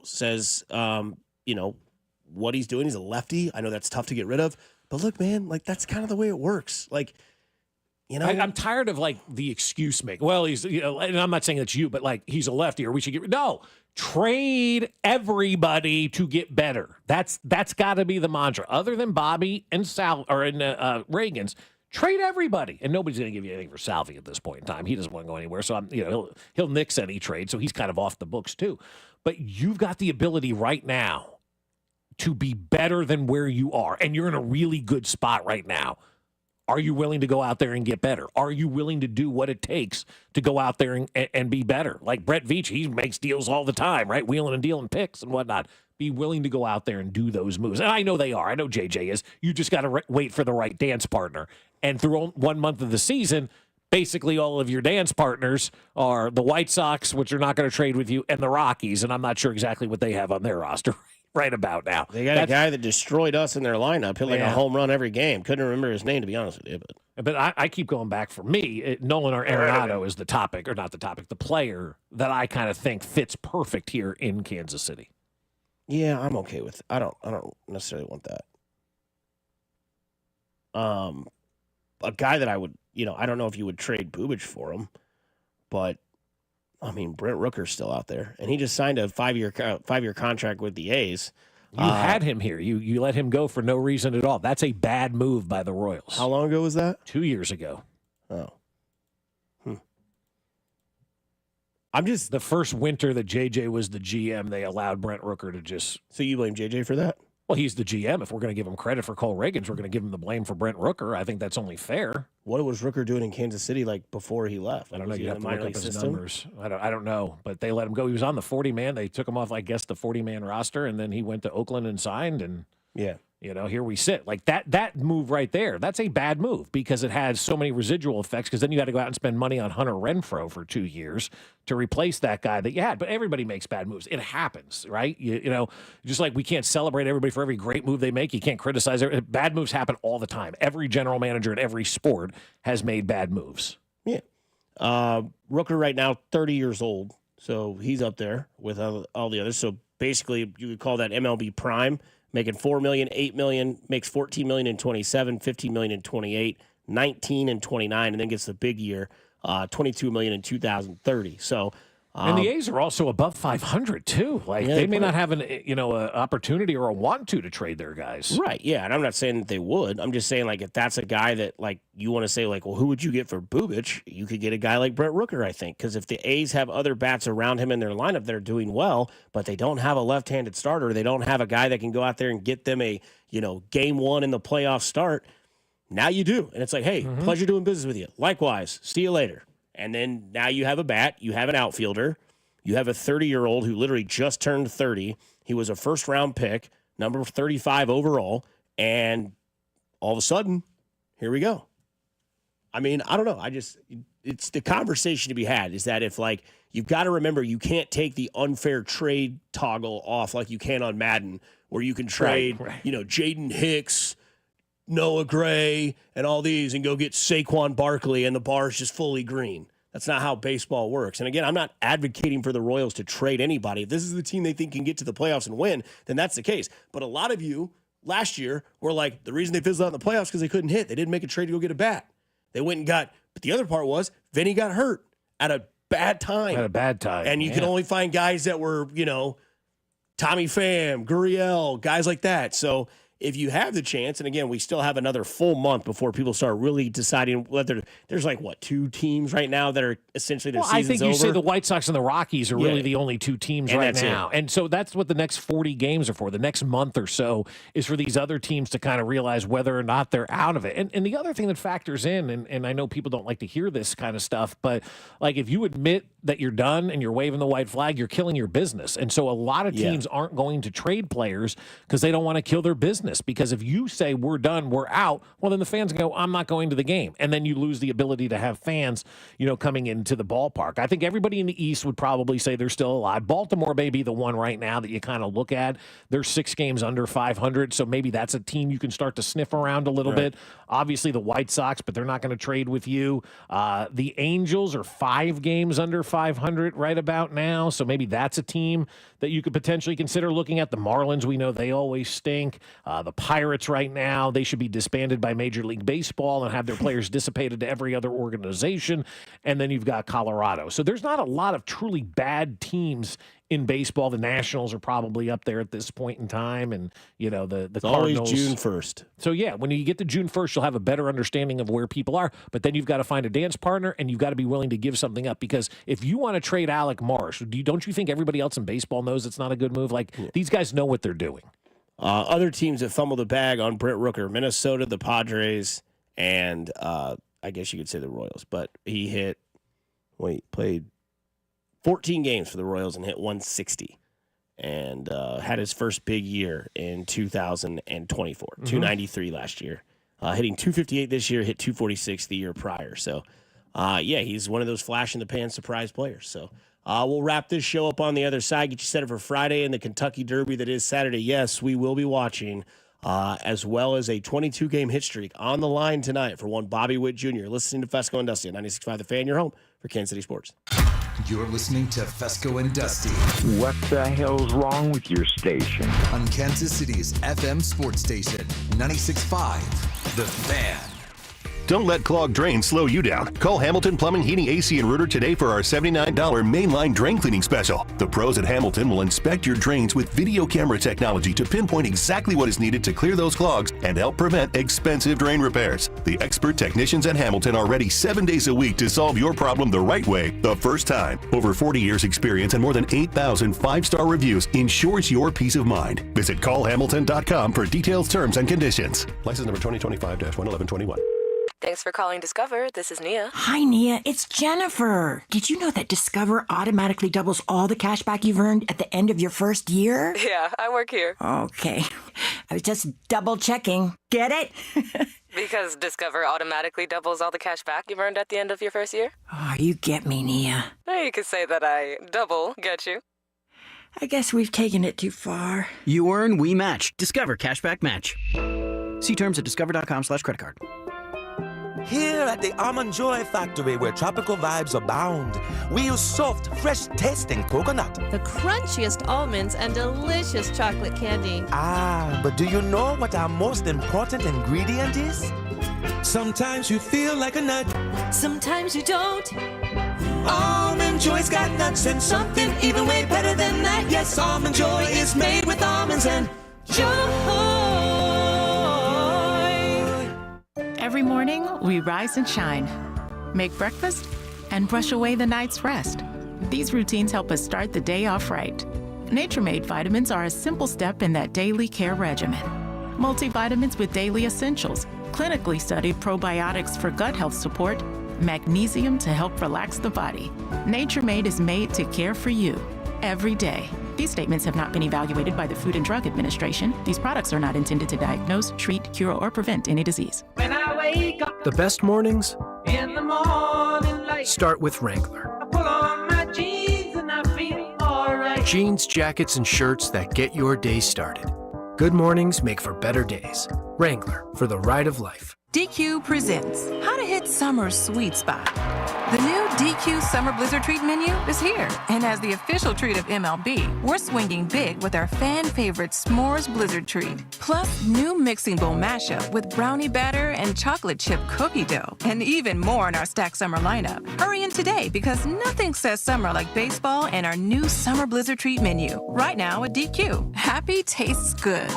Says, what he's doing. He's a lefty. I know that's tough to get rid of. But look, man, like that's kind of the way it works. Like, I'm tired of like the excuse make. Well, he's, and I'm not saying it's you, but like he's a lefty or we should get no. Trade everybody to get better. That's got to be the mantra. Other than Bobby and Reagan's, trade everybody, and nobody's going to give you anything for Salvi at this point in time. He doesn't want to go anywhere, so he'll nix any trade. So he's kind of off the books too. But you've got the ability right now to be better than where you are, and you're in a really good spot right now. Are you willing to go out there and get better? Are you willing to do what it takes to go out there and be better? Like Brett Veach, he makes deals all the time, right? Wheeling and dealing picks and whatnot. Be willing to go out there and do those moves. And I know they are. I know JJ is. You just got to wait for the right dance partner. And through 1 month of the season, basically all of your dance partners are the White Sox, which are not going to trade with you, and the Rockies. And I'm not sure exactly what they have on their roster right about now. They got a guy that destroyed us in their lineup, hit like a home run every game. Couldn't remember his name, to be honest with you. But I keep going back. For me, Nolan or Arenado is the topic, or not the topic, the player that I kind of think fits perfect here in Kansas City. Yeah, I'm okay with it. I don't necessarily want that. A guy that I would, I don't know if you would trade Bubic for him, but I mean, Brent Rooker's still out there, and he just signed a 5-year contract with the A's. You had him here. You let him go for no reason at all. That's a bad move by the Royals. How long ago was that? 2 years ago. Oh. I'm just the first winter that JJ was the GM, they allowed Brent Rooker to just. So you blame JJ for that? Well, he's the GM. If we're going to give him credit for Cole Reagans, we're going to give him the blame for Brent Rooker. I think that's only fair. What was Rooker doing in Kansas City like before he left? I don't know. You have to look up his numbers. I don't know, but they let him go. He was on the 40-man. They took him off, I guess, the 40-man roster, and then he went to Oakland and signed. And yeah, here we sit. Like that move right there. That's a bad move because it has so many residual effects. Because then you had to go out and spend money on Hunter Renfroe for 2 years to replace that guy that you had. But everybody makes bad moves. It happens, right? You know, just like we can't celebrate everybody for every great move they make. You can't criticize it. Bad moves happen all the time. Every general manager in every sport has made bad moves. Yeah. Rooker right now, 30 years old. So he's up there with all the others. So basically, you could call that MLB prime, making $4 million, $8 million, makes $14 million in 27, $15 million in 28, 19 and 29, and then gets the big year, $22 million in 2030. So, and the A's are also above 500 too. Like they may not have an opportunity or a want to trade their guys. Right. Yeah. And I'm not saying that they would. I'm just saying, like, if that's a guy that, like, you want to say, like, well, who would you get for Bubic? You could get a guy like Brent Rooker, I think, because if the A's have other bats around him in their lineup that are doing well, but they don't have a left-handed starter, they don't have a guy that can go out there and get them a, game one in the playoff start. Now you do. And it's like, hey, pleasure doing business with you. Likewise. See you later. And then now you have a bat, you have an outfielder, you have a 30-year-old who literally just turned 30. He was a first-round pick, number 35 overall, and all of a sudden, here we go. I mean, I don't know. It's the conversation to be had is that if, like, you've got to remember you can't take the unfair trade toggle off like you can on Madden, where you can trade, Jaden Hicks, Noah Gray, and all these and go get Saquon Barkley and the bar's just fully green. That's not how baseball works. And again, I'm not advocating for the Royals to trade anybody. If this is the team they think can get to the playoffs and win, then that's the case. But a lot of you last year were like, the reason they fizzled out in the playoffs because they couldn't hit. They didn't make a trade to go get a bat. They went and got, but the other part was Vinny got hurt at a bad time. And you can only find guys that were, Tommy Pham, Gurriel, guys like that. So if you have the chance, and again, we still have another full month before people start really deciding whether there's like, what, 2 teams right now that are essentially their season's over? I think you say the White Sox and the Rockies are really the only 2 teams right now. And so that's what the next 40 games are for. The next month or so is for these other teams to kind of realize whether or not they're out of it. And the other thing that factors in, and I know people don't like to hear this kind of stuff, but like if you admit that you're done and you're waving the white flag, you're killing your business. And so a lot of teams aren't going to trade players because they don't want to kill their business. Because if you say we're done, we're out, well, then the fans go, I'm not going to the game. And then you lose the ability to have fans, coming into the ballpark. I think everybody in the East would probably say they're still alive. Baltimore may be the one right now that you kind of look at. They're 6 games under 500, so maybe that's a team you can start to sniff around a little bit. Obviously, the White Sox, but they're not going to trade with you. The Angels are 5 games under 500 right about now, so maybe that's a team that you could potentially consider looking at. The Marlins, we know they always stink. The Pirates right now, they should be disbanded by Major League Baseball and have their players dissipated to every other organization. And then you've got Colorado. So there's not a lot of truly bad teams in baseball. The Nationals are probably up there at this point in time. And, the Cardinals. Always June 1st. So, yeah, when you get to June 1st, you'll have a better understanding of where people are. But then you've got to find a dance partner, and you've got to be willing to give something up. Because if you want to trade Alec Marsh, don't you think everybody else in baseball knows it's not a good move? Like, these guys know what they're doing. Other teams that fumbled the bag on Brent Rooker, Minnesota, the Padres, and I guess you could say the Royals. But he played 14 games for the Royals and hit 160 and had his first big year in 2024, 293 last year. Hitting 258 this year, hit 246 the year prior. So, he's one of those flash-in-the-pan surprise players. So, we'll wrap this show up on the other side, get you set up for Friday and the Kentucky Derby that is Saturday. Yes, we will be watching, as well as a 22-game hit streak on the line tonight for one Bobby Witt Jr. Listening to Fescoe and Dusty on 96.5 The Fan, your home for Kansas City Sports. You're listening to Fescoe and Dusty. What the hell's wrong with your station? On Kansas City's FM sports station, 96.5 The Fan. Don't let clogged drains slow you down. Call Hamilton Plumbing, Heating, AC, and Rooter today for our $79 mainline drain cleaning special. The pros at Hamilton will inspect your drains with video camera technology to pinpoint exactly what is needed to clear those clogs and help prevent expensive drain repairs. The expert technicians at Hamilton are ready 7 days a week to solve your problem the right way, the first time. Over 40 years experience and more than 8,000 5-star reviews ensures your peace of mind. Visit callhamilton.com for details, terms, and conditions. License number 2025-11121. Thanks for calling Discover. This is Nia. Hi, Nia. It's Jennifer. Did you know that Discover automatically doubles all the cash back you've earned at the end of your first year? Yeah, I work here. Okay. I was just double checking. Get it? Because Discover automatically doubles all the cash back you've earned at the end of your first year? Oh, you get me, Nia. You could say that I double get you. I guess we've taken it too far. You earn, we match. Discover Cashback Match. See terms at discover.com/credit card. Here at the Almond Joy Factory, where tropical vibes abound, we use soft, fresh-tasting coconut. The crunchiest almonds and delicious chocolate candy. Ah, but do you know what our most important ingredient is? Sometimes you feel like a nut. Sometimes you don't. Almond Joy's got nuts and something even way better than that. Yes, Almond Joy is made with almonds and joy. Every morning, we rise and shine, make breakfast, and brush away the night's rest. These routines help us start the day off right. Nature-Made vitamins are a simple step in that daily care regimen. Multivitamins with daily essentials, clinically studied probiotics for gut health support, magnesium to help relax the body. Nature-Made is made to care for you every day. These statements have not been evaluated by the Food and Drug Administration. These products are not intended to diagnose, treat, cure, or prevent any disease. When I wake up The best mornings in the morning light, start with Wrangler. I pull on my jeans and I feel alright. Jeans, jackets, and shirts that get your day started. Good mornings make for better days. Wrangler, for the ride of life. DQ presents How to Hit Summer's Sweet Spot. The new DQ Summer Blizzard Treat menu is here. And as the official treat of MLB, we're swinging big with our fan favorite S'mores Blizzard Treat. Plus, new mixing bowl mashup with brownie batter and chocolate chip cookie dough. And even more in our Stack Summer lineup. Hurry in today because nothing says summer like baseball and our new Summer Blizzard Treat menu. Right now at DQ. Happy tastes good.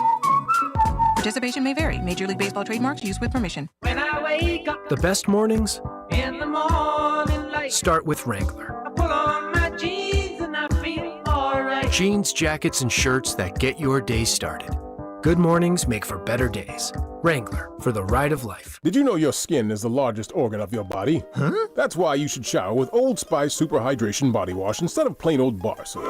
Participation may vary. Major League Baseball trademarks used with permission. When I wake up The best mornings in the morning light, start with Wrangler. I pull on my jeans and I feel alright. Jeans, jackets, and shirts that get your day started. Good mornings make for better days. Wrangler, for the ride of life. Did you know your skin is the largest organ of your body? Huh? That's why you should shower with Old Spice Super Hydration Body Wash instead of plain old bar soap.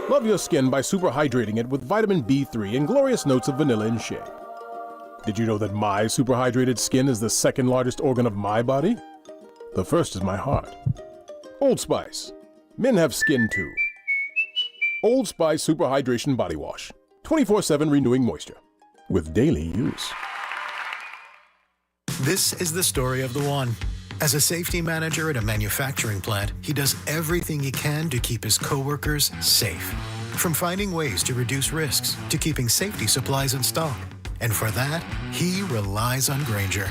Love your skin by super hydrating it with vitamin B3 and glorious notes of vanilla and shea. Did you know that my super hydrated skin is the second largest organ of my body? The first is my heart. Old Spice. Men have skin too. Old Spice Super Hydration Body Wash. 24/7 renewing moisture. With daily use. This is the story of the one. As a safety manager at a manufacturing plant, he does everything he can to keep his coworkers safe. From finding ways to reduce risks to keeping safety supplies in stock. And for that, he relies on Grainger.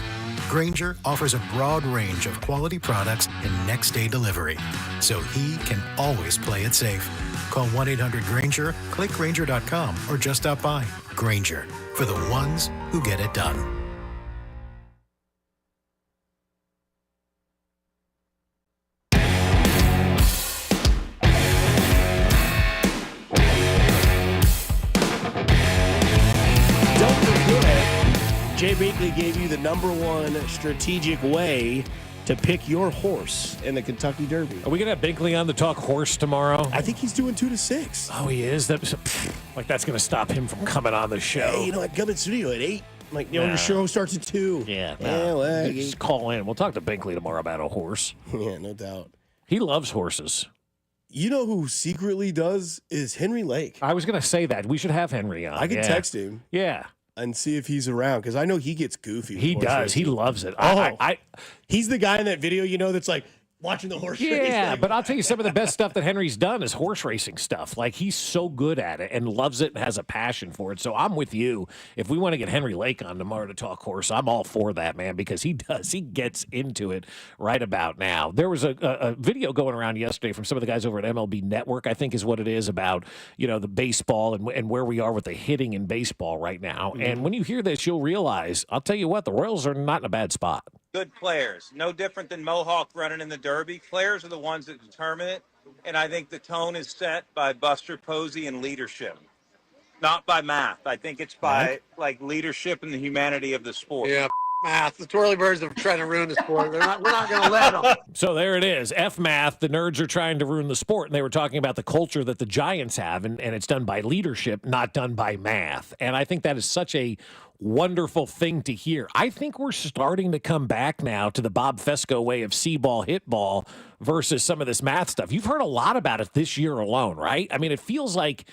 Grainger offers a broad range of quality products and next-day delivery, so he can always play it safe. Call 1-800-GRAINGER, click Grainger.com, or just stop by. Grainger, for the ones who get it done. Jay Binkley gave you the #1 strategic way to pick your horse in the Kentucky Derby. Are we going to have Binkley on to talk horse tomorrow? I think he's doing 2 to 6. Oh, he is? That's going to stop him from coming on the show. Hey, I come in studio at 8. The show starts at 2. Yeah. Well, just call in. We'll talk to Binkley tomorrow about a horse. Yeah, no doubt. He loves horses. You know who secretly does is Henry Lake. I was going to say that. We should have Henry on. I can text him. Yeah. And see if he's around, because I know he gets goofy. He does. He loves it. He's the guy in that video, that's like, watching the horse race. Yeah, Like, but I'll tell you, some of the best stuff that Henry's done is horse racing stuff. Like, he's so good at it and loves it and has a passion for it. So I'm with you. If we want to get Henry Lake on tomorrow to talk horse, I'm all for that, man, because he does. He gets into it right about now. There was a video going around yesterday from some of the guys over at MLB Network, I think is what it is, about, the baseball and where we are with the hitting in baseball right now. Mm-hmm. And when you hear this, you'll realize, I'll tell you what, the Royals are not in a bad spot. Good players. No different than Mohawk running in the Derby. Players are the ones that determine it, and I think the tone is set by Buster Posey and leadership, not by math. I think it's by leadership and the humanity of the sport. Yeah, math. The twirly birds are trying to ruin the sport. We're not going to let them. So there it is. F math. The nerds are trying to ruin the sport, and they were talking about the culture that the Giants have, and it's done by leadership, not done by math. And I think that is such a wonderful thing to hear. I think we're starting to come back now to the Bob Fescoe way of see ball, hit ball versus some of this math stuff. You've heard a lot about it this year alone, right? I mean, it feels like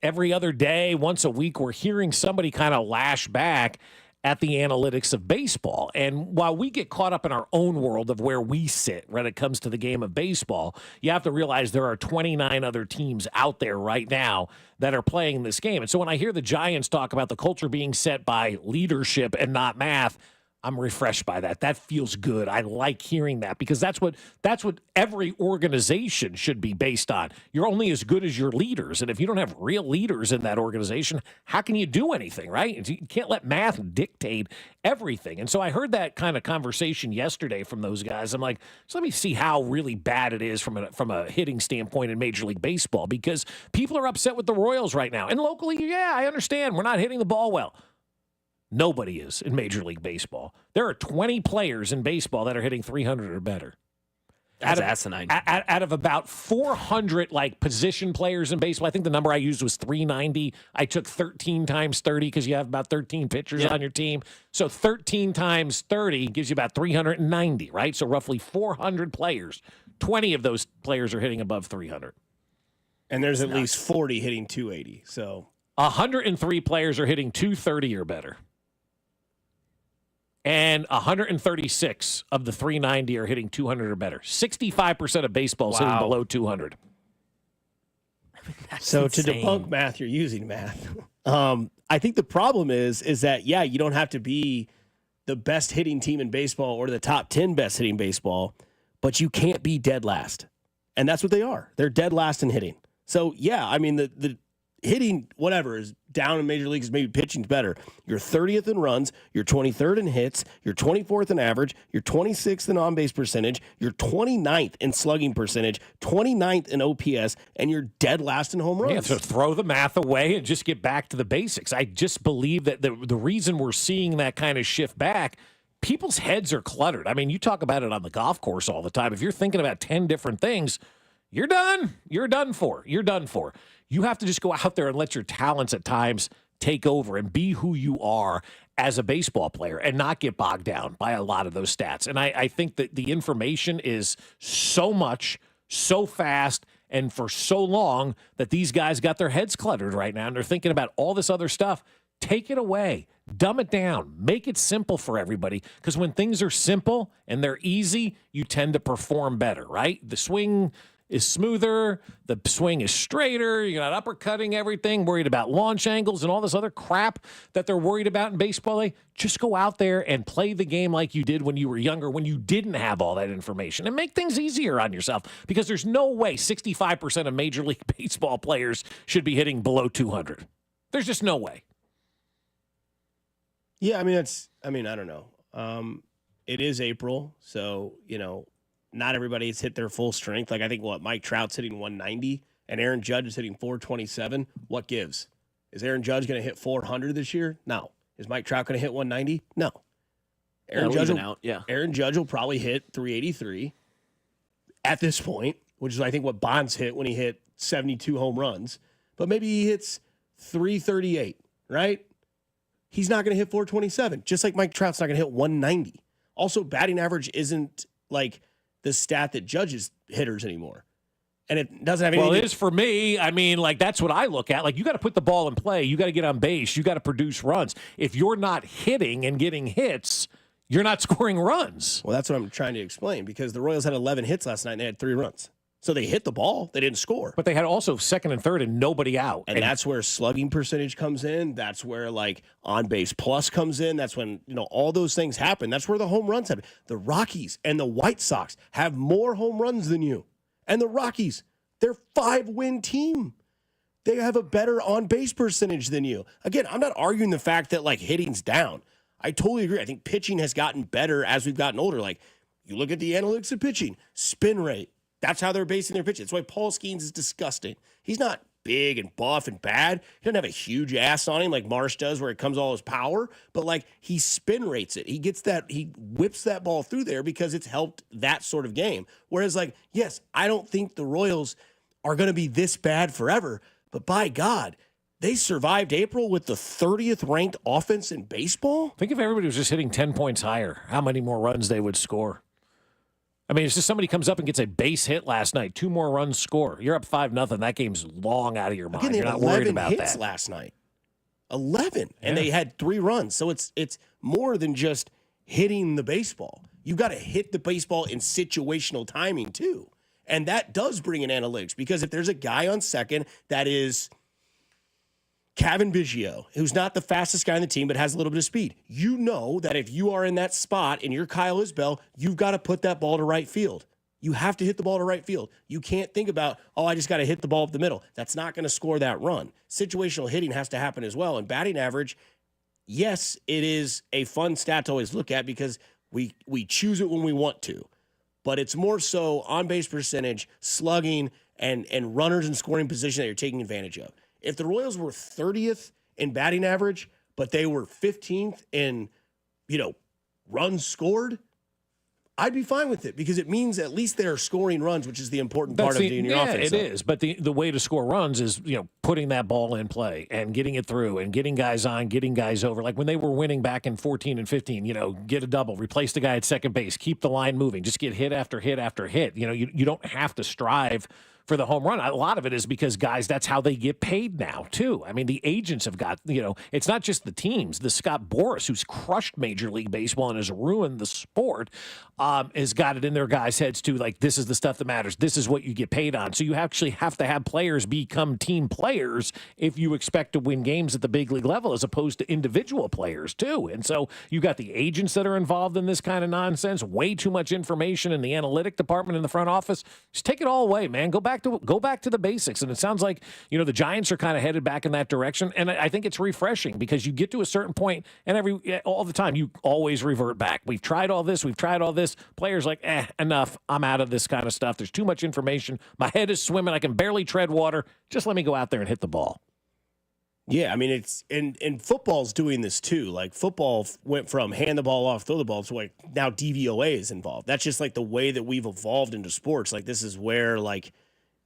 every other day, once a week, we're hearing somebody kind of lash back at the analytics of baseball. And while we get caught up in our own world of where we sit when it comes to the game of baseball, you have to realize there are 29 other teams out there right now that are playing this game. And so when I hear the Giants talk about the culture being set by leadership and not math, I'm refreshed by that. That feels good. I like hearing that because that's what every organization should be based on. You're only as good as your leaders. And if you don't have real leaders in that organization, how can you do anything, right? You can't let math dictate everything. And so I heard that kind of conversation yesterday from those guys. I'm like, so let me see how really bad it is from a hitting standpoint in Major League Baseball, because people are upset with the Royals right now. And locally, yeah, I understand. We're not hitting the ball well. Nobody is in Major League Baseball. There are 20 players in baseball that are hitting 300 or better. That's asinine. Out of about 400 position players in baseball, I think the number I used was 390. I took 13 times 30 because you have about 13 pitchers on your team. So 13 times 30 gives you about 390, right? So roughly 400 players. 20 of those players are hitting above 300. And there's at least 40 hitting 280. So 103 players are hitting 230 or better. And 136 of the 390 are hitting 200 or better. 65% of baseball is hitting below 200. So insane. To debunk math, you're using math. I think the problem is that, you don't have to be the best hitting team in baseball or the top 10 best hitting baseball, but you can't be dead last. And that's what they are. They're dead last in hitting. So, I mean, the hitting, whatever, is down in Major Leagues, maybe pitching's better. You're 30th in runs, you're 23rd in hits, you're 24th in average, you're 26th in on-base percentage, you're 29th in slugging percentage, 29th in OPS, and you're dead last in home runs. Yeah, so throw the math away and just get back to the basics. I just believe that the reason we're seeing that kind of shift back, people's heads are cluttered. I mean, you talk about it on the golf course all the time. If you're thinking about 10 different things, you're done. You're done for. You're done for. You have to just go out there and let your talents at times take over and be who you are as a baseball player and not get bogged down by a lot of those stats. And I think that the information is so much, so fast, and for so long that these guys got their heads cluttered right now, and they're thinking about all this other stuff. Take it away. Dumb it down. Make it simple for everybody, because when things are simple and they're easy, you tend to perform better, right? The swing is smoother, the swing is straighter, you're not uppercutting everything, worried about launch angles and all this other crap that they're worried about in baseball. Just go out there and play the game like you did when you were younger, when you didn't have all that information, and make things easier on yourself, because there's no way 65% of Major League Baseball players should be hitting below 200. There's just no way. Yeah, I mean, I don't know. It is April, so, not everybody's hit their full strength. Like, I think, Mike Trout's hitting 190 and Aaron Judge is hitting 427. What gives? Is Aaron Judge going to hit 400 this year? No. Is Mike Trout going to hit 190? No. Aaron Judge will probably hit 383 at this point, which is, I think, what Bonds hit when he hit 72 home runs. But maybe he hits 338, right? He's not going to hit 427, just like Mike Trout's not going to hit 190. Also, batting average isn't like the stat that judges hitters anymore. And it doesn't have anything. Well, it is for me. I mean, that's what I look at. You got to put the ball in play. You got to get on base. You got to produce runs. If you're not hitting and getting hits, you're not scoring runs. Well, that's what I'm trying to explain, because the Royals had 11 hits last night and they had 3 runs. So they hit the ball. They didn't score. But they had also second and third and nobody out. And that's where slugging percentage comes in. That's where, like, on-base plus comes in. That's when, all those things happen. That's where the home runs happen. The Rockies and the White Sox have more home runs than you. And the Rockies, they're 5-win team. They have a better on-base percentage than you. Again, I'm not arguing the fact that, like, hitting's down. I totally agree. I think pitching has gotten better as we've gotten older. Like, you look at the analytics of pitching, spin rate. That's how they're basing their pitches. That's why Paul Skeens is disgusting. He's not big and buff and bad. He doesn't have a huge ass on him like Marsh does, where it comes all his power. But, like, he spin rates it. He whips that ball through there because it's helped that sort of game. Whereas, like, yes, I don't think the Royals are going to be this bad forever. But by God, they survived April with the 30th ranked offense in baseball. Think if everybody was just hitting 10 points higher, how many more runs they would score. I mean, it's just somebody comes up and gets a base hit last night, 2 more runs score. You're up 5-0. That game's long out of your mind. Again, they You're had not 11 worried about hits that. last night. 11. And they had 3 runs. So it's more than just hitting the baseball. You've got to hit the baseball in situational timing too. And that does bring in analytics, because if there's a guy on second that is Kevin Biggio, who's not the fastest guy on the team but has a little bit of speed, you know that if you are in that spot and you're Kyle Isbell, you've got to put that ball to right field. You have to hit the ball to right field. You can't think about, I just got to hit the ball up the middle. That's not going to score that run. Situational hitting has to happen as well. And batting average, yes, it is a fun stat to always look at because we choose it when we want to. But it's more so on-base percentage, slugging, and runners in scoring position that you're taking advantage of. If the Royals were 30th in batting average, but they were 15th in, runs scored, I'd be fine with it, because it means at least they're scoring runs, which is the important part of doing your offense. Yeah, it is. But the way to score runs is, putting that ball in play and getting it through and getting guys on, getting guys over. Like when they were winning back in 14 and 15, get a double, replace the guy at second base, keep the line moving, just get hit after hit after hit. You don't have to strive for the home run. A lot of it is because guys, that's how they get paid now too. I mean, the agents have got, it's not just the teams. The Scott Boras, who's crushed Major League Baseball and has ruined the sport, has got it in their guys' heads too. Like, this is the stuff that matters. This is what you get paid on. So you actually have to have players become team players if you expect to win games at the big league level, as opposed to individual players too. And so you've got the agents that are involved in this kind of nonsense, way too much information in the analytic department in the front office. Just take it all away, man. Go back to the basics. And it sounds like, the Giants are kind of headed back in that direction. And I think it's refreshing, because you get to a certain point and all the time you always revert back. We've tried all this. Players like, enough. I'm out of this kind of stuff. There's too much information. My head is swimming. I can barely tread water. Just let me go out there and hit the ball. Yeah, I mean, it's and football's doing this too. Like, football went from hand the ball off, throw the ball, to like now DVOA is involved. That's just like the way that we've evolved into sports. Like, this is where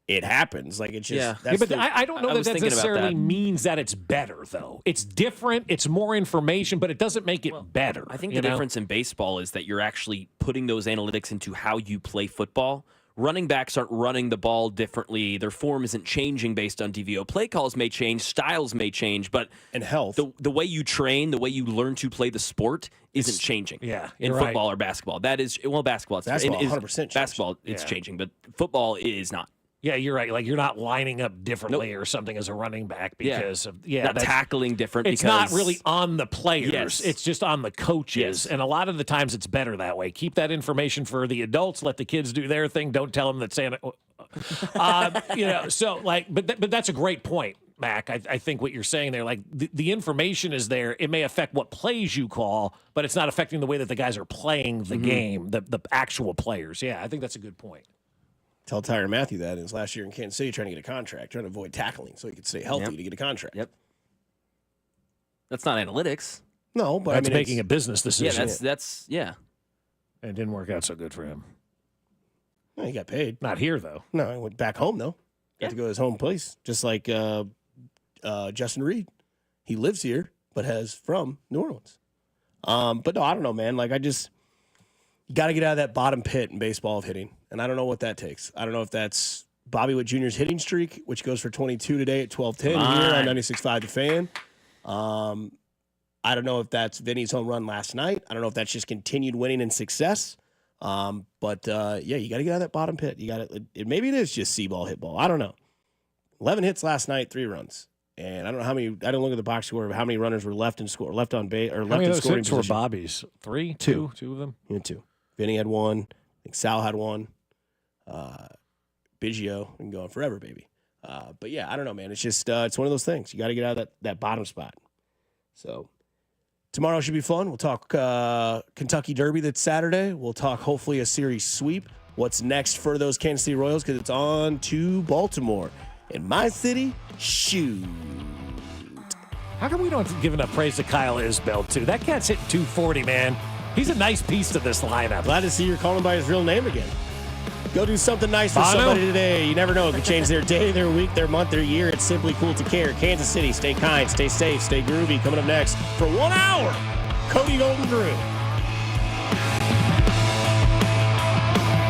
it happens. Like, it's just but I don't know that necessarily means that it's better, though. It's different. It's more information, but it doesn't make it better. I think the difference in baseball is that you're actually putting those analytics into how you play football. Running backs aren't running the ball differently. Their form isn't changing based on DVO. Play calls may change, styles may change, but health. The way you train, the way you learn to play the sport isn't changing. Yeah, in football or basketball. That is, basketball. Basketball 100% changed. Basketball, it's changing, but football is not. Yeah, you're right. Like, you're not lining up differently or something as a running back because of not tackling different. It's not really on the players. Yes. It's just on the coaches. Yes. And a lot of the times it's better that way. Keep that information for the adults. Let the kids do their thing. Don't tell them that Santa. So but that's a great point, Mac. I think what you're saying there, like the information is there. It may affect what plays you call, but it's not affecting the way that the guys are playing the game, the actual players. Yeah, I think that's a good point. Tell Tyrann Mathieu that in his last year in Kansas City, trying to get a contract, trying to avoid tackling so he could stay healthy to get a contract. Yep. That's not analytics. No, but that's making a business decision. Yeah, that's And it didn't work out so good for him. Well, he got paid. Not here, though. No, he went back home, though. Got to go to his home place, just like Justin Reed. He lives here, but has from New Orleans. But no, I don't know, man. Like, you got to get out of that bottom pit in baseball of hitting. And I don't know what that takes. I don't know if that's Bobby Witt Jr.'s hitting streak, which goes for 22 today at 12:10 here on 96.5 The Fan. I don't know if that's Vinny's home run last night. I don't know if that's just continued winning and success. But yeah, you got to get out of that bottom pit. You got to. Maybe it is just see ball, hit ball. I don't know. 11 hits last night, 3 runs, and I don't know how many. I didn't look at the box score of how many runners were left in score, left on base, or left in scoring position. How many of those hits were Bobby's? 3, 2 of them. Yeah, 2. Vinny had 1. I think Sal had 1. Biggio, and going forever, baby. But yeah, I don't know, man. It's just it's one of those things. You got to get out of that bottom spot. So tomorrow should be fun. We'll talk Kentucky Derby that's Saturday. We'll talk hopefully a series sweep. What's next for those Kansas City Royals? Because it's on to Baltimore. In my city, shoot. How come we don't give enough praise to Kyle Isbell, too? That cat's hitting 240, man. He's a nice piece to this lineup. Glad to see you're calling him by his real name again. Go do something nice for Bono? somebody today. You never know. It could change their day, their week, their month, their year. It's simply cool to care. Kansas City, stay kind, stay safe, stay groovy. Coming up next for 1 hour, Cody Golden Drew.